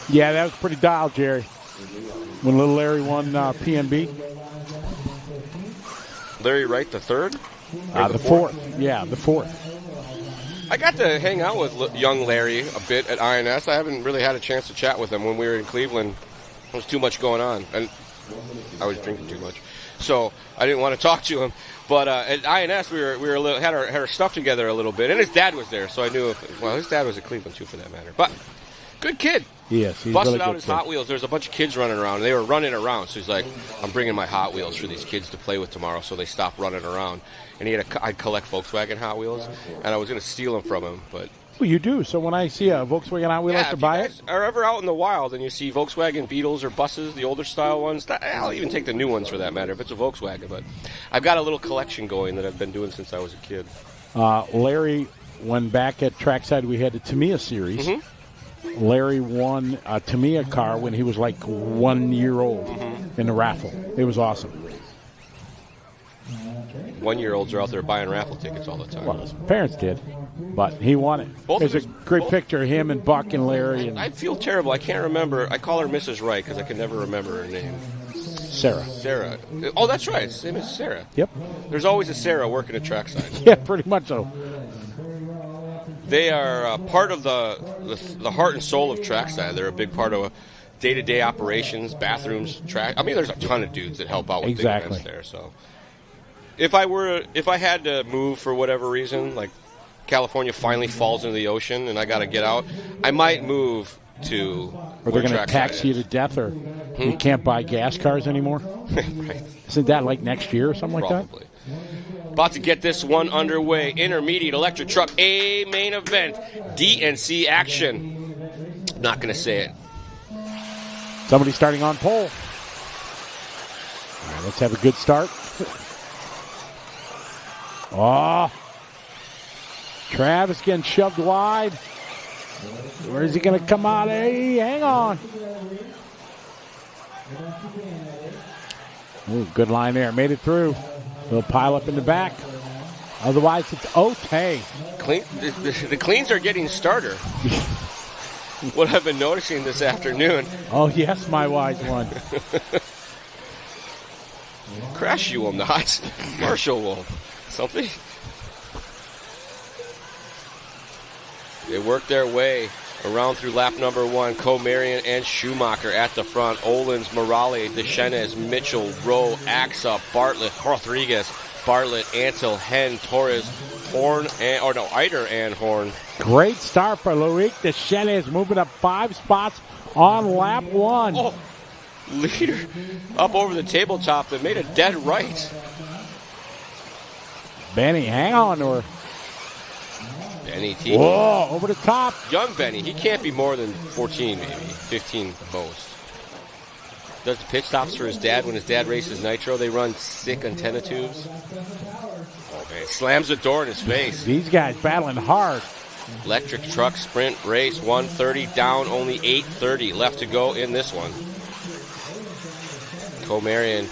Yeah, that was pretty dialed, Jerry. When little Larry won PNB. Larry Wright the third? The fourth. Yeah, the fourth. I got to hang out with young Larry a bit at INS. I haven't really had a chance to chat with him when we were in Cleveland. There was too much going on, and I was drinking too much, so I didn't want to talk to him. But at INS, we had our stuff together a little bit, and his dad was there, so I knew his dad was at Cleveland too, for that matter. But good kid. Yes, he's busted really out good his kid. Hot Wheels. There's a bunch of kids running around. They were running around, so he's like, "I'm bringing my Hot Wheels for these kids to play with tomorrow." So they stopped running around, and I'd collect Volkswagen Hot Wheels, and I was going to steal them from him, but. Well, you do. So when I see a Volkswagen Hot Wheel, I like to buy it. If you guys are ever out in the wild and you see Volkswagen Beetles or buses, the older style ones, I'll even take the new ones for that matter if it's a Volkswagen. But I've got a little collection going that I've been doing since I was a kid. Larry, when back at Trackside, we had the Tamiya series. Mm-hmm. Larry won a Tamiya car when he was like 1 year old in the raffle. It was awesome. 1-year-olds are out there buying raffle tickets all the time. Well, his parents did, but he won it. There's a great picture of him and Buck and Larry. And I feel terrible. I can't remember. I call her Mrs. Wright because I can never remember her name. Sarah. Oh, that's right. His name is Sarah. Yep. There's always a Sarah working at Trackside. Yeah, pretty much so. They are part of the heart and soul of trackside. They're a big part of day-to-day operations, bathrooms, track. I mean, there's a ton of dudes that help out with big events there. So, if I had to move for whatever reason, like California finally falls into the ocean and I got to get out, I might move to. Or they're going to tax you to death, or you can't buy gas cars anymore. Right. Isn't that like next year or something like that? Probably. About to get this one underway. Intermediate electric truck A main event. DNC action. Not going to say it. Somebody starting on pole. All right, let's have a good start. Oh. Travis getting shoved wide. Where is he going to come out? Hey, hang on. Ooh, good line there. Made it through. Little pile up in the back. Otherwise, it's okay. The cleans are getting starter. What I've been noticing this afternoon. Oh, yes, my wise one. Crash you will not. Marshall will. Something. They work their way around through lap number 1. Comarion and Schumacher at the front. Olins, Morale, Deschenes, Mitchell, Rowe, Axa, Bartlett, Rodriguez, Bartlett, Antil, Henn, Torres, Horn, Eider and Horn. Great start for Loic Deschenes, moving up 5 spots on lap 1. Oh, leader up over the tabletop that made a dead right. Benny, hang on to her. Benny T. Whoa, over the top. Young Benny, he can't be more than 14 maybe, 15 at most. Does the pit stops for his dad when his dad races Nitro. They run sick antenna tubes. Oh, man, slams the door in his face. These guys battling hard. Electric truck sprint race, 130 down, only 8:30 left to go in this one. Comarion,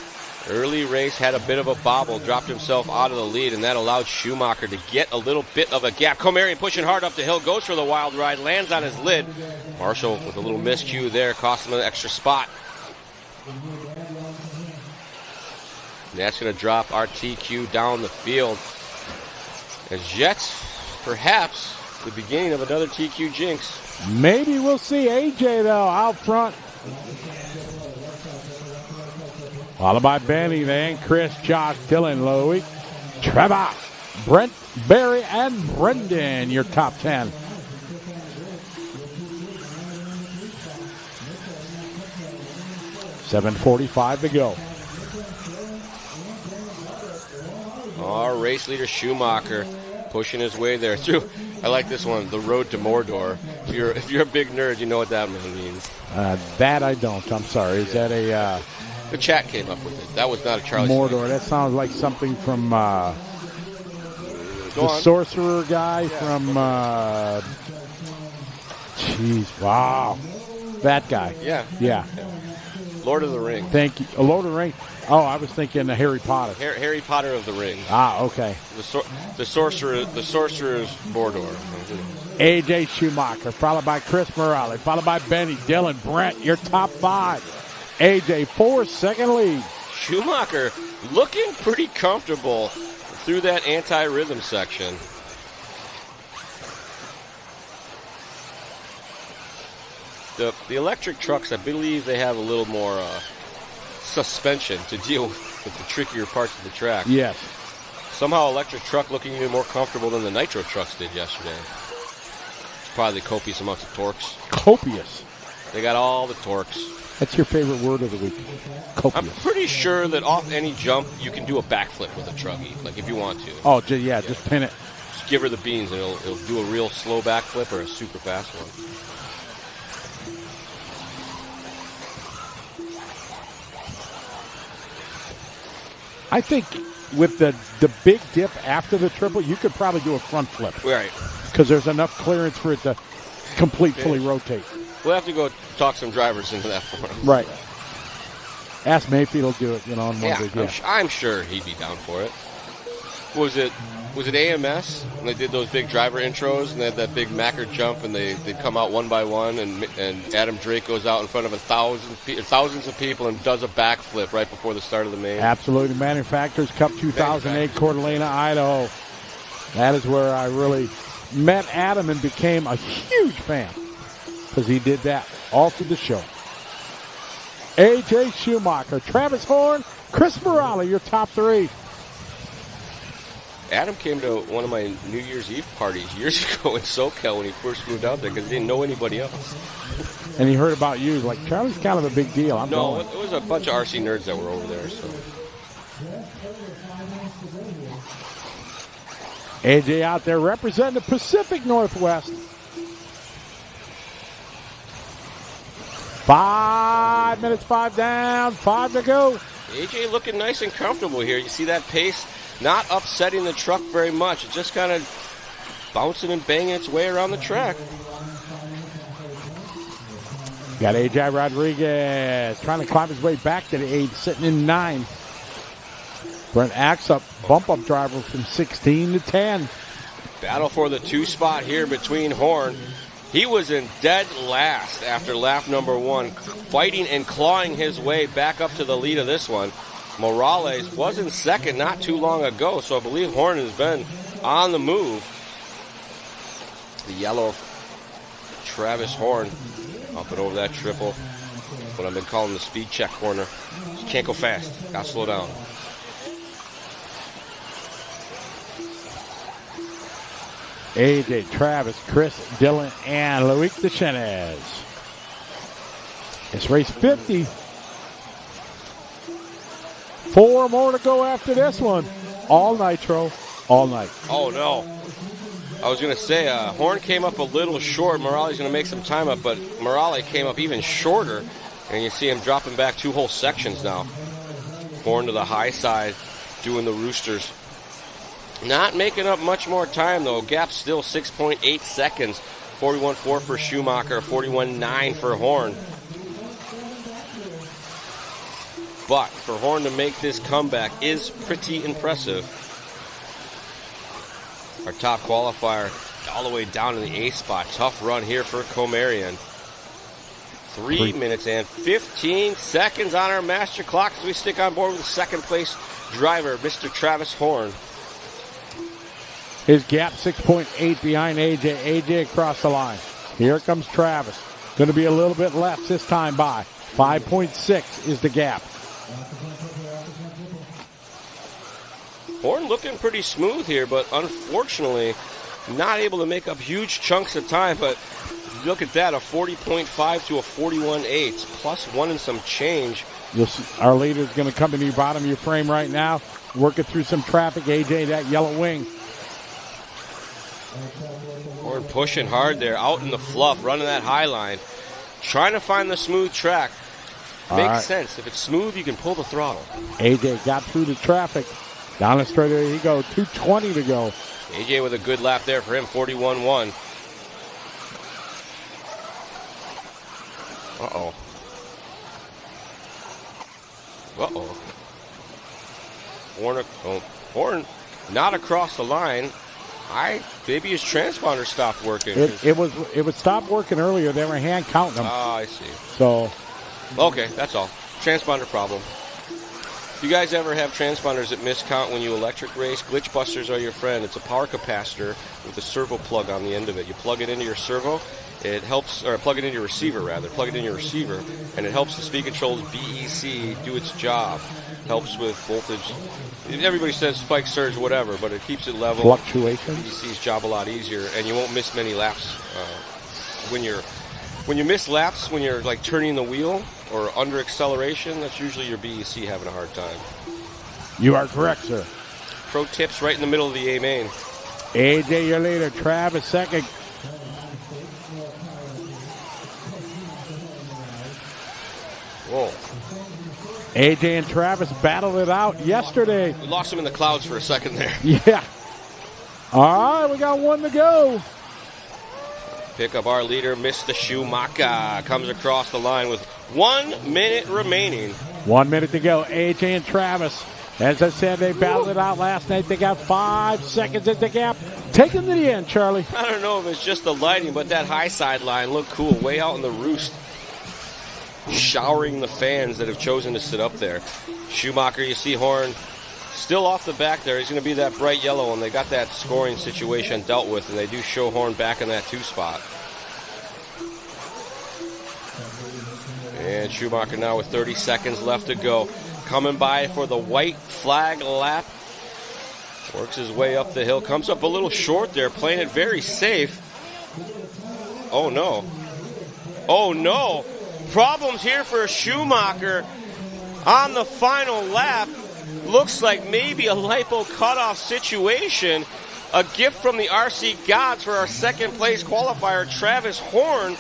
early race, had a bit of a bobble, dropped himself out of the lead, and that allowed Schumacher to get a little bit of a gap. Comarion pushing hard up the hill, goes for the wild ride, lands on his lid. Marshall with a little miscue there, cost him an extra spot. And that's going to drop our TQ down the field. As yet, perhaps, the beginning of another TQ jinx. Maybe we'll see AJ, though, out front. Followed by Benny, then Chris, Josh, Dylan, Loic, Trevor, Brent, Barry, and Brendan, your top 10. $7:45 to go. Our race leader Schumacher pushing his way there through. I like this one, the road to Mordor. If you're a big nerd, you know what that means. That I don't. I'm sorry. Is that a... The chat came up with it. That was not a Charlie Mordor. Smith. That sounds like something from the sorcerer guy from... Jeez, wow. That guy. Yeah. Lord of the Rings. Thank you. Lord of the Rings. Oh, I was thinking Harry Potter. Harry Potter of the Ring. Ah, okay. The sorcerer's Mordor. AJ Schumacher, followed by Chris Morale, followed by Benny, Dylan, Brent, your top 5. AJ, 4-second lead. Schumacher looking pretty comfortable through that anti-rhythm section. The electric trucks, I believe they have a little more suspension to deal with the trickier parts of the track. Yes. Somehow electric truck looking even more comfortable than the Nitro trucks did yesterday. It's probably the copious amounts of torques. Copious. They got all the torques. That's your favorite word of the week. Copious. I'm pretty sure that off any jump you can do a backflip with a truggy, like if you want to. Oh, just pin it. Just give her the beans and it'll do a real slow backflip or a super fast one. I think with the big dip after the triple, you could probably do a front flip. Right. Because there's enough clearance for it to fully rotate. We'll have to go talk some drivers into that for him. Right. Ask Mayfield to do it, on one day. I'm sure he'd be down for it. Was it AMS? And they did those big driver intros, and they had that big Macker jump, and they'd come out one by one, and Adam Drake goes out in front of thousands of people and does a backflip right before the start of the main. Absolutely. Manufacturers Cup 2008, Coeur d'Alene, Idaho. That is where I really met Adam and became a huge fan because he did that all through the show. A.J. Schumacher, Travis Horn, Chris Morale, your top three. Adam came to one of my New Year's Eve parties years ago in SoCal when he first moved out there because he didn't know anybody else. And he heard about you. He's like, Charlie's kind of a big deal. I'm No, going. it was a bunch of RC nerds that were over there. So AJ out there representing the Pacific Northwest. 5 minutes, 5 down, 5 to go. AJ looking nice and comfortable here. You see that pace not upsetting the truck very much. It's just kind of bouncing and banging its way around the track. Got AJ Rodriguez trying to climb his way back to the 8, sitting in 9. Brent Axup, bump-up driver from 16 to 10. Battle for the 2 spot here between Horn. He was in dead last after lap number 1, fighting and clawing his way back up to the lead of this one. Morales was in second not too long ago, so I believe Horn has been on the move. The yellow Travis Horn up and over that triple. What I've been calling the speed check corner. You can't go fast. Gotta slow down. AJ, Travis, Chris, Dylan, and Loic Deschenez. It's race 50. 4 more to go after this one. All nitro, all night. Oh, no. I was going to say, Horn came up a little short. Morales going to make some time up, but Morale came up even shorter. And you see him dropping back 2 whole sections now. Horn to the high side, doing the roosters. Not making up much more time, though. Gap still 6.8 seconds. 41.4 for Schumacher, 41.9 for Horn. But for Horn to make this comeback is pretty impressive. Our top qualifier all the way down in the A spot. Tough run here for Comarian. 3 minutes and 15 seconds on our master clock as we stick on board with the second place driver, Mr. Travis Horn. His gap 6.8 behind AJ. AJ across the line. Here comes Travis. Going to be a little bit less this time by. 5.6 is the gap. Horn looking pretty smooth here, but unfortunately not able to make up huge chunks of time. But look at that, a 40.5 to a 41.8, plus 1 and some change. You'll see our leader is going to come to the bottom of your frame right now, working through some traffic. AJ, that yellow wing. Horn pushing hard there, out in the fluff, running that high line, trying to find the smooth track. Makes sense. If it's smooth, you can pull the throttle. AJ got through the traffic. Down the straight, there you go. 2:20 to go. AJ with a good lap there for him, 41.1. Uh-oh. Horn not across the line. Maybe his transponder stopped working. It was stopped working earlier. They were hand counting them. Ah, I see. So. Okay, that's all. Transponder problem. If you guys ever have transponders that miscount when you electric race, glitch busters are your friend. It's a power capacitor with a servo plug on the end of it. You plug it into your servo, it helps, or plug it into your receiver rather, plug it into your receiver, and it helps the speed control's BEC do its job. Helps with voltage. Everybody says spike surge, whatever, but it keeps it level. Fluctuations. BEC's job a lot easier, and you won't miss many laps when you miss laps when you're like turning the wheel or under acceleration. That's usually your BEC having a hard time. You are correct, sir. Pro tips right in the middle of the A main. AJ, your leader. Travis second. Whoa. AJ and Travis battled it out yesterday. We lost him in the clouds for a second there. Yeah. All right, we got 1 to go. Pick up our leader, Mr. Schumacher. Comes across the line with 1 minute remaining. 1 minute to go. AJ and Travis. As I said, they battled it out last night. They got 5 seconds at the gap. Take them to the end, Charlie. I don't know if it's just the lighting, but that high side line looked cool, way out in the roost. Showering the fans that have chosen to sit up there. Schumacher, you see Horn Still off the back there. He's going to be that bright yellow, and they got that scoring situation dealt with, and they do show Horn back in that 2 spot. And Schumacher now with 30 seconds left to go. Coming by for the white flag lap. Works his way up the hill. Comes up a little short there, playing it very safe. Oh, no. Oh, no. Problems here for Schumacher on the final lap. Looks like maybe a lipo cutoff situation. A gift from the RC gods for our second place qualifier. Travis Horn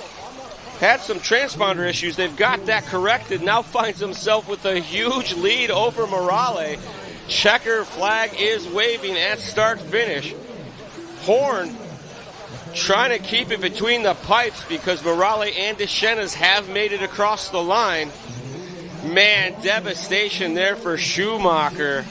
had some transponder issues. They've got that corrected. Now finds himself with a huge lead over Morale. Checker flag is waving at start finish. Horn trying to keep it between the pipes because Morale and Deschenes have made it across the line. Man, devastation there for Schumacher.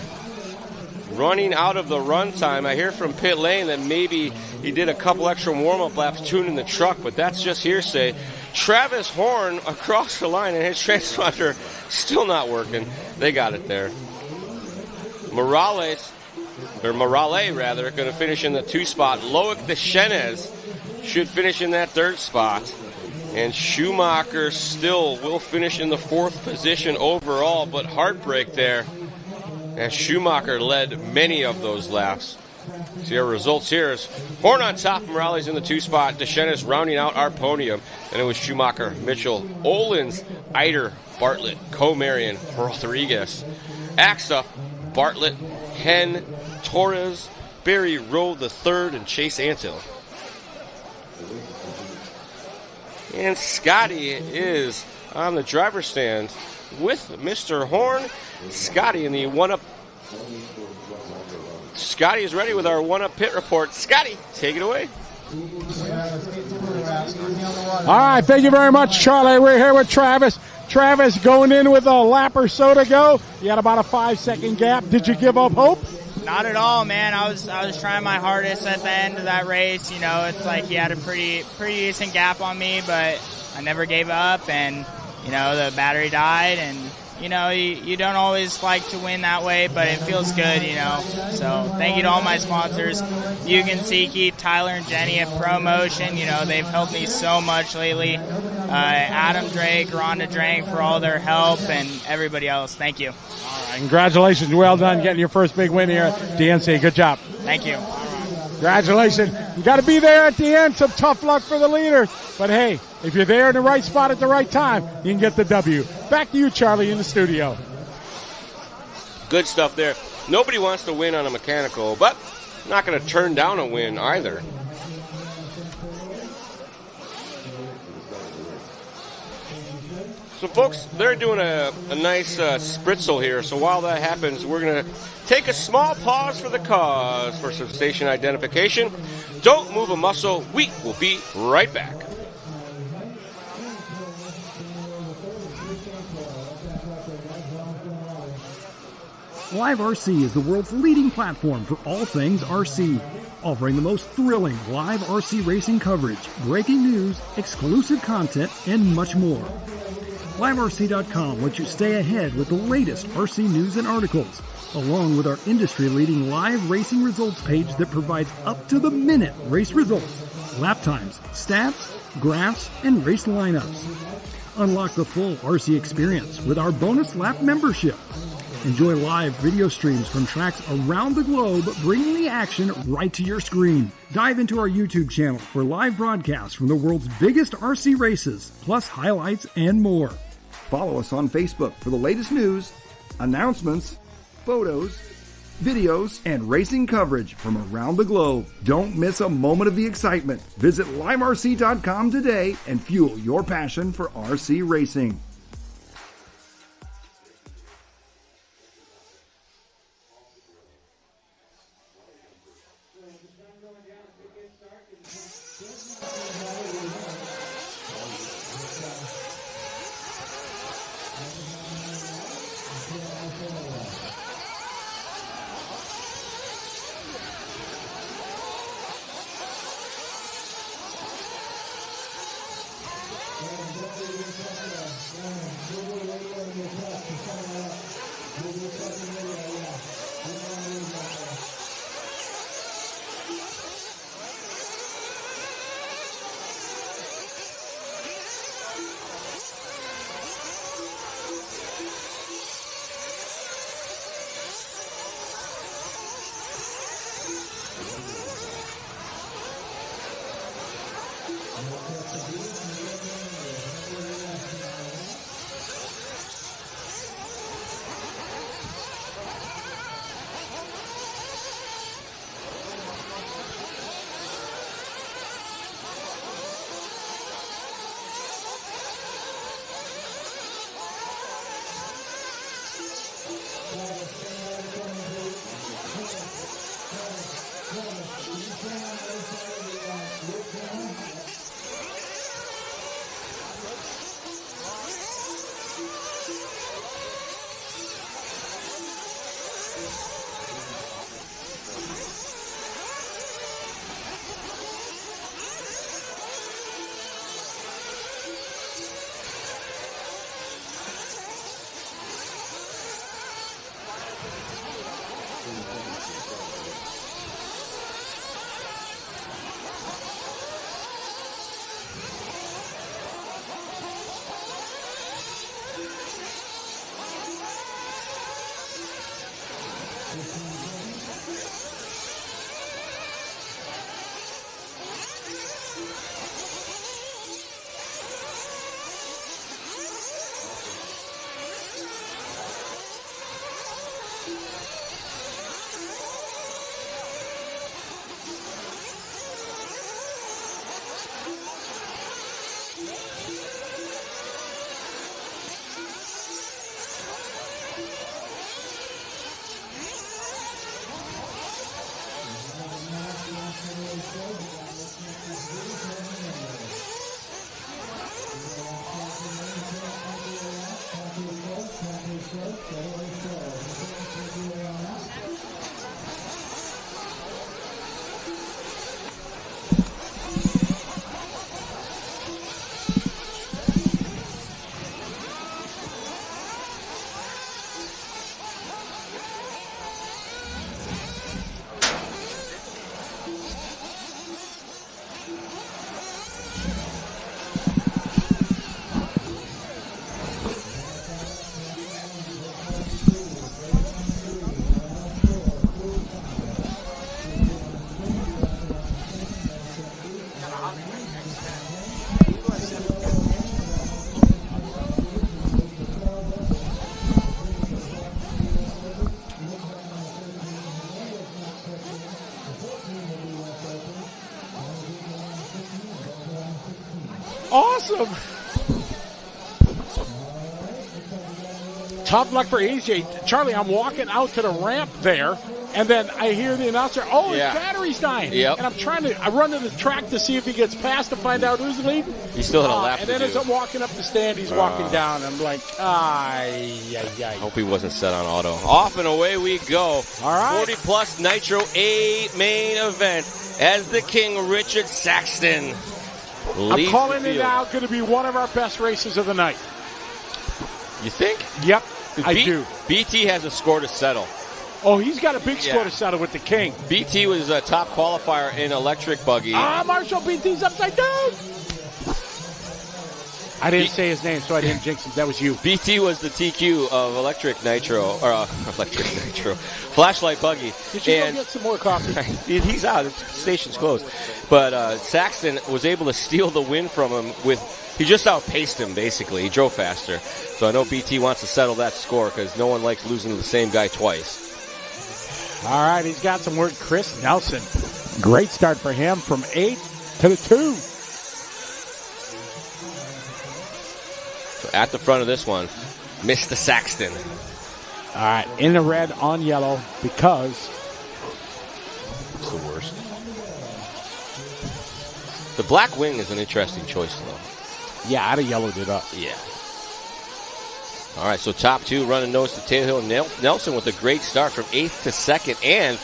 Running out of the run time. I hear from pit lane that maybe he did a couple extra warm-up laps tuning the truck, but that's just hearsay. Travis Horn across the line, and his transponder still not working. They got it there. Morale, going to finish in the 2 spot. Loic Deschenes should finish in that 3rd spot. And Schumacher still will finish in the 4th position overall, but heartbreak there. And Schumacher led many of those laps. See our results here is Horn on top, Morales in the 2 spot, Deschenes rounding out our podium. And it was Schumacher, Mitchell, Olins, Eider, Bartlett, Comarion, Rodriguez, Axa, Bartlett, Henn, Torres, Barry Rowe the 3rd, and Chase Antill. And Scotty is on the driver's stand with Mr. Horn. Scotty in the 1-up. Scotty is ready with our 1-up pit report. Scotty, take it away. All right, thank you very much, Charlie. We're here with Travis. Travis going in with a lap or so to go. You had about a 5-second gap. Did you give up hope? Not at all, man. I was trying my hardest at the end of that race. You know, it's like he had a pretty decent gap on me, but I never gave up, and you know, the battery died, and you know, you don't always like to win that way, but it feels good, you know. So thank you to all my sponsors, Mugen, SeaKeep, Tyler and Jenny at ProMotion. You know, they've helped me so much lately. Adam Drake, Rhonda Drake for all their help, and everybody else. Thank you. All right, congratulations. Well done getting your first big win here at DNC. Good job. Thank you. Congratulations. You got to be there at the end. Some tough luck for the leaders. But, hey, if you're there in the right spot at the right time, you can get the W. Back to you, Charlie, in the studio. Good stuff there. Nobody wants to win on a mechanical, but not going to turn down a win either. So, folks, they're doing a nice spritzel here. So while that happens, we're going to take a small pause for the cause for some station identification. Don't move a muscle. We will be right back. Live RC is the world's leading platform for all things RC, offering the most thrilling live RC racing coverage, breaking news, exclusive content, and much more. LiveRC.com lets you stay ahead with the latest RC news and articles, along with our industry-leading live racing results page that provides up-to-the-minute race results, lap times, stats, graphs, and race lineups. Unlock the full RC experience with our bonus lap membership. Enjoy live video streams from tracks around the globe, bringing the action right to your screen. Dive into our YouTube channel for live broadcasts from the world's biggest RC races, plus highlights and more. Follow us on Facebook for the latest news, announcements, photos, videos, and racing coverage from around the globe. Don't miss a moment of the excitement. Visit liverc.com today and fuel your passion for RC racing. awesome. Tough luck for AJ. Charlie, I'm walking out to the ramp there, and then I hear the announcer, his battery's dying. Yep. And I run to the track to see if he gets past to find out who's leading. He still had a lap and to then do. as I'm walking up the stand, he's walking down. I'm like, ay. Hope he wasn't set on auto. Off and away we go. All right. 40-plus Nitro A main event as the King, Richard Saxton, I'm leads calling the it field. now. Going to be one of our best races of the night. You think? Yep, I do. BT has a score to settle. Oh, he's got a big score to settle with the King. BT was a top qualifier in electric buggy. Marshall BT's upside down. I didn't say his name, so I didn't jinx him. That was you. BT was the TQ of electric nitro, flashlight buggy. Did you go get some more coffee? He's out. The station's closed. But Saxton was able to steal the win from him he just outpaced him, basically. He drove faster. So I know BT wants to settle that score because no one likes losing to the same guy twice. All right, he's got some work. Chris Nelson. Great start for him from 8 to the 2. So at the front of this one, Mr. Saxton. All right, in the red on yellow because it's the worst. The black wing is an interesting choice, though. Yeah, I'd have yellowed it up. Yeah. All right, so top two running nose to tail hill. Nelson with a great start from 8th to 2nd and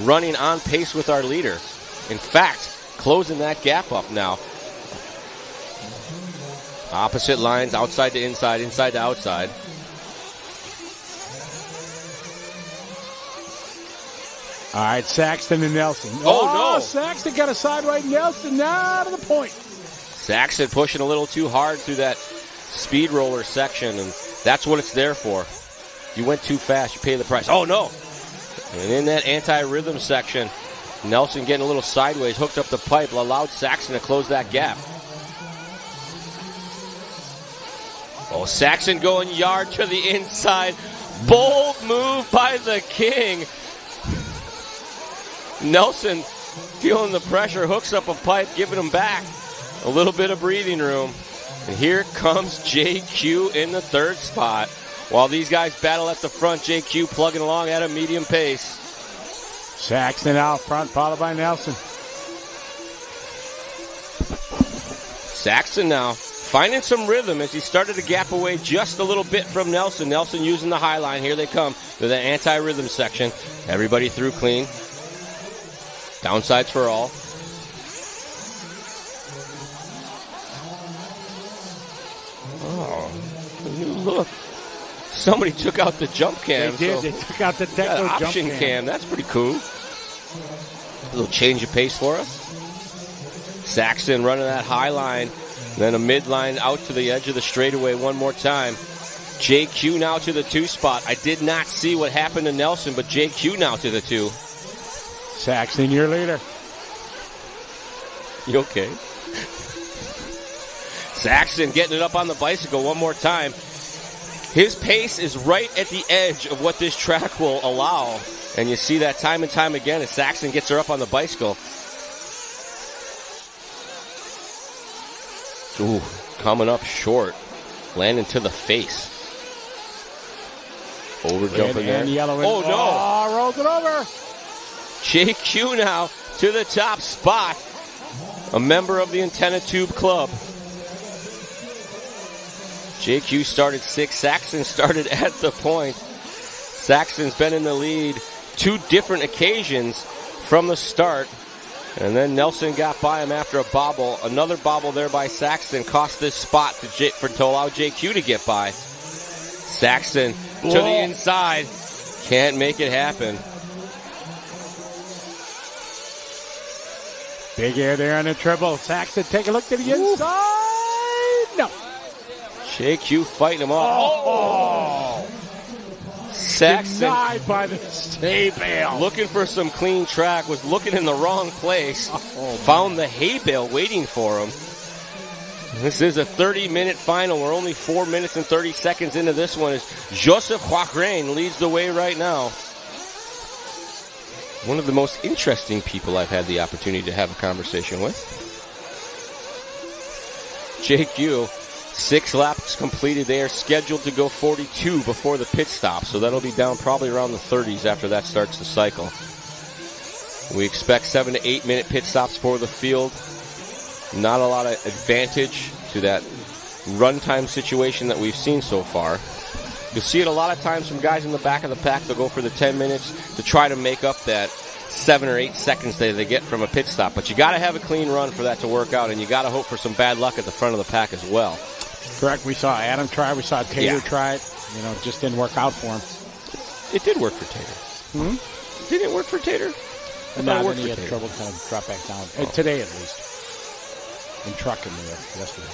running on pace with our leader. In fact, closing that gap up now. Opposite lines, outside to inside, inside to outside. All right, Saxton and Nelson. Oh, no. Saxton got a side right. Nelson now to the point. Saxton pushing a little too hard through that speed roller section, and that's what it's there for. You went too fast, you pay the price. Oh, no. And in that anti-rhythm section, Nelson getting a little sideways, hooked up the pipe, allowed Saxton to close that gap. Oh, Saxton going yard to the inside. Bold move by the King. Nelson feeling the pressure, hooks up a pipe, giving him back a little bit of breathing room. And here comes JQ in the 3rd spot. While these guys battle at the front, JQ plugging along at a medium pace. Saxton out front, followed by Nelson. Saxton now finding some rhythm as he started to gap away just a little bit from Nelson. Nelson using the high line. Here they come to the anti-rhythm section. Everybody through clean. Downsides for all. Oh, a new look. Somebody took out the jump cam. They did. They took out the techno jump option cam. That's pretty cool. A little change of pace for us. Saxton running that high line. Then a midline out to the edge of the straightaway one more time. JQ now to the 2 spot. I did not see what happened to Nelson, but JQ now to the 2. Saxton, your leader. You okay? Saxton getting it up on the bicycle one more time. His pace is right at the edge of what this track will allow. And you see that time and time again as Saxton gets her up on the bicycle. Ooh, coming up short. Landing to the face. Over jumping there. Oh, no. Oh, rolls it over. JQ now to the top spot. A member of the Antenna Tube Club. JQ started 6th. Saxton started at the point. Saxton's been in the lead 2 different occasions from the start. And then Nelson got by him after a bobble. Another bobble there by Saxton cost this spot to allow JQ to get by. Saxton to the inside. Can't make it happen. Big air there on the triple. Saxton, take a look to the inside. No. JQ fighting him off. Oh. Saxton denied by the hay bale. Looking for some clean track, was looking in the wrong place. Found the hay bale waiting for him. This is a 30-minute final. We're only 4 minutes and 30 seconds into this one as Joseph Joaquin leads the way right now. One of the most interesting people I've had the opportunity to have a conversation with. JQ, 6 laps completed. They are scheduled to go 42 before the pit stop, so that'll be down probably around the 30s after that starts the cycle. We expect 7 to 8 minute pit stops for the field. Not a lot of advantage to that runtime situation that we've seen so far. You'll see it a lot of times from guys in the back of the pack. They'll go for the 10 minutes to try to make up that 7 or 8 seconds that they get from a pit stop. But you got to have a clean run for that to work out, and you got to hope for some bad luck at the front of the pack as well. Correct. We saw Adam try. We saw Tater try it. It just didn't work out for him. It did work for Tater. Didn't it work for Tater? No, then he had trouble kind of drop back down. Today, at least. In trucking yesterday.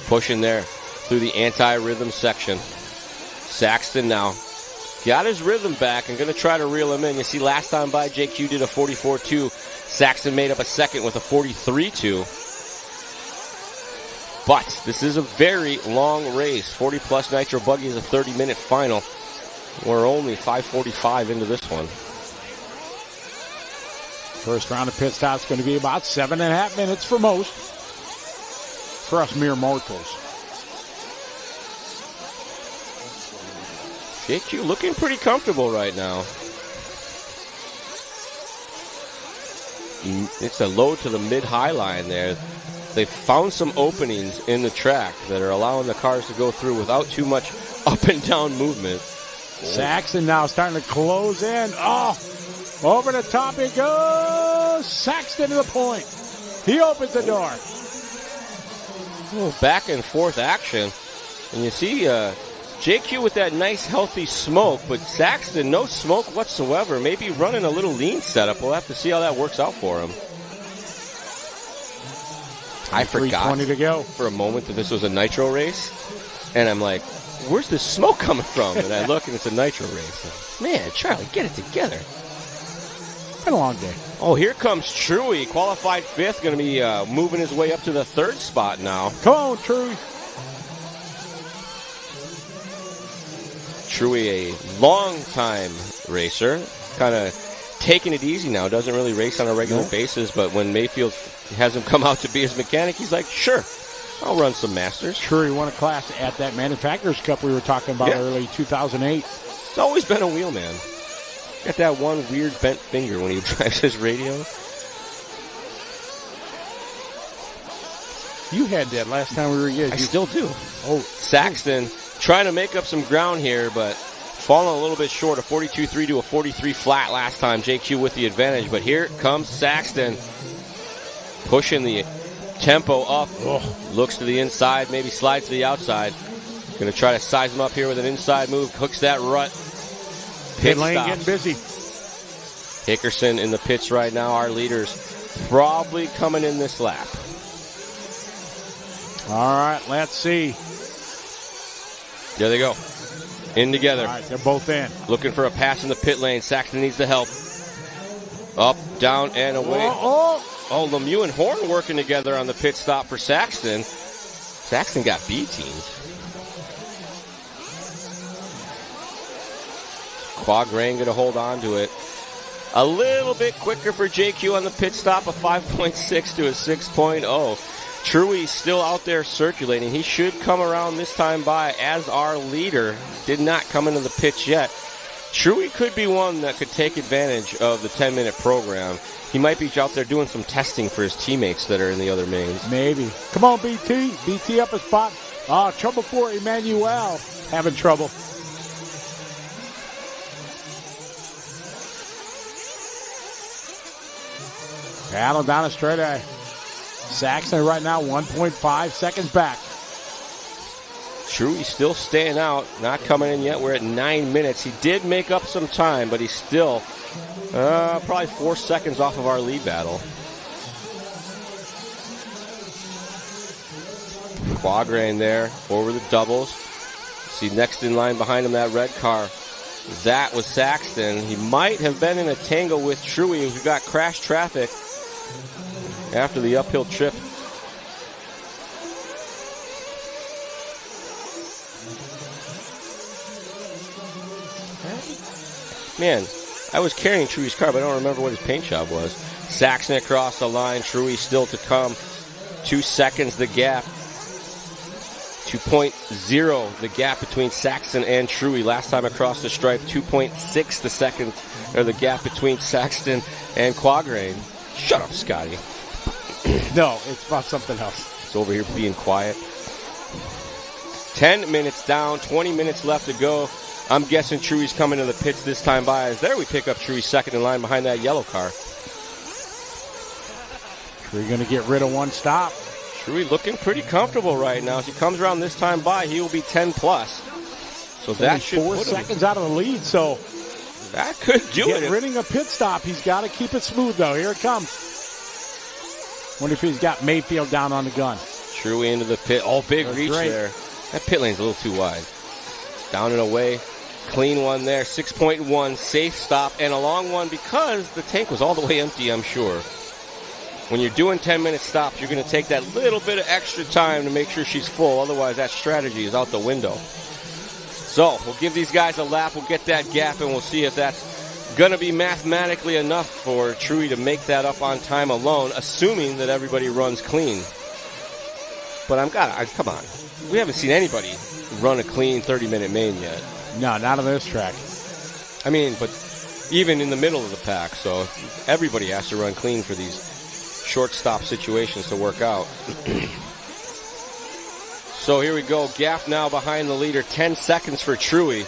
Pushing there through the anti-rhythm section. Saxton now got his rhythm back and going to try to reel him in. You see last time by, JQ did a 44.2. Saxton made up a second with a 43.2. But this is a very long race. 40-plus Nitro Buggy is a 30-minute final. We're only 5:45 into this one. First round of pit stops going to be about 7.5 minutes for most. For us mere mortals. JQ looking pretty comfortable right now. It's a low to the mid-high line there. They found some openings in the track that are allowing the cars to go through without too much up and down movement. Saxton now starting to close in. Oh, over the top he goes. Saxton to the point. He opens the door. Back and forth action. And you see JQ with that nice healthy smoke, but Saxton no smoke whatsoever. Maybe running a little lean setup. We'll have to see how that works out for him. I forgot to go. For a moment that this was a nitro race. And I'm like, where's this smoke coming from? And I look and it's a nitro race. Man, Charlie, get it together. Been a long day. Oh, here comes Truey, qualified 5th, going to be moving his way up to the 3rd spot now. Come on, Truey. Truey, a long-time racer, kind of taking it easy now, doesn't really race on a regular basis, but when Mayfield has him come out to be his mechanic, he's like, sure, I'll run some Masters. Truey won a class at that Manufacturers Cup we were talking about early 2008. He's always been a wheelman. Got that one weird bent finger when he drives his radio. You had that last time we were here. I still do. Oh, Saxton trying to make up some ground here, but falling a little bit short. A 42.3 to a 43 flat last time. JQ with the advantage, but here comes Saxton pushing the tempo up. Looks to the inside, maybe slides to the outside. Going to try to size him up here with an inside move. Hooks that rut. Pit lane getting busy. Hickerson in the pits right now. Our leaders probably coming in this lap. All right, let's see. There they go. In together. All right, they're both in. Looking for a pass in the pit lane. Saxton needs the help. Up, down, and away. Oh, Lemieux and Horn working together on the pit stop for Saxton. Saxton got B-teamed. Quagrain going to hold on to it. A little bit quicker for JQ on the pit stop, a 5.6 to a 6.0. Truey still out there circulating. He should come around this time by as our leader. Did not come into the pits yet. Truey could be one that could take advantage of the 10-minute program. He might be out there doing some testing for his teammates that are in the other mains. Maybe. Come on, BT. BT up a spot. Trouble for Emmanuel. Having trouble. Battle down a straight A. Saxton right now 1.5 seconds back. Truey still staying out, not coming in yet. We're at 9 minutes. He did make up some time, but he's still probably 4 seconds off of our lead battle. Quagrain there over the doubles. See next in line behind him, that red car. That was Saxton. He might have been in a tangle with Truey, who got crash traffic after the uphill trip. Man, I was carrying Truey's car, but I don't remember what his paint job was. Saxon across the line. Truey still to come. 2 seconds the gap. 2.0 the gap between Saxon and Truey. Last time across the stripe, 2.6 the gap between Saxton and Quagrain. Shut up, Scotty. No, it's about something else. It's over here being quiet. 10 minutes down, 20 minutes left to go. I'm guessing Truey's coming to the pits this time by. As there we pick up Truey second in line behind that yellow car. Truey going to get rid of one stop. Truey looking pretty comfortable right now. As he comes around this time by, he will be 10 plus. So that should 4 put him seconds out of the lead, so that could do it. Get rid of a pit stop. He's got to keep it smooth, though. Here it comes. Wonder if he's got Mayfield down on the gun. Truey into the pit. Oh, big reach there. That pit lane's a little too wide. Down and away. Clean one there. 6.1. Safe stop. And a long one because the tank was all the way empty, I'm sure. When you're doing 10-minute stops, you're going to take that little bit of extra time to make sure she's full. Otherwise, that strategy is out the window. So, we'll give these guys a lap. We'll get that gap, and we'll see if that's going to be mathematically enough for Truey to make that up on time alone, assuming that everybody runs clean. But come on. We haven't seen anybody run a clean 30-minute main yet. No, not on this track. I mean, but even in the middle of the pack, so everybody has to run clean for these short stop situations to work out. So here we go. Gap now behind the leader. 10 seconds for Truey.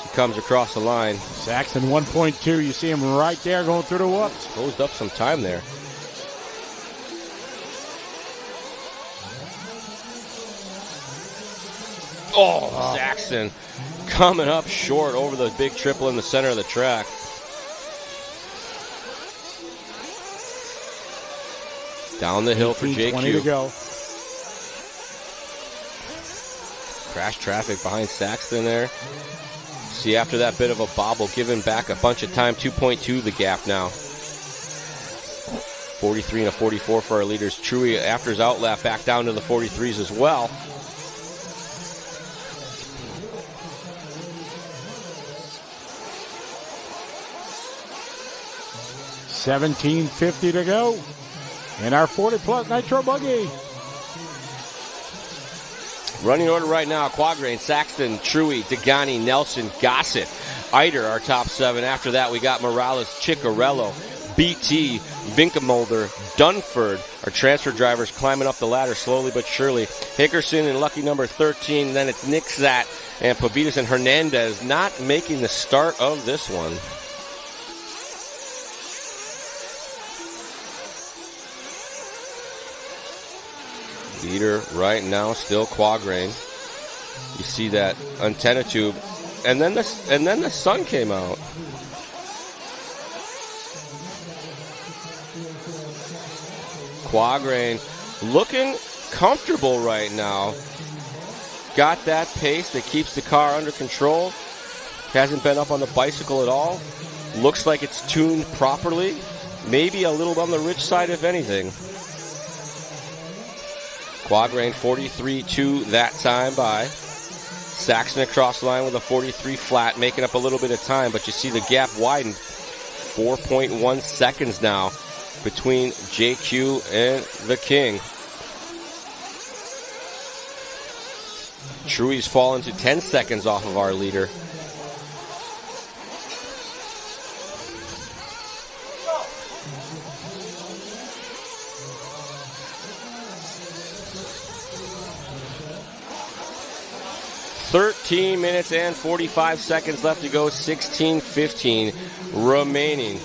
He comes across the line. Saxon 1.2. You see him right there going through the whoops. Closed up some time there. Oh, Saxon coming up short over the big triple in the center of the track. Down the hill for JQ. 20 to go. Crash traffic behind Saxton there. See, after that bit of a bobble, giving back a bunch of time. 2.2 the gap now. 43 and a 44 for our leaders. Truey, after his outlap, back down to the 43s as well. $17.50 to go in our 40-plus Nitro buggy. Running order right now, Quagrain, Saxton, Truey, Degani, Nelson, Gossett, Eider, our top 7. After that, we got Morales, Ciccarello, BT, Vinkemolder, Dunford, our transfer drivers climbing up the ladder slowly but surely. Hickerson and lucky number 13. Then it's Nick Zat and Pavitas and Hernandez not making the start of this one. Leader right now still Quagrain. You see that antenna tube, and then the sun came out. Quagrain looking comfortable right now. Got that pace that keeps the car under control. Hasn't been up on the bicycle at all. Looks like it's tuned properly. Maybe a little on the rich side, if anything. Quagrain 43.2 that time by. Saxon across the line with a 43 flat, making up a little bit of time, but you see the gap widened. 4.1 seconds now between JQ and the King. Truey's fallen to 10 seconds off of our leader. $13 minutes and 45 seconds left to go. 16:15 remaining.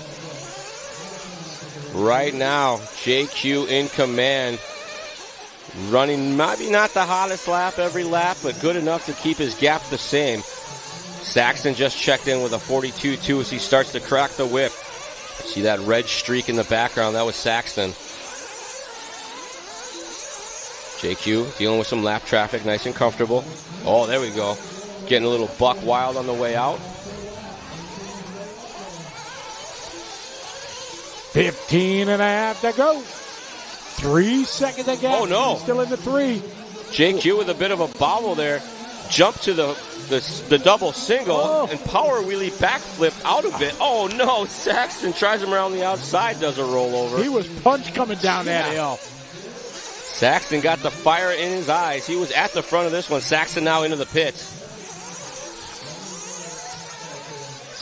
Right now, JQ in command. Running maybe not the hottest lap every lap, but good enough to keep his gap the same. Saxton just checked in with a 42.2 as he starts to crack the whip. See that red streak in the background? That was Saxton. JQ dealing with some lap traffic, nice and comfortable. Oh, there we go. Getting a little buck wild on the way out. 15 and a half to go. 3 seconds to go. Oh, no. He's still in the 3. JQ with a bit of a bobble there. jump to the double single and power wheelie backflip out of it. Oh no, Saxton tries him around the outside, does a rollover. He was punched coming down that hill. Saxton got the fire in his eyes. He was at the front of this one. Saxton now into the pits.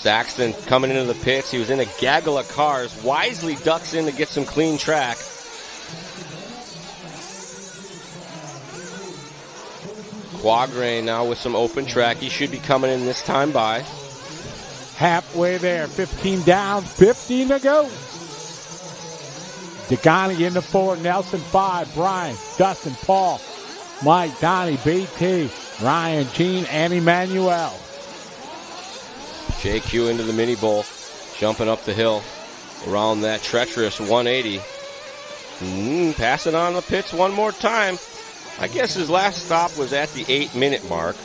Saxton coming into the pits. He was in a gaggle of cars. Wisely ducks in to get some clean track. Quagrain now with some open track. He should be coming in this time by. Halfway there. 15 down, 15 to go. Degani in the 4, Nelson 5, Brian, Dustin, Paul, Mike, Donnie, BT, Ryan, Gene, and Emmanuel. JQ into the mini bowl, jumping up the hill around that treacherous 180. Passing on the pits one more time. I guess his last stop was at the 8-minute mark.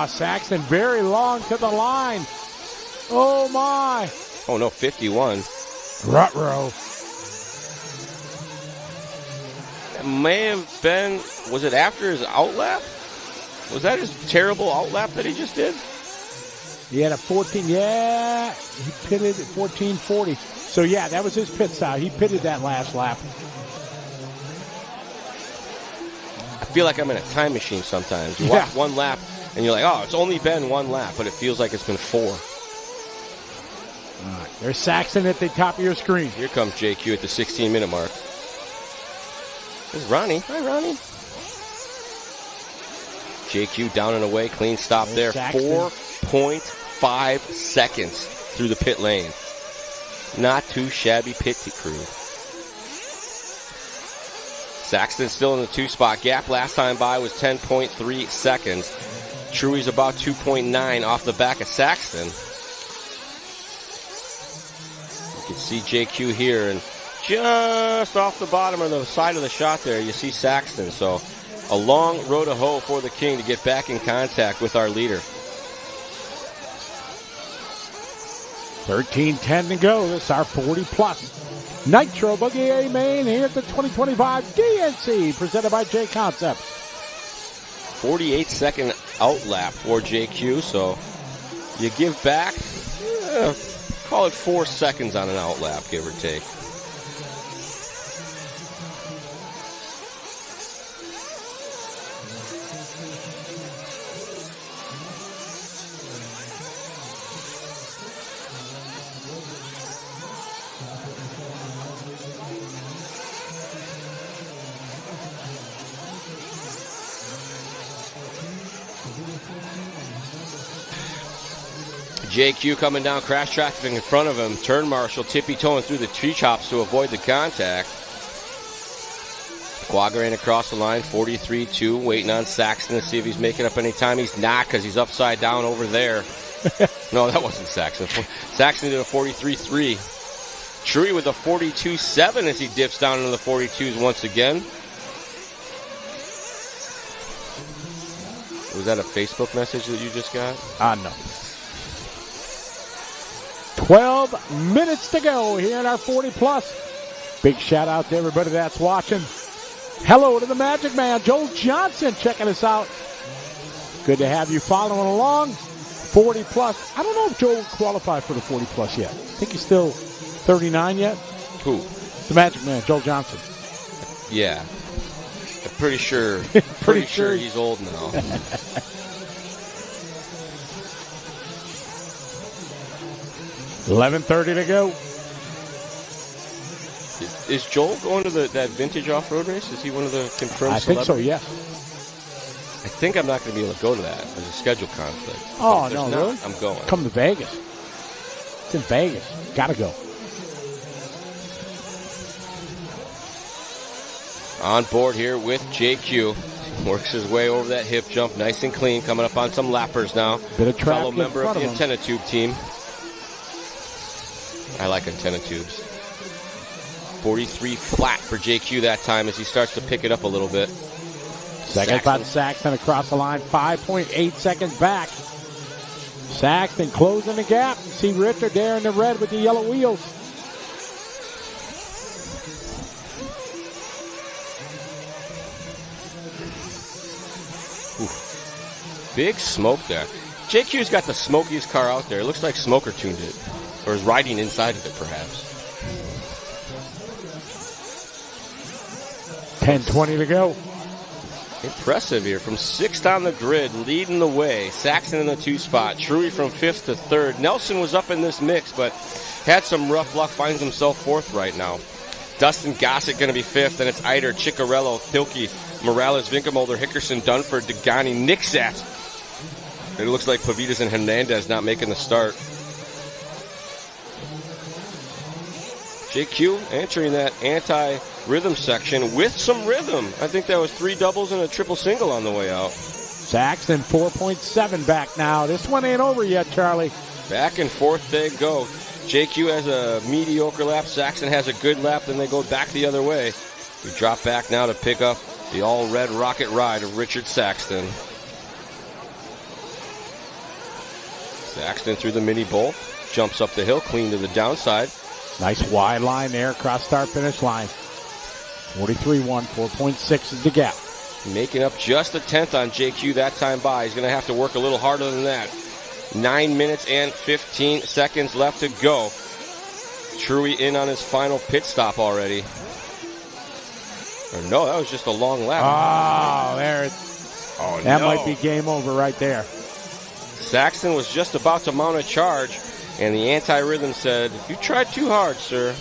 Saxton very long to the line. Oh, my. Oh, no, 51. Rutrow. It may have been, was it after his outlap? Was that his terrible outlap that he just did? He had a 14, he pitted at 14:40. So, yeah, that was his pit stop. He pitted that last lap. I feel like I'm in a time machine sometimes. You watch one lap, and you're like, oh, it's only been one lap, but it feels like it's been 4. All right, there's Saxton at the top of your screen. Here comes JQ at the 16-minute mark. There's Ronnie. Hi, Ronnie. JQ down and away, clean stop there. 4.5 seconds through the pit lane. Not too shabby pit crew. Saxton still in the 2 spot. Gap last time by was 10.3 seconds. Truey's about 2.9 off the back of Saxton. You can see JQ here, and just off the bottom of the side of the shot there, you see Saxton. So a long road to hoe for the King to get back in contact with our leader. 13:10 to go. This is our 40-plus. Nitro Buggy A main here at the 2025 DNC, presented by J Concepts. 48-second outlap for JQ, so you give back, call it 4 seconds on an outlap, give or take. JQ coming down, crash traffic in front of him. Turn marshal tippy-toeing through the tree chops to avoid the contact. Quagrain across the line, 43-2, waiting on Saxton to see if he's making up any time. He's not, because he's upside down over there. No, that wasn't Saxton. Saxton did a 43-3. Truey with a 42-7 as he dips down into the 42s once again. Was that a Facebook message that you just got? No. 12 minutes to go here in our 40-plus. Big shout-out to everybody that's watching. Hello to the Magic Man, Joel Johnson, checking us out. Good to have you following along. 40-plus. I don't know if Joel will qualify for the 40-plus yet. I think he's still 39 yet. Who? The Magic Man, Joel Johnson. Yeah. I'm pretty sure. pretty sure he's old now. 11:30 to go. Is Joel going to that vintage off-road race? Is he one of the confirmed I think so, yes. I think I'm not going to be able to go to that. There's a schedule conflict. Oh, no, really? I'm going. Come to Vegas. It's in Vegas. Gotta go. On board here with JQ. Works his way over that hip jump, nice and clean, coming up on some lappers now. Bit of track fellow member of the him. antenna tube team. I like antenna tubes. 43 flat for JQ that time as he starts to pick it up a little bit. Second spot Saxton across the line, 5.8 seconds back. Saxton closing the gap. See Richard there in the red with the yellow wheels. Big smoke there. JQ's got the smokiest car out there. It looks like Smoker tuned it. Or is riding inside of it, perhaps. 10:20 to go. Impressive here. From 6th on the grid, leading the way. Saxton in the 2 spot. Truey from 5th to 3rd. Nelson was up in this mix, but had some rough luck. Finds himself 4th right now. Dustin Gossett going to be 5th. Then it's Eider, Ciccarello, Pilkey, Morales, Vinkelmolder, Hickerson, Dunford, Degani, Nixat. It looks like Pavitas and Hernandez not making the start. JQ entering that anti-rhythm section with some rhythm. I think that was 3 doubles and a triple single on the way out. Saxton 4.7 back now. This one ain't over yet, Charlie. Back and forth they go. JQ has a mediocre lap. Saxton has a good lap. Then they go back the other way. We drop back now to pick up the all-red rocket ride of Richard Saxton. Saxton through the mini bowl. Jumps up the hill, clean to the downside. Nice wide line there across start finish line. 43-1, 4.6 is the gap. Making up just a 10th on JQ that time by. He's going to have to work a little harder than that. 9 minutes and 15 seconds left to go. Truey in on his final pit stop already. Or no, that was just a long lap. Oh, there. Oh, that no. might be game over right there. Saxton was just about to mount a charge, and the anti-rhythm said, "You tried too hard, sir.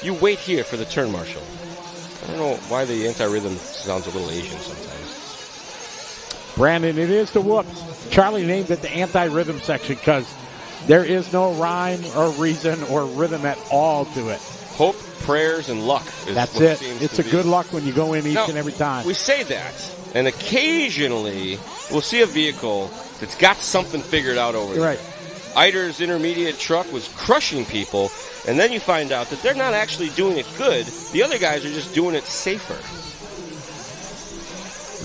You wait here for the turn marshal." I don't know why the anti-rhythm sounds a little Asian sometimes. Brandon, it is the whoops. Charlie named it the anti-rhythm section because there is no rhyme or reason or rhythm at all to it. Hope, prayers, and luck. That's it. It's a good luck when you go in each and every time. We say that, and occasionally we'll see a vehicle that's got something figured out over there. Right. Eider's intermediate truck was crushing people, and then you find out that they're not actually doing it good. The other guys are just doing it safer.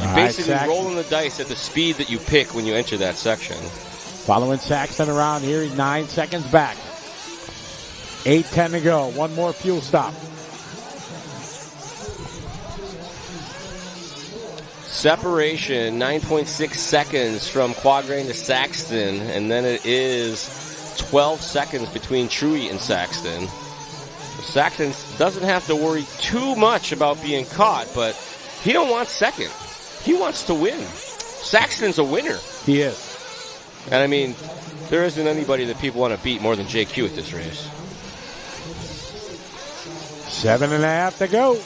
You're basically rolling the dice at the speed that you pick when you enter that section. Following Saxton around here, he's 9 seconds back. 8:10 to go. One more fuel stop. Separation, 9.6 seconds from Quadrain to Saxton, and then it is 12 seconds between Truey and Saxton. Saxton doesn't have to worry too much about being caught, but he don't want second. He wants to win. Saxton's a winner. He is. And I mean, there isn't anybody that people want to beat more than JQ at this race. 7.5 to go.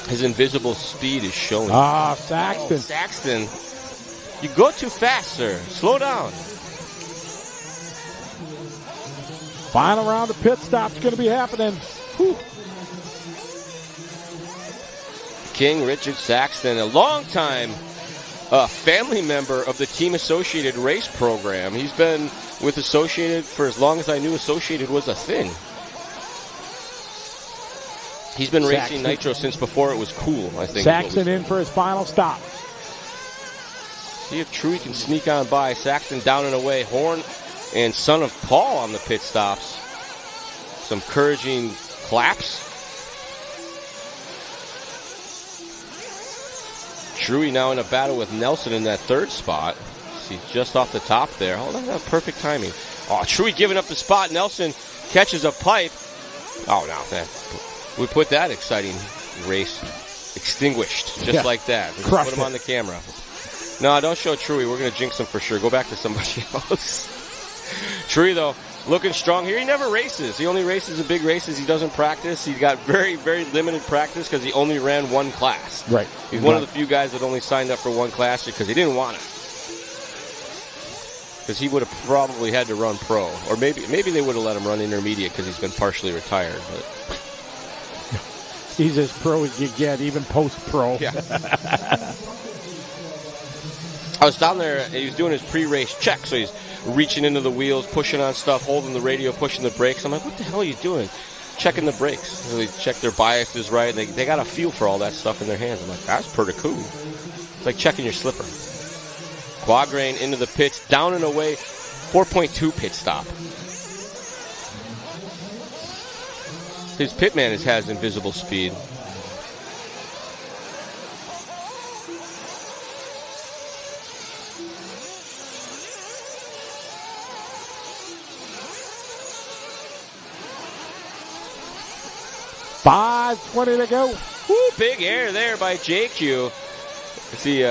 His invisible speed is showing. Saxton. Oh, Saxton. You go too fast, sir. Slow down. Final round of pit stop's going to be happening. Whew. King Richard Saxton, a long-time family member of the Team Associated race program. He's been with Associated for as long as I knew Associated was a thing. He's been racing Nitro since before it was cool, I think. Saxton in for his final stop. See if Truey can sneak on by. Saxton down and away. Horn and Son of Paul on the pit stops. Some encouraging claps. Truey now in a battle with Nelson in that 3rd spot. See, just off the top there. Oh, that's perfect timing. Oh, Truey giving up the spot. Nelson catches a pipe. Oh, no. We put that exciting race extinguished just like that. We just put him on the camera. No, don't show Truey. We're going to jinx him for sure. Go back to somebody else. Truey, though, looking strong here. He never races. He only races the big races. He doesn't practice. He got very, very limited practice because he only ran one class. Right. He's one of the few guys that only signed up for one class because he didn't want it. Because he would have probably had to run pro. Or maybe they would have let him run intermediate because he's been partially retired. But he's as pro as you get, even post-pro. Yeah. I was down there, and he was doing his pre-race check, so he's reaching into the wheels, pushing on stuff, holding the radio, pushing the brakes. I'm like, what the hell are you doing? Checking the brakes. So they check their biases right, and they got a feel for all that stuff in their hands. I'm like, that's pretty cool. It's like checking your slipper. Quadrain into the pits, down and away, 4.2 pit stop. His pitman has invisible speed. 5:20 to go. Woo, big air there by JQ. Let's see,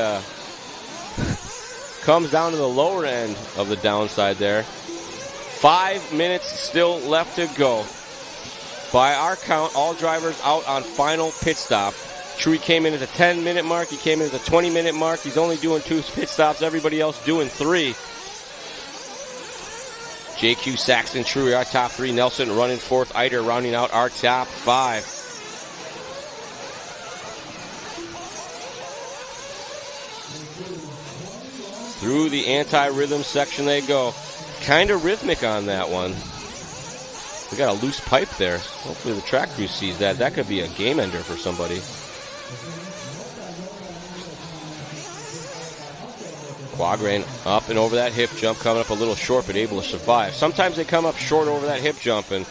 comes down to the lower end of the downside there. 5 minutes still left to go. By our count, all drivers out on final pit stop. Chewy came in at the 10-minute mark. He came in at the 20-minute mark. He's only doing 2 pit stops. Everybody else doing 3. JQ, Saxton, Chewy, our top 3. Nelson running 4th. Eider rounding out our top 5. Through the anti-rhythm section they go. Kind of rhythmic on that one. We got a loose pipe there. Hopefully the track crew sees that. That could be a game ender for somebody. Quadrant up and over that hip jump, coming up a little short, but able to survive. Sometimes they come up short over that hip jump, and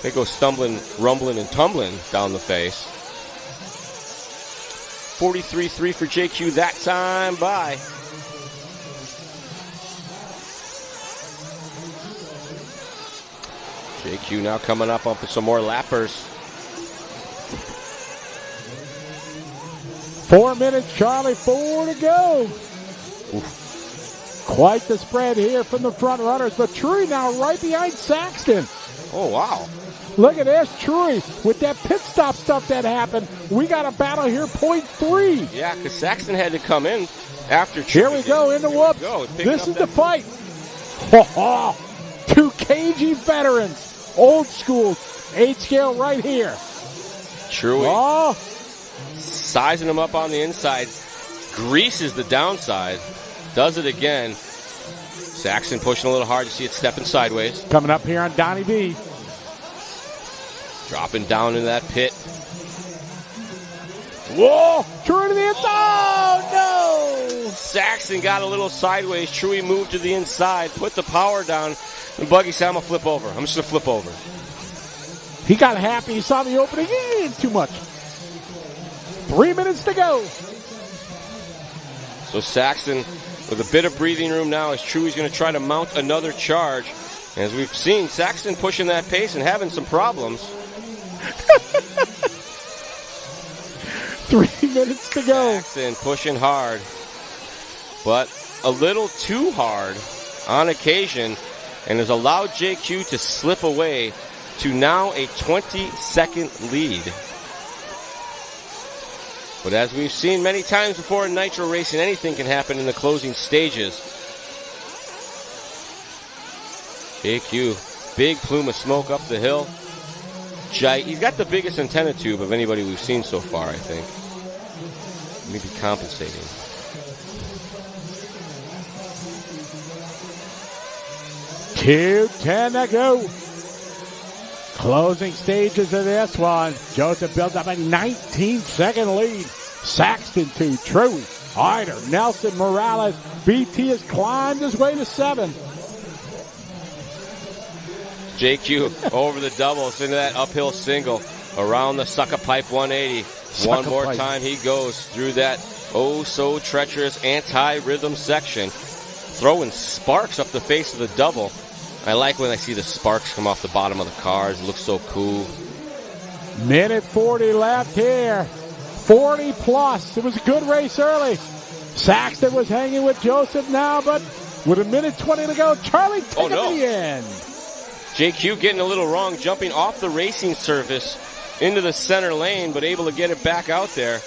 they go stumbling, rumbling, and tumbling down the face. 43.3 for JQ that time by. JQ now coming up with some more lappers. 4 minutes, Charlie, 4 to go. Oof. Quite the spread here from the front runners, but Truey now right behind Saxton. Oh, wow. Look at this, Truey, with that pit stop stuff that happened. We got a battle here, 0.3. Yeah, because Saxton had to come in after Truey. Here we go, in the whoops. This is the fight. Two cagey veterans, old school, 8 scale right here. Truey sizing him up on the inside, greases the downside, does it again. Saxton pushing a little hard. You see it stepping sideways. Coming up here on Donnie B. Dropping down into that pit. Whoa! Truey to the inside. Oh, no! Saxton got a little sideways. Truey moved to the inside, put the power down. And Buggy said, I'm going to flip over. I'm just going to flip over. He got happy. He saw the opening. Too much. 3 minutes to go. So Saxton with a bit of breathing room now as Truey's going to try to mount another charge. As we've seen, Saxton pushing that pace and having some problems. 3 minutes to go. Saxton pushing hard, but a little too hard on occasion, and has allowed JQ to slip away to now a 20-second lead. But as we've seen many times before in Nitro racing, anything can happen in the closing stages. JQ, big plume of smoke up the hill. He's got the biggest antenna tube of anybody we've seen so far, I think. Maybe compensating. $2:10 to go. Closing stages of this one. Joseph builds up a 19-second lead. Saxton to Truey. Eider, Nelson, Morales. BT has climbed his way to 7. JQ over the doubles into that uphill single around the sucker pipe 180. One more time he goes through that so treacherous anti-rhythm section, throwing sparks up the face of the double. I like when I see the sparks come off the bottom of the cars. It looks so cool. Minute 40 left here. 40 plus. It was a good race early. Saxton was hanging with Joseph now, but with a minute 20 to go, Charlie taking the end. JQ getting a little wrong, jumping off the racing surface into the center lane, but able to get it back out there.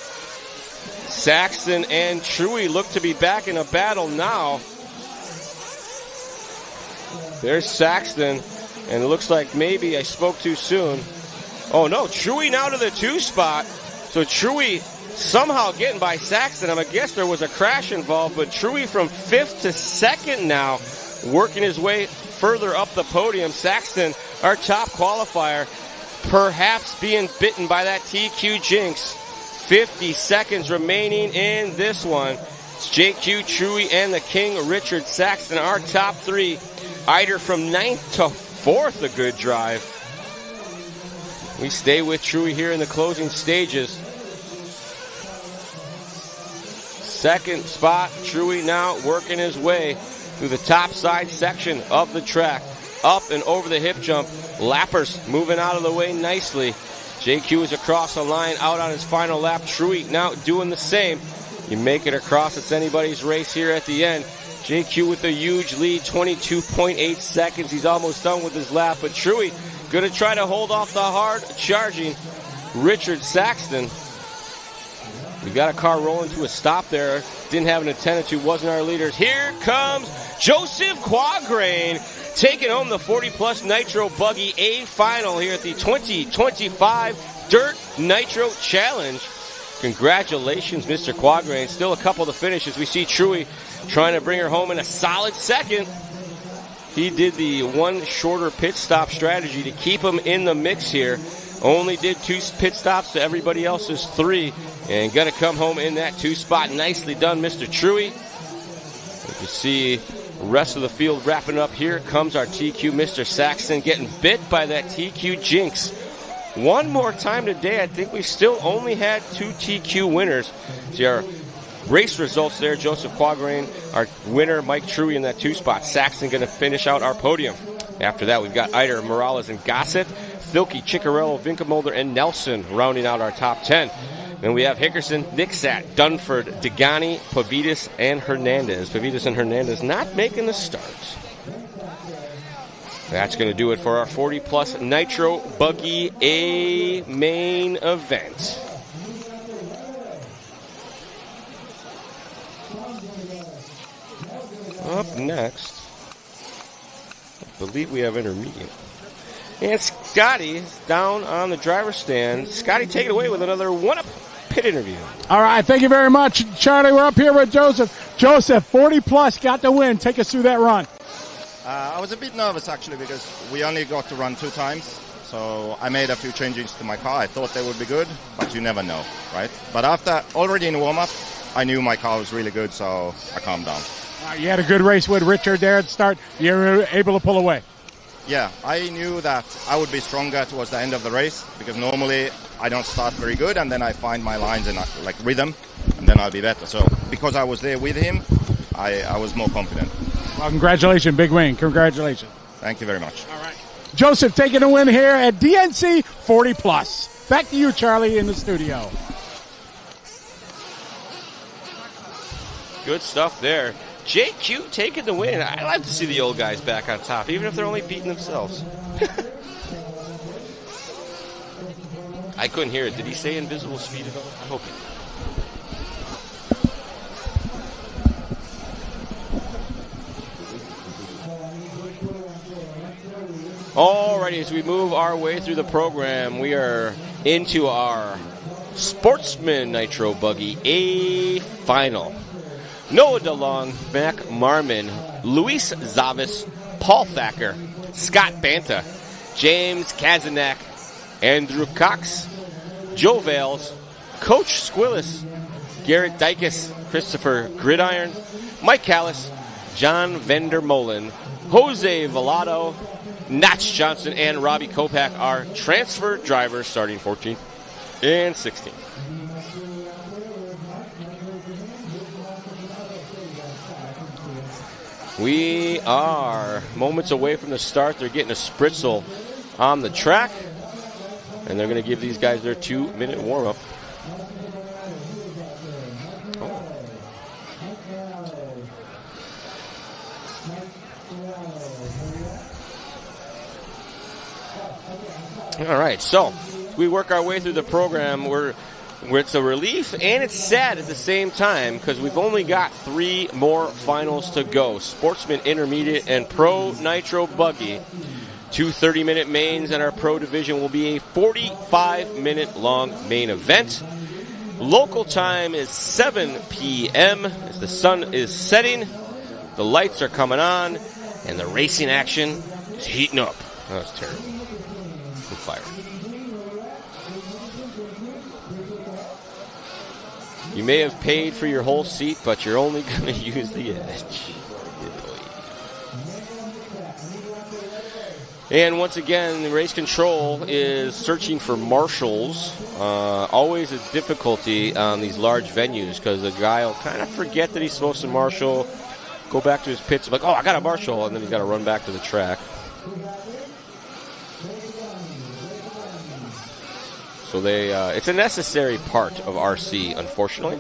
Saxton and Truey look to be back in a battle now. There's Saxton, and it looks like maybe I spoke too soon. Oh no, Truey now to the 2 spot. So Truey somehow getting by Saxton. I guess there was a crash involved, but Truey from 5th to 2nd now, working his way further up the podium. Saxton, our top qualifier, perhaps being bitten by that TQ jinx. 50 seconds remaining in this one. It's JQ, Truey, and the King, Richard Saxton, our top 3. Eider from 9th to 4th, a good drive. We stay with Truey here in the closing stages. 2nd spot, Truey now working his way through the top side section of the track. Up and over the hip jump. Lappers moving out of the way nicely. JQ is across the line, out on his final lap. Truey now doing the same. You make it across, it's anybody's race here at the end. JQ with a huge lead, 22.8 seconds. He's almost done with his lap, but Truey going to try to hold off the hard charging Richard Saxton. We got a car rolling to a stop there. Didn't have an intended to, wasn't our leaders. Here comes Joseph Quagrain, taking home the 40-plus Nitro Buggy A final here at the 2025 Dirt Nitro Challenge. Congratulations, Mr. Quagrain. Still a couple to finish as we see Truey trying to bring her home in a solid second. He did the one shorter pit stop strategy to keep him in the mix here. Only did 2 pit stops to everybody else's 3. And going to come home in that 2 spot. Nicely done, Mr. Truey. You can see the rest of the field wrapping up. Here comes our TQ, Mr. Saxton, getting bit by that TQ jinx. One more time today. I think we still only had 2 TQ winners. See our race results there. Joseph Quagrain, our winner. Mike Truey in that 2 spot. Saxton going to finish out our podium. After that, we've got Eider, Morales, and Gossett. Filkey, Ciccarello, Vinkemolder, and Nelson rounding out our top 10. Then we have Hickerson, Nixat, Dunford, Degani, Pavitas, and Hernandez. Pavitas and Hernandez not making the start. That's going to do it for our 40-plus Nitro Buggy A main event. Up next, I believe we have intermediate. And Scotty is down on the driver's stand. Scotty, take it away with another one-up pit interview. All right, thank you very much, Charlie. We're up here with Joseph. Joseph, 40-plus, got the win. Take us through that run. I was a bit nervous, actually, because we only got to run 2 times. So I made a few changes to my car. I thought they would be good, but you never know, right? But after, already in warm-up, I knew my car was really good, so I calmed down. You had a good race with Richard there at the start. You were able to pull away. Yeah, I knew that I would be stronger towards the end of the race because normally I don't start very good and then I find my lines in like rhythm and then I'll be better. So because I was there with him, I was more confident. Well, congratulations, big win. Congratulations. Thank you very much. All right. Joseph taking a win here at DNC 40+. Back to you, Charlie, in the studio. Good stuff there. JQ taking the win. I like to see the old guys back on top, even if they're only beating themselves. I couldn't hear it. Did he say invisible speed at all? I hope he did. Alrighty, as we move our way through the program, we are into our Sportsman Nitro Buggy A final. Noah DeLong, Mac Marmon, Luis Zavis, Paul Thacker, Scott Banta, James Kazanak, Andrew Cox, Joe Vales, Coach Squillis, Garrett Dykes, Christopher Gridiron, Mike Callis, John Vandermolen, Jose Velado, Notch Johnson, and Robbie Kopak are transfer drivers starting 14th and 16th. We are moments away from the start. They're getting a spritzel on the track, and they're going to give these guys their 2-minute warm-up. All right, so we work our way through the program. It's a relief and it's sad at the same time because we've only got 3 more finals to go. Sportsman Intermediate and Pro Nitro Buggy. 2 30-minute mains, and our Pro Division will be a 45-minute long main event. Local time is 7 p.m. as the sun is setting. The lights are coming on, and the racing action is heating up. Oh, that's terrible. I'm fired. You may have paid for your whole seat, but you're only going to use the edge. And once again, the race control is searching for marshals. Always a difficulty on these large venues because the guy will kind of forget that he's supposed to marshal, go back to his pits, like, oh, I got a marshal, and then he's got to run back to the track. So it's a necessary part of RC, unfortunately.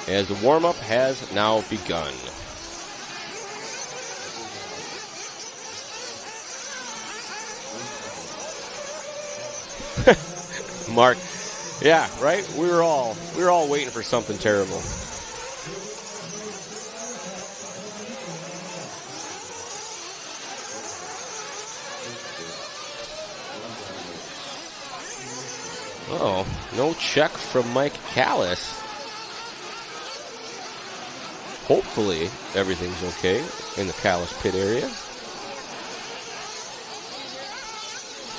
As the warm-up has now begun. Mark, yeah, right? We were all waiting for something terrible. Oh, no check from Mike Callis. Hopefully everything's okay in the Callis pit area.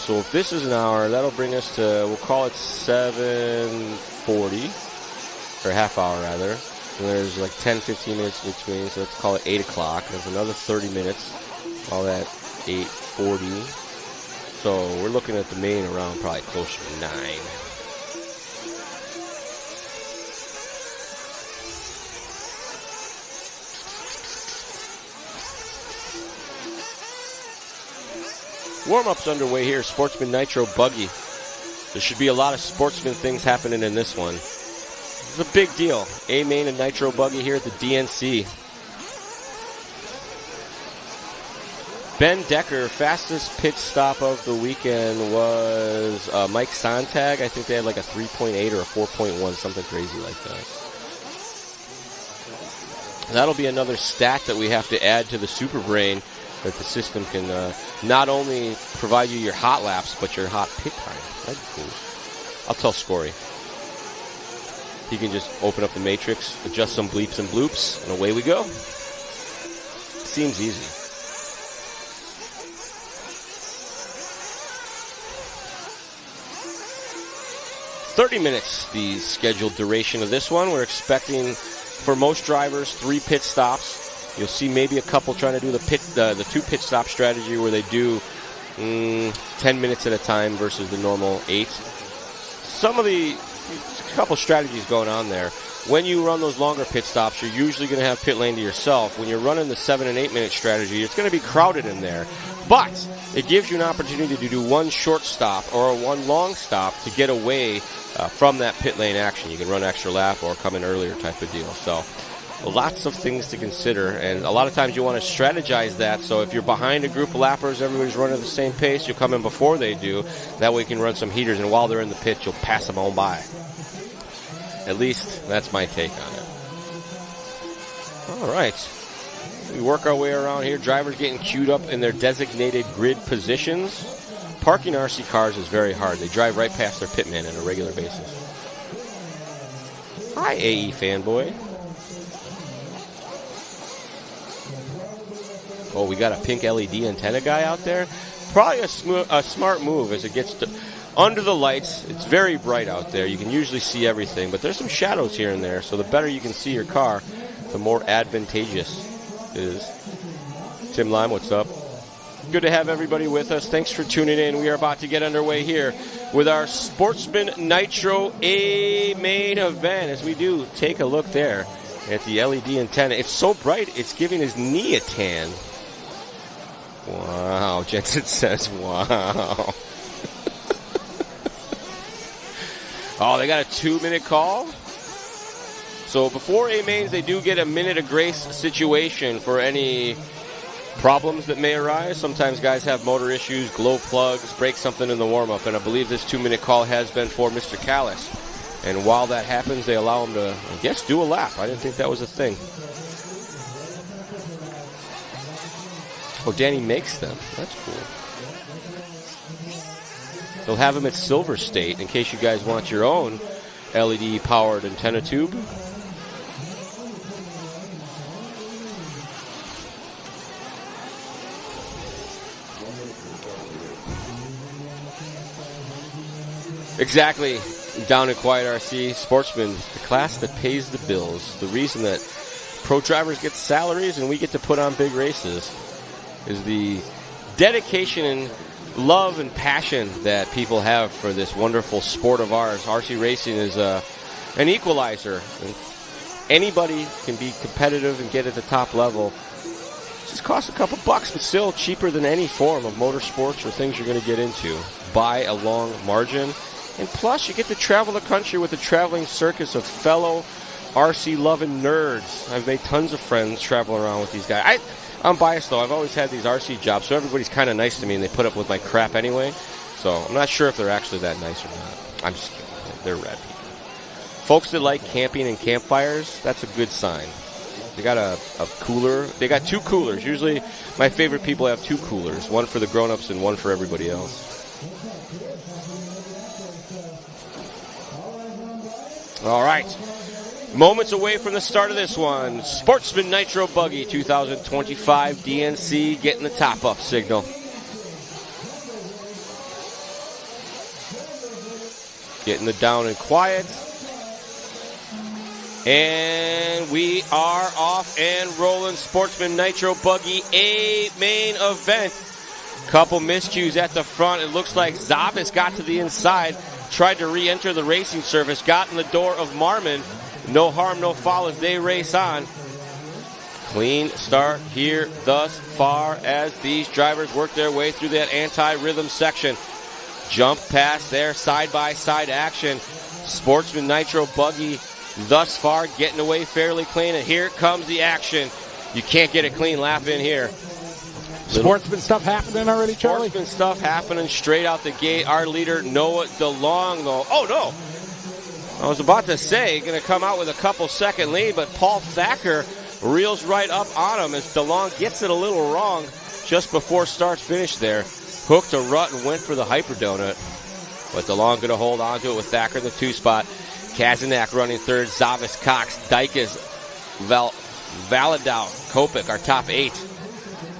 So if this is an hour, that'll bring us to, we'll call it 7:40, or a half hour rather. And there's like 10, 15 minutes in between, so let's call it 8 o'clock. There's another 30 minutes, all that 8:40. So we're looking at the main around probably closer to 9. Warm-up's underway here, Sportsman Nitro buggy. There should be a lot of Sportsman things happening in this one. It's a big deal. A-main and Nitro buggy here at the DNC. Ben Decker, fastest pit stop of the weekend was Mike Sontag. I think they had like a 3.8 or a 4.1, something crazy like that. That'll be another stat that we have to add to the Super Brain, that the system can not only provide you your hot laps, but your hot pit time. That'd be cool. I'll tell Scory. He can just open up the matrix, adjust some bleeps and bloops, and away we go. Seems easy. "30 minutes, the scheduled duration of this one. We're expecting, for most drivers, 3 pit stops. You'll see maybe a couple trying to do the 2 pit stop strategy where they do 10 minutes at a time versus the normal 8. A couple strategies going on there. When you run those longer pit stops, you're usually going to have pit lane to yourself. When you're running the 7 and 8 minute strategy, it's going to be crowded in there. But it gives you an opportunity to do one short stop or one long stop to get away from that pit lane action. You can run extra lap or come in earlier type of deal. So lots of things to consider, and a lot of times you want to strategize that, so if you're behind a group of lappers, everybody's running at the same pace, you'll come in before they do. That way you can run some heaters, and while they're in the pit, you'll pass them on by. At least that's my take on it. All right. We work our way around here. Drivers getting queued up in their designated grid positions. Parking RC cars is very hard. They drive right past their pitman on a regular basis. Hi, AE fanboy. Oh, we got a pink LED antenna guy out there. Probably a smart move as it gets under the lights. It's very bright out there. You can usually see everything, but there's some shadows here and there, so the better you can see your car, the more advantageous it is. Tim Lime, what's up? Good to have everybody with us. Thanks for tuning in. We are about to get underway here with our Sportsman Nitro A-main event. As we do, take a look there at the LED antenna. It's so bright, it's giving his knee a tan. Wow, Jensen says, wow. Oh, they got a 2-minute call. So before A-mains, they do get a minute of grace situation for any problems that may arise. Sometimes guys have motor issues, glow plugs, break something in the warm-up, and I believe this 2-minute call has been for Mr. Callis. And while that happens, they allow him to, I guess, do a lap. I didn't think that was a thing. Oh, Danny makes them. That's cool. They'll have them at Silver State in case you guys want your own LED-powered antenna tube. Exactly. Down at Quiet RC, Sportsman, the class that pays the bills. The reason that pro drivers get salaries and we get to put on big races is the dedication and love and passion that people have for this wonderful sport of ours. RC racing is an equalizer. Anybody can be competitive and get at the top level. Just costs a couple bucks, but still cheaper than any form of motorsports or things you're going to get into by a long margin. And plus, you get to travel the country with a traveling circus of fellow RC-loving nerds. I've made tons of friends traveling around with these guys. I'm biased, though. I've always had these RC jobs, so everybody's kind of nice to me, and they put up with my crap anyway. So I'm not sure if they're actually that nice or not. I'm just kidding. They're rad people. Folks that like camping and campfires, that's a good sign. They got a cooler. They got 2 coolers. Usually my favorite people have 2 coolers, one for the grown-ups and one for everybody else. All right. Moments away from the start of this one. Sportsman Nitro Buggy 2025 DNC getting the top-up signal. Getting the down and quiet. And we are off and rolling. Sportsman Nitro Buggy, a main event. Couple miscues at the front. It looks like Zavis got to the inside, tried to re-enter the racing surface, got in the door of Marmon. No harm, no foul as they race on. Clean start here thus far as these drivers work their way through that anti-rhythm section. Jump past their side-by-side action. Sportsman Nitro Buggy thus far getting away fairly clean, and here comes the action. You can't get a clean lap in here. Sportsman stuff happening already, Charlie? Sportsman stuff happening straight out the gate. Our leader, Noah DeLong, though. Oh, no. I was about to say, going to come out with a couple-second lead, but Paul Thacker reels right up on him as DeLong gets it a little wrong just before start-finish there. Hooked a rut and went for the hyper donut. But DeLong going to hold on to it with Thacker in the 2 spot. Kazanak running third. Zavis, Cox, Dykes, Valadow, Kopik, our top 8.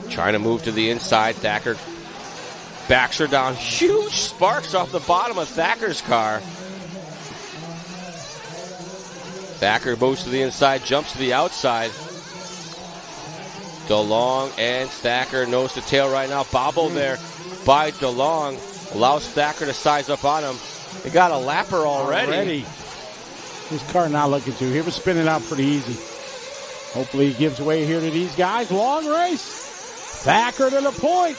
Trying to move to the inside. Thacker backs her down. Huge sparks off the bottom of Thacker's car. Thacker moves to the inside, jumps to the outside. DeLong and Thacker nose to tail right now. Bobble there by DeLong. Allows Thacker to size up on him. They got a lapper already. His car not looking too. He was spinning out pretty easy. Hopefully he gives way here to these guys. Long race. Thacker to the point.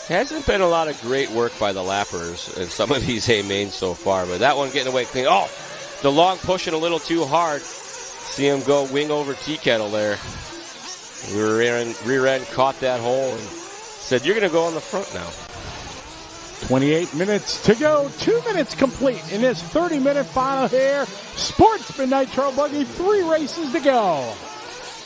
Hasn't been a lot of great work by the lappers in some of these A-mains so far, but that one getting away clean. Oh, DeLong pushing a little too hard. See him go wing over tea kettle there. Rear end caught that hole and said, you're going to go on the front now. 28 minutes to go. 2 minutes complete in this 30-minute final here. Sportsman Nitro Buggy, 3 races to go.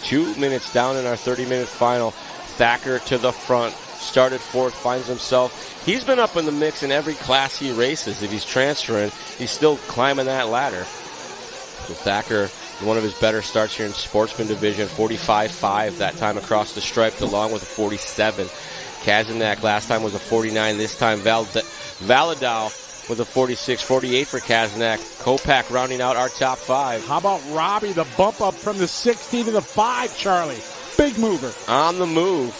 2 minutes down in our 30-minute final. Thacker to the front. Started 4th, finds himself. He's been up in the mix in every class he races. If he's transferring, he's still climbing that ladder. So Thacker, one of his better starts here in Sportsman Division, 45.5 that time across the stripe, along with a 47. Kazanak last time was a 49. This time Valadow with a 46. 48 for Kazanak. Kopak rounding out our top 5. How about Robbie, the bump up from the 60 to the 5, Charlie? Big mover. On the move.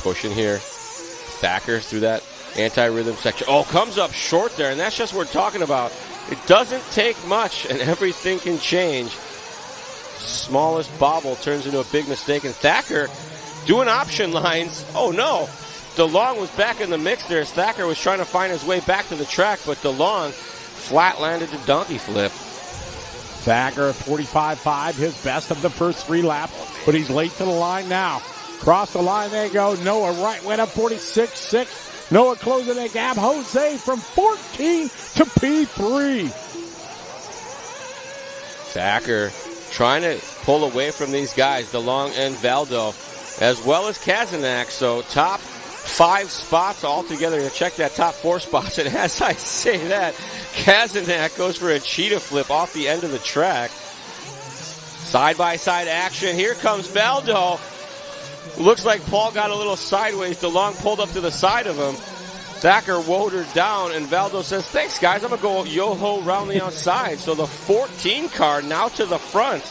Pushing here. Thacker through that anti-rhythm section. Oh, comes up short there, and that's just what we're talking about. It doesn't take much, and everything can change. Smallest bobble turns into a big mistake, and Thacker doing option lines. Oh, no. DeLong was back in the mix there as Thacker was trying to find his way back to the track, but DeLong flat landed to donkey flip. Thacker, 45.5, his best of the first 3 laps, but he's late to the line now. Cross the line they go. Noah right went up 46.6. Noah closing that gap. Jose from 14 to P3. Thacker trying to pull away from these guys, DeLong and Valdo, as well as Kazanak. So top 5 spots altogether. You check that top 4 spots. And as I say that, Kazanak goes for a cheetah flip off the end of the track. Side-by-side action. Here comes Valdo. Looks like Paul got a little sideways. DeLong pulled up to the side of him. Thacker wodered down, and Valdo says, thanks, guys. I'm going to go yo-ho round the outside. So the 14 car now to the front.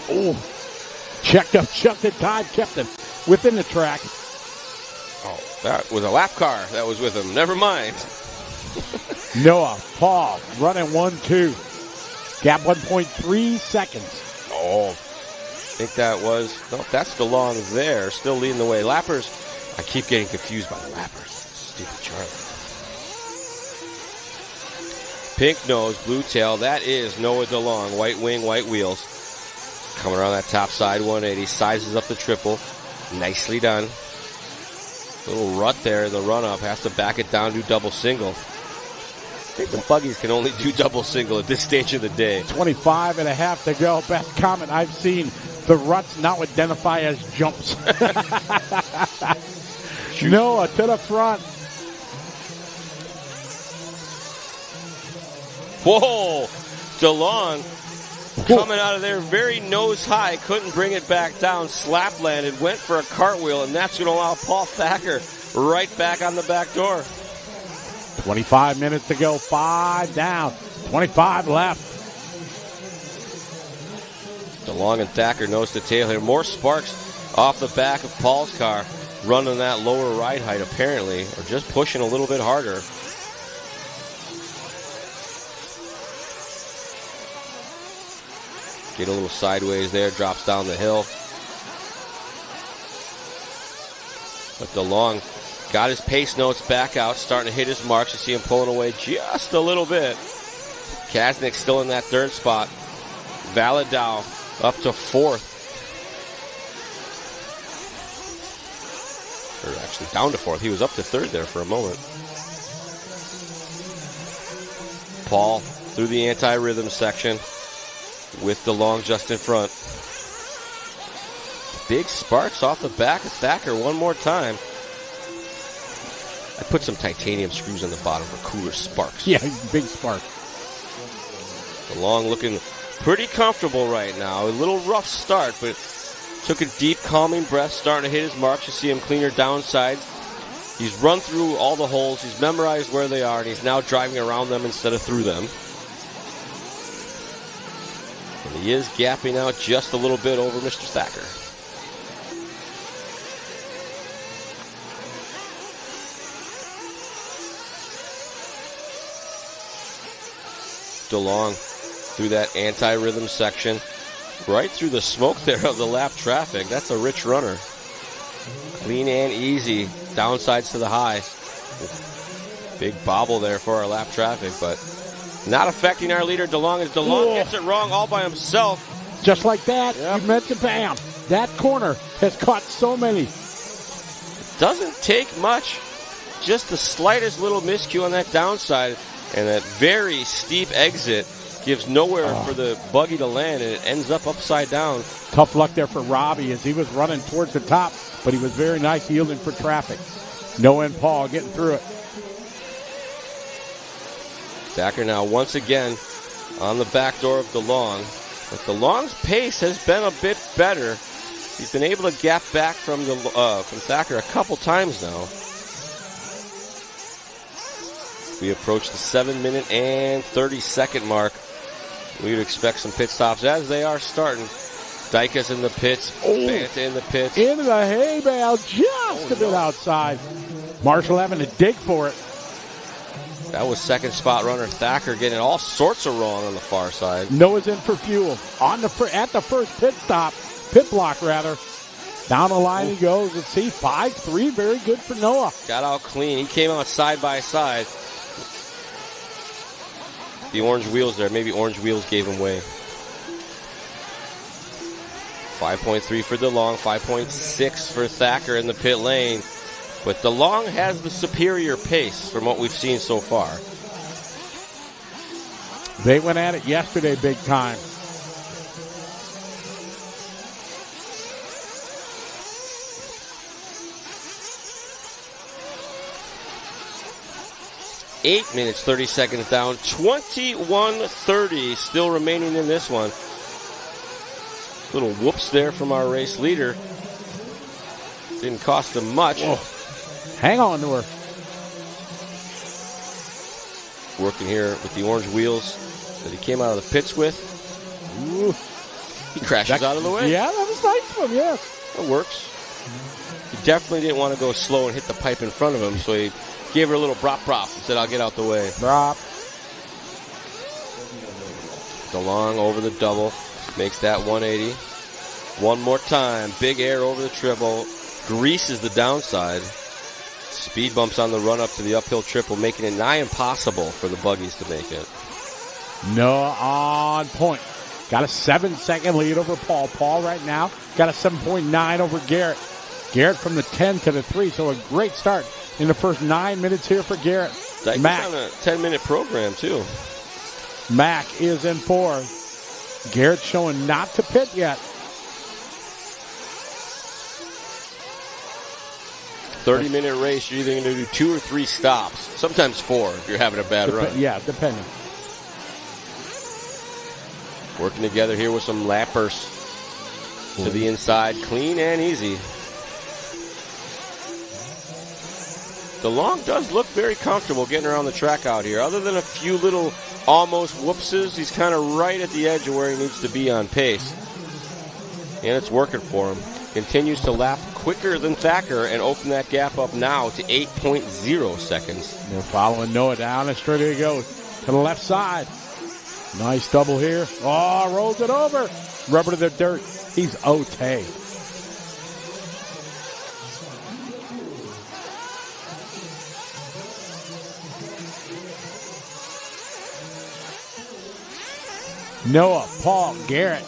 Oh, checked up, just in time, kept him within the track. Oh, that was a lap car that was with him. Never mind. Noah, Paul, running 1-2. Gap 1.3 seconds. Oh, think that was, no, that's DeLong there, still leading the way. Lappers, I keep getting confused by the Lappers. Stupid Charlie. Pink nose, blue tail, that is Noah DeLong. White wing, white wheels. Coming around that top side 180, sizes up the triple. Nicely done. Little rut there in the run-up, has to back it down, do double single. I think the buggies can only do double single at this stage of the day. 25 and a half to go. Best comment I've seen. The ruts now identify as jumps. Noah to the front. Whoa! DeLong coming out of there very nose high. Couldn't bring it back down. Slap landed. Went for a cartwheel, and that's going to allow Paul Thacker right back on the back door. 25 minutes to go. 5 down. 25 left. DeLong and Thacker nose to tail here. More sparks off the back of Paul's car. Running that lower ride height apparently, or just pushing a little bit harder. Get a little sideways there, drops down the hill. But DeLong got his pace notes back out, starting to hit his marks. You see him pulling away just a little bit. Kasnick still in that third spot. Valadow up to fourth. Or actually down to fourth. He was up to third there for a moment. Paul through the anti-rhythm section with DeLong just in front. Big sparks off the back of Thacker one more time. I put some titanium screws on the bottom for cooler sparks. Yeah, big spark. DeLong looking pretty comfortable right now. A little rough start, but took a deep, calming breath, starting to hit his marks. You see him cleaner downsides. He's run through all the holes. He's memorized where they are, and he's now driving around them instead of through them. And he is gapping out just a little bit over Mr. Thacker. DeLong through that anti-rhythm section, right through the smoke there of the lap traffic. That's a rich runner. Clean and easy, downsides to the high. Big bobble there for our lap traffic, but not affecting our leader, DeLong, as DeLong gets it wrong all by himself. Just like that, you mentioned, bam. That corner has caught so many. Doesn't take much. Just the slightest little miscue on that downside, and that very steep exit gives nowhere for the buggy to land, and it ends up upside down. Tough luck there for Robbie as he was running towards the top, but he was very nice yielding for traffic. Noah and Paul getting through it. Thacker now once again on the back door of DeLong. But DeLong's pace has been a bit better. He's been able to gap back from Thacker a couple times now. We approach the 7-minute and 30-second mark. We would expect some pit stops as they are starting. Dyka's in the pits. Banta in the pits. Into the hay bale, just a bit outside. Marshall having to dig for it. That was second spot runner Thacker getting all sorts of wrong on the far side. Noah's in for fuel. At the first pit block rather. Down the line he goes. Let's see, 5-3, very good for Noah. Got out clean. He came out side by side. The orange wheels there. Maybe orange wheels gave him way. 5.3 for DeLong, 5.6 for Thacker in the pit lane. But DeLong has the superior pace from what we've seen so far. They went at it yesterday big time. Eight minutes, 30 seconds down. 21:30 still remaining in this one. Little whoops there from our race leader. Didn't cost him much. Whoa. Hang on to her. Working here with the orange wheels that he came out of the pits with. Ooh. He crashes out of the way. Yeah, that was nice from him, yes. That works. He definitely didn't want to go slow and hit the pipe in front of him, so he gave her a little brop and said, I'll get out the way. Brop. DeLong over the double. Makes that 180. One more time. Big air over the triple. Greases the downside. Speed bumps on the run up to the uphill triple, making it nigh impossible for the buggies to make it. Noah on point. Got a 7-second lead over Paul. Paul right now got a 7.9 over Garrett. Garrett from the 10 to the 3, so a great start in the first 9 minutes here for Garrett. Mac on a 10-minute program, too. Mac is in 4. Garrett showing not to pit yet. 30-minute race, you're either going to do 2 or 3 stops. Sometimes 4 if you're having a bad run. Yeah, depending. Working together here with some lappers to the inside. Clean and easy. DeLong does look very comfortable getting around the track out here. Other than a few little almost whoopses, he's kind of right at the edge of where he needs to be on pace. And it's working for him. Continues to lap quicker than Thacker and open that gap up now to 8.0 seconds. They're following Noah down and straight he goes to the left side. Nice double here. Oh, rolls it over. Rubber to the dirt. He's okay. Noah, Paul, Garrett.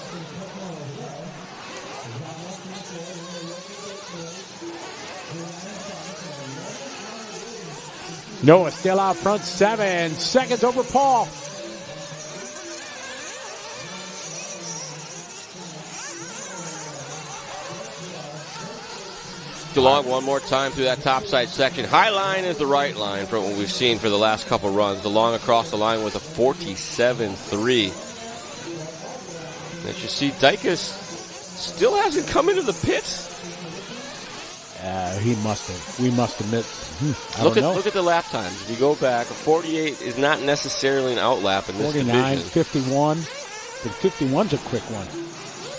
Noah still out front, 7 seconds over Paul. DeLong one more time through that topside section. High line is the right line from what we've seen for the last couple runs. DeLong across the line with a 47.3. As you see, Dykus still hasn't come into the pits. He must have. We must have missed. Look at the lap times. If you go back, a 48 is not necessarily an outlap in this 49, division. 51. But 51's a quick one.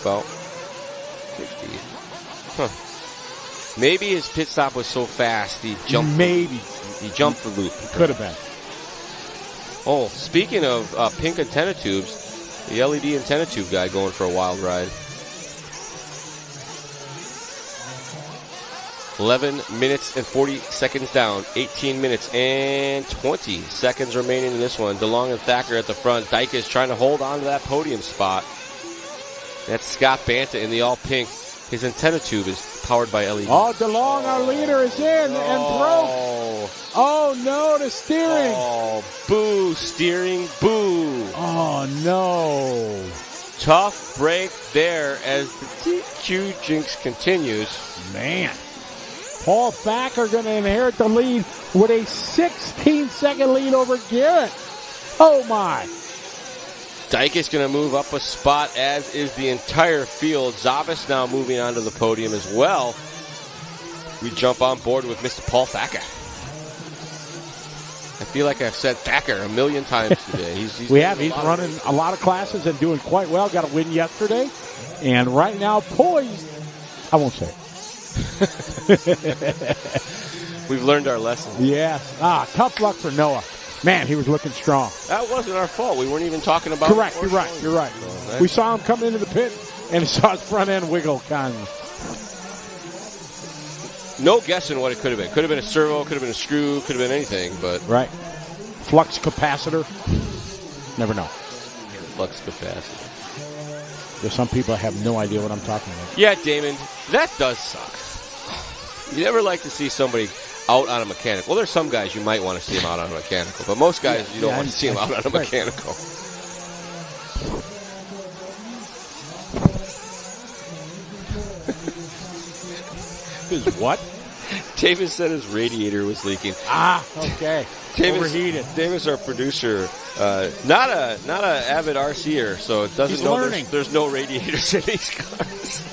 About 50. Huh. Maybe his pit stop was so fast he jumped. Maybe. He jumped the loop. Could have been. Oh, speaking of pink antenna tubes, the LED antenna tube guy going for a wild ride. 11 minutes and 40 seconds down. 18 minutes and 20 seconds remaining in this one. DeLong and Thacker at the front. Dykus trying to hold on to that podium spot. That's Scott Banta in the all pink. His antenna tube is powered by LED. Oh, DeLong, our leader, is in and broke. Oh, no, the steering. Oh, boo, steering, boo. Oh, no. Tough break there as the TQ jinx continues. Man. Paul Thacker going to inherit the lead with a 16-second lead over Garrett. Oh, my. Dykus going to move up a spot, as is the entire field. Zavis now moving onto the podium as well. We jump on board with Mr. Paul Thacker. I feel like I've said Thacker a million times today. He's running a lot of classes and doing quite well. Got a win yesterday. And right now, poised. I won't say it. We've learned our lesson. Yes. Tough luck for Noah. Man, he was looking strong. That wasn't our fault. We weren't even talking about Correct. You're right. So we saw him come into the pit and saw his front end wiggle kind of. No guessing what it could have been. Could have been a servo, could have been a screw, could have been anything, but... Right. Flux capacitor. Never know. Flux capacitor. There's some people that have no idea what I'm talking about. Yeah, Damon, that does suck. You never like to see somebody out on a mechanical. Well, there's some guys you might want to see them out on a mechanical, but most guys you don't want to see them out on a mechanical. His what? Davis said his radiator was leaking. Okay. Overheated. Davis, our producer, not a avid RCer, so it doesn't know there's no radiators in these cars.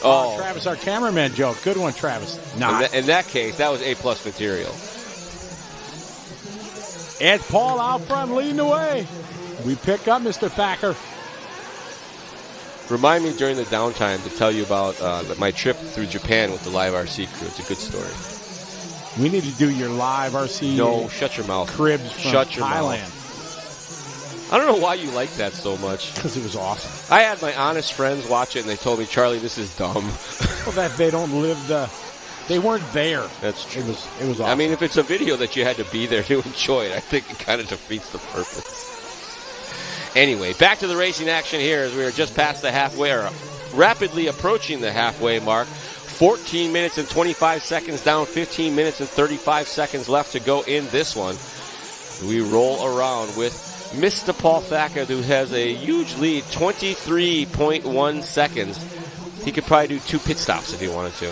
Oh, Travis, our cameraman joke. Good one, Travis. In that case, that was A+ material. And Paul out front leading the way. We pick up Mr. Thacker. Remind me during the downtime to tell you about my trip through Japan with the live RC crew. It's a good story. We need to do your live RC. No, shut your mouth. Cribs from shut your Thailand. Mouth. I don't know why you like that so much. Because it was awesome. I had my honest friends watch it, and they told me, Charlie, this is dumb. Well, that they don't live they weren't there. That's true. It was awesome. I mean, if it's a video that you had to be there to enjoy it, I think it kind of defeats the purpose. Anyway, back to the racing action here as we are just past the halfway, or rapidly approaching the halfway mark. 14 minutes and 25 seconds down, 15 minutes and 35 seconds left to go in this one. We roll around with Mr. Paul Thacker, who has a huge lead, 23.1 seconds. He could probably do 2 pit stops if he wanted to.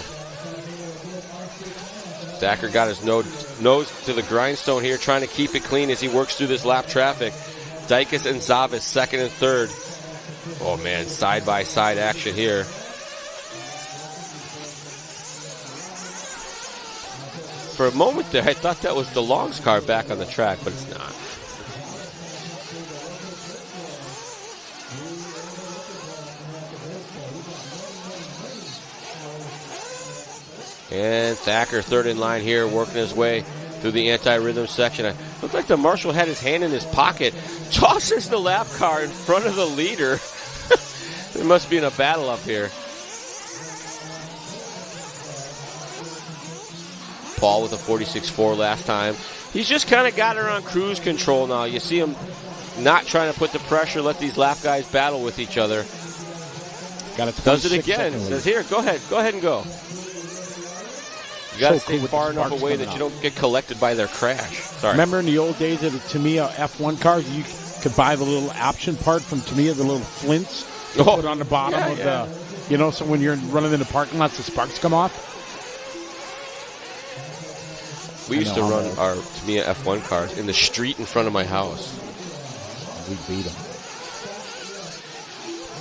Thacker got his nose to the grindstone here, trying to keep it clean as he works through this lap traffic. Dykes and Zavis second and third. Oh, man, side-by-side action here. For a moment there, I thought that was DeLong's car back on the track, but it's not. And Thacker third in line here, working his way through the anti-rhythm section. It looked like the marshal had his hand in his pocket. Tosses the lap car in front of the leader. There must be in a battle up here. Paul with a 46.4 last time. He's just kind of got her on cruise control now. You see him not trying to put the pressure, let these lap guys battle with each other. Does it again. Says, here, go ahead and go. You got to stay far enough away that you don't get collected by their crash. Sorry. Remember in the old days of the Tamiya F1 cars, you could buy the little option part from Tamiya, the little flints you put on the bottom of the, so when you're running in the parking lots, the sparks come off. We used to run our Tamiya F1 cars in the street in front of my house. We beat them.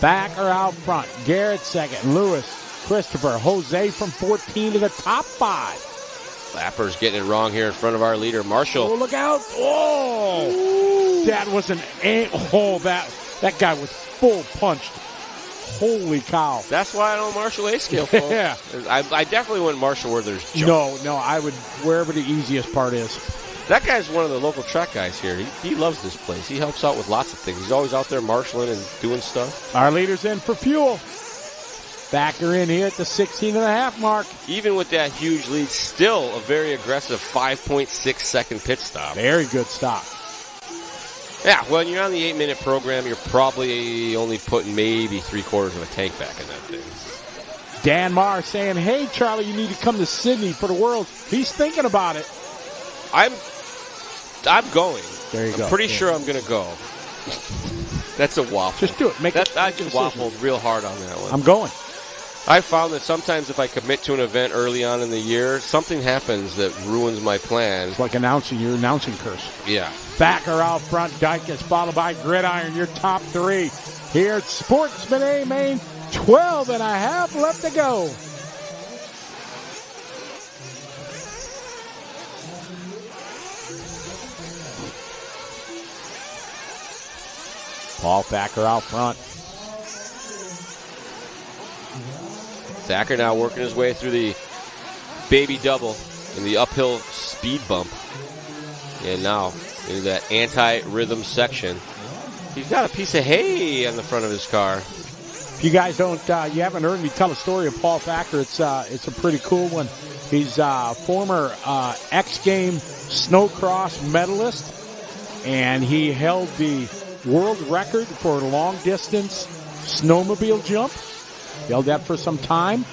Back or out front. Garrett second. Lewis, Christopher, Jose from 14 to the top 5. Lapper's getting it wrong here in front of our leader, Marshall. Oh, look out. Oh! That was that guy was full punched. Holy cow. That's why I don't Marshall A-scale, folks. Yeah. I definitely wouldn't Marshall where there's jump. No, I would wherever the easiest part is. That guy's one of the local track guys here. He loves this place. He helps out with lots of things. He's always out there marshalling and doing stuff. Our leader's in for fuel. Thacker in here at the 16.5 mark. Even with that huge lead, still a very aggressive 5.6 second pit stop. Very good stop. Yeah, well, when you're on the 8-minute program, you're probably only putting maybe 3/4 of a tank back in that thing. Dan Marr saying, hey, Charlie, you need to come to Sydney for the World. He's thinking about it. I'm going. There you go. I'm pretty sure I'm going to go. That's a waffle. Just do it. I just waffled real hard on that one. I'm going. I found that sometimes if I commit to an event early on in the year, something happens that ruins my plans. It's like your announcing curse. Yeah. Thacker out front. Dykes followed by Gridiron, your top 3. Here at Sportsman A Main, 12.5 left to go. Paul Thacker out front. Thacker now working his way through the baby double in the uphill speed bump. And now into that anti-rhythm section. He's got a piece of hay on the front of his car. If you guys you haven't heard me tell a story of Paul Thacker, it's a pretty cool one. He's a former X Games snowcross medalist, and he held the world record for long distance snowmobile jump. He held that for some time.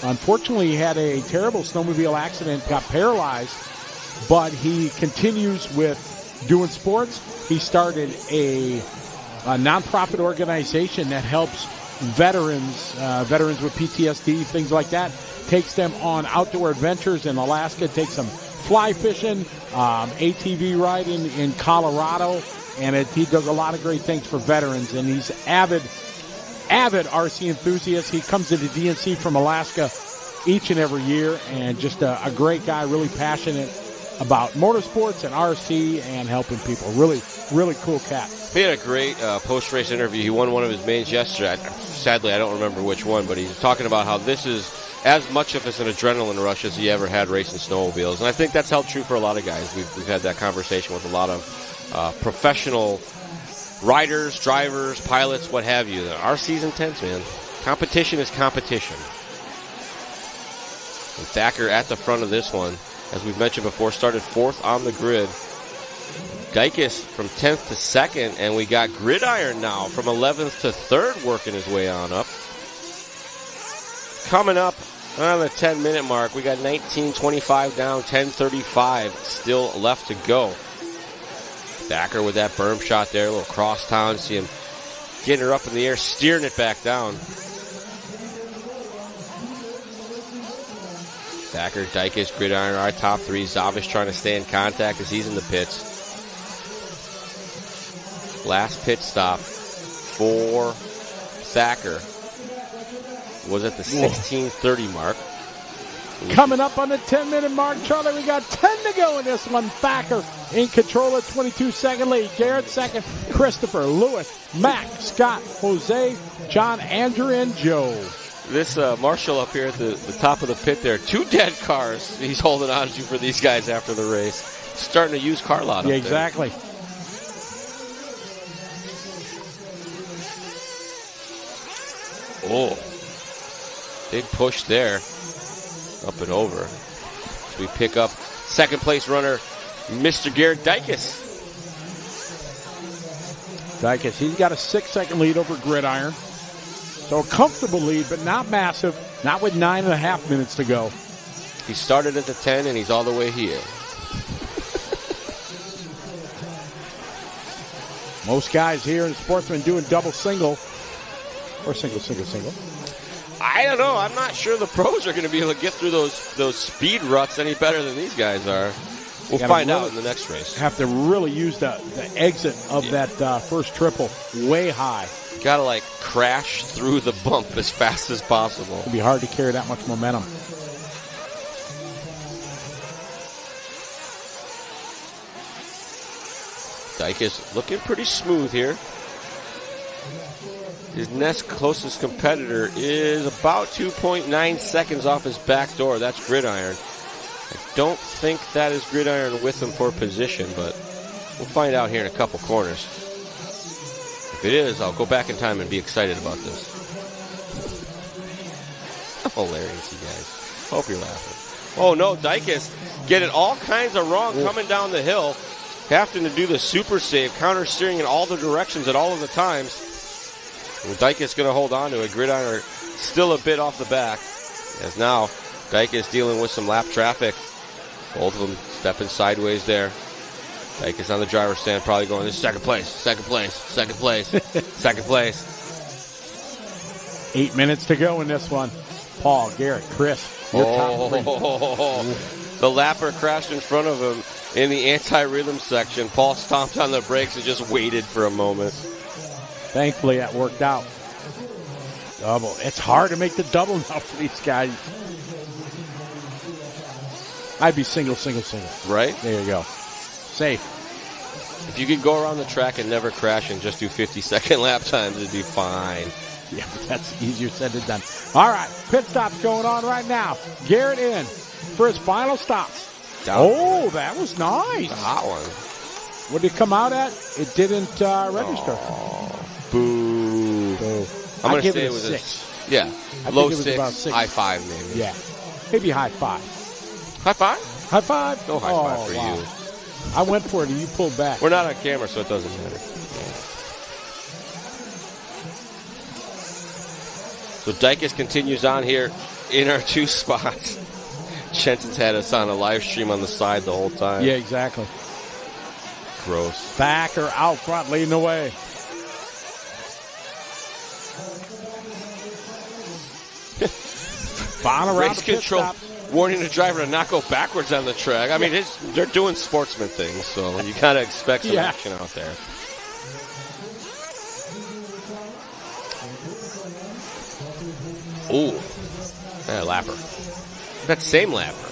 Unfortunately, he had a terrible snowmobile accident, got paralyzed, but he continues with doing sports. He started a nonprofit organization that helps veterans with PTSD, things like that, takes them on outdoor adventures in Alaska, takes them fly fishing, ATV riding in Colorado, and he does a lot of great things for veterans, and he's avid RC enthusiast. He comes to the DNC from Alaska each and every year, and just a great guy, really passionate about motorsports and RC and helping people. Really, really cool cat. He had a great post-race interview. He won one of his mains yesterday. Sadly, I don't remember which one, but he's talking about how this is as much of an adrenaline rush as he ever had racing snowmobiles. And I think that's held true for a lot of guys. We've had that conversation with a lot of professional riders, drivers, pilots, what have you. RC's intense, man. Competition is competition. And Thacker at the front of this one, as we've mentioned before, started 4th on the grid. Dykes from 10th to 2nd, and we got Gridiron now from 11th to 3rd working his way on up. Coming up on the 10-minute mark, we got 19:25 down, 10:35 still left to go. Thacker with that berm shot there, a little crosstown. See him getting her up in the air, steering it back down. Thacker, Dykes, Gridiron are our top 3. Zavish trying to stay in contact as he's in the pits. Last pit stop for Thacker was at the 16:30 mark. Coming up on the 10-minute mark, Charlie, we got 10 to go in this one. Thacker in control at 22-second lead. Garrett second, Christopher, Lewis, Mac, Scott, Jose, John, Andrew, and Joe. This Marshall up here at the top of the pit there, 2 dead cars he's holding on to for these guys after the race. Starting to use car lot up there. Exactly. Oh, big push there. Up and over. So we pick up second place runner, Mr. Garrett Dykes. Dykes, he's got a 6-second lead over Gridiron. So a comfortable lead, but not massive. Not with 9.5 minutes to go. He started at the 10, and he's all the way here. Most guys here in Sportsman doing double single. Or single. I don't know. I'm not sure the pros are going to be able to get through those speed ruts any better than these guys are. We'll find out in the next race. Have to really use the exit of that first triple way high. Got to crash through the bump as fast as possible. It'll be hard to carry that much momentum. Dykes looking pretty smooth here. His next closest competitor is about 2.9 seconds off his back door. That's Gridiron. I don't think that is Gridiron with him for position, but we'll find out here in a couple corners. If it is, I'll go back in time and be excited about this. Hilarious, you guys. Hope you're laughing. Oh, no, Dykes getting all kinds of wrong coming down the hill. Having to do the super save, counter steering in all the directions at all of the times. Well, Dykes going to hold on to it. Gridiron still a bit off the back. As now, Dykes dealing with some lap traffic. Both of them stepping sideways there. Dykes on the driver's stand, probably going, this is second place. 8 minutes to go in this one. Paul, Garrett, Chris, your top 3. The lapper crashed in front of him in the anti-rhythm section. Paul stomped on the brakes and just waited for a moment. Thankfully, that worked out. Double. It's hard to make the double now for these guys. I'd be single. Right? There you go. Safe. If you could go around the track and never crash and just do 50-second lap times, it'd be fine. Yeah, but that's easier said than done. All right, pit stop's going on right now. Garrett in for his final stop. Oh, that was nice. A hot one. What did it come out at? It didn't register. Boo. I'm going to say it was 6. Yeah. I Low think it was about 6, 6. high 5 maybe. Yeah. Maybe high 5. High 5? High 5? No high 5 for you. I went for it and you pulled back. We're not on camera, so it doesn't matter. So Dykes continues on here in our 2 spots. Jensen's had us on a live stream on the side the whole time. Yeah, exactly. Gross. Thacker out front leading the way. Race control warning the driver to not go backwards on the track. I mean, they're doing sportsman things, so you got to expect some action out there. Ooh, that lapper. That same lapper.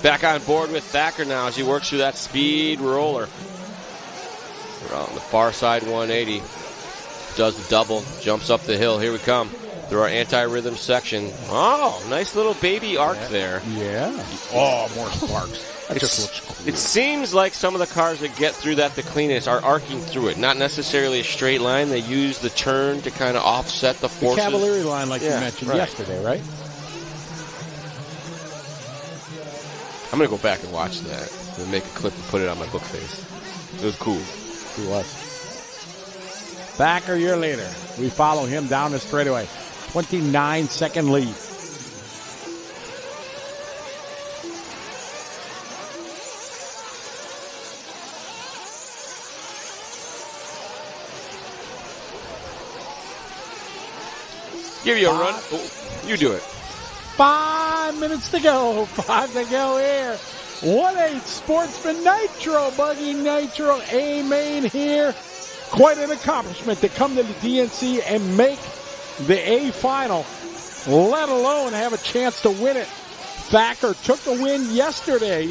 Back on board with Thacker now as he works through that speed roller. We're on the far side 180. does the double, jumps up the hill. Here we come through our anti-rhythm section. Oh, nice little baby arc there. Yeah. Oh, more sparks. That just looks cool. It seems like some of the cars that get through that the cleanest are arcing through it. Not necessarily a straight line. They use the turn to kind of offset the forces. The Cavalieri line, like you mentioned yesterday, right? I'm going to go back and watch that and make a clip and put it on my book face. It was cool. It was. Thacker, your leader. We follow him down the straightaway. 29-second lead. Give you a run. Oh, you do it. 5 minutes to go. 5 to go here. 1-8 Sportsman Nitro. Buggy Nitro A main here. Quite an accomplishment to come to the DNC and make the A final, let alone have a chance to win it. Thacker took the win yesterday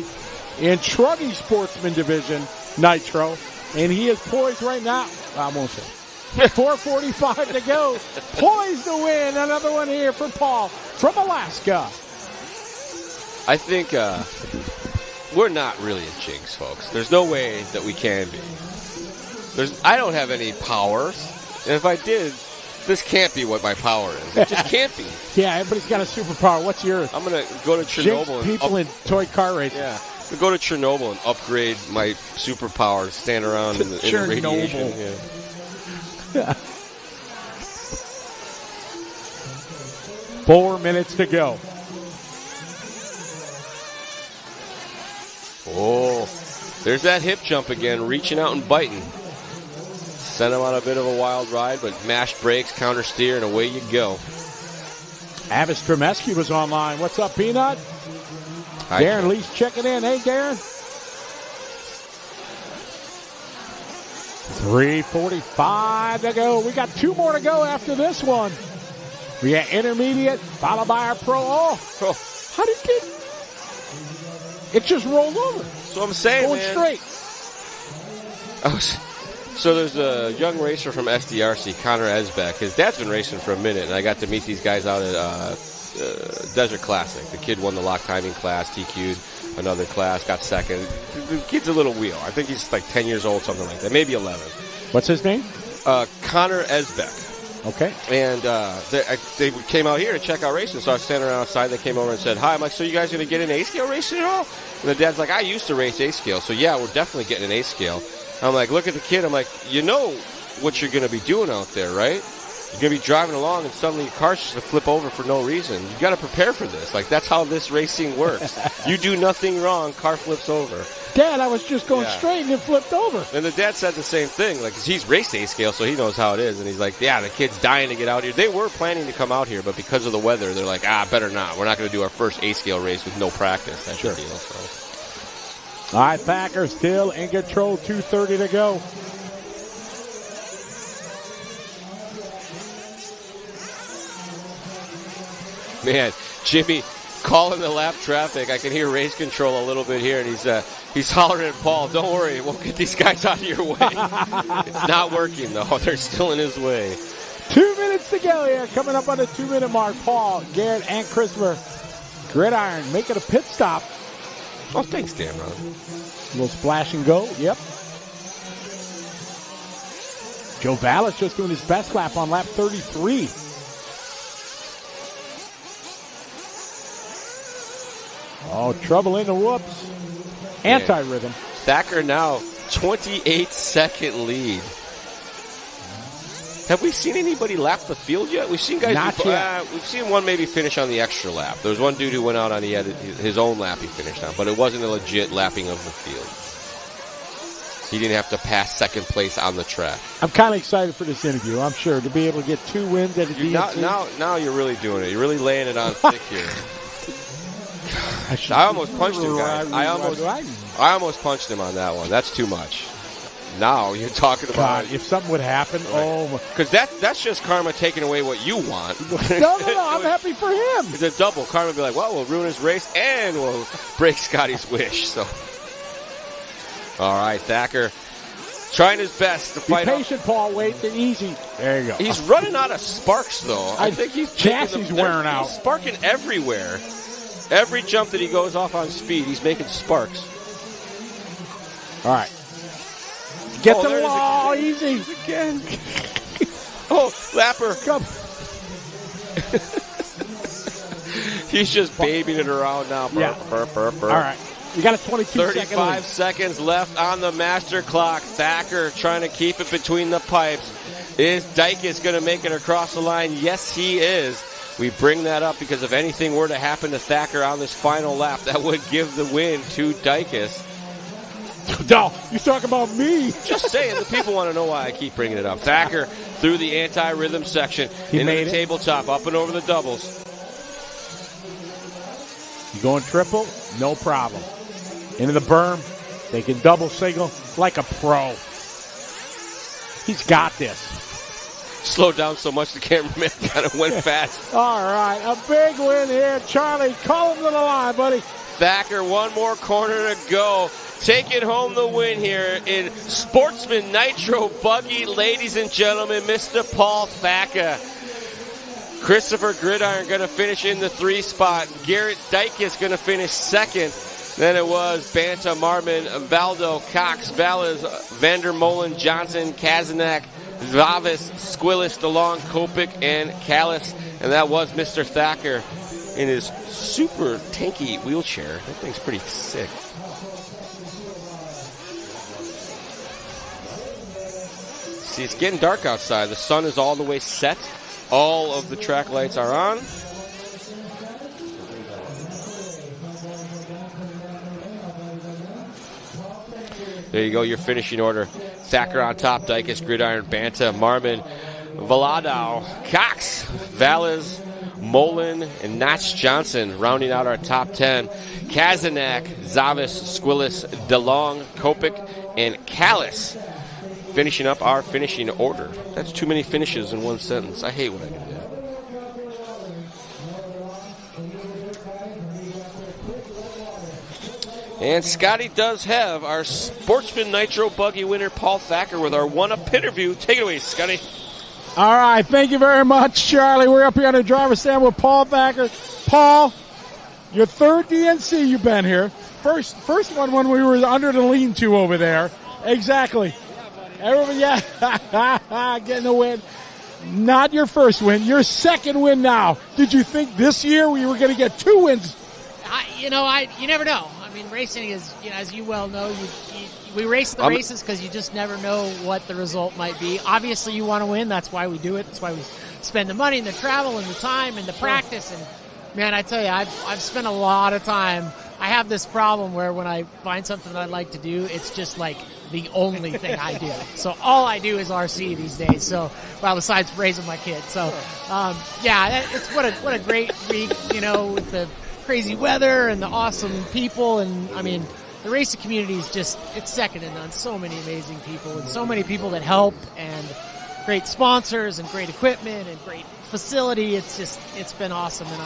in Truggy Sportsman Division Nitro, and he is poised right now. I won't say. 4:45 to go. Poised to win. Another one here for Paul from Alaska. I think we're not really a jinx, folks. There's no way that we can be. I don't have any powers. And if I did, this can't be what my power is. It just can't be. Yeah, everybody's got a superpower. What's yours? I'm going to go to Chernobyl. Jinx people in toy car racing. Yeah. I'm going to go to Chernobyl and upgrade my superpower to stand around in the radiation. Yeah. 4 minutes to go. Oh, there's that hip jump again, reaching out and biting. Sent him on a bit of a wild ride, but mashed brakes, counter steer, and away you go. Avis Tremeski was online. What's up, Peanut? Hi, Darren Lee's checking in. Hey, Darren. 3:45 to go. We got 2 more to go after this one. We got intermediate, followed by our pro. Oh, how did it get? It just rolled over. So I'm saying, going straight. So there's a young racer from SDRC, Connor Esbeck. His dad's been racing for a minute, and I got to meet these guys out at Desert Classic. The kid won the lock timing class, TQ'd another class, got second. The kid's a little wheel. I think he's like 10 years old, something like that, maybe 11. What's his name? Connor Esbeck. Okay. And they came out here to check out racing, so I was standing around outside. They came over and said, hi. I'm like, so you guys going to get an A-scale racing at all? And the dad's like, I used to race A-scale, so yeah, we're definitely getting an A-scale. I'm like, look at the kid. I'm like, you know what you're going to be doing out there, right? You're going to be driving along and suddenly your car's just going to flip over for no reason. You got to prepare for this. Like, that's how this racing works. You do nothing wrong, car flips over. Dad, I was just going straight and it flipped over. And the dad said the same thing. Like, 'cause he's raced A-scale, so he knows how it is. And he's like, yeah, the kid's dying to get out here. They were planning to come out here, but because of the weather, they're like, better not. We're not going to do our first A-scale race with no practice. That's the deal, so. All right, Thacker still in control. 2:30 to go. Man, Jimmy calling the lap traffic. I can hear race control a little bit here, and he's hollering at Paul, don't worry, we'll get these guys out of your way. It's not working, though. They're still in his way. 2 minutes to go here. Coming up on the 2-minute mark. Paul, Garrett, and Christopher. Gridiron making a pit stop. Oh, thanks, Dan Ron. A little splash and go. Yep. Joe Vallis just doing his best lap on lap 33. Oh, trouble in the whoops. Anti-rhythm. Thacker now 28-second lead. Have we seen anybody lap the field yet? We've seen guys. Not yet. We've seen one maybe finish on the extra lap. There was one dude who went out on his own lap he finished on, but it wasn't a legit lapping of the field. He didn't have to pass second place on the track. I'm kind of excited for this interview, I'm sure, to be able to get 2 wins at a DNC. Now you're really doing it. You're really laying it on thick here. I almost punched him, guys. I almost punched him on that one. That's too much. Now you're talking about if something would happen, because that's just karma taking away what you want. No, I'm happy for him. It's a double. Karma would be like, well, we'll ruin his race and we'll break Scotty's wish. So, all right, Thacker trying his best to fight. Be patient, Paul. Wait, easy. There you go. He's running out of sparks, though. I think he's chassis wearing out. He's sparking everywhere. Every jump that he goes off on speed, he's making sparks. All right. Get the wall, easy. Again. Oh, Lapper. Come. He's just babying it around now. Yeah. All right. You got a 35 seconds left on the master clock. Thacker trying to keep it between the pipes. Is Dykes going to make it across the line? Yes, he is. We bring that up because if anything were to happen to Thacker on this final lap, that would give the win to Dykes. No, you talk about me. Just saying, the people want to know why I keep bringing it up. Thacker through the anti-rhythm section, into the tabletop, up and over the doubles. You going triple? No problem. Into the berm. They can double single like a pro. He's got this. Slowed down so much the cameraman kind of went fast. All right, a big win here. Charlie, call him to the line, buddy. Thacker, one more corner to go. Taking home the win here in Sportsman Nitro Buggy. Ladies and gentlemen, Mr. Paul Thacker. Christopher Gridiron going to finish in the 3 spot. Garrett Dyke is going to finish second. Then it was Banta, Marmon, Valdo, Cox, Valles, Vandermolen, Johnson, Kazanak, Vavis, Squillis, DeLong, Kopik, and Callis. And that was Mr. Thacker in his super tanky wheelchair. That thing's pretty sick. See, it's getting dark outside. The sun is all the way set. All of the track lights are on. There you go, your finishing order. Thacker on top, Dykes, Gridiron, Banta, Marmon, Valadao, Cox, Valles, Mullen, and Notch Johnson rounding out our top 10. Kazanak, Zavis, Squillis, DeLong, Kopik, and Callis finishing up our finishing order. That's too many finishes in one sentence. I hate when I do that. And Scotty does have our Sportsman Nitro Buggy winner, Paul Thacker, with our one-up interview. Take it away, Scotty. All right, thank you very much, Charlie. We're up here on the driver's stand with Paul Thacker. Paul, your third DNC you've been here. First one when we were under the lean-to over there. Exactly. Everybody, yeah, getting a win. Not your first win, your second win now. Did you think this year we were going to get 2 wins? You never know. I mean, racing is, as you well know, we race the races because you just never know what the result might be. Obviously, you want to win. That's why we do it. That's why we spend the money and the travel and the time and the practice. And, man, I tell you, I've spent a lot of time. I have this problem where when I find something that I like to do, it's just like the only thing I do. So all I do is RC these days. So, well, besides raising my kids. So, it's what a great week, with the crazy weather and the awesome people. And I mean, the racing community is it's second to none. So many amazing people and so many people that help, and great sponsors and great equipment and great facility. It's been awesome, and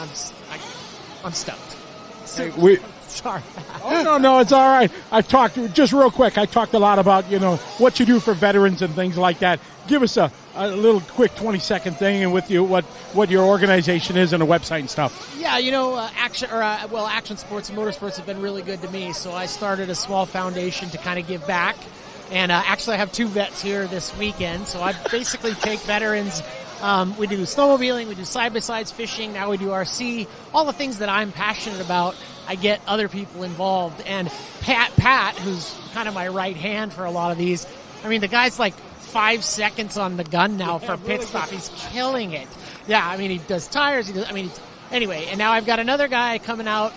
I'm stoked. Sorry. Oh, no, it's all right. I've talked, just real quick, I talked a lot about, what you do for veterans and things like that. Give us a little quick 20-second thing, and with you, what your organization is and a website and stuff. Yeah, Action Sports and Motorsports have been really good to me, so I started a small foundation to kind of give back. And actually I have 2 vets here this weekend, so I basically take veterans. We do snowmobiling, we do side-by-sides, fishing, now we do RC, all the things that I'm passionate about. I get other people involved. And Pat, who's kind of my right hand for a lot of these, I mean, the guy's like 5 seconds on the gun now for pit stop. He's killing it. Yeah, I mean, he does tires. Anyway, and now I've got another guy coming out,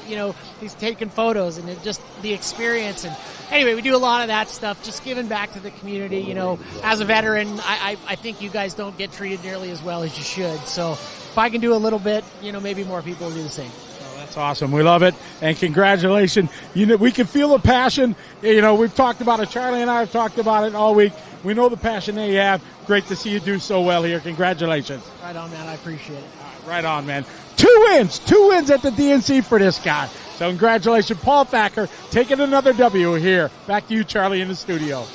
he's taking photos, and just the experience. And anyway, we do a lot of that stuff, just giving back to the community. As a veteran, I think you guys don't get treated nearly as well as you should. So if I can do a little bit, maybe more people will do the same. That's awesome. We love it. And congratulations. We can feel the passion. We've talked about it. Charlie and I have talked about it all week. We know the passion that you have. Great to see you do so well here. Congratulations. Right on, man. I appreciate it. Right on, man. 2 wins at the DNC for this guy. So congratulations, Paul Thacker, taking another W here. Back to you, Charlie, in the studio.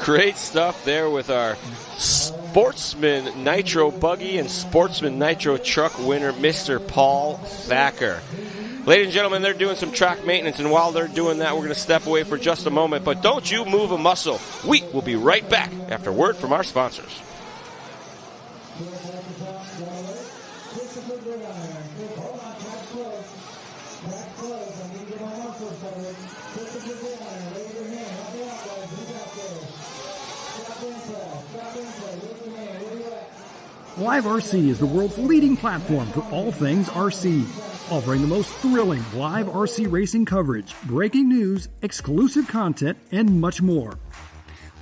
Great stuff there with our Sportsman Nitro buggy and Sportsman Nitro truck winner, Mr. Paul Thacker. Ladies and gentlemen, they're doing some track maintenance, and while they're doing that, we're going to step away for just a moment. But don't you move a muscle. We will be right back after word from our sponsors. Live RC is the world's leading platform for all things RC, offering the most thrilling live RC racing coverage, breaking news, exclusive content, and much more.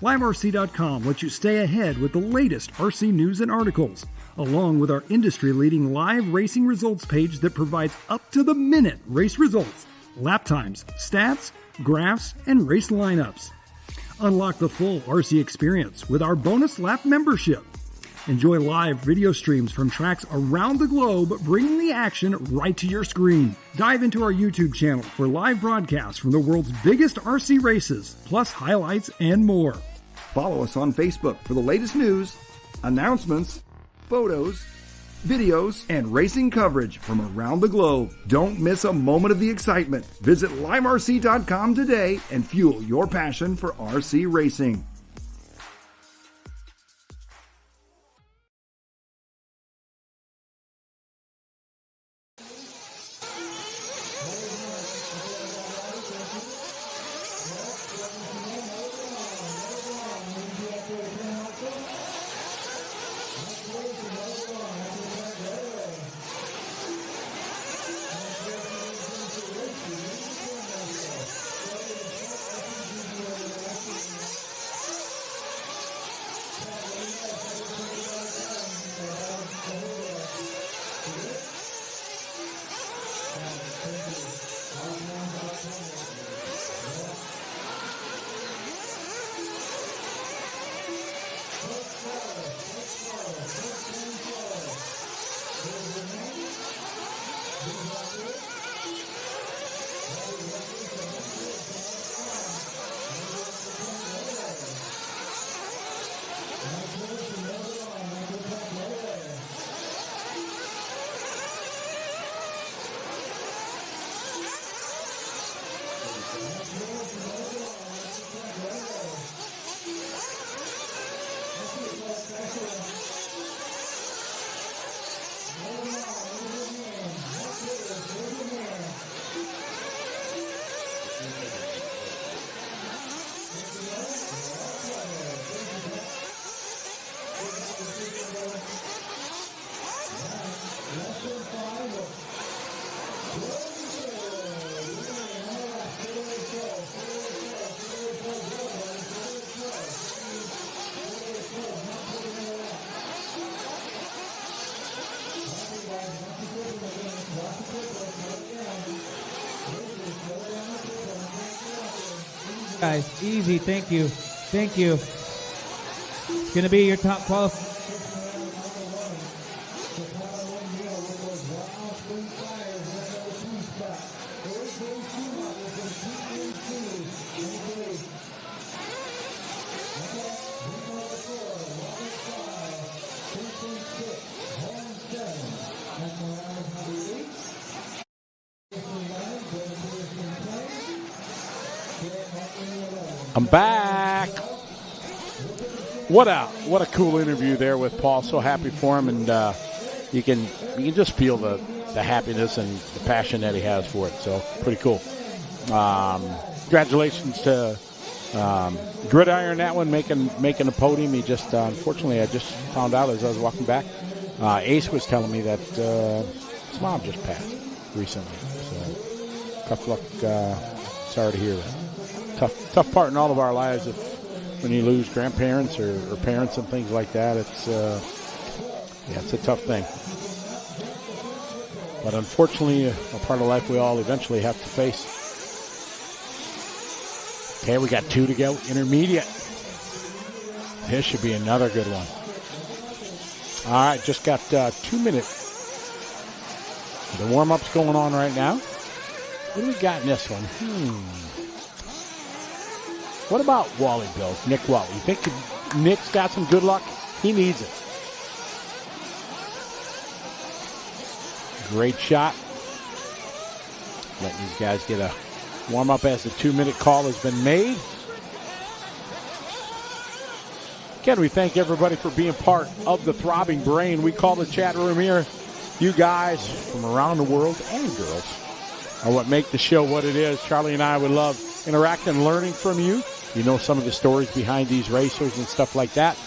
LiveRC.com lets you stay ahead with the latest RC news and articles, along with our industry-leading live racing results page that provides up-to-the-minute race results, lap times, stats, graphs, and race lineups. Unlock the full RC experience with our bonus lap membership. Enjoy live video streams from tracks around the globe, bringing the action right to your screen. Dive into our YouTube channel for live broadcasts from the world's biggest RC races, plus highlights and more. Follow us on Facebook for the latest news, announcements, photos, videos, and racing coverage from around the globe. Don't miss a moment of the excitement. Visit liverc.com today and fuel your passion for RC racing. Guys, easy. Thank you. Thank you. It's going to be your top qualifier. I'm back. What a cool interview there with Paul. So happy for him, and you can just feel the happiness and the passion that he has for it. So pretty cool. Congratulations to Gridiron, that one making a podium. He just unfortunately, I just found out as I was walking back. Ace was telling me that his mom just passed recently. So tough luck. Sorry to hear that. Tough part in all of our lives when you lose grandparents or parents and things like that. It's it's a tough thing. But unfortunately, a part of life we all eventually have to face. Okay, we got 2 to go. Intermediate. This should be another good one. All right, just got 2 minutes. The warm-up's going on right now. What do we got in this one? What about Wally, Bill? Nick Wally. You think Nick's got some good luck? He needs it. Great shot. Letting these guys get a warm-up as the 2-minute call has been made. Again, we thank everybody for being part of the throbbing brain we call the chat room here. You guys from around the world and girls are what make the show what it is. Charlie and I would love interacting and learning from you. You know some of the stories behind these racers and stuff like that.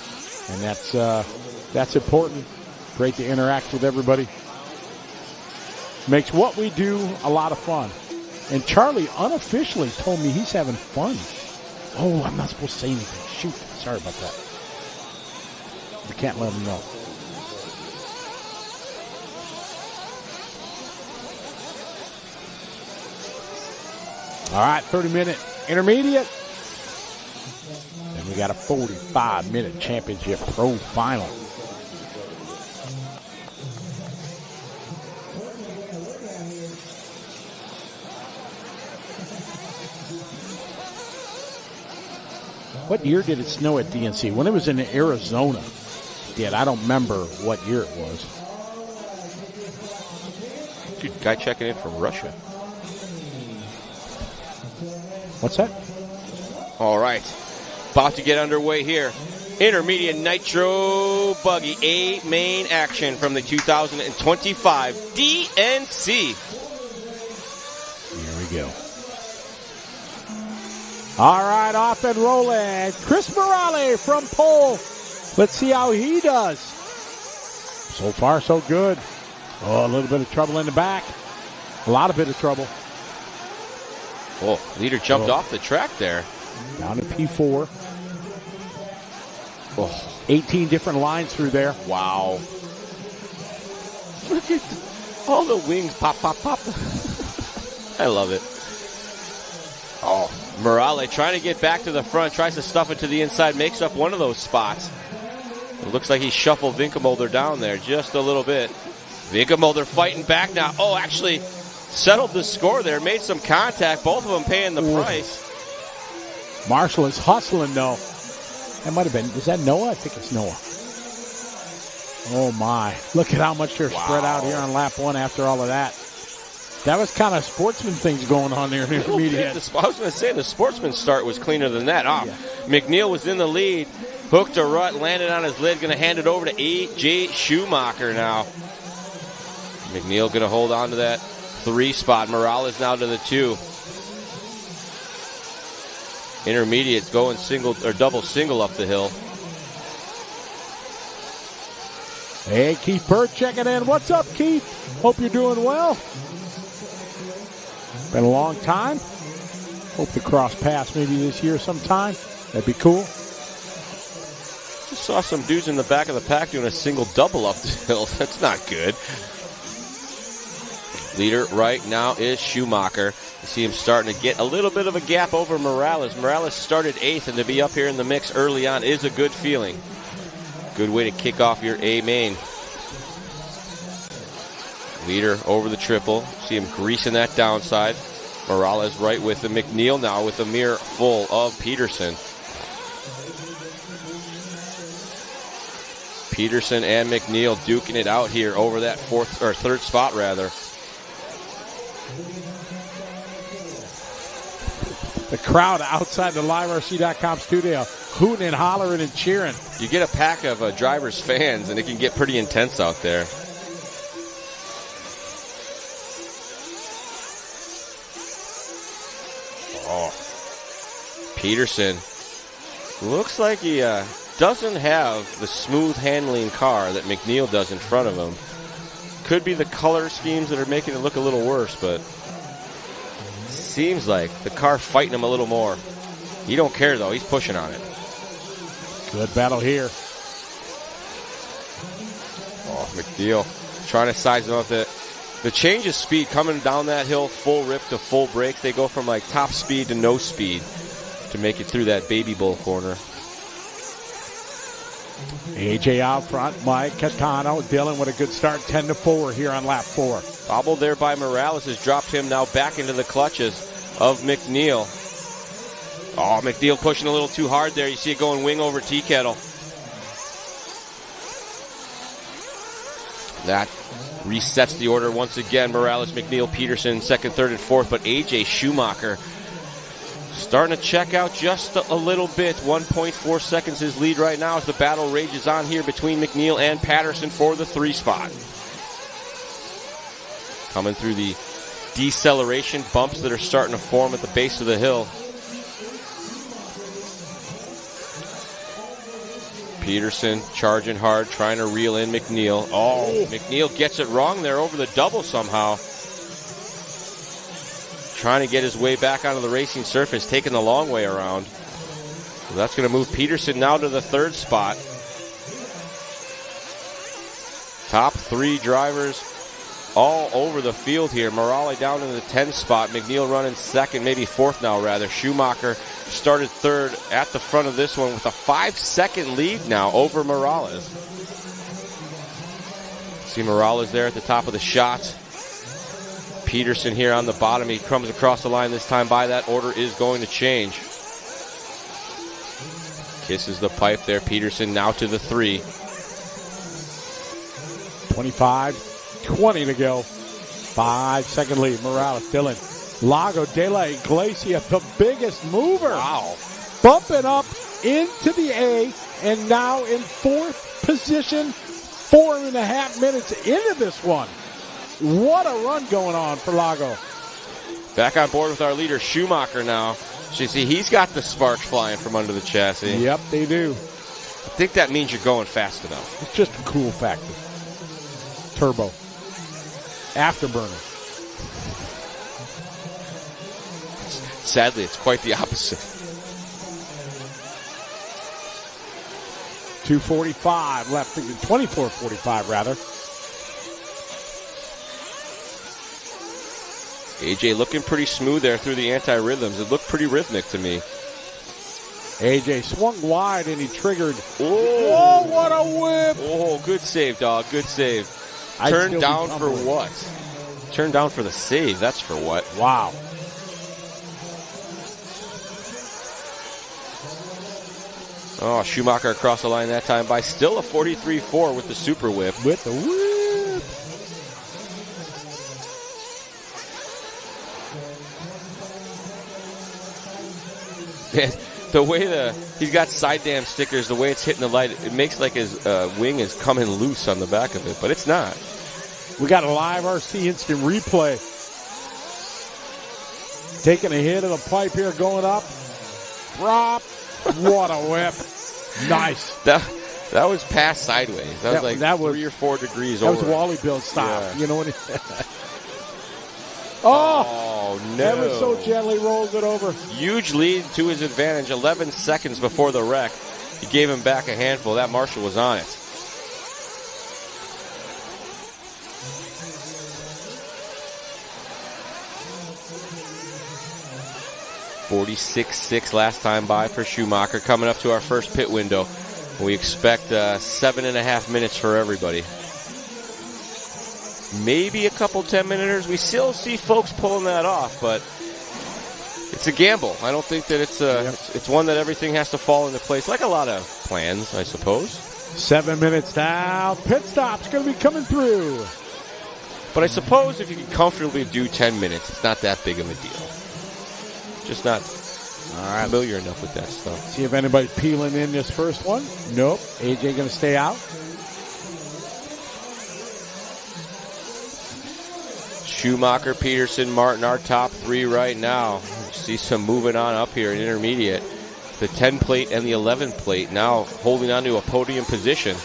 And that's important. Great to interact with everybody. Makes what we do a lot of fun. And Charlie unofficially told me he's having fun. Oh, I'm not supposed to say anything. Shoot. Sorry about that. We can't let him know. All right, 30-minute intermediate. And we got a 45-minute championship pro final. What year did it snow at DNC? When it was in Arizona. I don't remember what year it was. Dude, guy checking in from Russia. What's that? All right. About to get underway here. Intermediate Nitro Buggy A main action from the 2025 DNC. Here we go. All right, off and rolling. Chris Morale from pole. Let's see how he does. So far, so good. Oh, a little bit of trouble in the back. A lot of bit of trouble. Oh, leader jumped off the track there. Down to P4. Oh, 18 different lines through there. Wow. Look at all the wings pop, pop, pop. I love it. Oh, Morale trying to get back to the front, tries to stuff it to the inside, makes up one of those spots. It looks like he shuffled Winkelmulder down there just a little bit. Winkelmulder fighting back now. Oh, actually settled the score there, made some contact. Both of them paying the price. Marshall is hustling, though. That might have been, is that Noah? I think it's Noah. Oh, my. Look at how much they're spread out here on lap 1 after all of that. That was kind of sportsman things going on there in the intermediate. I was going to say, the sportsman start was cleaner than that. Oh, yeah. McNeil was in the lead. Hooked a rut, landed on his lid. Going to hand it over to A.J. Schumacher now. McNeil going to hold on to that 3 spot. Morales now to the 2. Intermediate going single or double single up the hill. Hey, Keith Burt checking in. What's up, Keith? Hope you're doing well. Been a long time. Hope to cross paths maybe this year sometime. That'd be cool. Just saw some dudes in the back of the pack doing a single double up the hill. That's not good. Leader right now is Schumacher. You see him starting to get a little bit of a gap over Morales. Morales started 8th, and to be up here in the mix early on is a good feeling. Good way to kick off your A main. Leader over the triple. See him greasing that downside. Morales right with the McNeil now with a mirror full of Peterson. Peterson and McNeil duking it out here over that 4th or 3rd spot rather. The crowd outside the LiveRC.com studio hooting and hollering and cheering. You get a pack of drivers' fans and it can get pretty intense out there. Oh, Peterson looks like he doesn't have the smooth handling car that McNeil does in front of him. Could be the color schemes that are making it look a little worse, but seems like the car fighting him a little more. He don't care though, he's pushing on it. Good battle here. Oh, McNeil trying to size him up. The change of speed coming down that hill, full rip to full brake. They go from like top speed to no speed to make it through that baby bull corner. AJ out front, Mike Catano, Dylan with a good start, 10-4 here on lap 4. Bobbled there by Morales has dropped him now back into the clutches of McNeil. Oh, McNeil pushing a little too hard there. You see it going wing over tea kettle. That resets the order once again. Morales, McNeil, Peterson, second, third, and fourth. But A.J. Schumacher starting to check out just a little bit. 1.4 seconds his lead right now as the battle rages on here between McNeil and Patterson for the 3 spot. Coming through the deceleration bumps that are starting to form at the base of the hill. Peterson charging hard, trying to reel in McNeil. Oh, McNeil gets it wrong there over the double somehow. Trying to get his way back onto the racing surface, taking the long way around. So that's going to move Peterson now to the 3rd spot. Top 3 drivers all over the field here. Morale down in the 10th spot. McNeil running 2nd, maybe 4th now rather. Schumacher started 3rd at the front of this one with a 5-second lead now over Morales. See Morales there at the top of the shot. Peterson here on the bottom. He comes across the line this time by. That order is going to change. Kisses the pipe there. Peterson now to the 3. 25-20 to go. 5-second lead. Morales, Dylan. Lago de la Iglesia, the biggest mover. Wow. Bumping up into the A and now in 4th position, 4.5 minutes into this one. What a run going on for Lago. Back on board with our leader, Schumacher now. So you see, he's got the sparks flying from under the chassis. Yep, they do. I think that means you're going fast enough. It's just a cool factor. Turbo. Afterburner. Sadly, it's quite the opposite. 2:45 left, 24:45 rather. AJ looking pretty smooth there through the anti-rhythms. It looked pretty rhythmic to me. AJ swung wide and he triggered. Oh, what a whip! Oh, good save, dog. Good save. Turned down for what? Turned down for the save. That's for what? Wow. Oh, Schumacher across the line that time by still a 43.4 with the super whip. With the whip. The way he's got side dam stickers, the way it's hitting the light, it makes like his wing is coming loose on the back of it, but it's not. We got a live RC instant replay. Taking a hit of the pipe here, going up. Drop. What a whip. Nice. That was passed sideways. That was like 3 or 4 degrees over. That was Wally Bill style. Yeah. You know what he Oh, no. Ever so gently rolls it over. Huge lead to his advantage. 11 seconds before the wreck. He gave him back a handful. That Marshall was on it. .46.6 last time by for Schumacher. Coming up to our first pit window. We expect 7.5 minutes for everybody. Maybe a couple 10-minuters. We still see folks pulling that off, but it's a gamble. I don't think that it's one that everything has to fall into place, like a lot of plans, I suppose. 7 minutes now. Pit stop's going to be coming through. But I suppose if you can comfortably do 10 minutes, it's not that big of a deal. Just not familiar enough with that stuff. See if anybody's peeling in this first one. Nope. AJ going to stay out. Schumacher, Peterson, Martin, our top 3 right now. You see some moving on up here in intermediate. The 10 plate and the 11 plate now holding on to a podium position.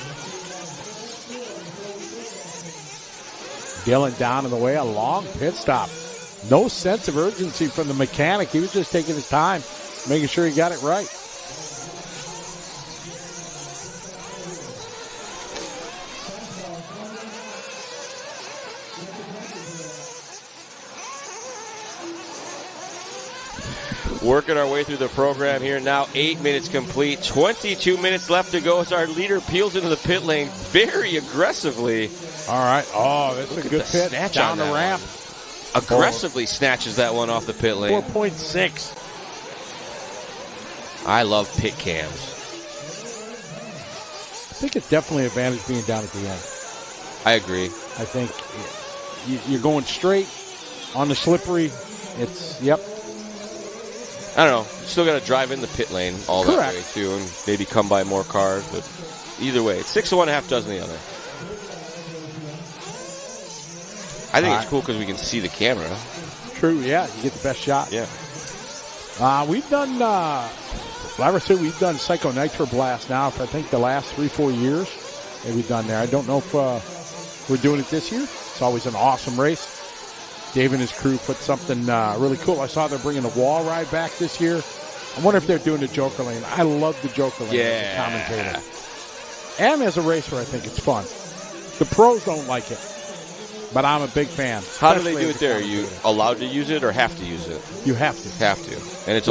Dylan down in the way, a long pit stop. No sense of urgency from the mechanic. He was just taking his time, making sure he got it right. Working our way through the program here now. 8 minutes complete. 22 minutes left to go as our leader peels into the pit lane very aggressively. All right. Oh, that's a good pit. Snatch down on the that ramp. Aggressively snatches that one off the pit lane. 4.6. I love pit cams. I think it's definitely an advantage being down at the end. I agree. I think you're going straight on the slippery. It's, yep. I don't know. Still got to drive in the pit lane all that way, too, and maybe come by more cars. But either way, it's 6 of one, half dozen the other. I think it's cool because we can see the camera. True, yeah. You get the best shot. Yeah. We've done, we've done Psycho Nitro Blast now for I think the last 3-4 years that we've done there. I don't know if we're doing it this year. It's always an awesome race. Dave and his crew put something really cool. I saw they're bringing the wall ride back this year. I wonder if they're doing the Joker lane. I love the Joker lane as a commentator. And as a racer, I think it's fun. The pros don't like it, but I'm a big fan. How do they do it there? Are you allowed to use it or have to use it? You have to. Have to. And it's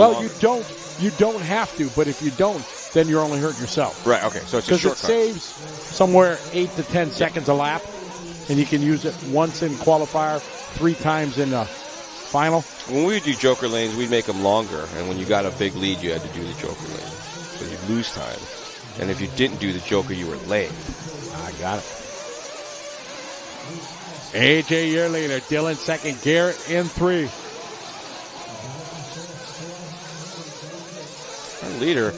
you don't have to, but if you don't, then you're only hurting yourself. Right, okay, so it's a shortcut. Because it saves somewhere 8 to 10 seconds a lap, and you can use it once in qualifier, 3 times in the final. When we would do Joker lanes, we'd make them longer, and when you got a big lead, you had to do the Joker lane. So you'd lose time. And if you didn't do the Joker, you were late. I got it. AJ, your leader. Dylan second. Garrett in 3. Our leader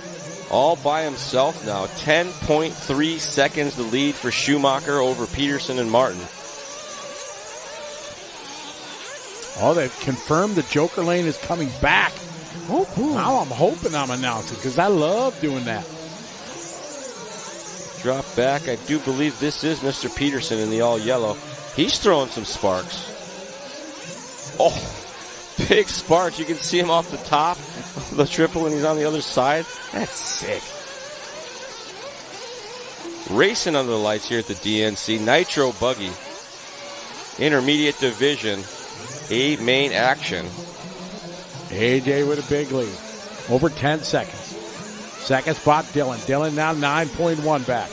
all by himself now. 10.3 seconds the lead for Schumacher over Peterson and Martin. Oh, they've confirmed the Joker lane is coming back. Oh, cool. Now I'm hoping I'm announcing because I love doing that. Drop back. I do believe this is Mr. Peterson in the all yellow. He's throwing some sparks. Oh, big sparks. You can see him off the top of the triple and he's on the other side. That's sick. Racing under the lights here at the DNC. Nitro buggy. Intermediate division. A main action. AJ with a big lead. Over 10 seconds. Second spot, Dylan. Dylan now 9.1 back.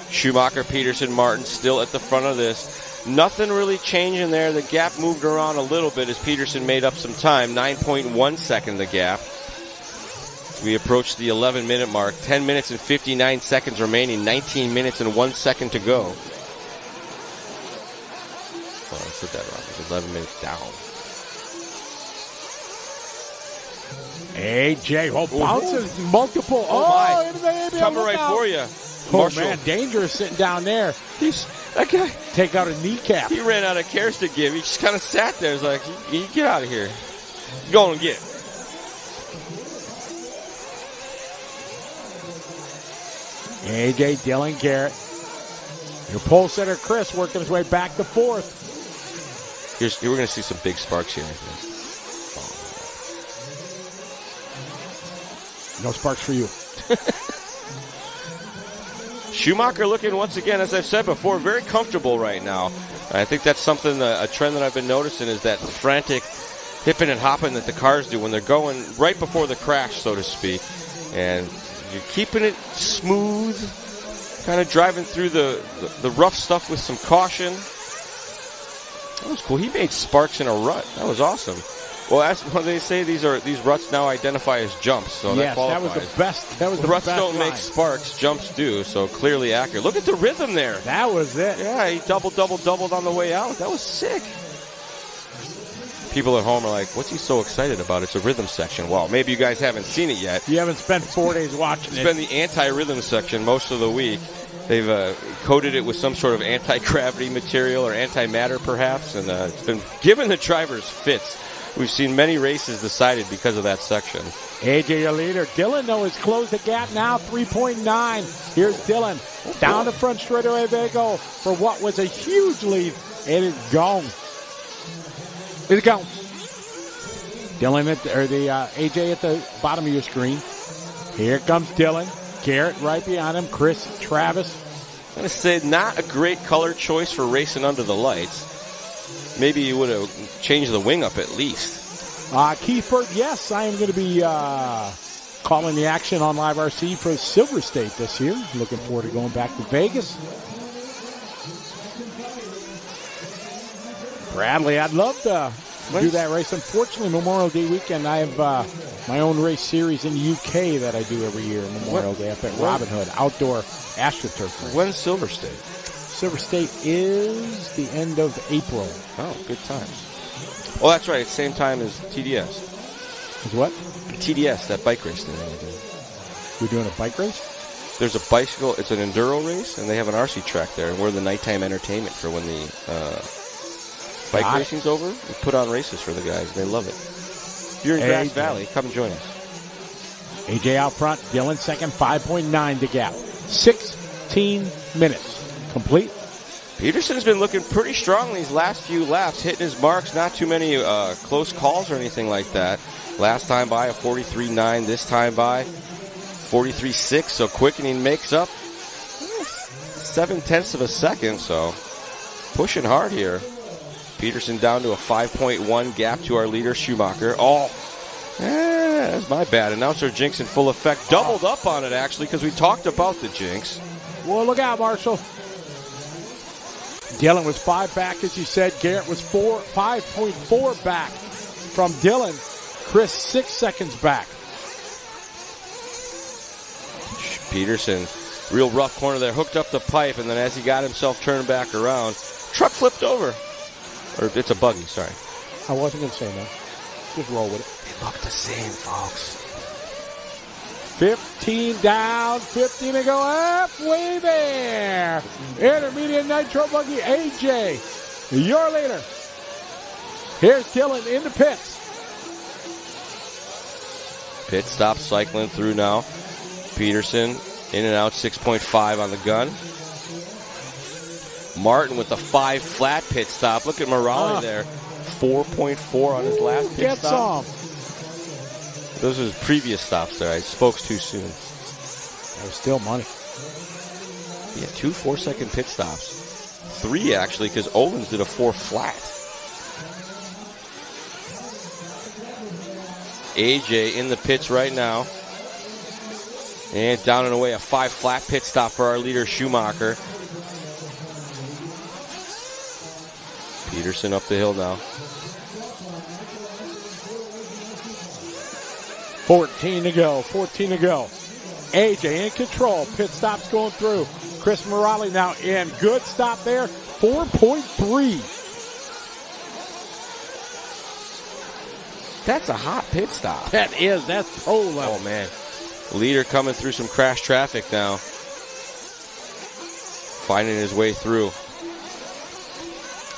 Schumacher, Peterson, Martin still at the front of this. Nothing really changing there. The gap moved around a little bit as Peterson made up some time. 9.1 second the gap. We approach the 11-minute mark. 10 minutes and 59 seconds remaining. 19 minutes and 1 second to go. Oh, I said that wrong. It's 11 minutes down. AJ, bounces multiple. Oh, into the ABL. Coming right for you. Marshall. Oh, man, dangerous sitting down there. That guy. Take out a kneecap. He ran out of cares to give. He just kind of sat there. He's like, you get out of here. Go and get it. AJ, Dylan, Garrett. Your pole setter, Chris, working his way back to 4th. We're going to see some big sparks here. No sparks for you. Schumacher looking once again, as I've said before, very comfortable right now. I think that's something, a trend that I've been noticing is that frantic hipping and hopping that the cars do when they're going right before the crash, so to speak. And you're keeping it smooth, kind of driving through the rough stuff with some caution. That was cool. He made sparks in a rut. That was awesome. Well, that's what they say. These ruts now identify as jumps, so yes, that qualifies. That was the best. That was the ruts best don't line. make sparks, jumps do. So clearly accurate. Look at the rhythm there. That was it. Yeah, he doubled on the way out. That was sick. People at home are like, "What's he so excited about?" It's a rhythm section. Well, maybe you guys haven't seen it yet. You haven't spent 4 days watching it. It's been the anti-rhythm section most of the week. They've coated it with some sort of anti-gravity material or antimatter, perhaps, and it's been giving the drivers fits. We've seen many races decided because of that section. AJ, your leader. Dylan, though, has closed the gap now, 3.9. Here's Dylan. Down the front straightaway they go for what was a huge lead. It is gone. It's gone. Dylan, AJ at the bottom of your screen. Here comes Dylan. Garrett right behind him. Chris, Travis. I'm going to say not a great color choice for racing under the lights. Maybe you would have changed the wing up at least. Keith Bird, yes, I am going to be calling the action on Live RC for Silver State this year. Looking forward to going back to Vegas. Bradley, I'd love to do that race. Unfortunately, Memorial Day weekend, I have my own race series in the UK that I do every year, Memorial Day up at Robin Hood, outdoor AstroTurf race. When's Silver State? Silver State is the end of April. Oh, good times. Oh, that's right. It's the same time as TDS. Is what? TDS, that bike race thing they do. We're doing a bike race? There's a bicycle. It's an enduro race, and they have an RC track there. And we're the nighttime entertainment for when the bike racing's over. We put on races for the guys. They love it. If you're in Grass Valley, come and join us. AJ out front. Dylan second. 5.9 to gap. 16 minutes. Complete. Peterson's been looking pretty strong these last few laps, hitting his marks. Not too many close calls or anything like that. Last time by a 43.9. This time by 43.6. So quickening makes up 0.7 of a second. So pushing hard here. Peterson down to a 5.1 gap to our leader, Schumacher. That's my bad. Announcer jinx in full effect. Doubled up on it, actually, because we talked about the jinx. Well, look out, Marshall. Dylan was 5 back, as you said. Garrett was 5.4 back from Dylan. Chris 6 seconds back. Peterson, real rough corner there, hooked up the pipe, and then as he got himself turned back around, truck flipped over. Or it's a buggy, sorry. I wasn't going to say no. Just roll with it. They look the same, folks. 15 down, 15 to go, halfway there. Intermediate Nitro buggy, AJ, your leader. Here's Dylan in the pits. Pit stop cycling through now. Peterson in and out, 6.5 on the gun. Martin with the 5 flat pit stop. Look at Morale there. 4.4 on his last pit Get stop. some. Those are his previous stops there. I spoke too soon. That was still money. Yeah, 2 4-second pit stops. 3, actually, because Owens did a 4 flat. AJ in the pits right now. And down and away, a 5 flat pit stop for our leader, Schumacher. Peterson up the hill now. 14 to go. AJ in control. Pit stops going through. Chris Morale now in. Good stop there. 4.3. That's a hot pit stop. That is. That's pro level. Oh, man. Leader coming through some crash traffic now. Finding his way through.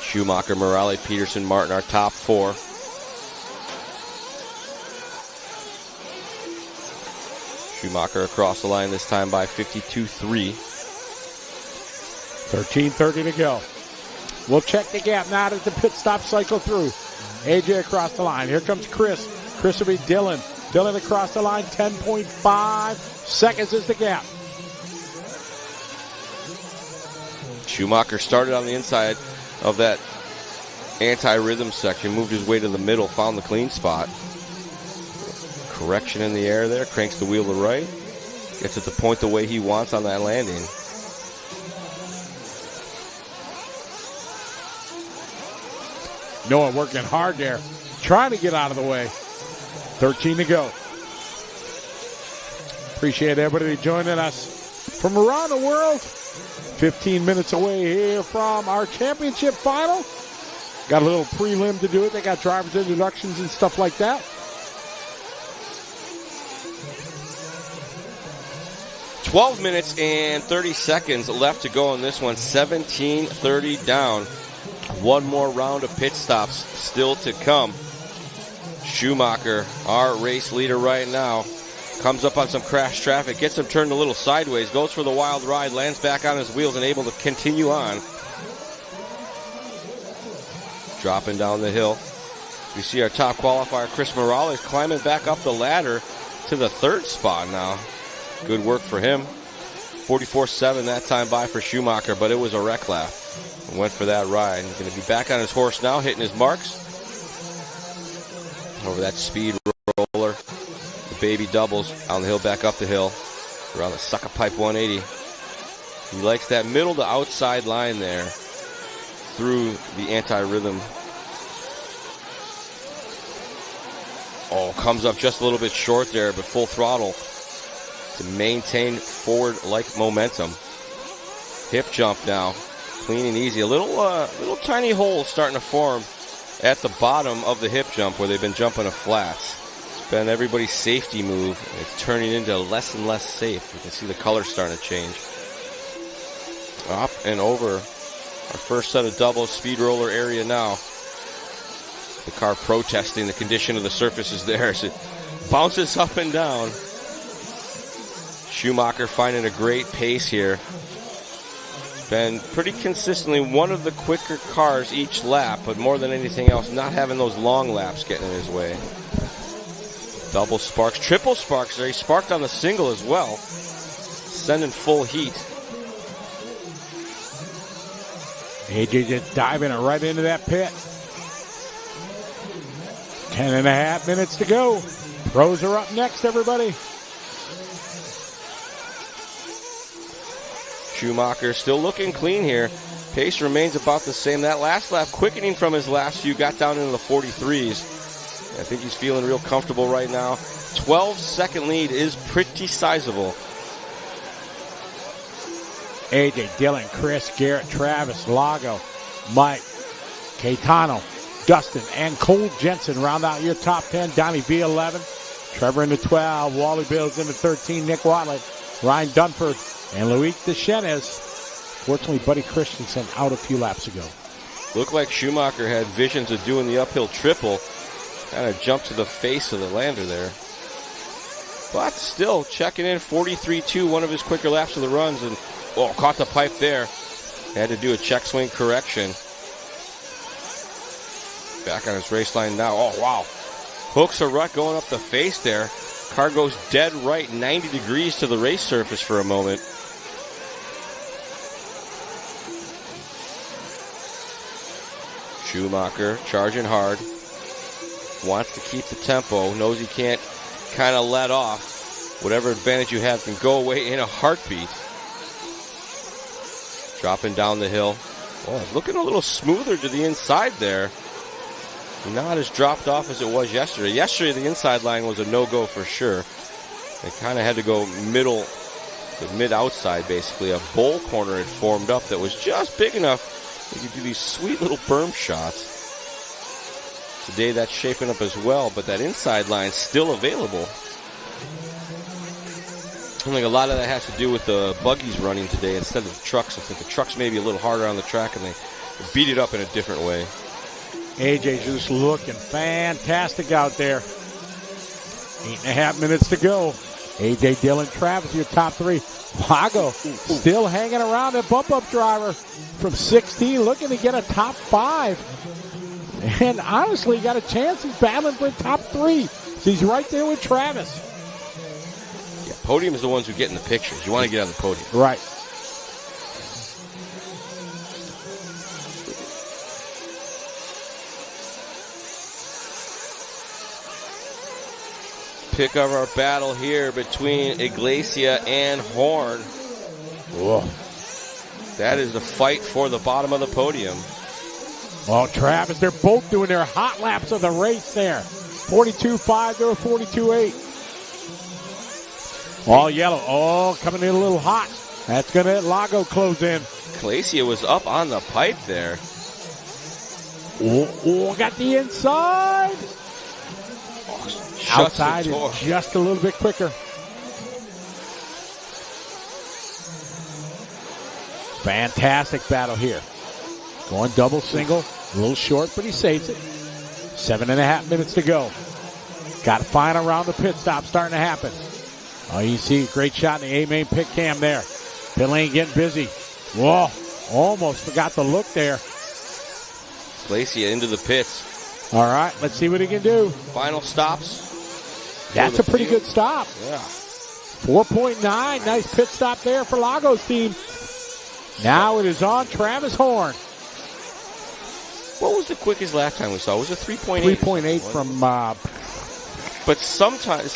Schumacher, Morale, Peterson, Martin, our top 4. Schumacher across the line this time by 52.3. 13:30 to go. We'll check the gap now as the pit stop cycle through. AJ across the line. Here comes Chris. Chris will be Dylan. Dylan across the line. 10.5 seconds is the gap. Schumacher started on the inside of that anti-rhythm section, moved his way to the middle, found the clean spot. Correction in the air there, cranks the wheel to the right, gets it to point the way he wants on that landing. Noah working hard there, trying to get out of the way. 13 to go. Appreciate everybody joining us from around the world. 15 minutes away here from our championship final. Got a little prelim to do it. They got driver's introductions and stuff like that. $12 minutes and 30 seconds left to go on this one. 17:30 down. One more round of pit stops still to come. Schumacher, our race leader right now, comes up on some crash traffic, gets him turned a little sideways, goes for the wild ride, lands back on his wheels and able to continue on. Dropping down the hill. We see our top qualifier, Chris Morales, climbing back up the ladder to the 3rd spot now. Good work for him. 44.7 that time by for Schumacher, but it was a wreck lap. Went for that ride. He's going to be back on his horse now, hitting his marks. Over that speed roller. The baby doubles on the hill, back up the hill. Around the sucker pipe 180. He likes that middle to outside line there. through the anti-rhythm. Oh, comes up just a little bit short there, but full throttle to maintain forward-like momentum. Hip jump now, clean and easy. A little tiny hole starting to form at the bottom of the hip jump where they've been jumping a flats. It's been everybody's safety move. It's turning into less and less safe. You can see the color starting to change. Up and over. Our first set of doubles, speed roller area now. The car protesting the condition of the surfaces there as it bounces up and down. Schumacher finding a great pace here. Been pretty consistently one of the quicker cars each lap, but more than anything else, not having those long laps getting in his way. Double sparks, triple sparks there. He sparked on the single as well, sending full heat. AJ just diving it right into that pit. 10.5 minutes to go. Pros are up next, everybody. Schumacher still looking clean here. Pace remains about the same. That last lap quickening from his last few, got down into the 43s. I think he's feeling real comfortable right now. 12-second lead is pretty sizable. AJ, Dylan, Chris, Garrett, Travis, Lago, Mike, Caetano, Dustin, and Cole Jensen round out your top 10. Donnie V 11, Trevor into 12, Wally Bills into 13, Nick Watlett, Ryan Dunford, and Luis Deschenes. Fortunately, Buddy Christensen out a few laps ago. Looked like Schumacher had visions of doing the uphill triple. Kind of jumped to the face of the lander there. But still checking in 43.2, one of his quicker laps of the runs. And caught the pipe there. Had to do a check swing correction. Back on his race line now. Oh, wow. Hooks a rut going up the face there. Car goes dead right 90 degrees to the race surface for a moment. Schumacher charging hard. Wants to keep the tempo. Knows he can't kind of let off. Whatever advantage you have can go away in a heartbeat. Dropping down the hill. Oh, looking a little smoother to the inside there. Not as dropped off as it was yesterday. Yesterday, the inside line was a no-go for sure. They kind of had to go middle to mid-outside, basically. A bowl corner had formed up that was just big enough that you could do these sweet little berm shots. Today, that's shaping up as well, but that inside line's still available. I think a lot of that has to do with the buggies running today instead of the trucks. I think the trucks may be a little harder on the track, and they beat it up in a different way. AJ's just looking fantastic out there. 8.5 minutes to go. AJ, Dylan, Travis, your top three. Lago still hanging around, a bump-up driver from 16, looking to get a top 5. And honestly, got a chance. He's battling for a top 3. So he's right there with Travis. Yeah, podium is the ones who get in the pictures. You want to get on the podium. Right. Pick up our battle here between Iglesia and Horn. Whoa. That is the fight for the bottom of the podium. Oh, Travis, they're both doing their hot laps of the race there. 42.5 to a 42.8. All yellow. Oh, coming in a little hot. That's going to let Lago close in. Iglesia was up on the pipe there. Oh, got the inside. Outside is just a little bit quicker. Fantastic battle here. Going double, single. A little short, but he saves it. 7.5 minutes to go. Got to find around the pit stop starting to happen. Oh, you see a great shot in the A-main pit cam there. Pit lane getting busy. Whoa, almost forgot the look there. Iglesia into the pits. All right, let's see what he can do. Final stops. That's a pretty good stop. Yeah. 4.9. Nice pit stop there for Lago's team. Now it is on Travis Horn. What was the quickest lap time we saw? Was it 3.8? 3.8 from... but sometimes,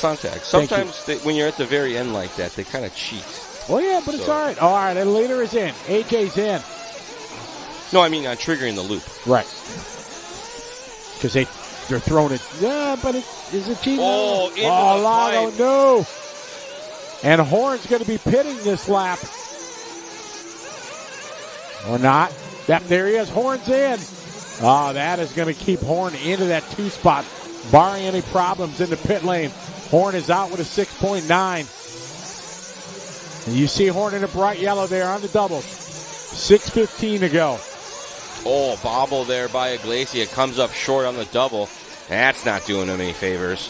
when you're at the very end like that, they kind of cheat. Well, yeah, but it's all right. All right, and the leader is in. AJ's in. No, I mean on triggering the loop. Right. Because they're throwing it. Yeah, but is it cheating? Oh, into the Lago, pipe. no. And Horn's going to be pitting this lap. Or not. There he is. Horn's in. Oh, that is going to keep Horn into that 2 spot, barring any problems in the pit lane. Horn is out with a 6.9. And you see Horn in a bright yellow there on the doubles. 6:15 to go. Oh, bobble there by Iglesias. Comes up short on the double. That's not doing him any favors.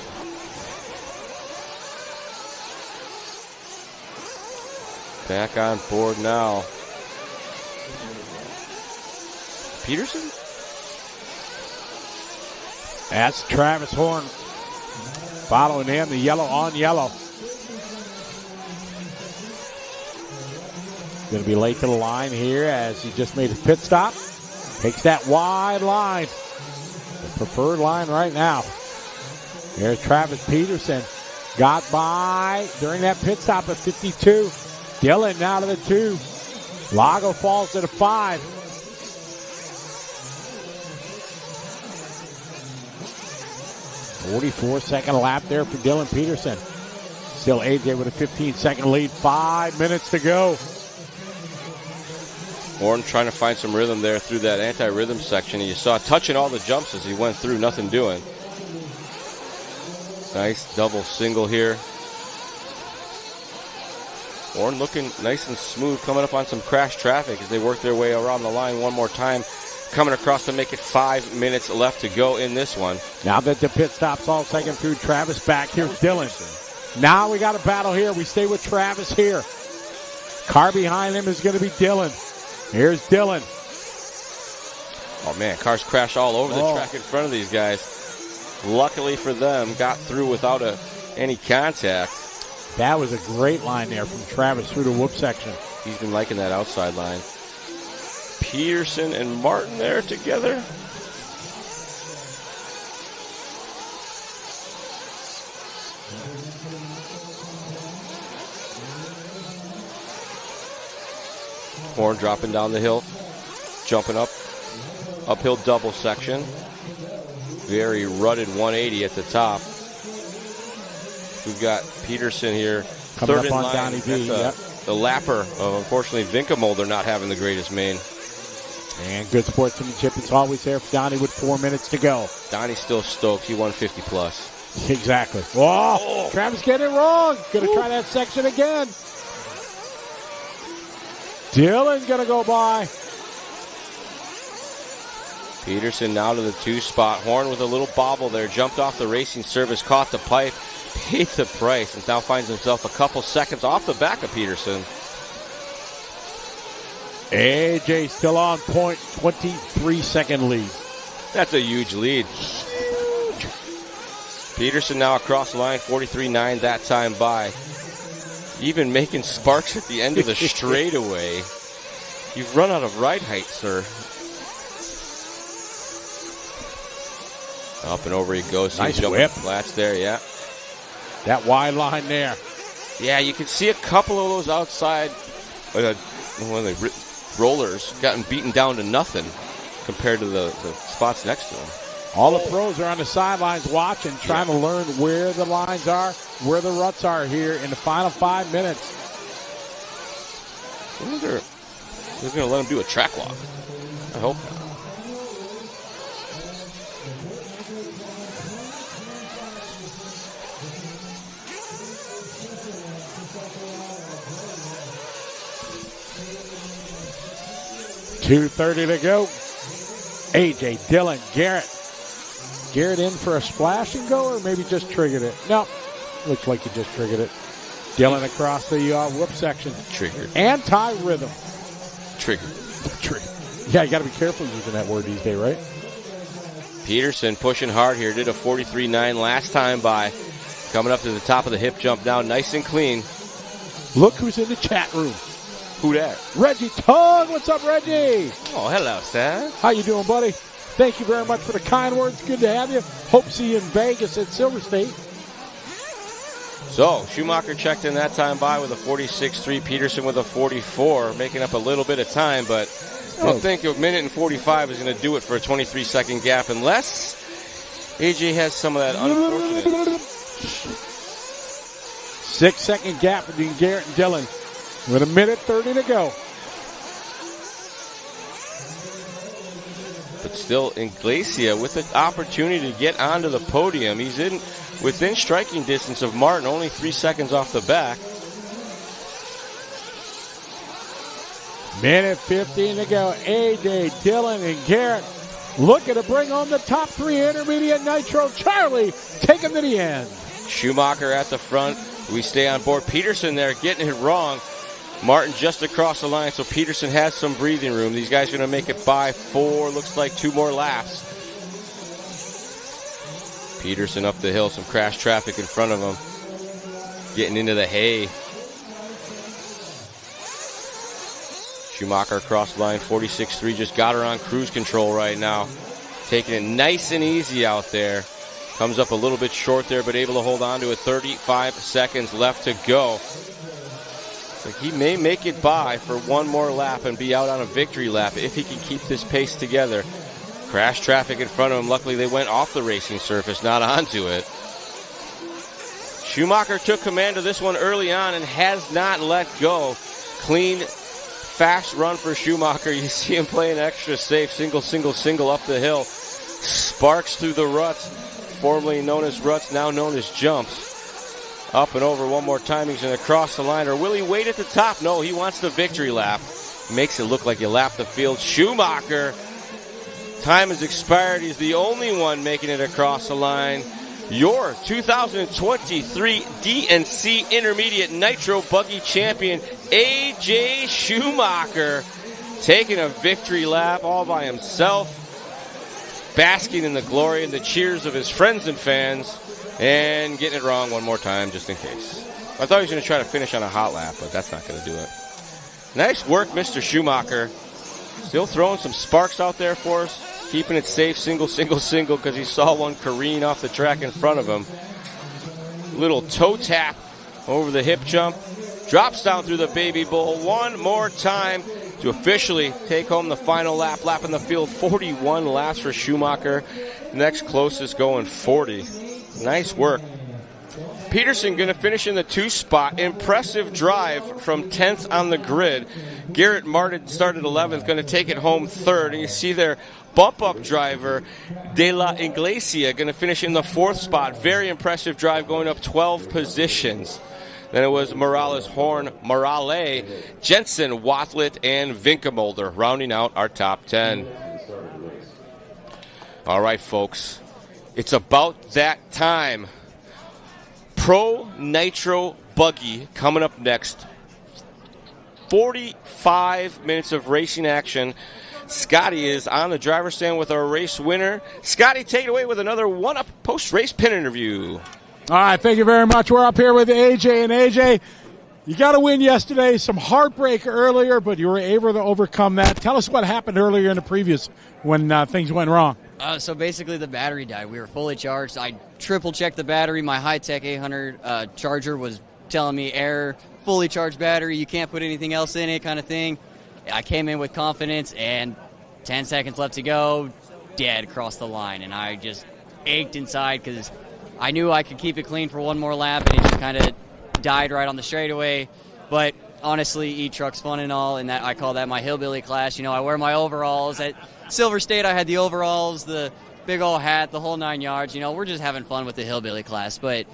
Back on board now. Peterson? That's Travis Horn. Following him, the yellow on yellow. Going to be late to the line here as he just made his pit stop. Takes that wide line. The preferred line right now. There's Travis Peterson. Got by during that pit stop at 52. Dillon now to the 2. Lago falls to the 5. .44-second lap there for Dillon Peterson. Still AJ with a 15-second lead. 5 minutes to go. Horn trying to find some rhythm there through that anti-rhythm section. And you saw touching all the jumps as he went through, nothing doing. Nice double single here. Horn looking nice and smooth, coming up on some crash traffic as they work their way around the line one more time. Coming across to make it 5 minutes left to go in this one. Now that the pit stop's all taken through, Travis back. Here's Dillon. Now we got a battle here. We stay with Travis here. Car behind him is going to be Dillon. Here's Dillon. Oh, man, cars crash all over the track in front of these guys. Luckily for them, got through without any contact. That was a great line there from Travis through the whoop section. He's been liking that outside line. Peterson and Martin there together. Horn dropping down the hill, jumping up, uphill double section. Very rutted 180 at the top. We've got Peterson here, Coming third up in on line. Donnie B, yep. The lapper of, unfortunately, Vinkemolder not having the greatest main. And good sportsmanship. It's always there for Donnie with 4 minutes to go. Donnie's still stoked. He won 50 plus. Exactly. Whoa! Travis getting it wrong. Gonna try that section again. Dillon gonna go by. Peterson now to the 2 spot. Horn with a little bobble there. Jumped off the racing service, caught the pipe, paid the price, and now finds himself a couple seconds off the back of Peterson. AJ still on point, 23-second lead. That's a huge lead. Peterson now across the line, 43.9 that time by. Even making sparks at the end of the straightaway. You've run out of ride height, sir. Up and over he goes. Nice jumping whip. Flats there, yeah. That wide line there. Yeah, you can see a couple of those outside rollers gotten beaten down to nothing compared to the spots next to them. All the pros are on the sidelines watching, trying to learn where the lines are, where the ruts are here in the final 5 minutes. I wonder if they're going to let him do a track walk. I hope not. .230 to go. AJ, Dillon, Garrett. Garrett in for a splash and go, or maybe just triggered it? No, looks like he just triggered it. Dillon across the whoop section. Triggered. Anti-rhythm. Triggered. Triggered. Yeah, you got to be careful using that word these days, right? Peterson pushing hard here. Did a 43.9 last time by. Coming up to the top of the hip jump now, nice and clean. Look who's in the chat room. Who that? Reggie Tong. What's up, Reggie? Oh, hello, sir. How you doing, buddy? Thank you very much for the kind words. Good to have you. Hope to see you in Vegas at Silver State. So, Schumacher checked in that time by with a 46.3. Peterson with a 44, making up a little bit of time, but don't think a minute and 45 is going to do it for a 23-second gap unless AJ has some of that unfortunate. 6-second gap between Garrett and Dillon with 1:30 to go. But still, Inglacia with the opportunity to get onto the podium. He's within striking distance of Martin, only 3 seconds off the back. 1:15 to go. AJ, Dillon, and Garrett looking to bring home the top 3 intermediate nitro. Charlie taking to the end. Schumacher at the front. We stay on board. Peterson there getting it wrong. Martin just across the line, so Peterson has some breathing room. These guys are going to make it by 4, looks like 2 more laps. Peterson up the hill, some crash traffic in front of him. Getting into the hay. Schumacher across the line, 46.3, just got her on cruise control right now. Taking it nice and easy out there. Comes up a little bit short there, but able to hold on to it. 35 seconds left to go. Like he may make it by for 1 more lap and be out on a victory lap if he can keep this pace together. Crash traffic in front of him. Luckily, they went off the racing surface, not onto it. Schumacher took command of this one early on and has not let go. Clean, fast run for Schumacher. You see him playing extra safe. Single, single, single up the hill. Sparks through the ruts, formerly known as ruts, now known as jumps. Up and over 1 more time. He's going to cross the line. Or will he wait at the top? No, he wants the victory lap. Makes it look like you lap the field. Schumacher, time has expired. He's the only one making it across the line. Your 2023 DNC Intermediate Nitro Buggy Champion, AJ Schumacher, taking a victory lap all by himself, basking in the glory and the cheers of his friends and fans. And getting it wrong 1 more time, just in case. I thought he was going to try to finish on a hot lap, but that's not going to do it. Nice work, Mr. Schumacher. Still throwing some sparks out there for us. Keeping it safe, single, single, single, because he saw one careen off the track in front of him. Little toe tap over the hip jump. Drops down through the baby bowl 1 more time to officially take home the final lap. Lap in the field, 41 laps for Schumacher. Next closest going 40. Nice work. Peterson going to finish in the 2 spot. Impressive drive from 10th on the grid. Garrett Martin started 11th, going to take it home 3rd. And you see their bump-up driver, De La Iglesia, going to finish in the 4th spot. Very impressive drive, going up 12 positions. Then it was Morales, Horn, Morale, Jensen, Watlet, and Vinkemolder, rounding out our top 10. All right, folks. It's about that time. Pro Nitro Buggy coming up next. 45 minutes of racing action. Scotty is on the driver's stand with our race winner. Scotty, take it away with another one-up post-race pin interview. All right, thank you very much. We're up here with AJ. And AJ, you got to win yesterday. Some heartbreak earlier, but you were able to overcome that. Tell us what happened earlier in the previous when things went wrong. So basically the battery died. We were fully charged. I triple-checked the battery. My high-tech 800 charger was telling me error, fully charged battery, you can't put anything else in it kind of thing. I came in with confidence, and 10 seconds left to go, dead across the line. And I just ached inside because I knew I could keep it clean for 1 more lap, and it just kind of died right on the straightaway. But honestly, E-truck's fun and all, and that I call that my hillbilly class. You know, I wear my overalls. At Silver State, I had the overalls, the big old hat, the whole 9 yards. You know, we're just having fun with the hillbilly class. But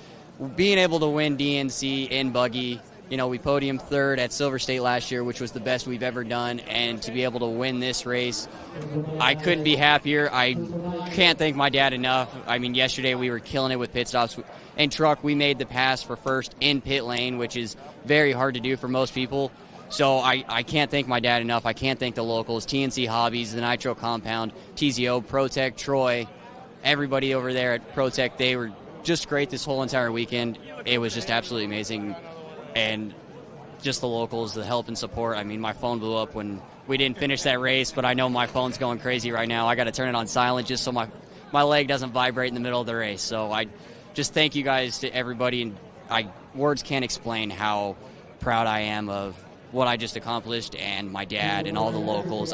being able to win DNC in buggy, you know, we podiumed 3rd at Silver State last year, which was the best we've ever done. And to be able to win this race, I couldn't be happier. I can't thank my dad enough. I mean, yesterday we were killing it with pit stops. In truck, we made the pass for first in pit lane, which is very hard to do for most people. So I can't thank my dad enough. I can't thank the locals, TNC Hobbies, the Nitro Compound, TZO, ProTech, Troy, everybody over there at ProTech. They were just great this whole entire weekend. It was just absolutely amazing. And just the locals, the help and support. I mean, my phone blew up when we didn't finish that race, but I know my phone's going crazy right now. I got to turn it on silent just so my leg doesn't vibrate in the middle of the race. So I just thank you guys to everybody. And words can't explain how proud I am of what I just accomplished, and my dad and all the locals.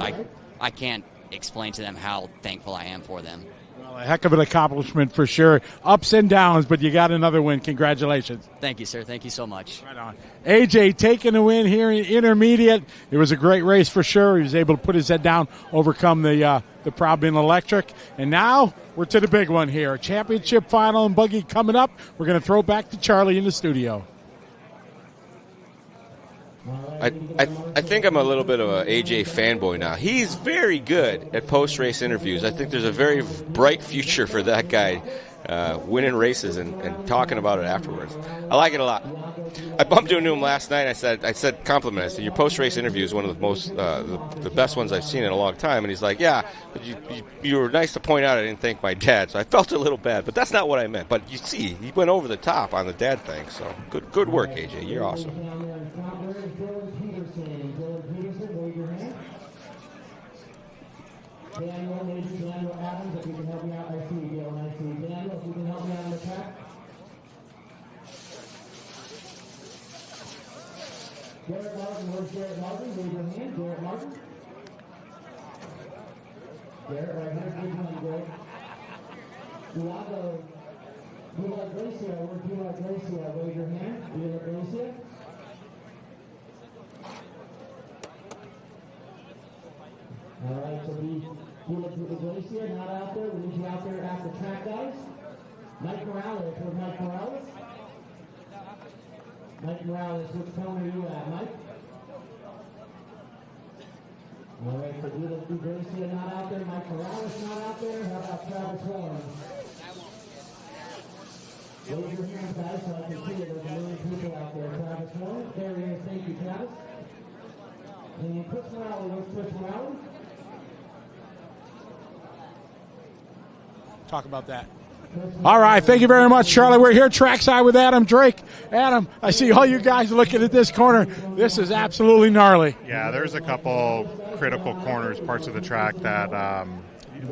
I can't explain to them how thankful I am for them. Well, a heck of an accomplishment for sure. Ups and downs, but you got another win. Congratulations. Thank you, sir. Thank you so much. Right on. AJ taking the win here in intermediate. It was a great race for sure. He was able to put his head down, overcome the problem in electric. And now we're to the big one here. Championship final and buggy coming up. We're going to throw back to Charlie in the studio. I think I'm a little bit of an AJ fanboy now. He's very good at post-race interviews. I think there's a very bright future for that guy winning races and talking about it afterwards. I like it a lot. I bumped into him last night. I said compliment. I said, your post-race interview is one of the most the best ones I've seen in a long time. And he's like, yeah, but you were nice to point out I didn't thank my dad. So I felt a little bad, but that's not what I meant. But you see, he went over the top on the dad thing. So good work, AJ. You're awesome. Daniel, maybe Daniel Adams, if you can help me out. I see you, Daniel. I see you. Daniel, if you can help me out on the track. Garrett Martin, where's Garrett Martin? Raise your hand. Garrett Martin. Garrett, right here. Raise your hand, Garrett. Dula Gracia, where's Dula Gracia? Raise your hand. Dula Gracia. All right, so Dula Gracia, not out there. We need you out there after track, guys. Mike Morales, where's Mike Morales? Mike Morales, which corner are you at, Mike? All right, so Dula Gracia not out there. Mike Morales not out there. How about Travis Warren? Raise your hands, guys, so I can see it. There's a million people out there. Travis Warren, there he is. Thank you, Travis. And Chris Morales, where's Chris Morales? Talk about that. All right, thank you very much, Charlie. We're here trackside with Adam Drake. Adam, I see all you guys looking at this corner. This is absolutely gnarly. Yeah, there's a couple critical corners, parts of the track that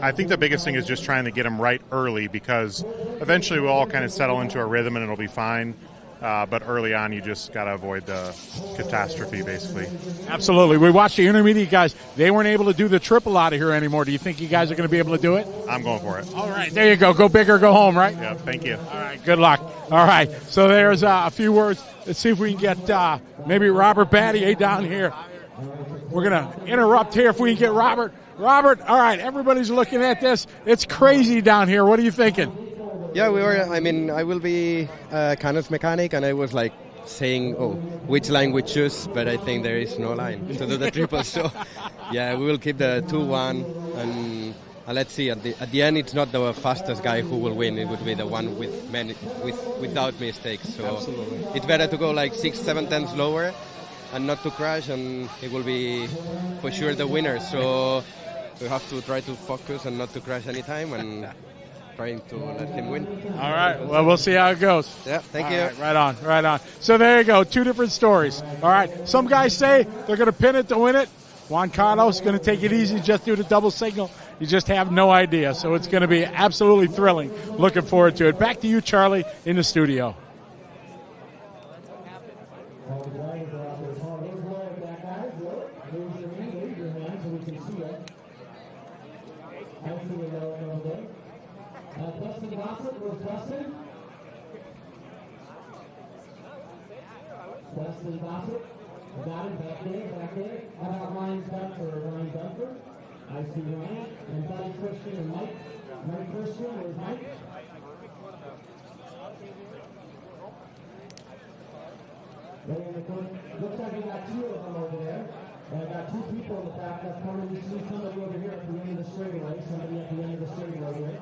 I think the biggest thing is just trying to get them right early, because eventually we'll all kind of settle into a rhythm and it'll be fine. But early on, you just got to avoid the catastrophe, basically. Absolutely. We watched the intermediate guys. They weren't able to do the triple out of here anymore. Do you think you guys are going to be able to do it? I'm going for it. All right. There you go. Go big or go home, right? Yeah, thank you. All right. Good luck. All right. So there's a few words. Let's see if we can get maybe Robert Battier down here. We're going to interrupt here if we can get Robert. Robert, all right. Everybody's looking at this. It's crazy down here. What are you thinking? Yeah, I will be a Canos mechanic, and I was like saying, which line we choose, but I think there is no line to do the triple. So, yeah, we will keep the 2-1, and let's see. At the end, it's not the fastest guy who will win. It would be the one without mistakes. So absolutely. It's better to go like 6-7 tenths lower and not to crash, and it will be for sure the winner. So we have to try to focus and not to crash anytime, and trying to let him win. All right. Well, we'll see how it goes. Yeah, thank you. Right on. So there you go. Two different stories. All right. Some guys say they're going to pin it to win it. Juan Carlos is going to take it easy, just do the double signal. You just have no idea. So it's going to be absolutely thrilling. Looking forward to it. Back to you, Charlie, in the studio. Dustin Gossett, where's Dustin? Dustin Gossett. Got him back there. How about Ryan Dunford? I see Ryan. And Buddy Christian and Mike. Mike Christian, where's Mike? Looks like we got two of them over there. And I got two people in the back that's coming. We see somebody over here at the end of the straightaway. Here.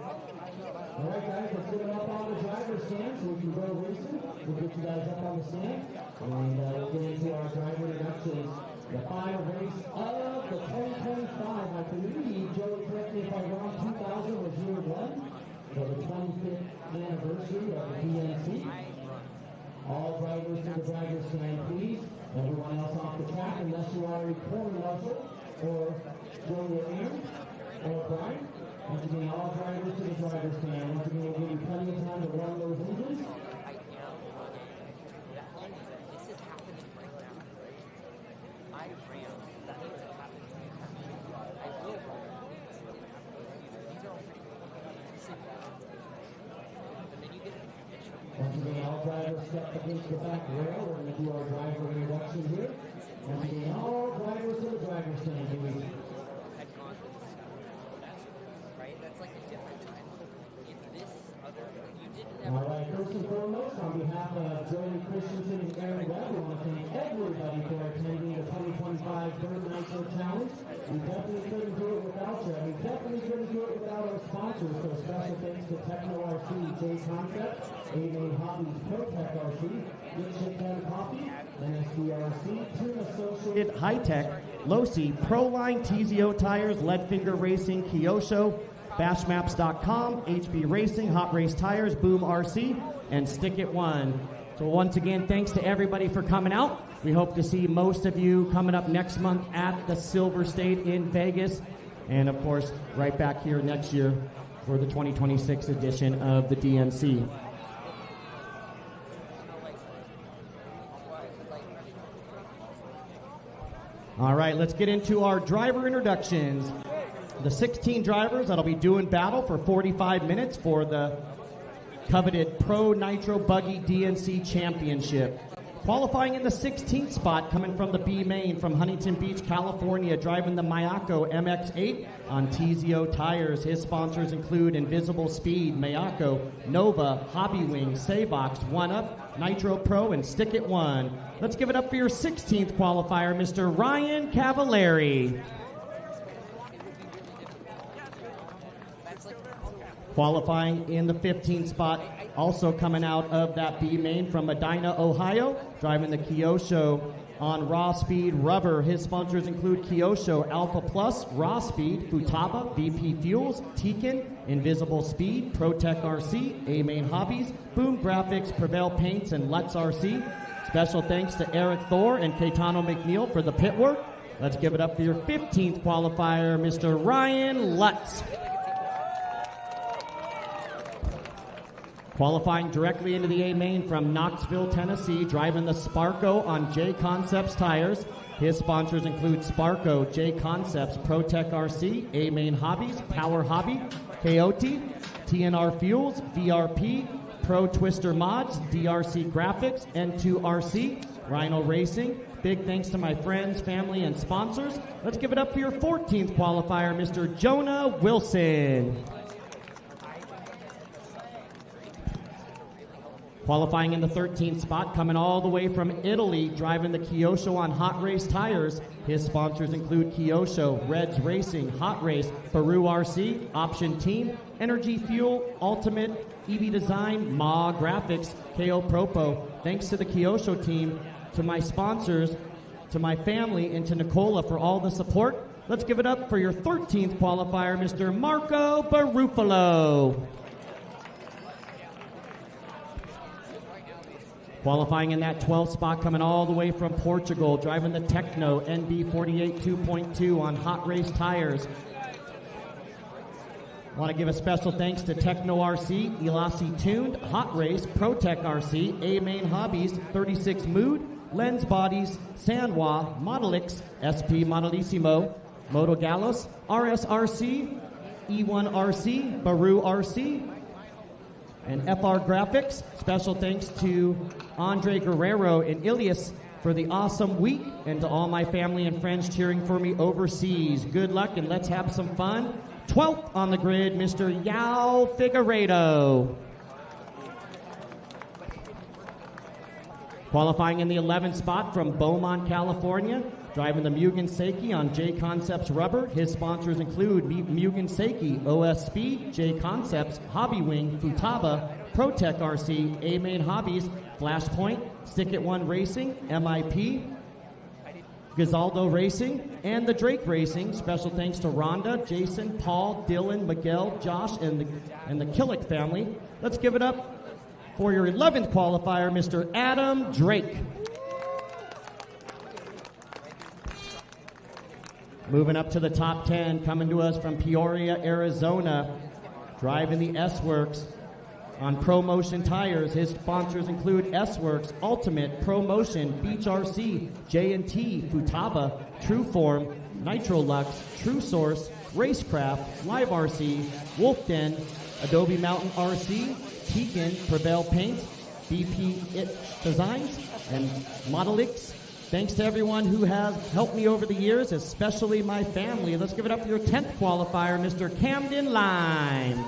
All right, guys, let's get them up on the driver's stand so we can go racing. We'll get you guys up on the stand, and we'll get into our driver introductions. The final race of the 2025, I believe, Joey, correct me if I'm wrong, 2000 was year one, so the 25th anniversary of the DNC. All drivers to the driver's stand, please. Everyone else off the track, unless you are a corner marshal, or Joey or Aaron, or Brian. Once again, all drivers to the driver's stand. Once again, we'll give you plenty of time to run those engines. Once again, all drivers step against the back rail. We're going to do our driver introduction here. Once again, all drivers to the driver's stand, please. All right, first and foremost, on behalf of Joey Christensen and Aaron Webb, we want to thank everybody for attending the 2025 Bird Nitro Challenge. We definitely couldn't do it without you. We definitely couldn't do it without our sponsors. So special thanks to Techno RC, J Concepts, A-Main Hobbies, ProTech RC, Get Shit Done Coffee, NSDRC, Tune Associated, High-Tech, Losi, Proline, TZO Tires, Leadfinger Racing, Kyosho, Bashmaps.com, HB Racing, Hot Race Tires, Boom RC, and Stick It One. So once again, thanks to everybody for coming out. We hope to see most of you coming up next month at the Silver State in Vegas. And of course, right back here next year for the 2026 edition of the DNC. All right, let's get into our driver introductions. The 16 drivers that'll be doing battle for 45 minutes for the coveted Pro Nitro Buggy DNC Championship. Qualifying in the 16th spot, coming from the B main from Huntington Beach, California, driving the Miyako MX-8 on TZO Tires. His sponsors include Invisible Speed, Miyako, Nova, Hobby Wing, Savox, 1UP, Nitro Pro, and Stick It One. Let's give it up for your 16th qualifier, Mr. Ryan Cavallari. Qualifying in the 15th spot, also coming out of that B main from Medina, Ohio, driving the Kyosho on Raw Speed Rubber. His sponsors include Kyosho, Alpha Plus, Raw Speed, Futaba, BP Fuels, Tekin, Invisible Speed, ProTech RC, A-Main Hobbies, Boom Graphics, Prevail Paints, and Lutz RC. Special thanks to Eric Thor and Caetano McNeil for the pit work. Let's give it up for your 15th qualifier, Mr. Ryan Lutz. Qualifying directly into the A main from Knoxville, Tennessee, driving the Sparco on J Concepts Tires. His sponsors include Sparco, J Concepts, ProTech RC, A Main Hobbies, Power Hobby, Coyote, TNR Fuels, VRP, Pro Twister Mods, DRC Graphics, N2 RC, Rhino Racing. Big thanks to my friends, family, and sponsors. Let's give it up for your 14th qualifier, Mr. Jonah Wilson. Qualifying in the 13th spot, coming all the way from Italy, driving the Kyosho on Hot Race Tires. His sponsors include Kyosho, Reds Racing, Hot Race, Baru RC, Option Team, Energy Fuel, Ultimate, EV Design, Ma Graphics, KO Propo. Thanks to the Kyosho team, to my sponsors, to my family, and to Nicola for all the support. Let's give it up for your 13th qualifier, Mr. Marco Barufalo. Qualifying in that 12th spot, coming all the way from Portugal, driving the Techno NB48 2.2 on Hot Race Tires. I want to give a special thanks to Techno RC, Elasi Tuned, Hot Race, ProTech RC, A-Main Hobbies, 36 Mood, Lens Bodies, Sanwa, Modelix, SP Modelissimo, Moto Galos, RSRC, E1 RC, Baru RC, and FR Graphics. Special thanks to Andre Guerrero and Ilias for the awesome week, and to all my family and friends cheering for me overseas. Good luck and let's have some fun. 12th on the grid, Mr. Yao Figueiredo. Qualifying in the 11th spot from Beaumont, California, driving the Mugen Seiki on J Concepts Rubber. His sponsors include Mugen Seiki, OS Speed, J Concepts, Hobby Wing, Futaba, ProTech RC, A-Main Hobbies, Flashpoint, Stick It One Racing, MIP, Gazaldo Racing, and the Drake Racing. Special thanks to Rhonda, Jason, Paul, Dylan, Miguel, Josh, and the Killick family. Let's give it up for your 11th qualifier, Mr. Adam Drake. Moving up to the top 10, coming to us from Peoria, Arizona, driving the S-Works on ProMotion Tires. His sponsors include S-Works, Ultimate, ProMotion, Beach RC, J&T, Futaba, Trueform, Nitrolux, TrueSource, Racecraft, Live RC, Wolf Den, Adobe Mountain RC, Tekin, Prevail Paint, BP Designs, and Modelix. Thanks to everyone who has helped me over the years, especially my family. Let's give it up for your 10th qualifier, Mr. Camden Lime.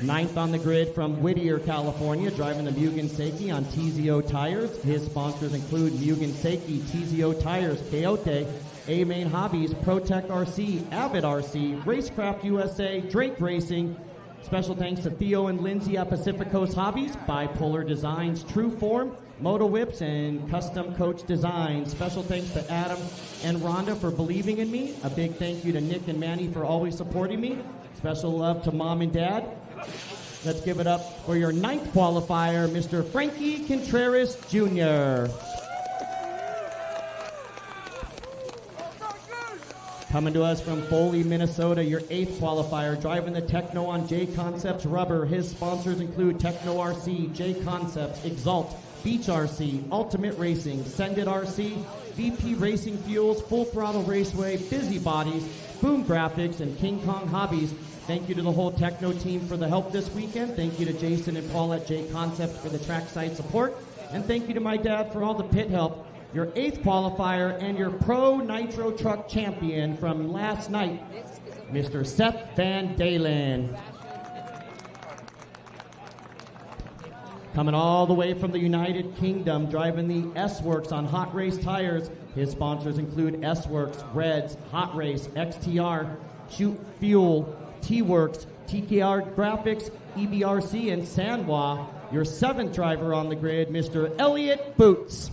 9th on the grid from Whittier, California, driving the Mugen Seiki on TZO Tires. His sponsors include Mugen Seiki, TZO Tires, Coyote, A-Main Hobbies, ProTech RC, Avid RC, Racecraft USA, Drake Racing. Special thanks to Theo and Lindsay at Pacific Coast Hobbies, Bipolar Designs, True Form, Moto Whips, and Custom Coach Designs. Special thanks to Adam and Rhonda for believing in me. A big thank you to Nick and Manny for always supporting me. Special love to Mom and Dad. Let's give it up for your 9th qualifier, Mr. Frankie Contreras Jr. Coming to us from Foley, Minnesota, your 8th qualifier, driving the Techno on J Concepts Rubber. His sponsors include Techno RC, J Concepts, Exalt, Beach RC, Ultimate Racing, Send It RC, VP Racing Fuels, Full Throttle Raceway, Busy Bodies, Boom Graphics, and King Kong Hobbies. Thank you to the whole Techno team for the help this weekend. Thank you to Jason and Paul at J Concepts for the trackside support. And thank you to my dad for all the pit help. Your 8th qualifier and your Pro Nitro Truck champion from last night, Mr. Seth Van Dalen. Coming all the way from the United Kingdom, driving the S-Works on Hot Race Tires. His sponsors include S-Works, Reds, Hot Race, XTR, Shoot Fuel, T-Works, TKR Graphics, EBRC, and Sanwa. Your 7th driver on the grid, Mr. Elliott Boots.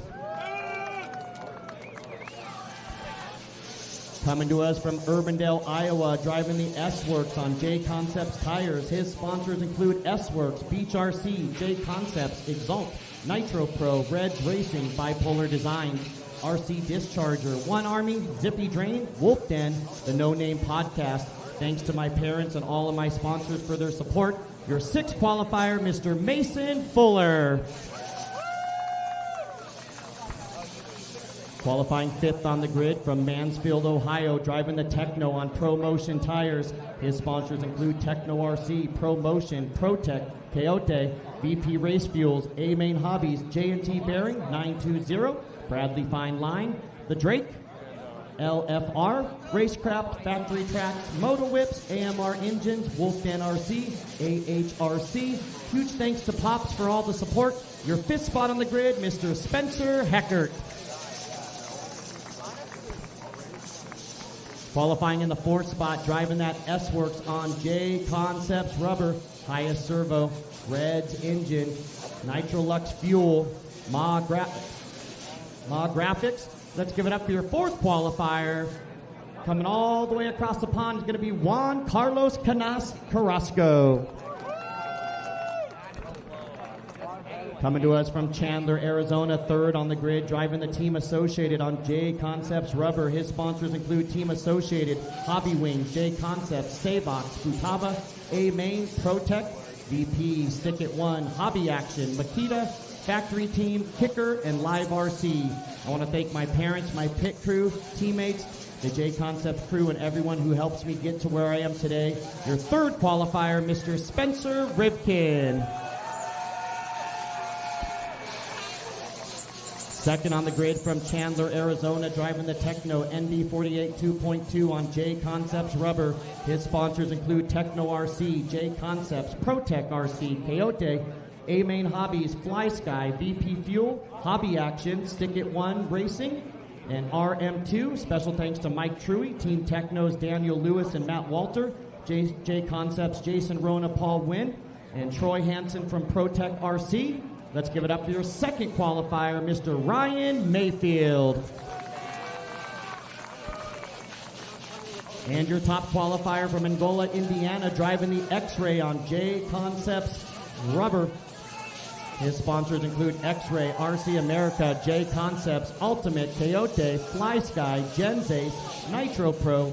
Coming to us from Urbandale, Iowa, driving the S-Works on J Concepts Tires. His sponsors include S-Works, Beach RC, J Concepts, Exalt, Nitro Pro, Reds Racing, Bipolar Designs, RC Discharger, One Army, Zippy Drain, Wolf Den, the No Name Podcast. Thanks to my parents and all of my sponsors for their support. Your 6th qualifier, Mr. Mason Fuller. Qualifying 5th on the grid from Mansfield, Ohio, driving the Techno on Pro Motion Tires. His sponsors include Techno RC, Pro Motion, ProTech, Coyote, VP Race Fuels, A-Main Hobbies, J&T Bearing, 920, Bradley Fine Line, The Drake, LFR, Racecraft, Factory Tracks, Moto Whips, AMR Engines, Wolfdan RC, AHRC. Huge thanks to Pops for all the support. Your 5th spot on the grid, Mr. Spencer Heckert. Qualifying in the 4th spot, driving that S-Works on J Concepts Rubber, highest servo, Reds Engine, Nitrolux Fuel, Ma Graphics. Let's give it up for your 4th qualifier. Coming all the way across the pond is going to be Juan Carlos Canas Carrasco. Coming to us from Chandler, Arizona, 3rd on the grid, driving the Team Associated on J Concepts Rubber. His sponsors include Team Associated, Hobby Wings, J Concepts, Savox, Futaba, A-Main, ProTech, VP, Stick It One, Hobby Action, Makita, Factory Team, Kicker, and Live RC. I want to thank my parents, my pit crew, teammates, the J Concepts crew, and everyone who helps me get to where I am today. Your 3rd qualifier, Mr. Spencer Rivkin. 2nd on the grid from Chandler, Arizona, driving the Techno NB48 2.2 on J Concepts Rubber. His sponsors include Techno RC, J Concepts, ProTech RC, Coyote, A-Main Hobbies, Fly Sky, VP Fuel, Hobby Action, Stick It One Racing, and RM2. Special thanks to Mike Truey, Team Techno's Daniel Lewis and Matt Walter, J Concepts, Jason Rona, Paul Wynn, and Troy Hansen from ProTech RC. Let's give it up for your 2nd qualifier, Mr. Ryan Mayfield. And your top qualifier from Angola, Indiana, driving the X-Ray on J Concepts Rubber. His sponsors include X-Ray, RC America, J Concepts, Ultimate, Coyote, Fly Sky, Genzace, Nitro Pro,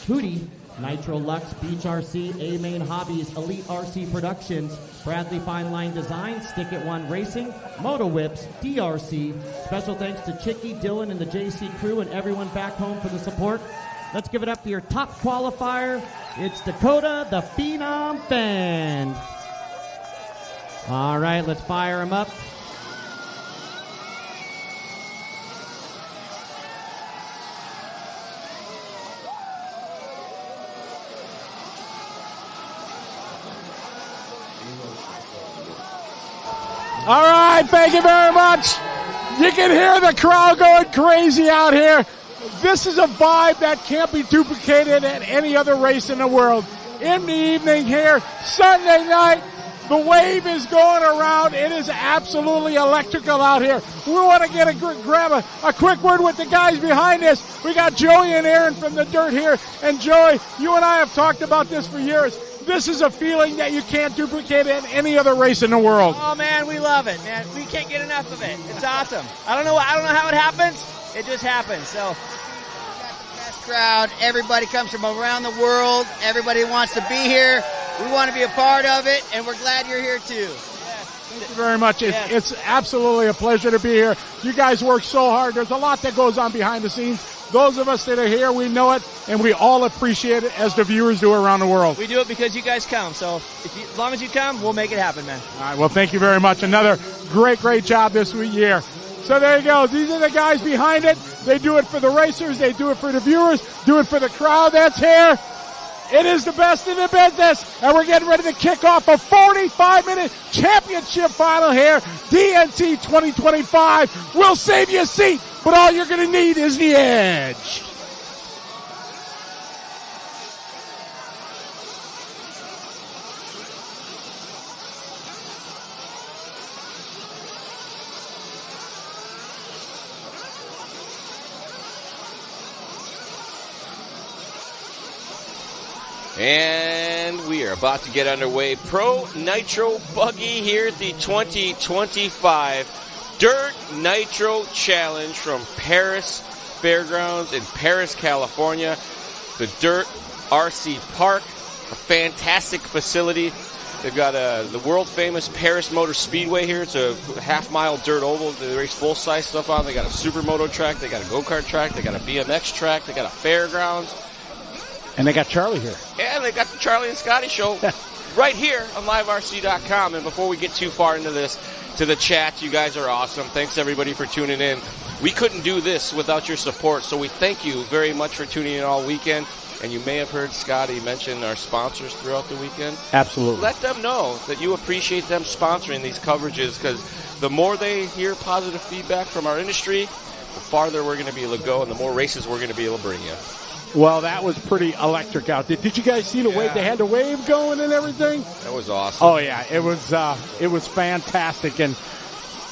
Hootie, Nitro Lux, Beach RC, A-Main Hobbies, Elite RC Productions, Bradley Fine Line Design, Stick It One Racing, Moto Whips, DRC. Special thanks to Chicky, Dylan, and the JC crew and everyone back home for the support. Let's give it up to your top qualifier. It's Dakota, the Phenom Fan. All right, let's fire him up. All right, thank you very much. You can hear the crowd going crazy out here. This is a vibe that can't be duplicated at any other race in the world. In the evening here, Sunday night, the wave is going around. It is absolutely electrical out here. We want to grab a quick word with the guys behind us. We got Joey and Aaron from the dirt here. And Joey, you and I have talked about this for years. This is a feeling that you can't duplicate in any other race in the world. Oh man, we love it, man. We can't get enough of it. It's awesome. I don't know how it happens. It just happens. So we got the best crowd. Everybody comes from around the world. Everybody wants to be here. We want to be a part of it, and we're glad you're here too. Thank you very much. It's absolutely a pleasure to be here. You guys work so hard. There's a lot that goes on behind the scenes. Those of us that are here, we know it, and we all appreciate it as the viewers do around the world. We do it because you guys come. So as long as you come, we'll make it happen, man. All right, well, thank you very much. Another great job this year. So there you go. These are the guys behind it. They do it for the racers. They do it for the viewers. Do it for the crowd that's here. It is the best in the business, and we're getting ready to kick off a 45-minute championship final here. DNC 2025 will save you a seat, but all you're going to need is the edge. And we are about to get underway. Pro Nitro Buggy here at the 2025 Dirt Nitro Challenge from Paris Fairgrounds in Paris, California. The Dirt RC Park, a fantastic facility. They've got the world-famous Paris Motor Speedway here. It's a half-mile dirt oval. They race full-size stuff on. They got a supermoto track. They got a go-kart track. They got a BMX track. They got a fairgrounds. And they got Charlie here. And they got the Charlie and Scotty show right here on liverc.com. And before we get too far into this, to the chat, you guys are awesome. Thanks, everybody, for tuning in. We couldn't do this without your support, so we thank you very much for tuning in all weekend. And you may have heard Scotty mention our sponsors throughout the weekend. Absolutely. Let them know that you appreciate them sponsoring these coverages, because the more they hear positive feedback from our industry, the farther we're going to be able to go and the more races we're going to be able to bring you. Well, that was pretty electric out there. Did you guys see the wave? They had the wave going and everything. That was awesome. Oh yeah, it was fantastic, and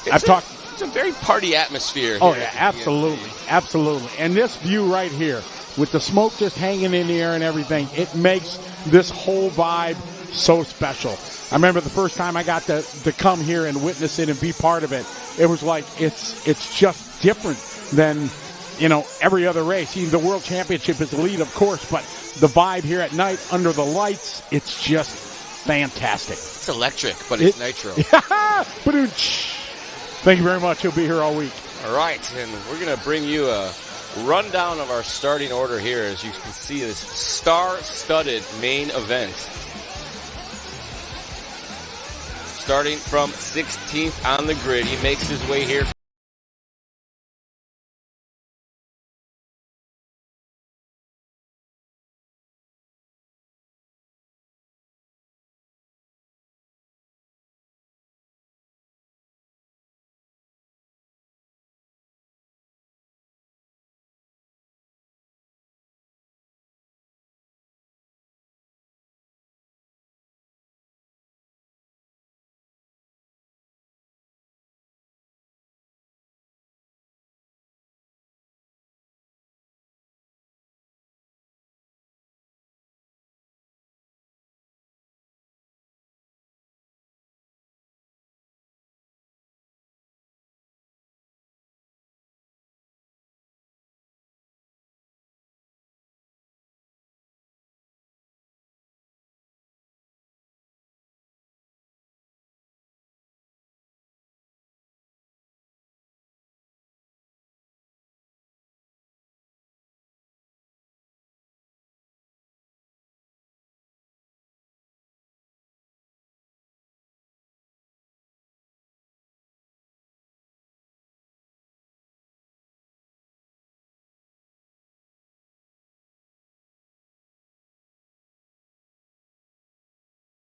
it's a very party atmosphere. Oh here yeah, at the absolutely. And this view right here, with the smoke just hanging in the air and everything, it makes this whole vibe so special. I remember the first time I got to come here and witness it and be part of it. It was like it's just different than, you know, every other race. Even the World Championship is the lead, of course, but the vibe here at night under the lights, it's just fantastic. It's electric, but it's nitro. Thank you very much. He'll be here all week. All right, and we're going to bring you a rundown of our starting order here. As you can see, this star-studded main event. Starting from 16th on the grid, he makes his way here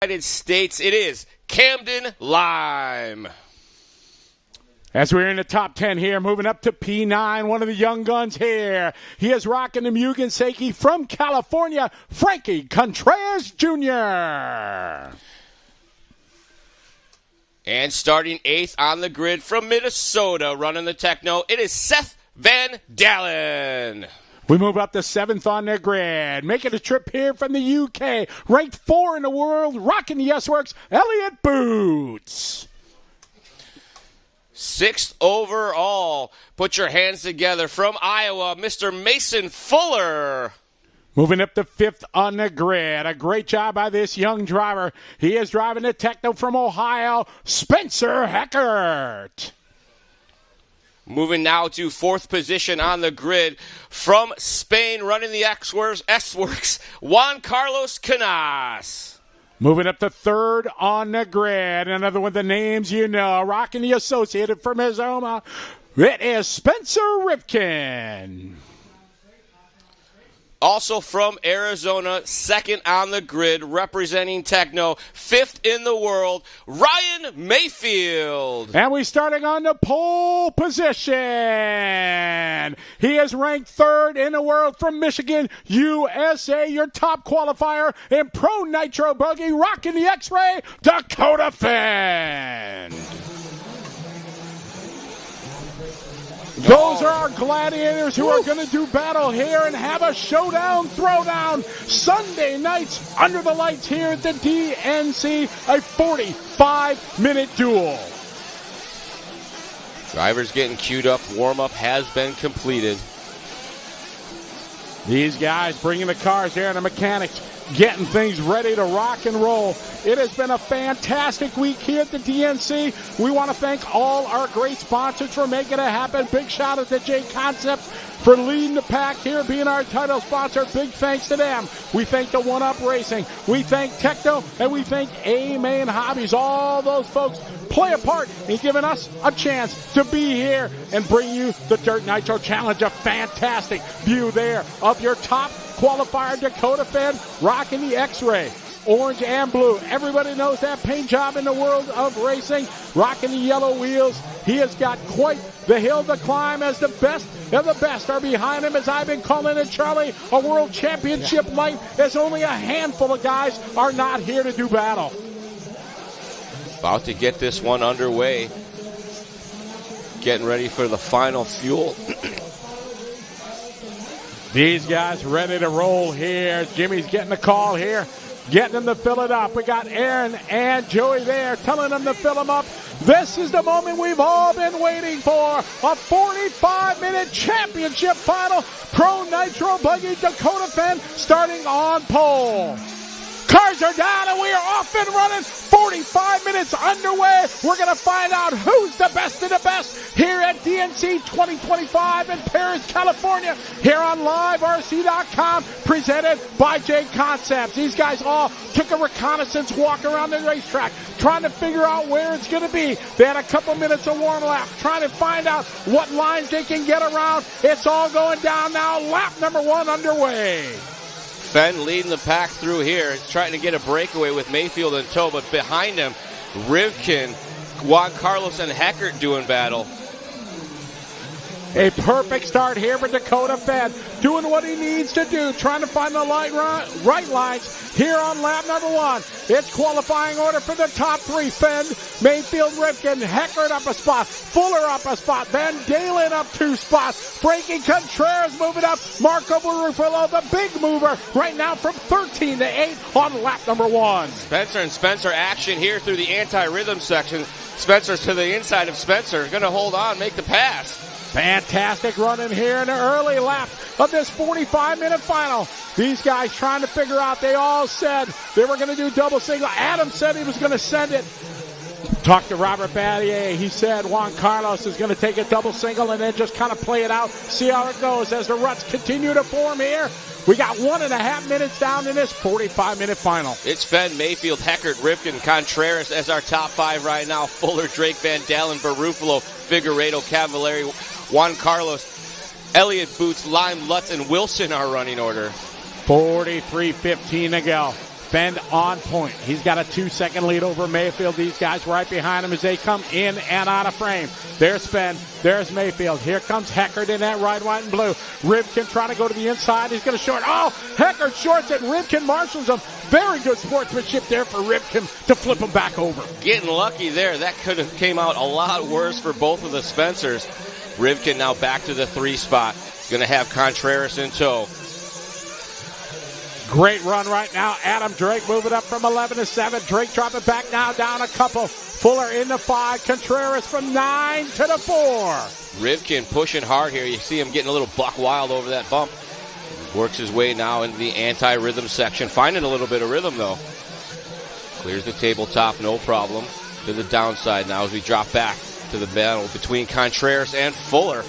United States, it is Camden Lime. As we're in the top 10 here, moving up to P9, one of the young guns here. He is rocking the Mugen Seiki from California, Frankie Contreras Jr. And starting 8th on the grid from Minnesota, running the Techno, it is Seth Van Dalen. We move up to 7th on the grid. Making a trip here from the UK, ranked 4 in the world, rocking the S-Works, Elliott Boots. 6th overall. Put your hands together from Iowa, Mr. Mason Fuller. Moving up to 5th on the grid. A great job by this young driver. He is driving the Techno from Ohio, Spencer Heckert. Moving now to 4th position on the grid from Spain, running the S-Works, Juan Carlos Canas. Moving up to 3rd on the grid. Another one of the names you know. Rocking the Associated from Arizona. It is Spencer Ripken. Also from Arizona, 2nd on the grid, representing Techno, 5th in the world, Ryan Mayfield. And we're starting on the pole position. He is ranked 3rd in the world from Michigan, USA, your top qualifier in Pro Nitro Buggy, rocking the X-Ray, Dakota Fenn. Those are our gladiators who are going to do battle here and have a showdown throwdown Sunday nights under the lights here at the DNC, a 45-minute duel. Drivers getting queued up. Warm-up has been completed. These guys bringing the cars here and the mechanics getting things ready to rock and roll. It has been a fantastic week here at the DNC. We want to thank all our great sponsors for making it happen. Big shout out to J Concepts for leading the pack here, being our title sponsor. Big thanks to them. We thank the One Up Racing. We thank Techno, and we thank A-Main Hobbies. All those folks play a part in giving us a chance to be here and bring you the Dirt Nitro Challenge. A fantastic view there of your top qualifier, Dakota Fenn, rocking the X-Ray. Orange and blue. Everybody knows that paint job in the world of racing. Rocking the yellow wheels. He has got quite the hill to climb as the best of the best are behind him, as I've been calling it, Charlie. A world championship light as only a handful of guys are not here to do battle. About to get this one underway. Getting ready for the final fuel. These guys ready to roll here. Jimmy's getting the call here, getting them to fill it up. We got Aaron and Joey there telling them to fill them up. This is the moment we've all been waiting for. A 45-minute championship final. Pro Nitro Buggy, Dakota Fenn starting on pole. Cars are down and we are off and running. 45 minutes underway. We're going to find out who's the best of the best here at DNC 2025 in Paris, California, here on LiveRC.com, presented by J Concepts. These guys all took a reconnaissance walk around the racetrack, trying to figure out where it's going to be. They had a couple minutes of warm lap, trying to find out what lines they can get around. It's all going down now. Lap number 1 underway. Fenn leading the pack through here. He's trying to get a breakaway with Mayfield in tow, but behind him, Rivkin, Juan Carlos, and Heckert doing battle. A perfect start here for Dakota Fenn, doing what he needs to do, trying to find the right lines here on lap number 1. It's qualifying order for the top 3. Fenn, Mayfield, Rivkin, Heckert up a spot, Fuller up a spot, Van Dalen up 2 spots, Frankie Contreras moving up, Marco Barufalo, the big mover, right now from 13 to 8 on lap number 1. Spencer and Spencer action here through the anti-rhythm section. Spencer's to the inside of Spencer, going to hold on, make the pass. Fantastic running here in the early lap of this 45-minute final. These guys trying to figure out, they all said they were going to do double single. Adam said he was going to send it. Talked to Robert Battier. He said Juan Carlos is going to take a double single and then just kind of play it out, see how it goes as the ruts continue to form here. We got 1.5 minutes down in this 45-minute final. It's Fenn, Mayfield, Heckert, Rivkin, Contreras as our top 5 right now. Fuller, Drake, Van Dalen, Barufalo, Figueiredo, Cavallari, Juan Carlos, Elliott, Boots, Lime, Lutz, and Wilson are running order. 43:15 to go. Fenn on point. He's got a 2-second lead over Mayfield. These guys right behind him as they come in and out of frame. There's Fenn. There's Mayfield. Here comes Heckert in that red, white, and blue. Rivkin trying to go to the inside. He's going to short. Oh, Heckert shorts it. Rivkin marshals him. Very good sportsmanship there for Rivkin to flip him back over. Getting lucky there. That could have came out a lot worse for both of the Spencers. Rivkin now back to the 3 spot. Going to have Contreras in tow. Great run right now. Adam Drake moving up from 11 to 7. Drake dropping back now, down a couple. Fuller in the 5. Contreras from 9 to the 4. Rivkin pushing hard here. You see him getting a little buck wild over that bump. Works his way now into the anti-rhythm section. Finding a little bit of rhythm, though. Clears the tabletop, no problem. To the downside now as we drop back to the battle between Contreras and Fuller.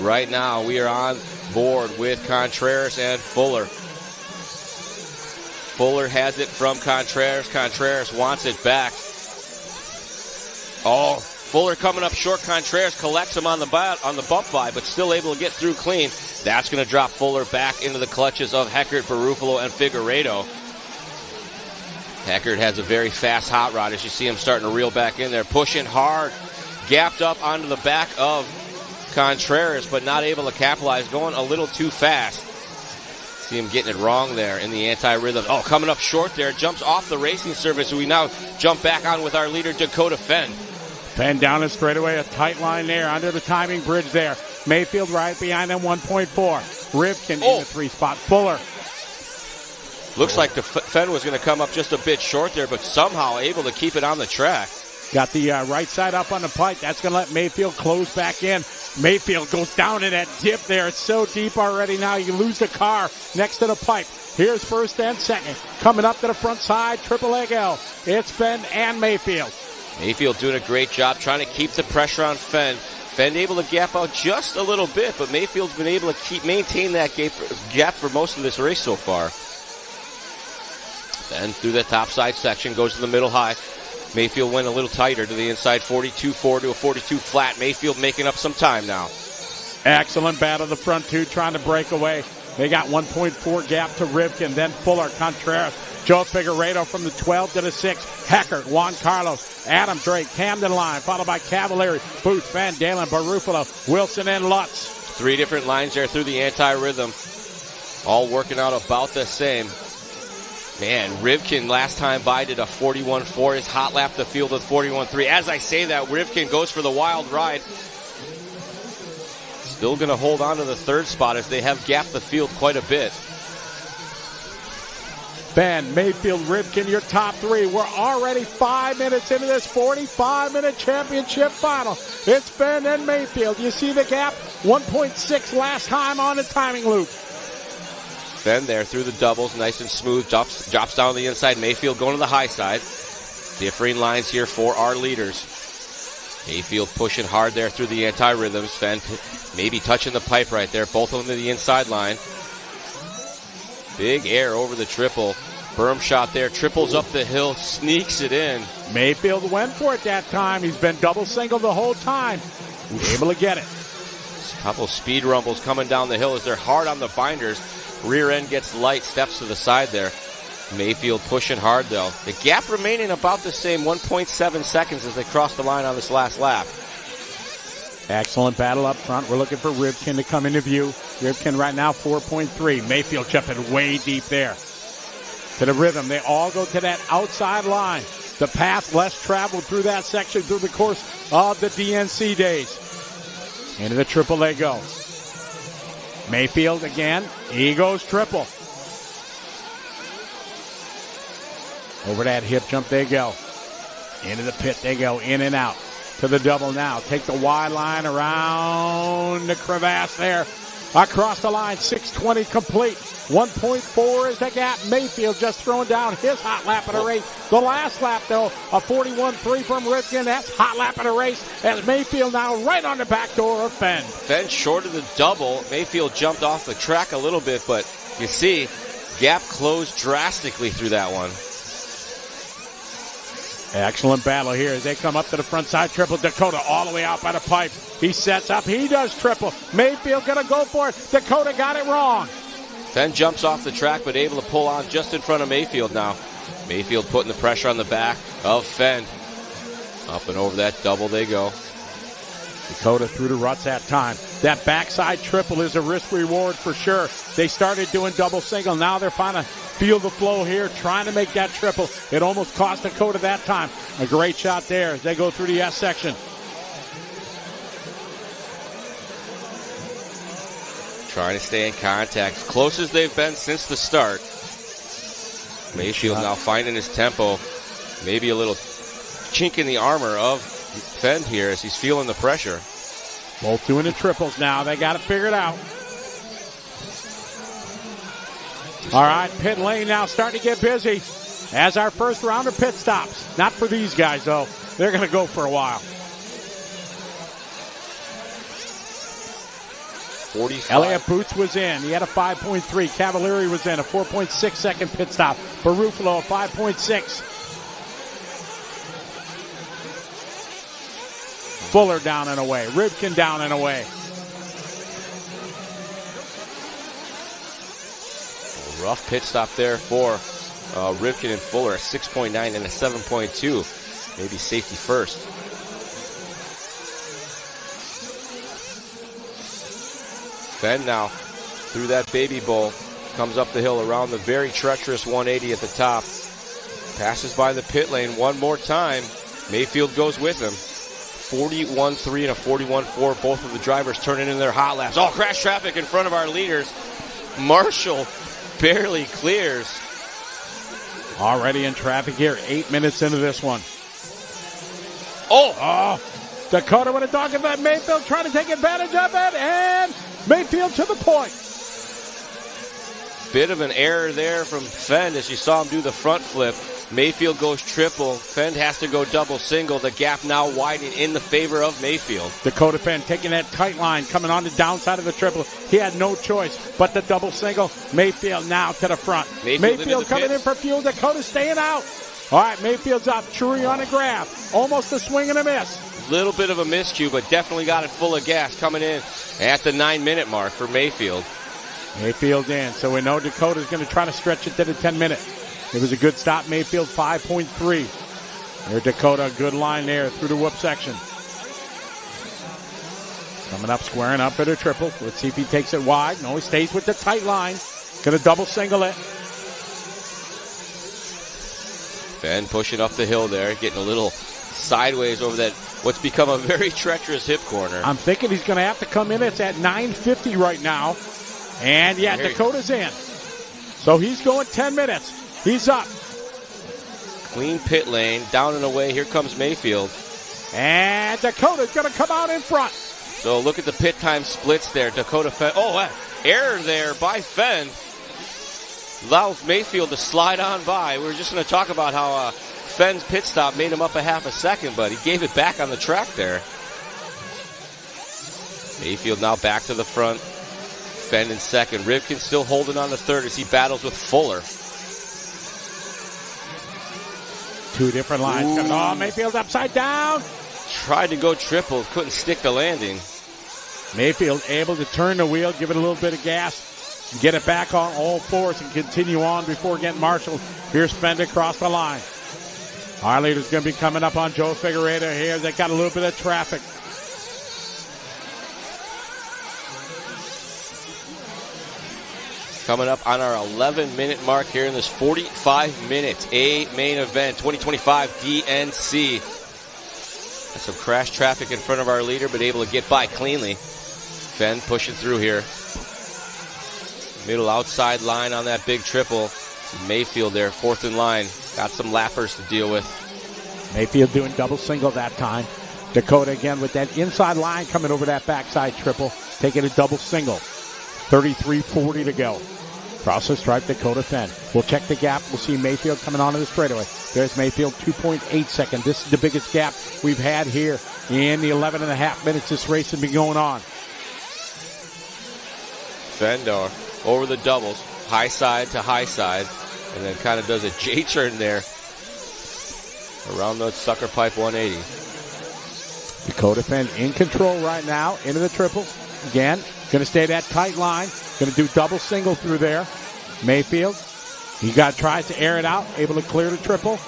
Right now, we are on board with Contreras and Fuller. Fuller has it from Contreras. Contreras wants it back. Oh, Fuller coming up short. Contreras collects him on the bump by, but still able to get through clean. That's going to drop Fuller back into the clutches of Heckert, Barufalo, and Figueiredo. Heckert has a very fast hot rod as you see him starting to reel back in there. Pushing hard. Gapped up onto the back of Contreras, but not able to capitalize. Going a little too fast. See him getting it wrong there in the anti-rhythm. Oh, coming up short there. Jumps off the racing surface. We now jump back on with our leader, Dakota Fenn. Fenn down the straightaway. A tight line there under the timing bridge there. Mayfield right behind them, 1.4. Rivkin in the 3 spot. Fuller. Looks like the Fenn was going to come up just a bit short there, but somehow able to keep it on the track. Got the right side up on the pike. That's going to let Mayfield close back in. Mayfield goes down in that dip there. It's so deep already now. You lose the car next to the pipe. Here's first and second. Coming up to the front side, triple leg L. It's Fenn and Mayfield. Mayfield doing a great job trying to keep the pressure on Fenn. Fenn able to gap out just a little bit, but Mayfield's been able to maintain that gap for most of this race so far. Then through the top side section, goes to the middle high. Mayfield went a little tighter to the inside, 42-4 to a 42 flat. Mayfield making up some time now. Excellent battle the front two, trying to break away. They got 1.4 gap to Rivkin, then Fuller, Contreras, Joe Figueiredo from the 12 to the 6. Heckert, Juan Carlos, Adam Drake, Camden line, followed by Cavalieri, Boots, Van Dalen, Barufalo, Wilson, and Lutz. 3 different lines there through the anti-rhythm. All working out about the same. Man, Rivkin last time by did a 41.4. His hot lap the field with 41.3. As I say that, Rivkin goes for the wild ride. Still going to hold on to the 3rd spot as they have gapped the field quite a bit. Ben, Mayfield, Rivkin, your top 3. We're already 5 minutes into this 45-minute championship final. It's Ben and Mayfield. You see the gap? 1.6 last time on the timing loop. Fenn there through the doubles, nice and smooth, drops down the inside. Mayfield going to the high side. Differing lines here for our leaders. Mayfield pushing hard there through the anti-rhythms. Fenn maybe touching the pipe right there, both of them to the inside line. Big air over the triple. Berm shot there, triples up the hill, sneaks it in. Mayfield went for it that time. He's been double single the whole time. He's able to get it. A couple speed rumbles coming down the hill as they're hard on the binders. Rear end gets light, steps to the side there. Mayfield pushing hard, though. The gap remaining about the same, 1.7 seconds as they cross the line on this last lap. Excellent battle up front. We're looking for Rivkin to come into view. Rivkin right now 4.3. Mayfield jumping way deep there. To the rhythm. They all go to that outside line. The path less traveled through that section through the course of the DNC days. Into the triple they go. Mayfield again. He goes triple. Over that hip jump they go. Into the pit they go. In and out. To the double now. Take the wide line around the crevasse there. Across the line. 6:20 complete. 1.4 is the gap. Mayfield just throwing down his hot lap of the race. The last lap, though, a 41.3 from Rivkin. That's hot lap of the race as Mayfield now right on the back door of Fenn. Fenn short of the double. Mayfield jumped off the track a little bit, but you see, gap closed drastically through that one. Excellent battle here as they come up to the front side triple. Dakota all the way out by the pipe. He sets up. He does triple. Mayfield going to go for it. Dakota got it wrong. Fenn jumps off the track, but able to pull on just in front of Mayfield now. Mayfield putting the pressure on the back of Fenn. Up and over that double they go. Dakota through the ruts that time. That backside triple is a risk reward for sure. They started doing double single. Now they're trying to feel the flow here, trying to make that triple. It almost cost Dakota that time. A great shot there as they go through the S section. Trying to stay in contact. As close as they've been since the start. Mayfield now finding his tempo. Maybe a little chink in the armor of Fenn here as he's feeling the pressure. Both doing the triples now. They got it figured out. All right, pit lane now starting to get busy as our first round of pit stops. Not for these guys, though. They're going to go for a while. 45. Elliott Boots was in. He had a 5.3. Cavalieri was in. A 4.6 second pit stop. Barufalo, a 5.6. Fuller down and away. Rivkin down and away. A rough pit stop there for Rivkin and Fuller. A 6.9 and a 7.2. Maybe safety first. Fenn now through that baby bowl. Comes up the hill around the very treacherous 180 at the top. Passes by the pit lane one more time. Mayfield goes with him. 41.3 and a 41.4. Both of the drivers turning in their hot laps. Oh, crash traffic in front of our leaders. Marshall barely clears. Already in traffic here. 8 minutes into this one. Oh! Dakota with a dog event. Mayfield trying to take advantage of it. And Mayfield to the point. Bit of an error there from Fenn as you saw him do the front flip. Mayfield goes triple. Fenn has to go double single. The gap now widening in the favor of Mayfield. Dakota Fenn taking that tight line, coming on the downside of the triple. He had no choice but the double single. Mayfield now to the front. Mayfield coming in for fuel. Dakota staying out. All right, Mayfield's up. Trury on a grab. Almost a swing and a miss. Little bit of a miscue, but definitely got it full of gas coming in at the 9-minute mark for Mayfield. Mayfield's in, so we know Dakota's going to try to stretch it to the 10-minute. It was a good stop. Mayfield 5.3. There, Dakota, good line there through the whoop section. Coming up, squaring up at a triple. Let's see if he takes it wide. No, he stays with the tight line. Going to double single it. Fenn pushing up the hill there, getting a little sideways over that, what's become a very treacherous hip corner. I'm thinking he's going to have to come in. It's at 9:50 right now. And, yeah, Dakota's in. So he's going 10 minutes. He's up. Clean pit lane, down and away. Here comes Mayfield. And Dakota's going to come out in front. So look at the pit time splits there. Dakota Fenn. Oh, error there by Fenn. Allows Mayfield to slide on by. We were just going to talk about how Fenn's pit stop made him up a half a second, but he gave it back on the track there. Mayfield now back to the front. Fenn in second. Rivkin still holding on to third as he battles with Fuller. Two different lines coming. Oh, Mayfield's upside down. Tried to go triple. Couldn't stick the landing. Mayfield able to turn the wheel, give it a little bit of gas, and get it back on all fours and continue on before getting marshaled. Here's Fenn across the line. Our leader's going to be coming up on Joe Figueredo here. They got a little bit of traffic. Coming up on our 11-minute mark here in this 45-minute main event, 2025 DNC. Got some crash traffic in front of our leader, but able to get by cleanly. Fenn pushing through here. Middle outside line on that big triple. Mayfield there, fourth in line. Got some lappers to deal with. Mayfield doing double single that time. Dakota again with that inside line coming over that backside triple. Taking a double single. 33:40 to go. Across the stripe, Dakota Fenn. We'll check the gap. We'll see Mayfield coming onto the straightaway. There's Mayfield, 2.8 seconds. This is the biggest gap we've had here in the 11.5 minutes this race has been going on. Fendor over the doubles, high side to high side, and then kind of does a J-turn there. around the sucker pipe 180. Dakota Fenn in control right now, into the triple. Again, going to stay that tight line. Going to do double single through there. Mayfield, tries to air it out, able to clear the triple.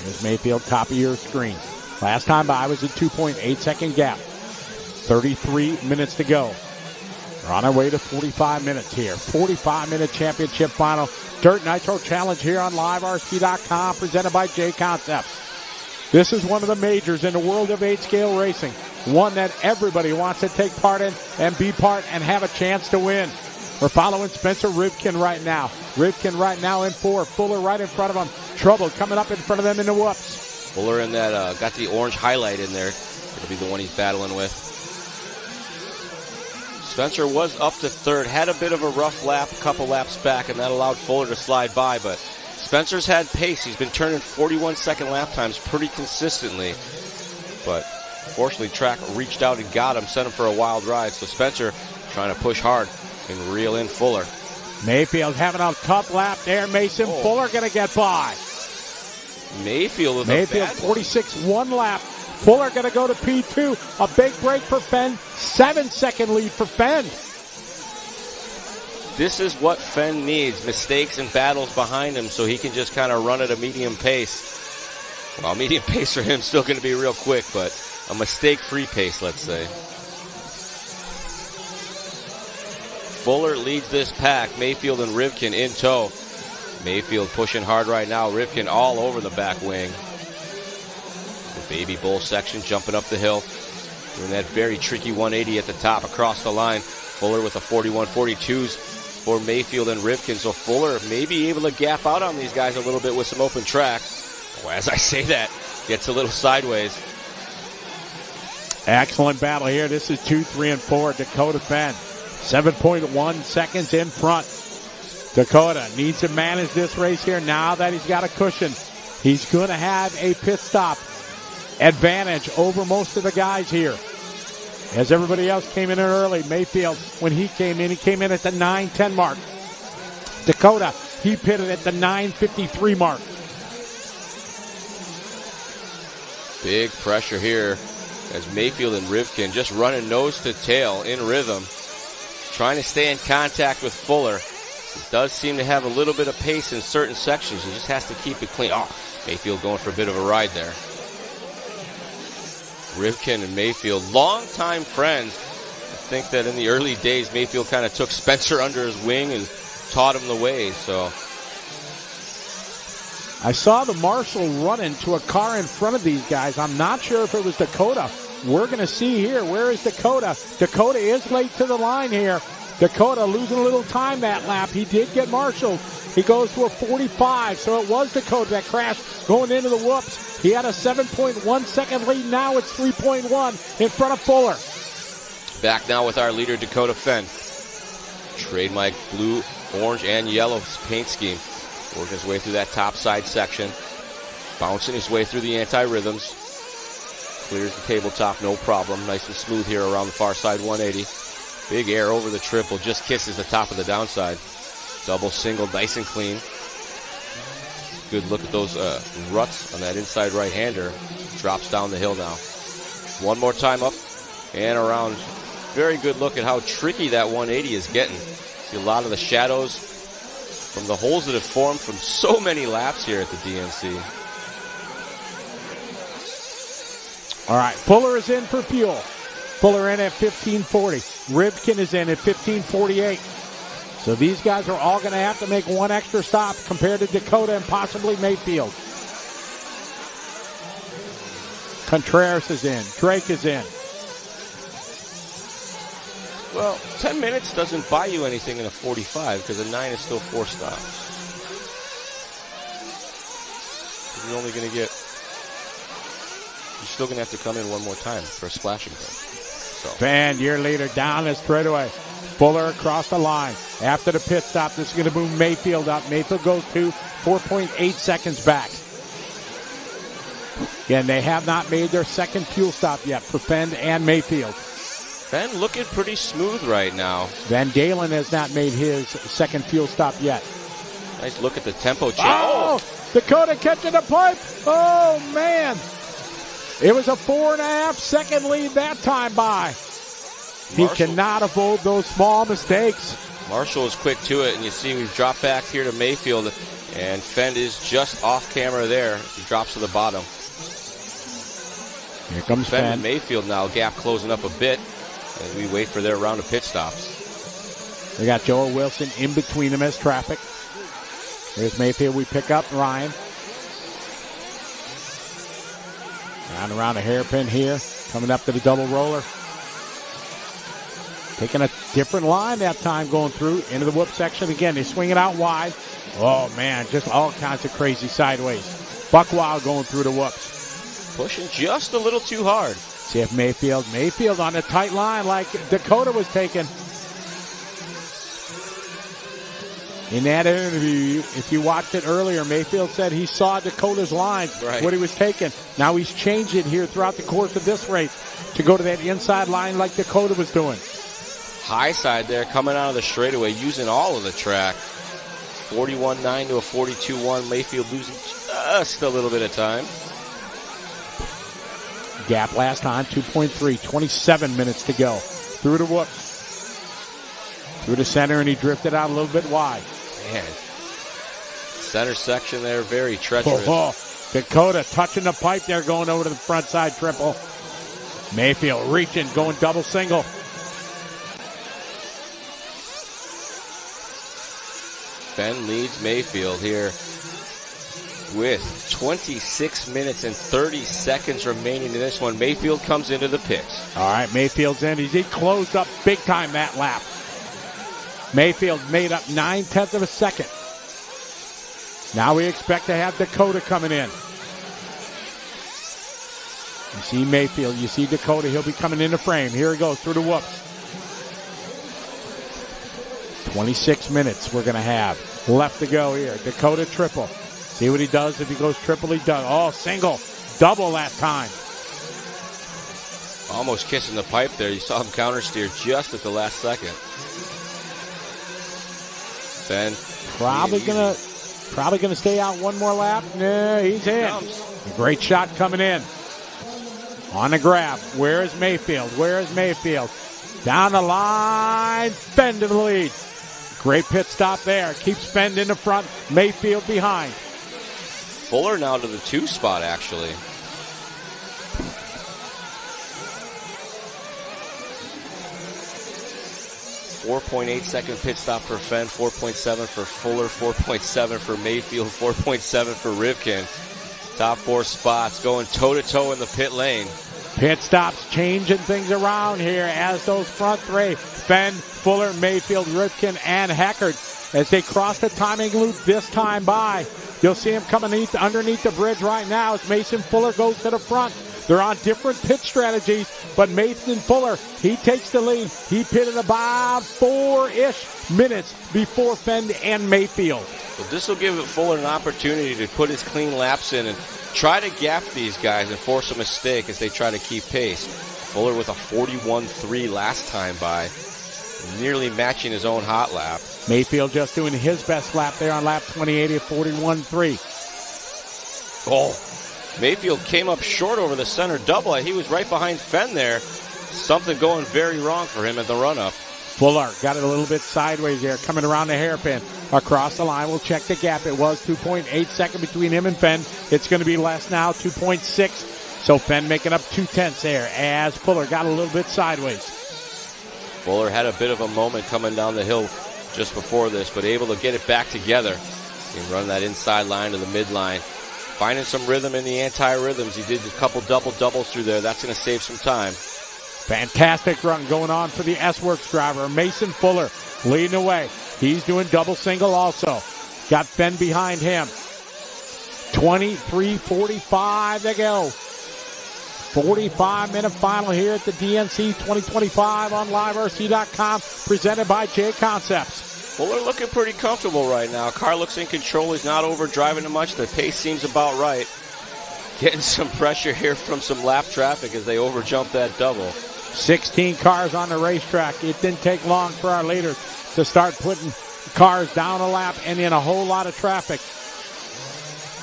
There's Mayfield, top of your screen. Last time by was a 2.8 second gap. 33 minutes to go. We're on our way to 45 minutes here. 45-minute championship final. Dirt Nitro Challenge here on LiveRC.com, presented by J Concepts. This is one of the majors in the world of 8-scale racing. One that everybody wants to take part in and be part and have a chance to win. We're following Spencer Rivkin right now. Rivkin right now in 4. Fuller right in front of him. Trouble coming up in front of them in the whoops. Fuller in that, got the orange highlight in there. It'll be the one he's battling with. Spencer was up to third, had a bit of a rough lap, a couple laps back, and that allowed Fuller to slide by, but Spencer's had pace. He's been turning 41-second lap times pretty consistently, but fortunately track reached out and got him, sent him for a wild ride, so Spencer trying to push hard and reel in Fuller. Mayfield having a tough lap there. Mason Fuller going to get by. Mayfield with a bad 46, one lap. Fuller going to go to P2. A big break for Fenn. 7-second lead for Fenn. This is what Fenn needs. Mistakes and battles behind him so he can just kind of run at a medium pace. Well, medium pace for him still going to be real quick, but a mistake-free pace, let's say. Fuller leads this pack. Mayfield and Rivkin in tow. Mayfield pushing hard right now. Rivkin all over the back wing. The baby bull section jumping up the hill. Doing that very tricky 180 at the top across the line. Fuller with the 41-42s for Mayfield and Rivkin. So Fuller may be able to gap out on these guys a little bit with some open track. Well, as I say that, gets a little sideways. Excellent battle here. This is 2, 3, and 4. Dakota Fenn. 7.1 seconds in front. Dakota needs to manage this race here now that he's got a cushion. He's going to have a pit stop advantage over most of the guys here. As everybody else came in early, Mayfield, when he came in at the 9:10 mark. Dakota, he pitted at the 9:53 mark. Big pressure here as Mayfield and Rivkin just running nose to tail in rhythm, trying to stay in contact with Fuller. He does seem to have a little bit of pace in certain sections. He just has to keep it clean. Oh, Mayfield going for a bit of a ride there. Rivkin and Mayfield, longtime friends. I think that in the early days, Mayfield kind of took Spencer under his wing and taught him the way. So I saw the marshal run into a car in front of these guys. I'm not sure if it was Dakota. We're going to see here. Where is Dakota? Dakota is late to the line here. Dakota losing a little time that lap. He did get marshaled. He goes to a 45, so it was Dakota that crashed going into the whoops. He had a 7.1 second lead. Now it's 3.1 in front of Fuller. Back now with our leader, Dakota Fenn. Trademark blue, orange, and yellow paint scheme. Working his way through that top side section. Bouncing his way through the anti-rhythms. Clears the tabletop, no problem. Nice and smooth here around the far side 180. Big air over the triple, just kisses the top of the downside. Double single, nice and clean. Good look at those ruts on that inside right-hander. Drops down the hill now. One more time up and around. Very good look at how tricky that 180 is getting. See a lot of the shadows from the holes that have formed from so many laps here at the DNC. All right, Fuller is in for fuel. Fuller in at 15:40. Rivkin is in at 15:48. So these guys are all going to have to make one extra stop compared to Dakota and possibly Mayfield. Contreras is in. Drake is in. Well, 10 minutes doesn't buy you anything in a 45 because a 9 is still 4 stops. You're only going to get... You're still going to have to come in one more time for a splashing thing. So. Fenn, your leader, down the straightaway. Fuller across the line. After the pit stop, this is going to move Mayfield up. Mayfield goes to 4.8 seconds back. Again, they have not made their second fuel stop yet for Fenn and Mayfield. Fenn looking pretty smooth right now. Van Galen has not made his second fuel stop yet. Nice look at the tempo change. Oh, Dakota catching the pipe. Oh, man. It was a 4.5 second lead that time by. He cannot avoid those small mistakes. Marshall is quick to it, and you see we've dropped back here to Mayfield, and Fend is just off camera there. He drops to the bottom. Here comes Fend Fend. and Mayfield now, gap closing up a bit as we wait for their round of pit stops. We got Joel Wilson in between them as traffic. There's Mayfield. We pick up Ryan. Round around the hairpin here. Coming up to the double roller. Taking a different line that time going through into the whoop section. Again, they swing it out wide. Oh, man, just all kinds of crazy sideways. Buck wild going through the whoops. Pushing just a little too hard. See if Mayfield on a tight line like Dakota was taking. In that interview, if you watched it earlier, Mayfield said he saw Dakota's lines, what he was taking. Now he's changed it here throughout the course of this race to go to that inside line like Dakota was doing. High side there, coming out of the straightaway, using all of the track. 41.9 to a 42.1. Mayfield losing just a little bit of time. Gap last time, 2.3, 27 minutes to go. Through the whoops. Through the center, and he drifted out a little bit wide. Man, center section there, very treacherous. Dakota touching the pipe there, going over to the front side triple. Mayfield reaching, going double single. Ben leads Mayfield here with 26 minutes and 30 seconds remaining in this one. Mayfield comes into the pits. All right, Mayfield's in. He closed up big time that lap. Mayfield made up 0.9 of a second. Now we expect to have Dakota coming in. You see Mayfield, you see Dakota. He'll be coming in the frame. Here he goes through the whoops. 26 minutes we're going to have left to go here. Dakota triple. See what he does. If he goes triple, he does. Oh, single. Double that time. Almost kissing the pipe there. You saw him counter steer just at the last second. Ben probably gonna stay out one more lap. No, he's in. A great shot coming in. On the grab. Where is Mayfield? Down the line. Fend to the lead. Great pit stop there. Keeps Fend in the front. Mayfield behind. Fuller now to the 2 spot, actually. .8-second pit stop for Fenn, 4.7 for Fuller, 4.7 for Mayfield, 4.7 for Rivkin. Top 4 spots going toe-to-toe in the pit lane. Pit stops changing things around here as those front three, Fenn, Fuller, Mayfield, Rivkin, and Heckard, as they cross the timing loop this time by. You'll see him coming underneath the bridge right now as Mason Fuller goes to the front. They're on different pit strategies, but Mason Fuller, he takes the lead. He pitted about 4-ish minutes before Fend and Mayfield. But this will give Fuller an opportunity to put his clean laps in and try to gap these guys and force a mistake as they try to keep pace. Fuller with a 41.3 last time by, nearly matching his own hot lap. Mayfield just doing his best lap there on lap 28 at 41.3. Oh. Mayfield came up short over the center double. He was right behind Fenn there. Something going very wrong for him at the run-up. Fuller got it a little bit sideways there, coming around the hairpin. Across the line, we'll check the gap. It was 2.8 seconds between him and Fenn. It's going to be less now, 2.6. So Fenn making up 0.2 there as Fuller got a little bit sideways. Fuller had a bit of a moment coming down the hill just before this, but able to get it back together and run that inside line to the midline. Finding some rhythm in the anti-rhythms. He did a couple double-doubles through there. That's going to save some time. Fantastic run going on for the S-Works driver. Mason Fuller leading the way. He's doing double single also. Got Fenn behind him. 23:45 to go. 45-minute final here at the DNC 2025 on LiveRC.com, presented by J Concepts. Fuller looking pretty comfortable right now. Car looks in control. He's not overdriving it much. The pace seems about right. Getting some pressure here from some lap traffic as they overjump that double. 16 cars on the racetrack. It didn't take long for our leaders to start putting cars down a lap and in a whole lot of traffic.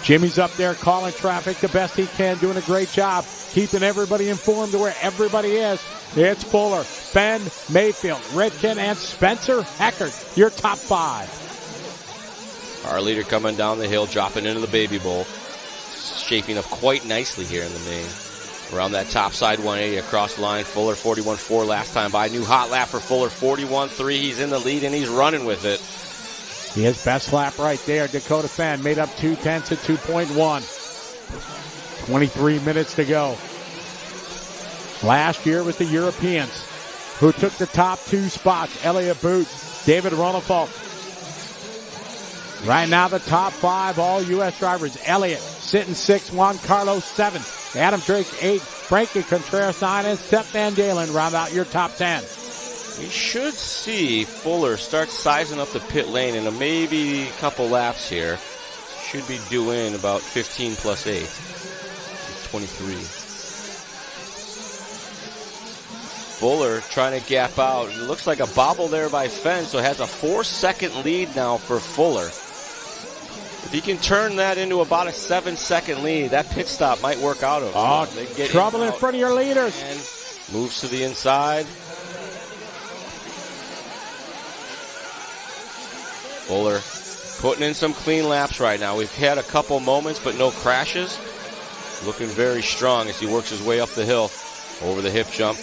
Jimmy's up there calling traffic the best he can, doing a great job, keeping everybody informed of where everybody is. It's Fuller, Ben Mayfield, Redkin, and Spencer Heckert, your top 5. Our leader coming down the hill, dropping into the baby bowl. Shaping up quite nicely here in the main. Around that top side 180 across the line. Fuller 41.4 last time by. New hot lap for Fuller 41.3. He's in the lead and he's running with it. His best lap right there. Dakota Fenn made up 2/10 at 2.1. 23 minutes to go. Last year it was the Europeans who took the top 2 spots. Elliott Booth, David Ronefalk. Right now the top 5 all U.S. drivers. Elliott sitting 6, Juan Carlos 7, Adam Drake 8, Frankie Contreras 9, and Seth Van Dalen round out your top 10. We should see Fuller start sizing up the pit lane in maybe a couple laps here. Should be due in about 15 plus 8. 23. Fuller trying to gap out. It looks like a bobble there by Fenn, so has a 4-second lead now for Fuller. If he can turn that into about a 7-second lead, that pit stop might work out of him. Trouble in front of your leaders. And moves to the inside. Fuller putting in some clean laps right now. We've had a couple moments, but no crashes. Looking very strong as he works his way up the hill. Over the hip jump.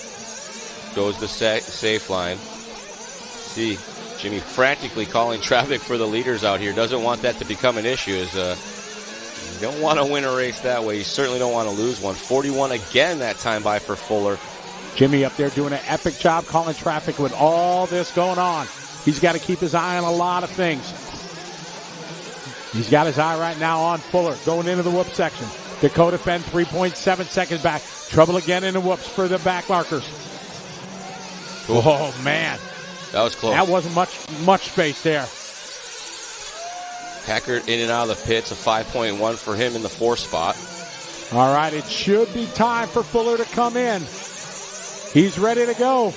Goes the safe line. See Jimmy frantically calling traffic for the leaders out here. Doesn't want that to become an issue. You don't want to win a race that way. You certainly don't want to lose one. 41 again that time by for Fuller. Jimmy up there doing an epic job calling traffic with all this going on. He's got to keep his eye on a lot of things. He's got his eye right now on Fuller going into the whoop section. Dakota Fenn 3.7 seconds back. Trouble again in the whoops for the back markers. Ooh. Oh, man. That was close. That wasn't much space there. Heckert in and out of the pits, a 5.1 for him in the 4 spot. All right, it should be time for Fuller to come in. He's ready to go.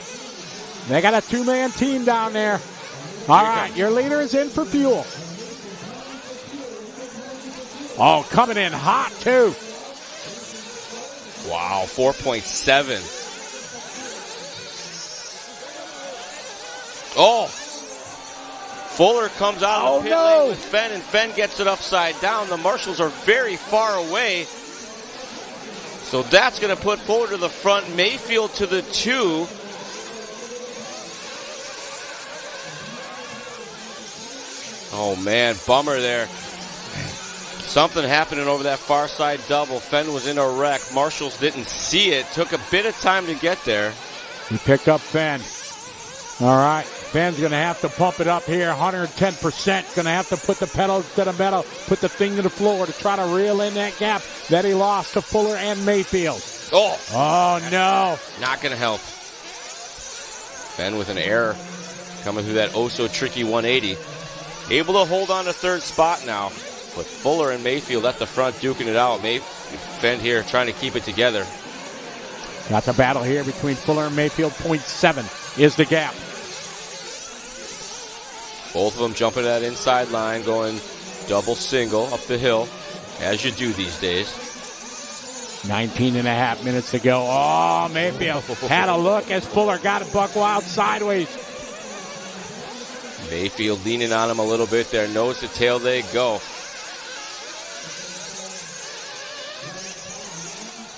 They got a 2-man team down there. All right, your leader is in for fuel. Oh, coming in hot, too. Wow, 4.7. Oh! Fuller comes out of the pit lane with Fenn, and Fenn gets it upside down. The marshals are very far away. So that's going to put Fuller to the front. Mayfield to the 2. Oh, man, bummer there. Something happening over that far side double. Fenn was in a wreck. Marshals didn't see it. Took a bit of time to get there. He picked up Fenn. All right, Fenn's going to have to pump it up here. 110%. Going to have to put the pedal to the metal, put the thing to the floor to try to reel in that gap that he lost to Fuller and Mayfield. Oh, no. Not going to help. Fenn with an error coming through that oh-so-tricky 180. Able to hold on to 3rd spot now. But Fuller and Mayfield at the front duking it out. Fenn here trying to keep it together. Got the battle here between Fuller and Mayfield. 0.7 is the gap. Both of them jumping that inside line, going double single up the hill, as you do these days. 19.5 minutes to go. Oh, Mayfield had a look as Fuller got it buck wild sideways. Mayfield leaning on him a little bit there. Nose to tail they go.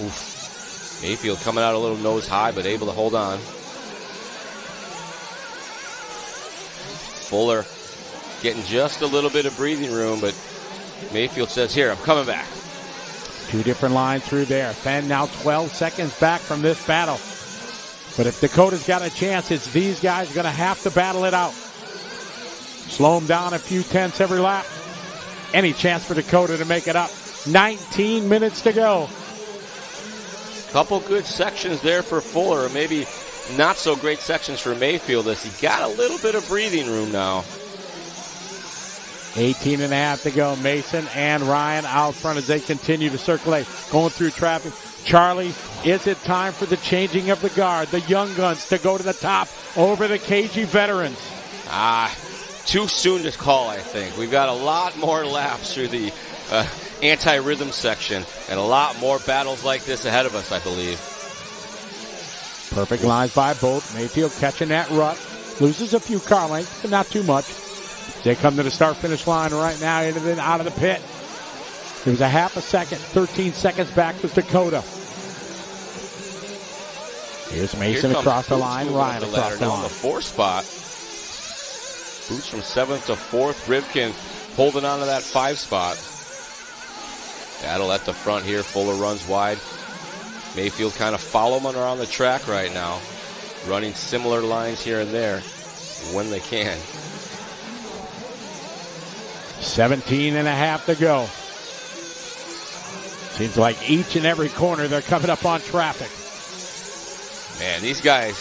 Oof. Mayfield coming out a little nose high, but able to hold on. Fuller getting just a little bit of breathing room, but Mayfield says, here, I'm coming back. 2 different lines through there. Fenn now 12 seconds back from this battle. But if Dakota's got a chance, it's these guys going to have to battle it out. Slow them down a few tenths every lap. Any chance for Dakota to make it up. 19 minutes to go. Couple good sections there for Fuller. Maybe not so great sections for Mayfield as he got a little bit of breathing room now. 18.5 to go. Mason and Ryan out front as they continue to circulate. Going through traffic. Charlie, is it time for the changing of the guard? The young guns to go to the top over the KG veterans. too soon to call, I think. We've got a lot more laps through the anti-rhythm section and a lot more battles like this ahead of us, I believe. Perfect lines by both. Mayfield catching that rut. Loses a few car lengths, but not too much. They come to the start-finish line right now, out of the pit. It was a half a second, 13 seconds back was Dakota. Here's Mason across the line, Ryan across the line. On the 4th spot. Boots from 7th to 4th. Rivkin holding on to that 5 spot. Battle at the front here. Fuller runs wide. Mayfield kind of follow him around the track right now. Running similar lines here and there when they can. 17 and a half to go. Seems like each and every corner they're coming up on traffic. Man, these guys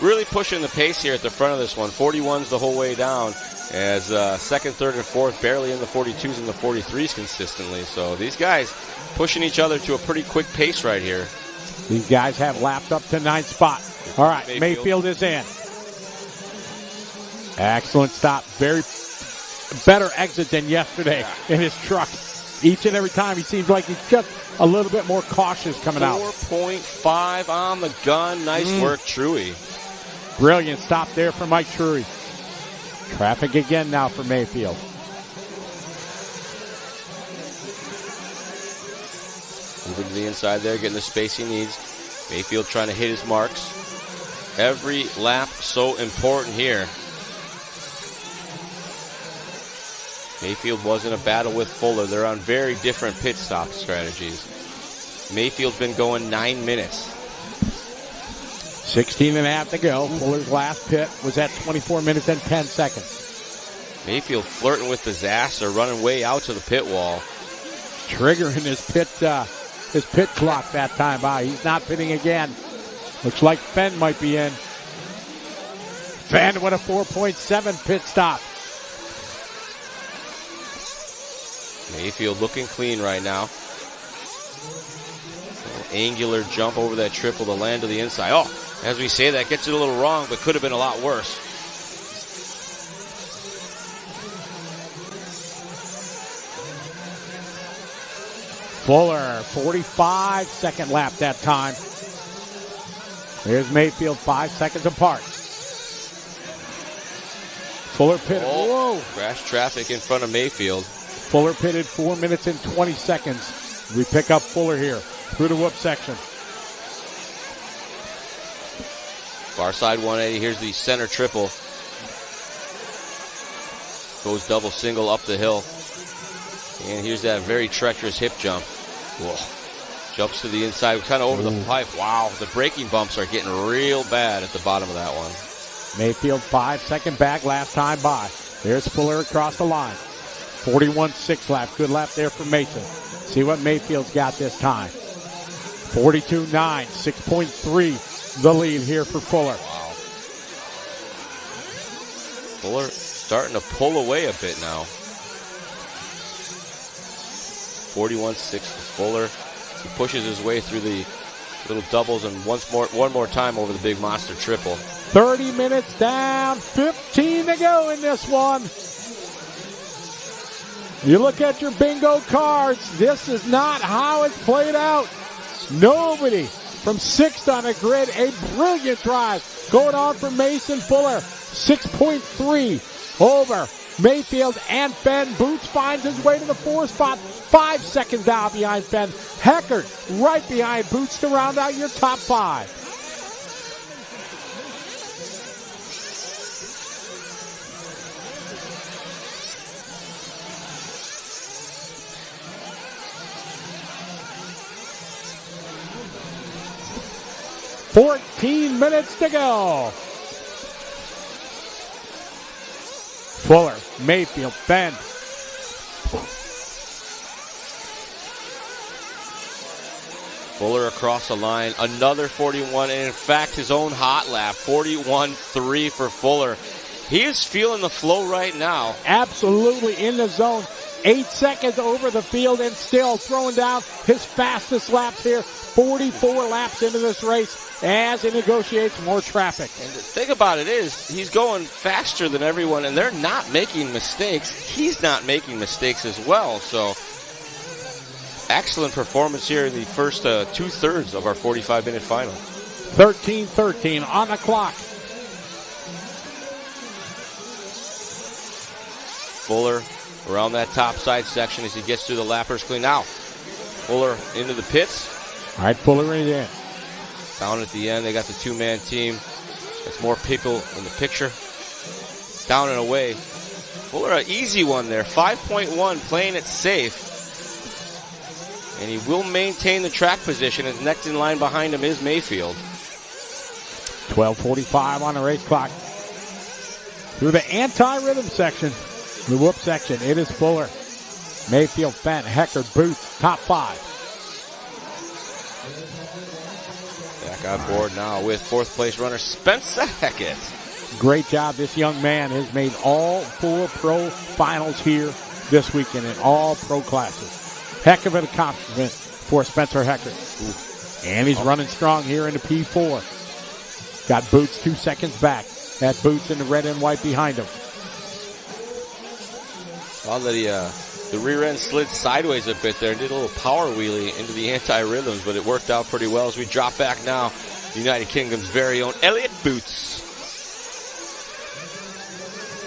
really pushing the pace here at the front of this one. 41s the whole way down, as 2nd, 3rd, and 4th barely in the 42s and the 43s consistently. So these guys pushing each other to a pretty quick pace right here. These guys have lapped up to 9th spot. All right, Mayfield is in. Excellent stop. Better exit than yesterday in his truck. Each and every time he seems like he's just a little bit more cautious coming out. 4.5 on the gun. Nice work, Truey. Brilliant stop there for Mike Truey. Traffic again now for Mayfield. Moving to the inside there, getting the space he needs. Mayfield trying to hit his marks. Every lap so important here. Mayfield was in a battle with Fuller. They're on very different pit stop strategies. Mayfield's been going 9 minutes. 16 and a half to go. Fuller's last pit was at 24 minutes and 10 seconds. Mayfield flirting with disaster, running way out to the pit wall. Triggering his pit clock that time by. He's not pitting again. Looks like Fenn might be in. Fenn with a 4.7 pit stop. Mayfield looking clean right now. Angular jump over that triple to land to the inside. Oh, as we say, that gets it a little wrong, but could have been a lot worse. Fuller, 45-second lap that time. Here's Mayfield, 5 seconds apart. Fuller pitted. Whoa! Crash traffic in front of Mayfield. Fuller pitted 4 minutes and 20 seconds. We pick up Fuller here through the whoop section. Far side 180. Here's the center triple. Goes double single up the hill. And here's that very treacherous hip jump. Whoa. Jumps to the inside, kind of over the pipe. Wow, the braking bumps are getting real bad at the bottom of that one. Mayfield 5-second back last time by. There's Fuller across the line. 41.6 lap. Good lap there for Mason. See what Mayfield's got this time. 42.9, 6.3 the lead here for Fuller. Wow. Fuller starting to pull away a bit now. 41.6 to Fuller. He pushes his way through the little doubles and one more time over the big monster triple. 30 minutes down, 15 to go in this one. You look at your bingo cards. This is not how it's played out. Nobody from 6th on the grid. A brilliant drive going on for Mason. Fuller, 6.3 over Mayfield and Fenn. Boots finds his way to the 4th spot. 5 seconds down behind Fenn. Heckard right behind Boots to round out your top 5. $14 minutes to go. Fuller, Mayfield, Fenn. Fuller across the line, another 41, and in fact his own hot lap, 41.3 for Fuller. He is feeling the flow right now. Absolutely in the zone. 8 seconds over the field and still throwing down his fastest laps here. 44 laps into this race as he negotiates more traffic. And the thing about it is, he's going faster than everyone, and they're not making mistakes. He's not making mistakes as well. So, excellent performance here in the first two-thirds of our 45-minute final. 13:13 on the clock. Fuller around that top side section as he gets through the lappers clean. Now, Fuller into the pits. All right, Fuller in. Down at the end, they got the two-man team. That's more people in the picture. Down and away. Fuller, an easy one there. 5.1, playing it safe. And he will maintain the track position as next in line behind him is Mayfield. 12:45 on the race clock. Through the anti-rhythm section, the whoop section, it is Fuller, Mayfield, Fenn, Hecker, Booth, top 5. Back on board now with fourth place runner Spencer Heckett. Great job. This young man has made all 4 pro finals here this weekend in all pro classes. Heck of an accomplishment for Spencer Heckett. And he's running strong here into P4. Got Boots 2 seconds back. That Boots in the red and white behind him. Well, the rear end slid sideways a bit there and did a little power wheelie into the anti-rhythms, but it worked out pretty well as we drop back now. United Kingdom's very own Elliott Boots.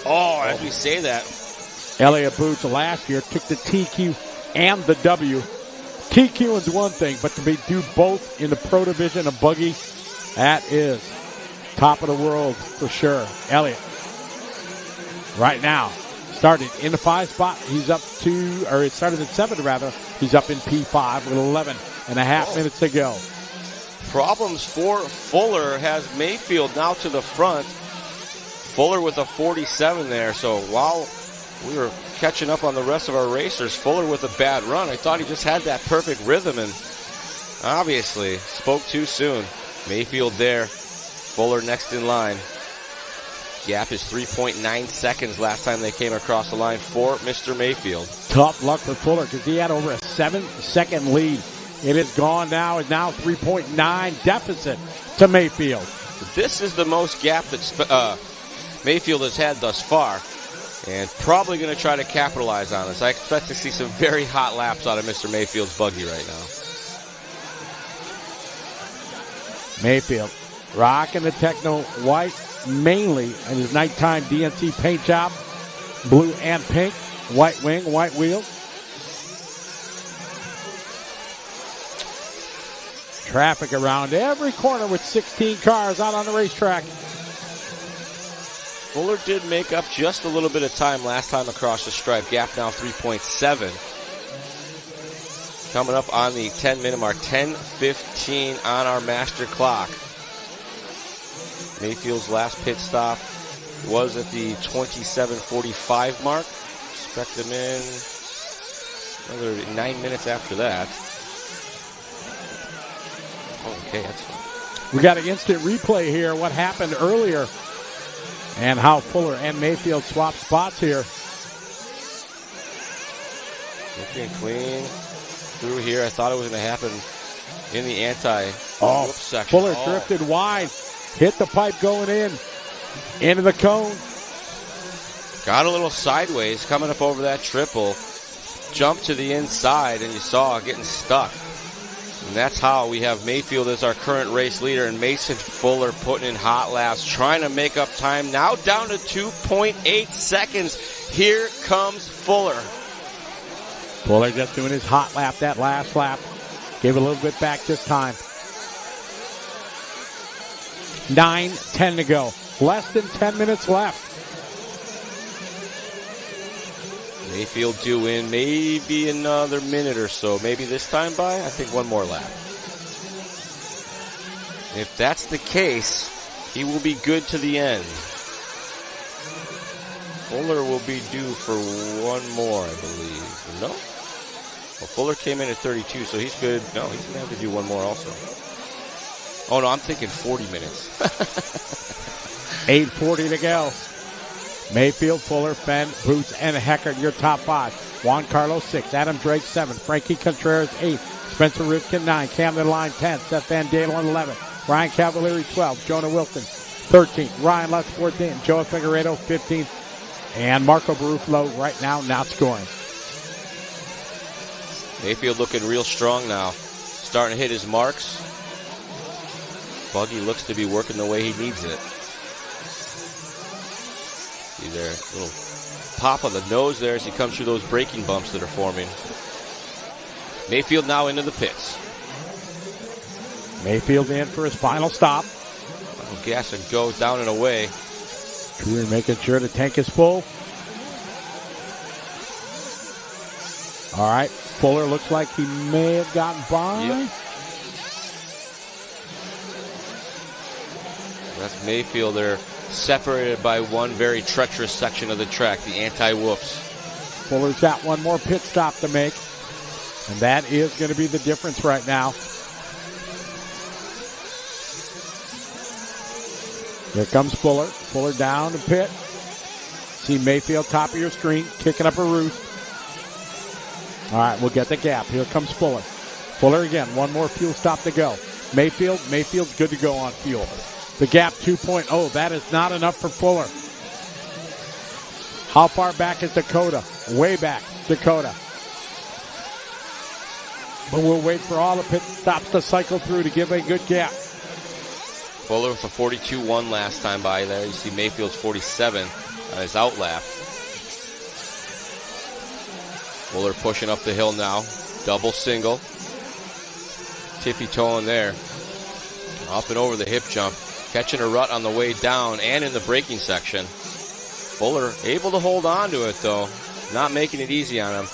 Oh, as we say that. Elliott Boots last year took the TQ and the W. TQ is one thing, but to do both in the pro division of buggy, that is top of the world for sure. Elliott, right now, started in the 5 spot. He's up to, or it started at 7 rather. He's up in P5 with 11.5 minutes to go. Problems for Fuller has Mayfield now to the front. Fuller with a 47 there. So while we were catching up on the rest of our racers, Fuller with a bad run. I thought he just had that perfect rhythm and obviously spoke too soon. Mayfield there. Fuller next in line. Gap is 3.9 seconds last time they came across the line for Mr. Mayfield. Tough luck for Fuller because he had over a 7-second lead. It is gone now. It's now 3.9 deficit to Mayfield. This is the most gap that Mayfield has had thus far, and probably going to try to capitalize on this. I expect to see some very hot laps out of Mr. Mayfield's buggy right now. Mayfield rocking the Techno white mainly in his nighttime DNC paint job. Blue and pink. White wing, white wheel. Traffic around every corner with 16 cars out on the racetrack. Fuller did make up just a little bit of time last time across the stripe. Gap now 3.7. Coming up on the 10-minute mark. 10:15 on our master clock. Mayfield's last pit stop was at the 27:45 mark. Expect them in another 9 minutes after that. Okay, that's fine. We got an instant replay here. What happened earlier and how Fuller and Mayfield swap spots here. Looking clean through here. I thought it was going to happen in the section. Fuller drifted wide. Hit the pipe going in. Into the cone. Got a little sideways coming up over that triple. Jumped to the inside, and you saw getting stuck. And that's how we have Mayfield as our current race leader, and Mason Fuller putting in hot laps, trying to make up time. Now down to 2.8 seconds. Here comes Fuller. Fuller just doing his hot lap, that last lap. Gave a little bit back this time. 9:10 to go. Less than 10 minutes left. Mayfield due in maybe another minute or so. Maybe this time by, I think one more lap. If that's the case, he will be good to the end. Fuller will be due for one more, I believe. No? Well, Fuller came in at 32, so he's good. No, he's going to have to do one more also. Oh, no, I'm thinking 40 minutes. 8:40 to go. Mayfield, Fuller, Fenn, Boots, and Hecker, your top 5. Juan Carlos 6, Adam Drake 7, Frankie Contreras 8, Spencer Rivkin 9, Camden Line 10, Seth Van Dalen 11, Ryan Cavalieri 12, Jonah Wilson 13, Ryan Lutz 14, Joe Figueredo 15, and Marco Barufalo right now not scoring. Mayfield looking real strong now. Starting to hit his marks. Buggy looks to be working the way he needs it. See there, little pop on the nose there as he comes through those braking bumps that are forming. Mayfield now into the pits. Mayfield in for his final stop. Gas and go down and away. Cooler making sure the tank is full. All right, Fuller looks like he may have gotten by. Yep. That's Mayfield. They're separated by one very treacherous section of the track, the anti-whoops. Fuller's got one more pit stop to make, and that is going to be the difference right now. Here comes Fuller. Fuller down to pit. See Mayfield, top of your screen, kicking up a roost. All right, we'll get the gap. Here comes Fuller. Fuller again, one more fuel stop to go. Mayfield's good to go on fuel. The gap 2.0, that is not enough for Fuller. How far back is Dakota? Way back, Dakota. But we'll wait for all the pit stops to cycle through to give a good gap. Fuller with a 42.1 last time by there. You see Mayfield's 47 on his out lap. Fuller pushing up the hill now. Double single. Tippy-toeing there. Up and over the hip jump. Catching a rut on the way down and in the braking section. Fuller able to hold on to it, though. Not making it easy on him.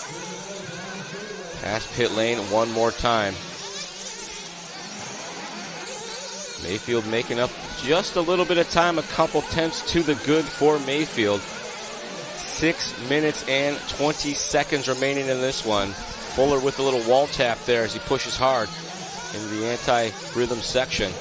Past pit lane one more time. Mayfield making up just a little bit of time, a couple tenths to the good for Mayfield. 6 minutes and 20 seconds remaining in this one. Fuller with a little wall tap there as he pushes hard in the anti-rhythm section.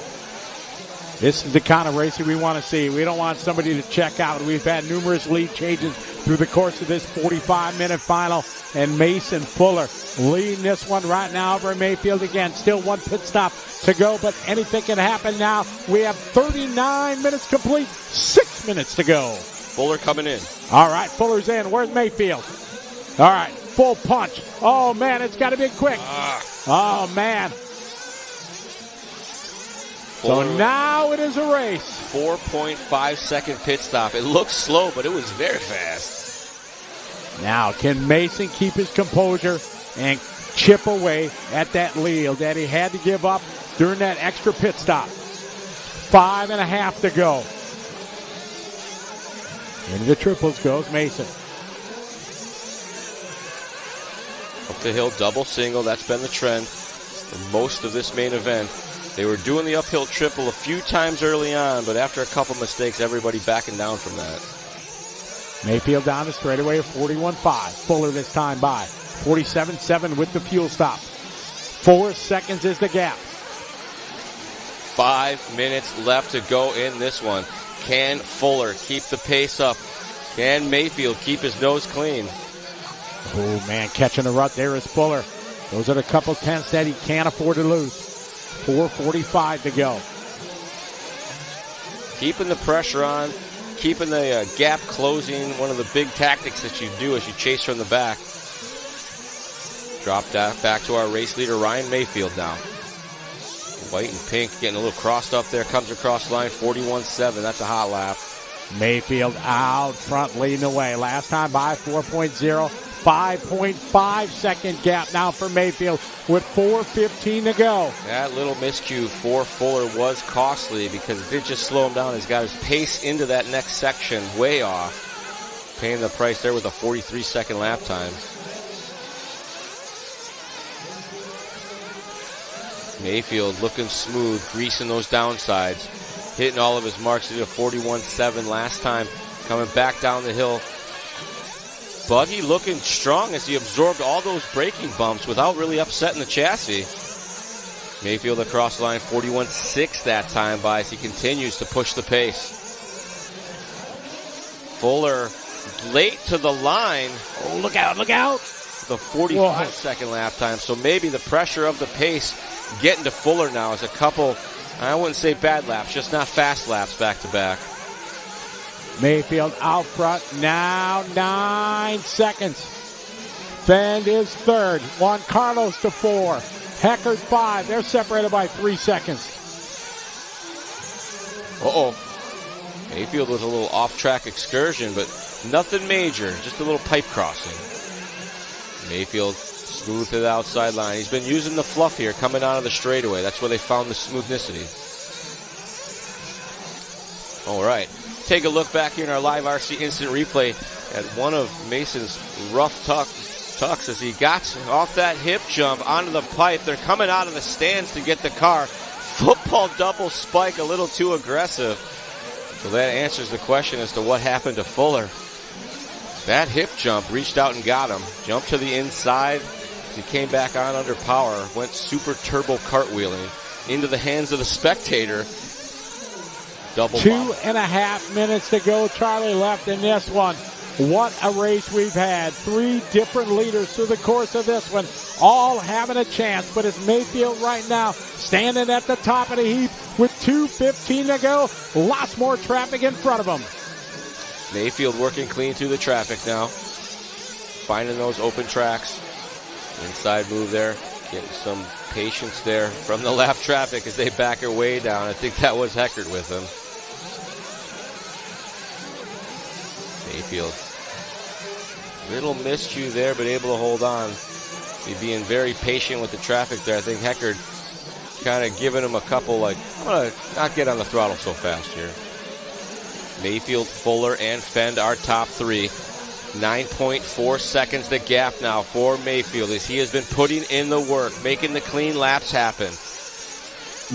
This is the kind of racing we want to see. We don't want somebody to check out. We've had numerous lead changes through the course of this 45-minute final, and Mason Fuller leading this one right now over Mayfield again. Still one pit stop to go, but anything can happen now. We have 39 minutes complete, 6 minutes to go. Fuller coming in. All right, Fuller's in. Where's Mayfield? All right, full punch. Oh, man, it's got to be quick. Oh, man. Fuller, so now it is a race. 4.5 second pit stop. It looks slow, but it was very fast. Now, can Mason keep his composure and chip away at that lead that he had to give up during that extra pit stop? 5.5 to go. Into the triples goes Mason. Up the hill, double single. That's been the trend for most of this main event. They were doing the uphill triple a few times early on, but after a couple mistakes, everybody backing down from that. Mayfield down the straightaway of 41.5. Fuller this time by 47.7 with the fuel stop. 4 seconds is the gap. 5 minutes left to go in this one. Can Fuller keep the pace up? Can Mayfield keep his nose clean? Oh, man, catching the rut there is Fuller. Those are the couple tenths that he can't afford to lose. 4:45 to go. Keeping the pressure on, keeping the gap closing, one of the big tactics that you do as you chase from the back. Drop that back to our race leader, Ryan Mayfield now. White and pink getting a little crossed up there, comes across the line, 41.7. That's a hot lap. Mayfield out front leading the way. Last time by 4.0. 5.5 second gap now for Mayfield with 4:15 to go. That little miscue for Fuller was costly because it did just slow him down. He's got his pace into that next section way off. Paying the price there with a 43-second lap time. Mayfield looking smooth, greasing those downsides. Hitting all of his marks. He did a 41.7 last time. Coming back down the hill. Buggy looking strong as he absorbed all those braking bumps without really upsetting the chassis. Mayfield across the line, 41.6 that time by as he continues to push the pace. Fuller late to the line. Oh, look out, look out. with a 45-second lap time. So maybe the pressure of the pace getting to Fuller now is a couple, I wouldn't say bad laps, just not fast laps back to back. Mayfield out front now, 9 seconds. Fend is third. Juan Carlos to 4. Heckard 5. They're separated by 3 seconds. Uh-oh. Mayfield was a little off-track excursion, but nothing major, just a little pipe crossing. Mayfield smooth to the outside line. He's been using the fluff here coming out of the straightaway. That's where they found the smoothness. All right. Take a look back here in our live RC instant replay at one of Mason's rough tucks as he got off that hip jump onto the pipe. They're coming out of the stands to get the car. Football double spike, a little too aggressive. So that answers the question as to what happened to Fuller. That hip jump reached out and got him. Jumped to the inside. He came back on under power. Went super turbo cartwheeling into the hands of the spectator. Double 2.5 minutes to go, Charlie, left in this one. What a race we've had. 3 different leaders through the course of this one, all having a chance. But it's Mayfield right now standing at the top of the heap with 2:15 to go. Lots more traffic in front of him. Mayfield working clean through the traffic now. Finding those open tracks. Inside move there. Getting some patience there from the lap traffic as they back her way down. I think that was Heckard with him. Mayfield. Little miscue there, but able to hold on. He's being very patient with the traffic there. I think Heckard kind of giving him a couple, like, I'm going to not get on the throttle so fast here. Mayfield, Fuller, and Fend are top 3. 9.4 seconds the gap now for Mayfield as he has been putting in the work, making the clean laps happen.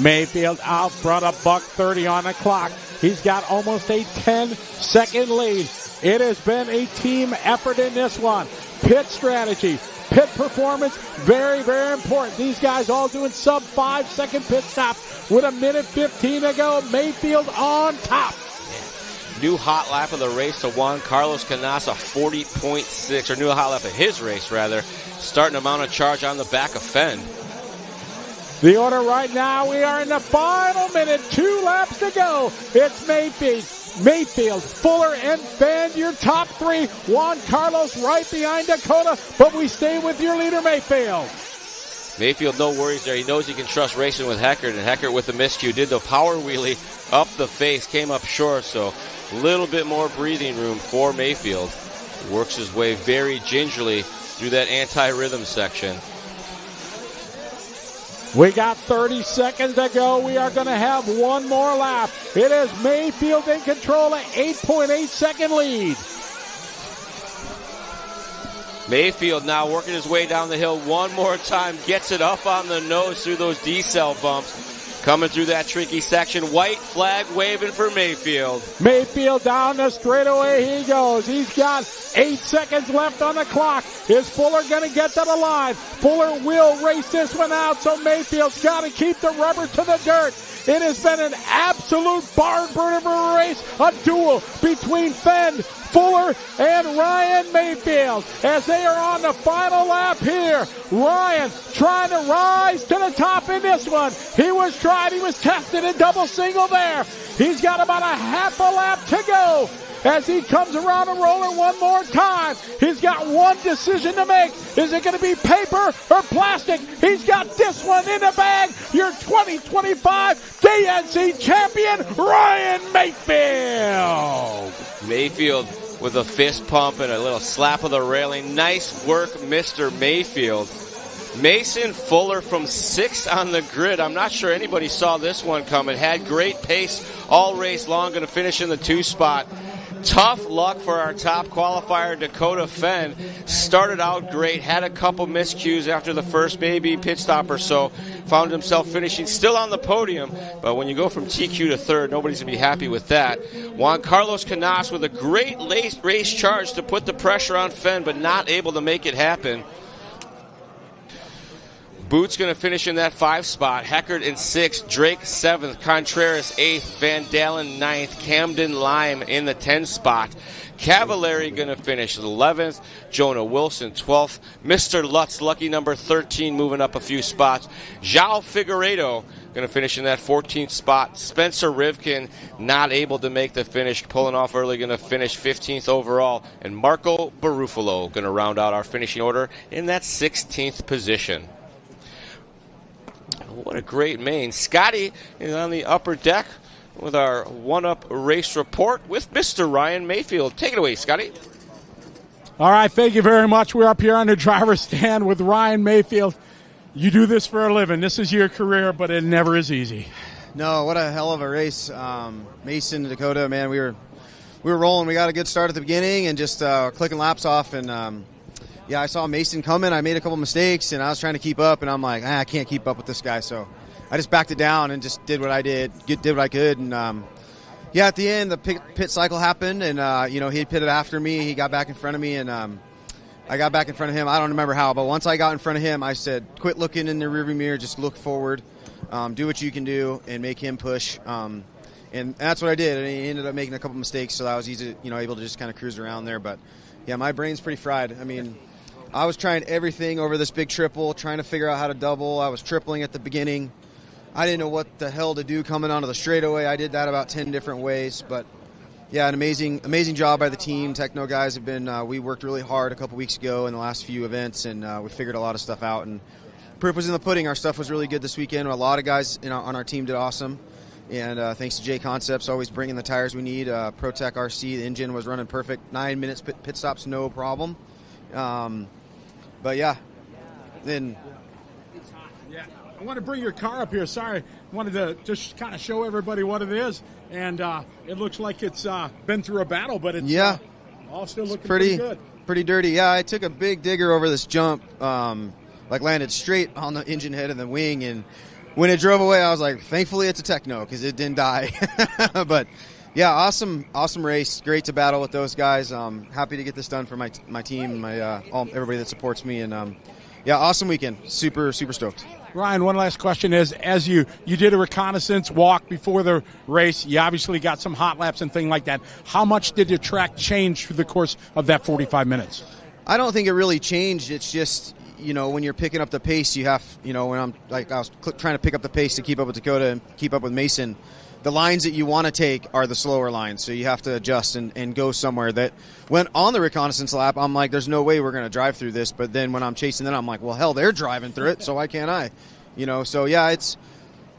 Mayfield out front, $1:30 on the clock. He's got almost a 10-second lead. It has been a team effort in this one. Pit strategy, pit performance, very, very important. These guys all doing sub 5-second pit stops with 1:15 to go. Mayfield on top. New hot lap of the race to Juan Carlos Canassa, 40.6, or new hot lap of his race, rather. Starting amount of charge on the back of Fend. The order right now, we are in the final minute, 2 laps to go. It's Mayfield, Fuller, and Fend, your top 3. Juan Carlos right behind Dakota, but we stay with your leader, Mayfield. Mayfield, no worries there. He knows he can trust racing with Heckard, and Heckard with the miscue did the power wheelie up the face, came up short, so a little bit more breathing room for Mayfield. He works his way very gingerly through that anti-rhythm section. We got 30 seconds to go. We are going to have one more lap. It is Mayfield in control, an 8.8 second lead. Mayfield now working his way down the hill one more time. Gets it up on the nose through those D-cell bumps. Coming through that tricky section. White flag waving for Mayfield. Mayfield down the straightaway he goes. He's got 8 seconds left on the clock. Is Fuller going to get to the line? Fuller will race this one out, so Mayfield's got to keep the rubber to the dirt. It has been an absolute barn burner of a race, a duel between Fend, Fuller, and Ryan Mayfield as they are on the final lap here. Ryan trying to rise to the top in this one. He was tested in double single there. He's got about a half a lap to go as he comes around the roller one more time. He's got one decision to make. Is it going to be paper or plastic? He's got this one in the bag. Your 2025 DNC champion, Ryan Mayfield. Mayfield with a fist pump and a little slap of the railing. Nice work, Mr. Mayfield. Mason Fuller from 6th on the grid. I'm not sure anybody saw this one coming. Had great pace all race long. Going to finish in the 2 spot. Tough luck for our top qualifier, Dakota Fend. Started out great, had a couple miscues after the first maybe pit stop or so. Found himself finishing still on the podium, but when you go from TQ to 3rd, nobody's going to be happy with that. Juan Carlos Canas with a great race charge to put the pressure on Fend, but not able to make it happen. Boots going to finish in that 5 spot. Heckert in 6th. Drake 7th. Contreras 8th. Van Dalen 9th. Camden Lime in the 10 spot. Cavallari going to finish 11th. Jonah Wilson 12th. Mr. Lutz, lucky number 13, moving up a few spots. João Figueiredo going to finish in that 14th spot. Spencer Rivkin not able to make the finish, pulling off early, going to finish 15th overall. And Marco Barufalo going to round out our finishing order in that 16th position. What a great main. Scotty is on the upper deck with our one-up race report with Mr. Ryan Mayfield. Take it away, Scotty. All right, thank you very much. We're up here on the driver's stand with Ryan Mayfield. You do this for a living. This is your career, but it never is easy. No, what a hell of a race. Mason, Dakota, man, we were rolling. We got a good start at the beginning and just clicking laps off. And, I saw Mason coming. I made a couple mistakes, and I was trying to keep up. And I'm like, I can't keep up with this guy. So I just backed it down and just did what I did what I could. And, at the end, the pit cycle happened, and, he had pitted after me. He got back in front of me, and I got back in front of him. I don't remember how, but once I got in front of him, I said, quit looking in the rearview mirror, just look forward, do what you can do, and make him push. And that's what I did. And he ended up making a couple mistakes, so I was easy, able to just kind of cruise around there. But, my brain's pretty fried. I mean, I was trying everything over this big triple, trying to figure out how to double. I was tripling at the beginning. I didn't know what the hell to do coming onto the straightaway. I did that about 10 different ways, but an amazing job by the team. Techno guys have been, we worked really hard a couple weeks ago in the last few events, and we figured a lot of stuff out, and proof was in the pudding. Our stuff was really good this weekend. A lot of guys on our team did awesome, and thanks to J Concepts, always bringing the tires we need. ProTech RC, the engine was running perfect. 9 minutes pit stops, no problem. Then... I want to bring your car up here. Sorry. Wanted to just kind of show everybody what it is. And it looks like it's been through a battle, but it's all still looking pretty good. Pretty dirty. Yeah, I took a big digger over this jump, landed straight on the engine head and the wing. And when it drove away, I was like, thankfully it's a Techno because it didn't die. But, awesome race. Great to battle with those guys. Happy to get this done for my team, everybody that supports me. And, awesome weekend. Super, super stoked. Ryan, one last question is, as you did a reconnaissance walk before the race, you obviously got some hot laps and things like that. How much did your track change through the course of that 45 minutes? I don't think it really changed. It's just, when you're picking up the pace, you have, when I was trying to pick up the pace to keep up with Dakota and keep up with Mason, the lines that you want to take are the slower lines, so you have to adjust and go somewhere that when on the reconnaissance lap, I'm like, there's no way we're going to drive through this. But then when I'm chasing them, I'm like, well, hell, they're driving through it, so why can't I? It's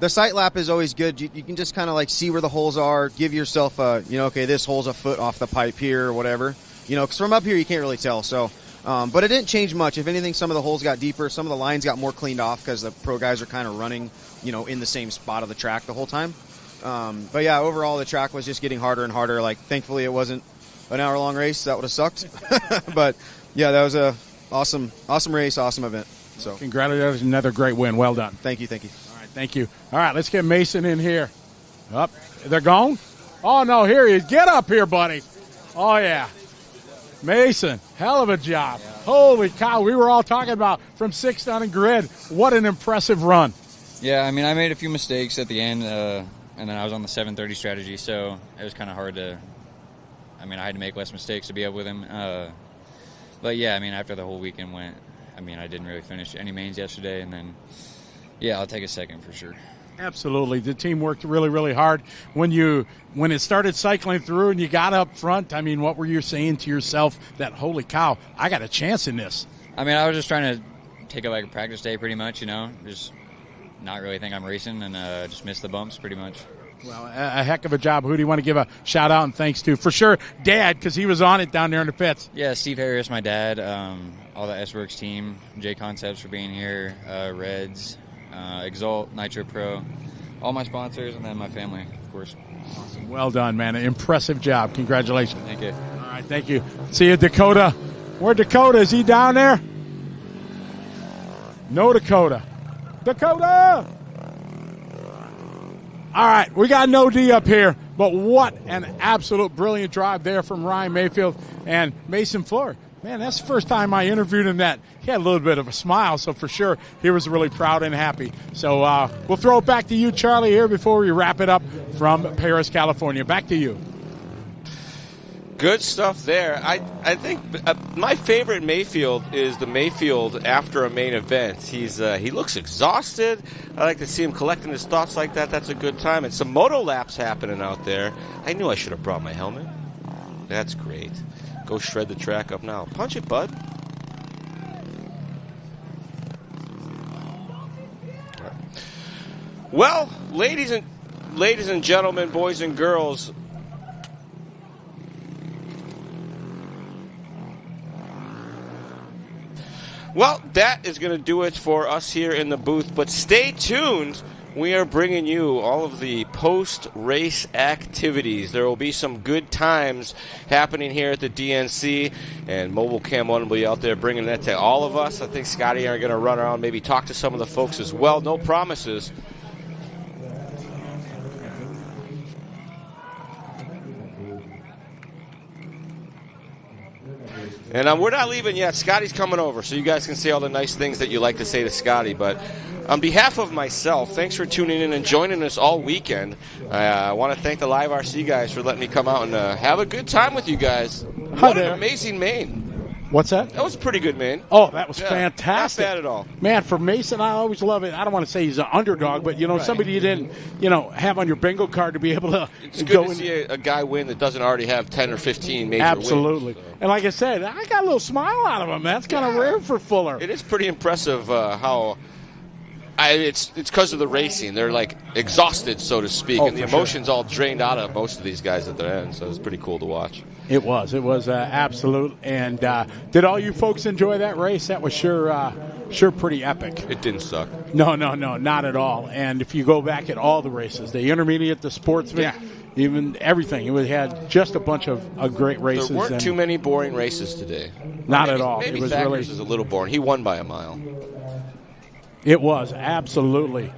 the sight lap is always good. You can just kind of see where the holes are, give yourself okay, this hole's a foot off the pipe here or whatever. Because from up here you can't really tell. So, but it didn't change much. If anything, some of the holes got deeper, some of the lines got more cleaned off because the pro guys are kind of running, in the same spot of the track the whole time. Overall the track was just getting harder and harder. Thankfully it wasn't an hour-long race. That would have sucked. But that was a awesome race, awesome event. So congratulations, another great win. Well done. Thank you. All right, thank you. All right, let's get Mason in here. Up, they're gone. Oh no, here he is. Get up here, buddy. Oh yeah, Mason, hell of a job. Yeah. Holy cow, we were all talking about from 6th on the grid. What an impressive run. Yeah, I mean, I made a few mistakes at the end. And then I was on the 730 strategy, so it was kind of hard to. I had to make less mistakes to be up with him. After the whole weekend went, I didn't really finish any mains yesterday, and then, I'll take a second for sure. Absolutely, the team worked really, really hard. When it started cycling through and you got up front, what were you saying to yourself that, holy cow, I got a chance in this? I was just trying to take it like a practice day, pretty much. Just not really think I'm racing and just miss the bumps pretty much. Well, a heck of a job. Who do you want to give a shout out and thanks to? For sure, Dad, because he was on it down there in the pits. Yeah, Steve Harris, my dad, all the S-Works team, J Concepts for being here, Reds, Exalt, Nitro Pro, all my sponsors, and then my family, of course. Awesome. Well done, man. An impressive job. Congratulations. Thank you. All right, thank you. See you, Dakota. Where Dakota? Is he down there? No Dakota. Dakota! All right, we got no D up here, but what an absolute brilliant drive there from Ryan Mayfield and Mason Fleur. Man, that's the first time I interviewed him that he had a little bit of a smile, so for sure he was really proud and happy. So we'll throw it back to you, Charlie, here before we wrap it up from Paris, California. Back to you. Good stuff there. I think my favorite Mayfield is the Mayfield after a main event. He looks exhausted. I like to see him collecting his thoughts like that. That's a good time. And some moto laps happening out there. I knew I should have brought my helmet. That's great. Go shred the track up now. Punch it, bud. Well, ladies and gentlemen, boys and girls, well, that is going to do it for us here in the booth. But stay tuned. We are bringing you all of the post-race activities. There will be some good times happening here at the DNC, and Mobile Cam 1 will be out there bringing that to all of us. I think Scotty and I are going to run around, maybe talk to some of the folks as well. No promises. And we're not leaving yet. Scotty's coming over, so you guys can say all the nice things that you like to say to Scotty. But on behalf of myself, thanks for tuning in and joining us all weekend. I want to thank the Live RC guys for letting me come out and have a good time with you guys. What an amazing main. What's that? That was a pretty good main. Oh, that was fantastic. Not bad at all. Man, for Mason, I always love it. I don't want to say he's an underdog, but, somebody you didn't, have on your bingo card to be able to It's good to see a guy win that doesn't already have 10 or 15 major Absolutely. wins. So. And like I said, I got a little smile out of him. That's kind of rare for Fuller. It is pretty impressive how... it's because of the racing. They're like exhausted, so to speak, and the emotions all drained out of most of these guys at their end. So it's pretty cool to watch. It was absolute. And did all you folks enjoy that race? That was sure pretty epic. It didn't suck. No, not at all. And if you go back at all the races, the intermediate, the Sportsman, even everything, it had just a bunch of great races. There weren't too many boring races today. Not at all. Maybe it was Thacker's really is a little boring. He won by a mile. It was, absolutely.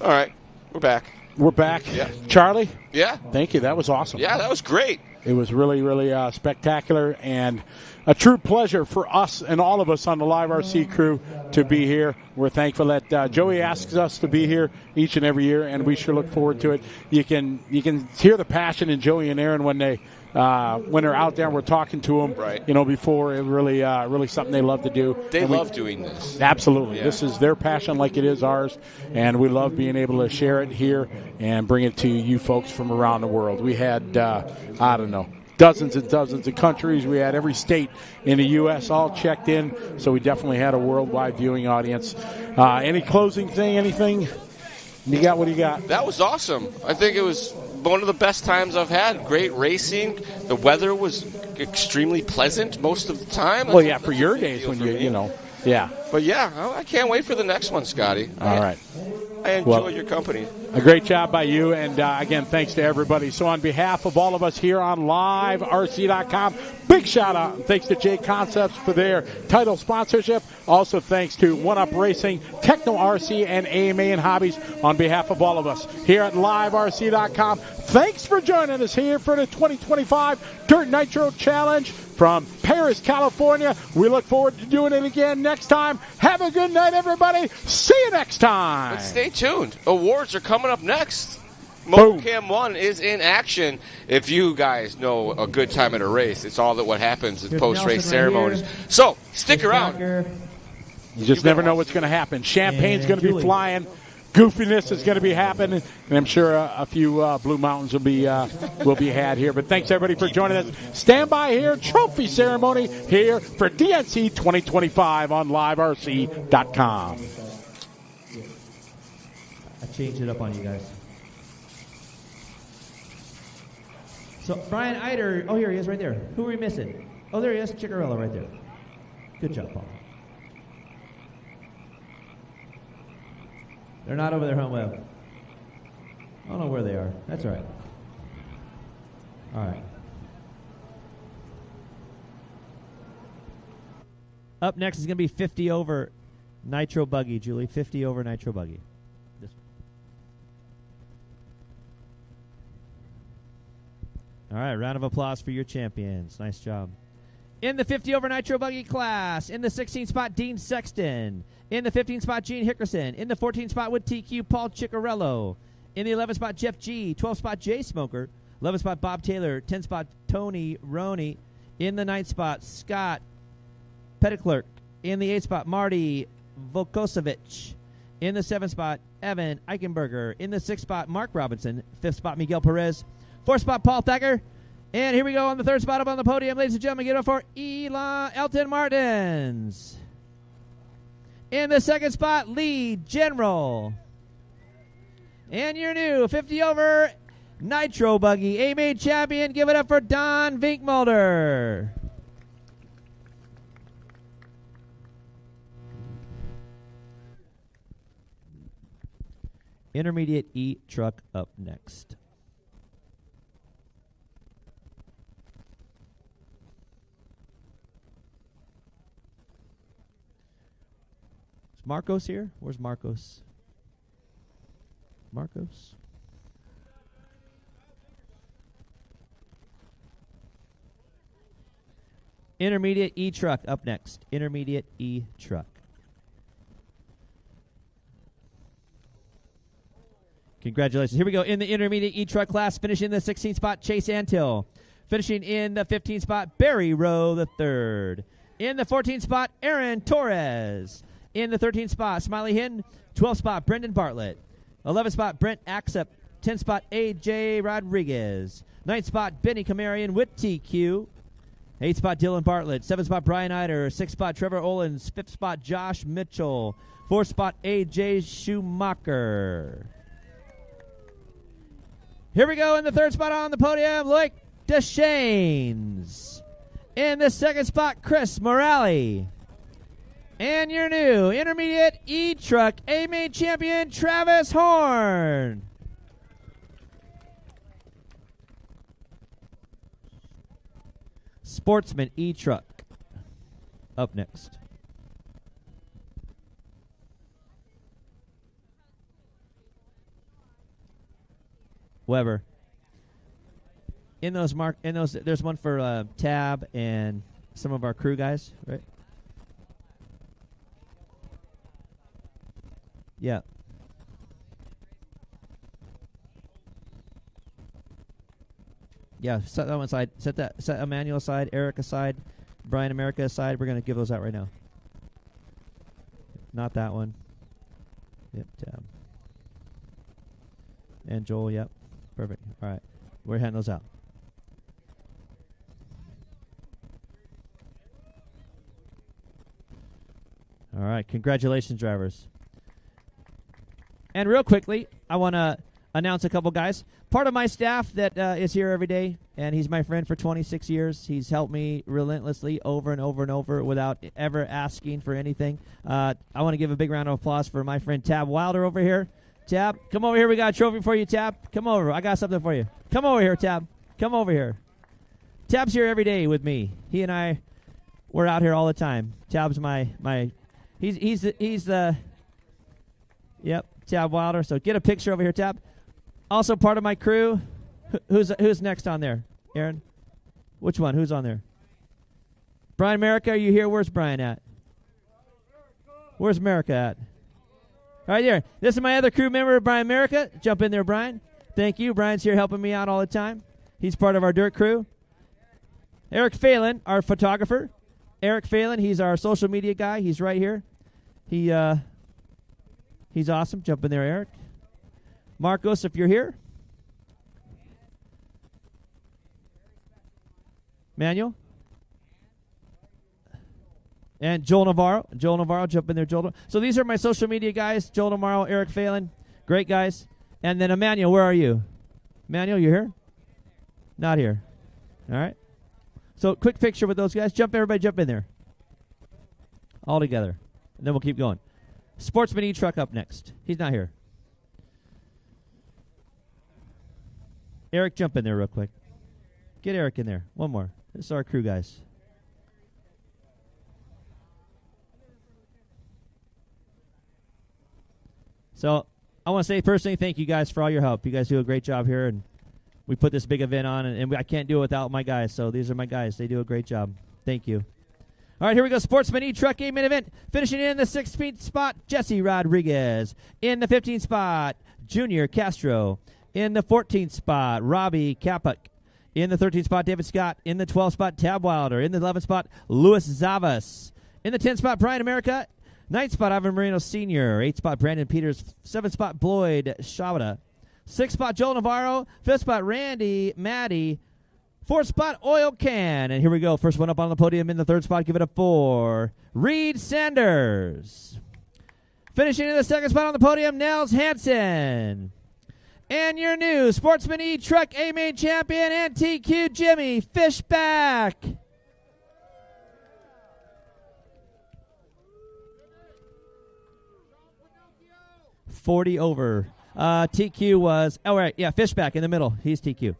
All right, we're back. We're back. Yeah. Charlie? Yeah. Thank you. That was awesome. Yeah, that was great. It was really, really spectacular and a true pleasure for us and all of us on the Live RC crew to be here. We're thankful that Joey asks us to be here each and every year, and we sure look forward to it. You can hear the passion in Joey and Aaron when they're out there and we're talking to them. Right. Before it really something they love to do. They love doing this. Absolutely. Yeah. This is their passion like it is ours, and we love being able to share it here and bring it to you folks from around the world. We had, dozens and dozens of countries. We had every state in the U.S. all checked in, so we definitely had a worldwide viewing audience. Any closing thing, anything? You got what you got? That was awesome. I think it was one of the best times I've had. Great racing. The weather was extremely pleasant most of the time. Well, yeah, for your days when yeah. But yeah, I can't wait for the next one, Scotty. All right. I enjoy your company. A great job by you, and again, thanks to everybody. So on behalf of all of us here on LiveRC.com, big shout-out and thanks to J Concepts for their title sponsorship. Also thanks to One Up Racing, Techno RC, and AMA and Hobbies on behalf of all of us here at LiveRC.com. Thanks for joining us here for the 2025 Dirt Nitro Challenge from Paris, California. We look forward to doing it again next time. Have a good night, everybody. See you next time. But stay tuned. Awards are coming up next. Mobile Cam 1 is in action. If you guys know a good time at a race, it's all that what happens in post-race ceremonies. So, stick around. You just never know what's going to happen. Champagne's going to be flying. Goofiness is going to be happening, and I'm sure a few Blue Mountains will be had here. But thanks, everybody, for joining us. Stand by here. Trophy ceremony here for DNC 2025 on LiveRC.com. I changed it up on you guys. So, Brian Eider. Oh, here he is right there. Who are we missing? Oh, there he is. Chickarella right there. Good job, Paul. They're not over their home web. I don't know where they are. That's all right. All right. Up next is going to be 50 over Nitro Buggy, Julie. 50 over Nitro Buggy. All right, round of applause for your champions. Nice job. In the 50 over Nitro Buggy class, in the 16 spot, Dean Sexton. In the 15 spot, Gene Hickerson. In the 14 spot with TQ, Paul Ciccarello. In the 11 spot, Jeff G. 12 spot, Jay Smoker. 11 spot, Bob Taylor. 10 spot, Tony Roney. In the 9th spot, Scott Petticlerk. In the 8th spot, Marty Vukosevic. In the 7th spot, Evan Eichenberger. In the 6th spot, Mark Robinson. 5th spot, Miguel Perez. 4th spot, Paul Thacker. And here we go on the 3rd spot up on the podium. Ladies and gentlemen, get up for Elton Martins. In the 2nd spot, Lee General. And your new 50 over Nitro Buggy A-Main champion. Give it up for Don Vinkmulder. Intermediate E-truck up next. Is Marcos here? Where's Marcos? Marcos? Intermediate E-truck up next. Intermediate E-truck. Congratulations. Here we go in the intermediate E-truck class. Finishing in the 16th spot, Chase Antill. Finishing in the 15th spot, Barry Rowe III. In the 14th spot, Aaron Torres. In the 13th spot, Smiley Hinton. 12th spot, Brendan Bartlett. 11th spot, Brent Axep. 10th spot, A.J. Rodriguez. 9th spot, Benny Kamarian with TQ. 8th spot, Dylan Bartlett. 7th spot, Brian Eider. 6th spot, Trevor Olens. 5th spot, Josh Mitchell. 4th spot, A.J. Schumacher. Here we go in the 3rd spot on the podium, Loic Deschaines. In the 2nd spot, Chris Morale. And your new intermediate E-truck A-Main champion, Travis Horn. Sportsman E-truck up next. Weber. In those there's one for Tab and some of our crew guys, right? Yeah. Yeah, set that one aside. Set Emmanuel aside, Eric aside, Brian America aside. We're gonna give those out right now. Not that one. Yep, Tab. And Joel, yep. Perfect. All right. We're handing those out. All right. Congratulations, drivers. And real quickly, I want to announce a couple guys. Part of my staff that is here every day, and he's my friend for 26 years. He's helped me relentlessly over and over and over without ever asking for anything. I want to give a big round of applause for my friend Tab Wilder over here. Tab, come over here. We got a trophy for you, Tab. Come over. I got something for you. Come over here, Tab. Come over here. Tab's here every day with me. He and I, we're out here all the time. Tab's he's the yep, Tab Wilder. So get a picture over here, Tab. Also part of my crew. Who's next on there? Aaron? Which one? Who's on there? Brian America, are you here? Where's Brian at? Where's America at? Right there. This is my other crew member, Brian America. Jump in there, Brian. Thank you. Brian's here helping me out all the time. He's part of our dirt crew. Eric Phelan, our photographer. Eric Phelan, he's our social media guy. He's right here. He's awesome. Jump in there, Eric. Marcos, if you're here. Manuel. And Joel Navarro. Joel Navarro, jump in there, Joel. So these are my social media guys. Joel Navarro, Eric Phelan. Great guys. And then Emmanuel, where are you? Emmanuel, you here? Not here. All right. So quick picture with those guys. Everybody jump in there. All together. And then we'll keep going. Sportsman E-truck up next. He's not here. Eric, jump in there real quick. Get Eric in there. One more. This is our crew guys. So I want to say personally, thank you guys for all your help. You guys do a great job here, and we put this big event on, and I can't do it without my guys. So these are my guys. They do a great job. Thank you. All right, here we go. Sportsman E-truck main event. Finishing in the 16th spot, Jesse Rodriguez. In the 15th spot, Junior Castro. In the 14th spot, Robbie Kapuk. In the 13th spot, David Scott. In the 12th spot, Tab Wilder. In the 11th spot, Luis Zavas. In the 10th spot, Brian America. 9th spot, Ivan Marino Sr. 8th spot, Brandon Peters. 7th spot, Floyd Shabada. 6th spot, Joel Navarro. 5th spot, Randy Maddie. 4th spot, Oil Can. And here we go. First one up on the podium in the 3rd spot. Give it up for Reed Sanders. Finishing in the 2nd spot on the podium, Nels Hansen. And your new Sportsman E-truck A-Main champion and TQ Jimmy Fishback. $40 over. TQ was, oh, right, yeah, Fishback in the middle. He's TQ.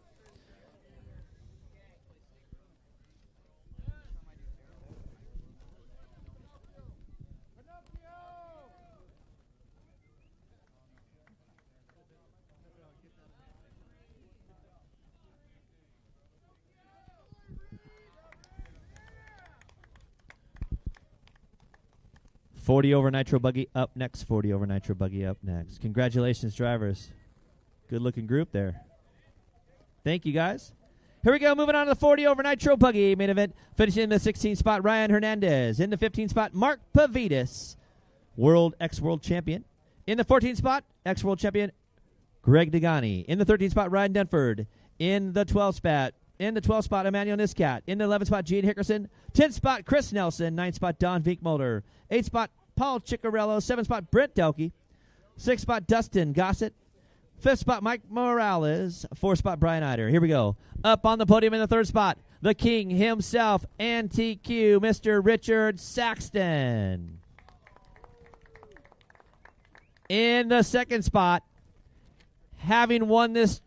$40 over Nitro Buggy up next. $40 over Nitro Buggy up next. Congratulations, drivers. Good-looking group there. Thank you, guys. Here we go. Moving on to the 40 over Nitro Buggy main event. Finishing in the 16th spot, Ryan Hernandez. In the 15th spot, Mark Pavidis, ex-world champion. In the 14th spot, ex-world champion, Greg Degani. In the 13th spot, Ryan Dunford. In the 12th spot, Emmanuel Niscat. In the 11th spot, Gene Hickerson. 10th spot, Chris Nelson. 9th spot, Don Vinkmulder. 8th spot, Paul Ciccarello. 7th spot, Brent Delkey. 6th spot, Dustin Gossett. 5th spot, Mike Morales. 4th spot, Brian Eider. Here we go. Up on the podium in the 3rd spot, the king himself, and TQ, Mr. Richard Saxton. In the 2nd spot, having won this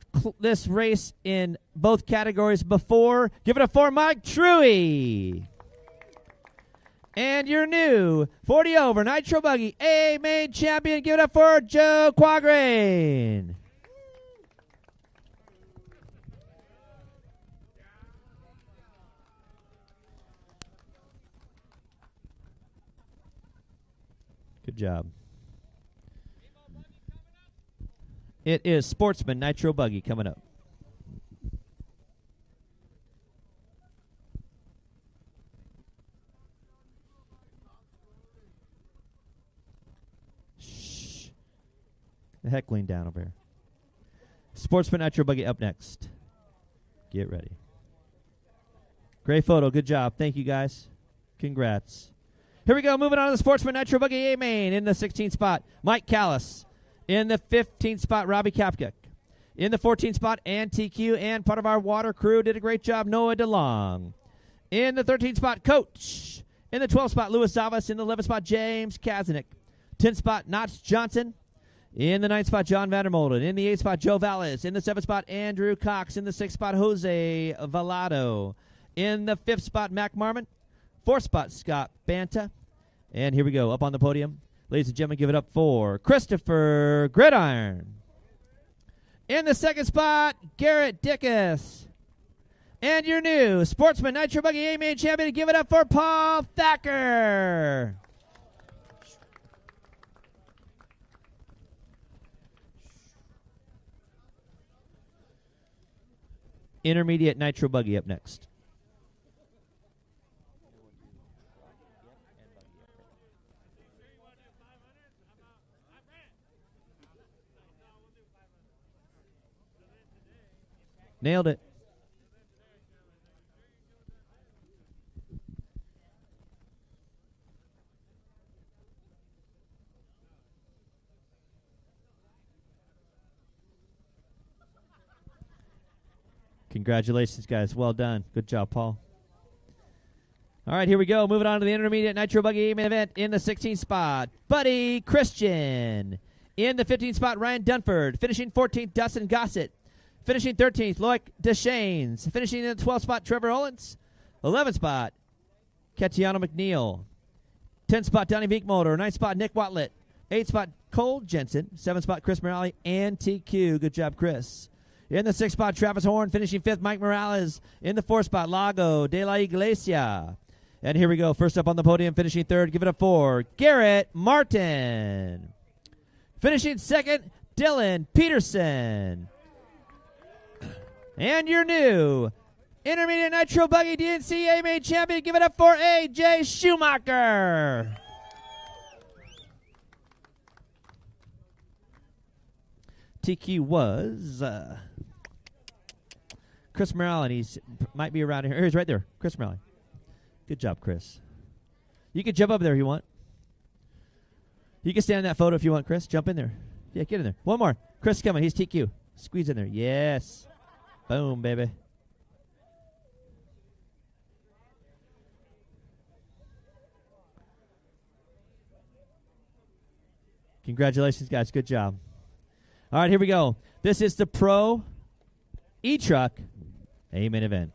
race in both categories before, give it up for Mike Truey. And your new 40 over Nitro Buggy A-Main champion, give it up for Joe Quagrain. Good job. It is Sportsman Nitro Buggy coming up. Shh. The heckling down over here. Sportsman Nitro Buggy up next. Get ready. Great photo. Good job. Thank you, guys. Congrats. Here we go. Moving on to the Sportsman Nitro Buggy A-Main. In the 16th spot, Mike Callis. In the 15th spot, Robbie Kapkuk. In the 14th spot, Ann TQ, and part of our water crew did a great job, Noah DeLong. In the 13th spot, Coach. In the 12th spot, Louis Savas. In the 11th spot, James Kazanik. 10th spot, Notch Johnson. In the 9th spot, John Vandermolden. In the 8th spot, Joe Vallis. In the 7th spot, Andrew Cox. In the 6th spot, Jose Valado. In the 5th spot, Mac Marmon. 4th spot, Scott Banta. And here we go, up on the podium. Ladies and gentlemen, give it up for Christopher Gridiron. In the 2nd spot, Garrett Dickus. And your new Sportsman Nitro Buggy A-Main champion, give it up for Paul Thacker. Intermediate Nitro Buggy up next. Nailed it. Congratulations, guys. Well done. Good job, Paul. All right, here we go. Moving on to the intermediate Nitro Buggy main event in the 16th spot, Buddy Christian. In the 15th spot, Ryan Dunford. Finishing 14th, Dustin Gossett. Finishing 13th, Loic Deschaines. Finishing in the 12th spot, Trevor Owens. 11th spot, Katiano McNeil. 10th spot, Donnie Vinkmotor. 9th spot, Nick Watlett. 8th spot, Cole Jensen. 7th spot, Chris Morale and TQ. Good job, Chris. In the 6th spot, Travis Horn. Finishing 5th, Mike Morales. In the 4th spot, Lago de la Iglesia. And here we go. First up on the podium, finishing 3rd. Give it up for Garrett Martin. Finishing 2nd, Dylan Peterson. And your new Intermediate Nitro Buggy DNC A-Main champion. Give it up for AJ Schumacher. TQ was Chris Morale, and he's might be around here. He's right there. Chris Morale. Good job, Chris. You can jump up there if you want. You can stand in that photo if you want, Chris. Jump in there. Yeah, get in there. One more. Chris coming. He's TQ. Squeeze in there. Yes. Boom, baby. Congratulations, guys. Good job. All right, here we go. This is the Pro E-truck A-Main event.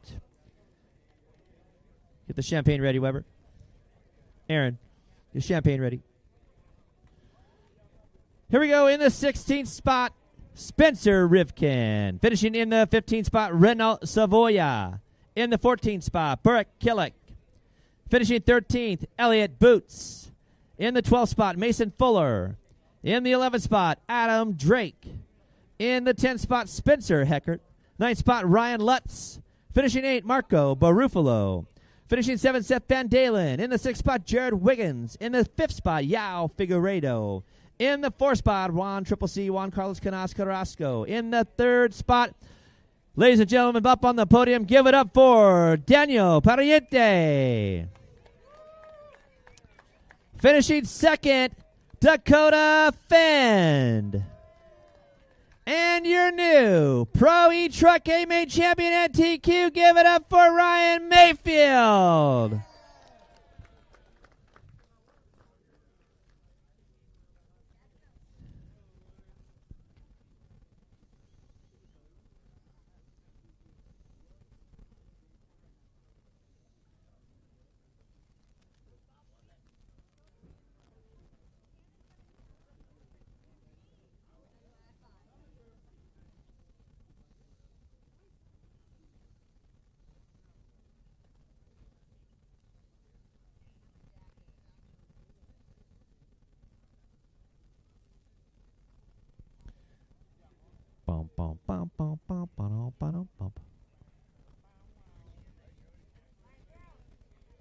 Get the champagne ready, Weber. Aaron, get champagne ready. Here we go. In the 16th spot, Spencer Rivkin. Finishing in the 15th spot, Renault Savoya. In the 14th spot, Burek Killick. Finishing 13th, Elliot Boots. In the 12th spot, Mason Fuller. In the 11th spot, Adam Drake. In the 10th spot, Spencer Heckert. 9th spot, Ryan Lutz. Finishing 8th, Marco Barufalo. Finishing 7th, Seth Van Dalen. In the 6th spot, Jared Wiggins. In the 5th spot, Yao Figueiredo. In the 4th spot, Juan Carlos Canas Carrasco. In the 3rd spot, ladies and gentlemen, up on the podium, give it up for Daniel Pariente. Finishing 2nd, Dakota Fend. And your new Pro E-Truck A-Main champion at TQ, give it up for Ryan Mayfield.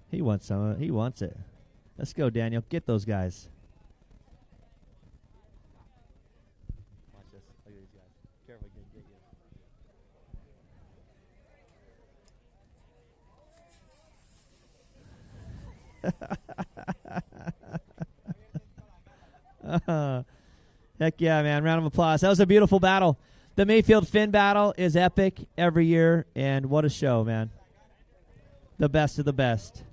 He wants some. He wants it. Let's go, Daniel. Get those guys. Watch this. Look at these guys. Careful, get Heck yeah, man. Round of applause. That was a beautiful battle. The Mayfield Finn battle is epic every year, and what a show, man. The best of the best.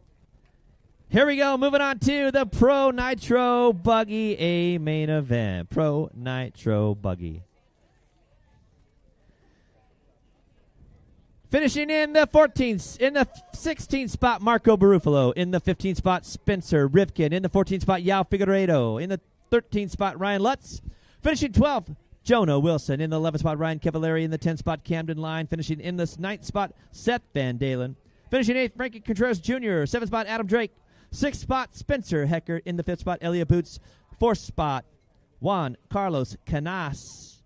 Here we go. Moving on to the Pro Nitro Buggy A-Main event. Pro Nitro Buggy. Finishing in the 14th, in the 16th spot, Marco Barufalo. In the 15th spot, Spencer Rivkin. In the 14th spot, Yao Figueiredo. In the 13th spot, Ryan Lutz. Finishing 12th, Jonah Wilson. In the 11th spot, Ryan Cavallari. In the 10th spot, Camden Line. Finishing in the 9th spot, Seth Van Dalen. Finishing 8th, Frankie Contreras Jr. 7th spot, Adam Drake. 6th spot, Spencer Heckert. In the 5th spot, Elliot Boots. 4th spot, Juan Carlos Canas.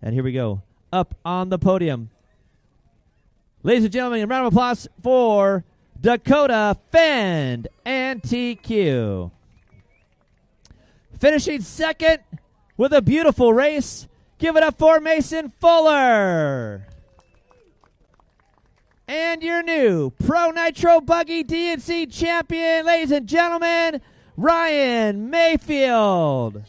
And here we go. Up on the podium. Ladies and gentlemen, a round of applause for Dakota Fend and TQ. Finishing second with a beautiful race. Give it up for Mason Fuller. And your new Pro Nitro Buggy DNC champion, ladies and gentlemen, Ryan Mayfield.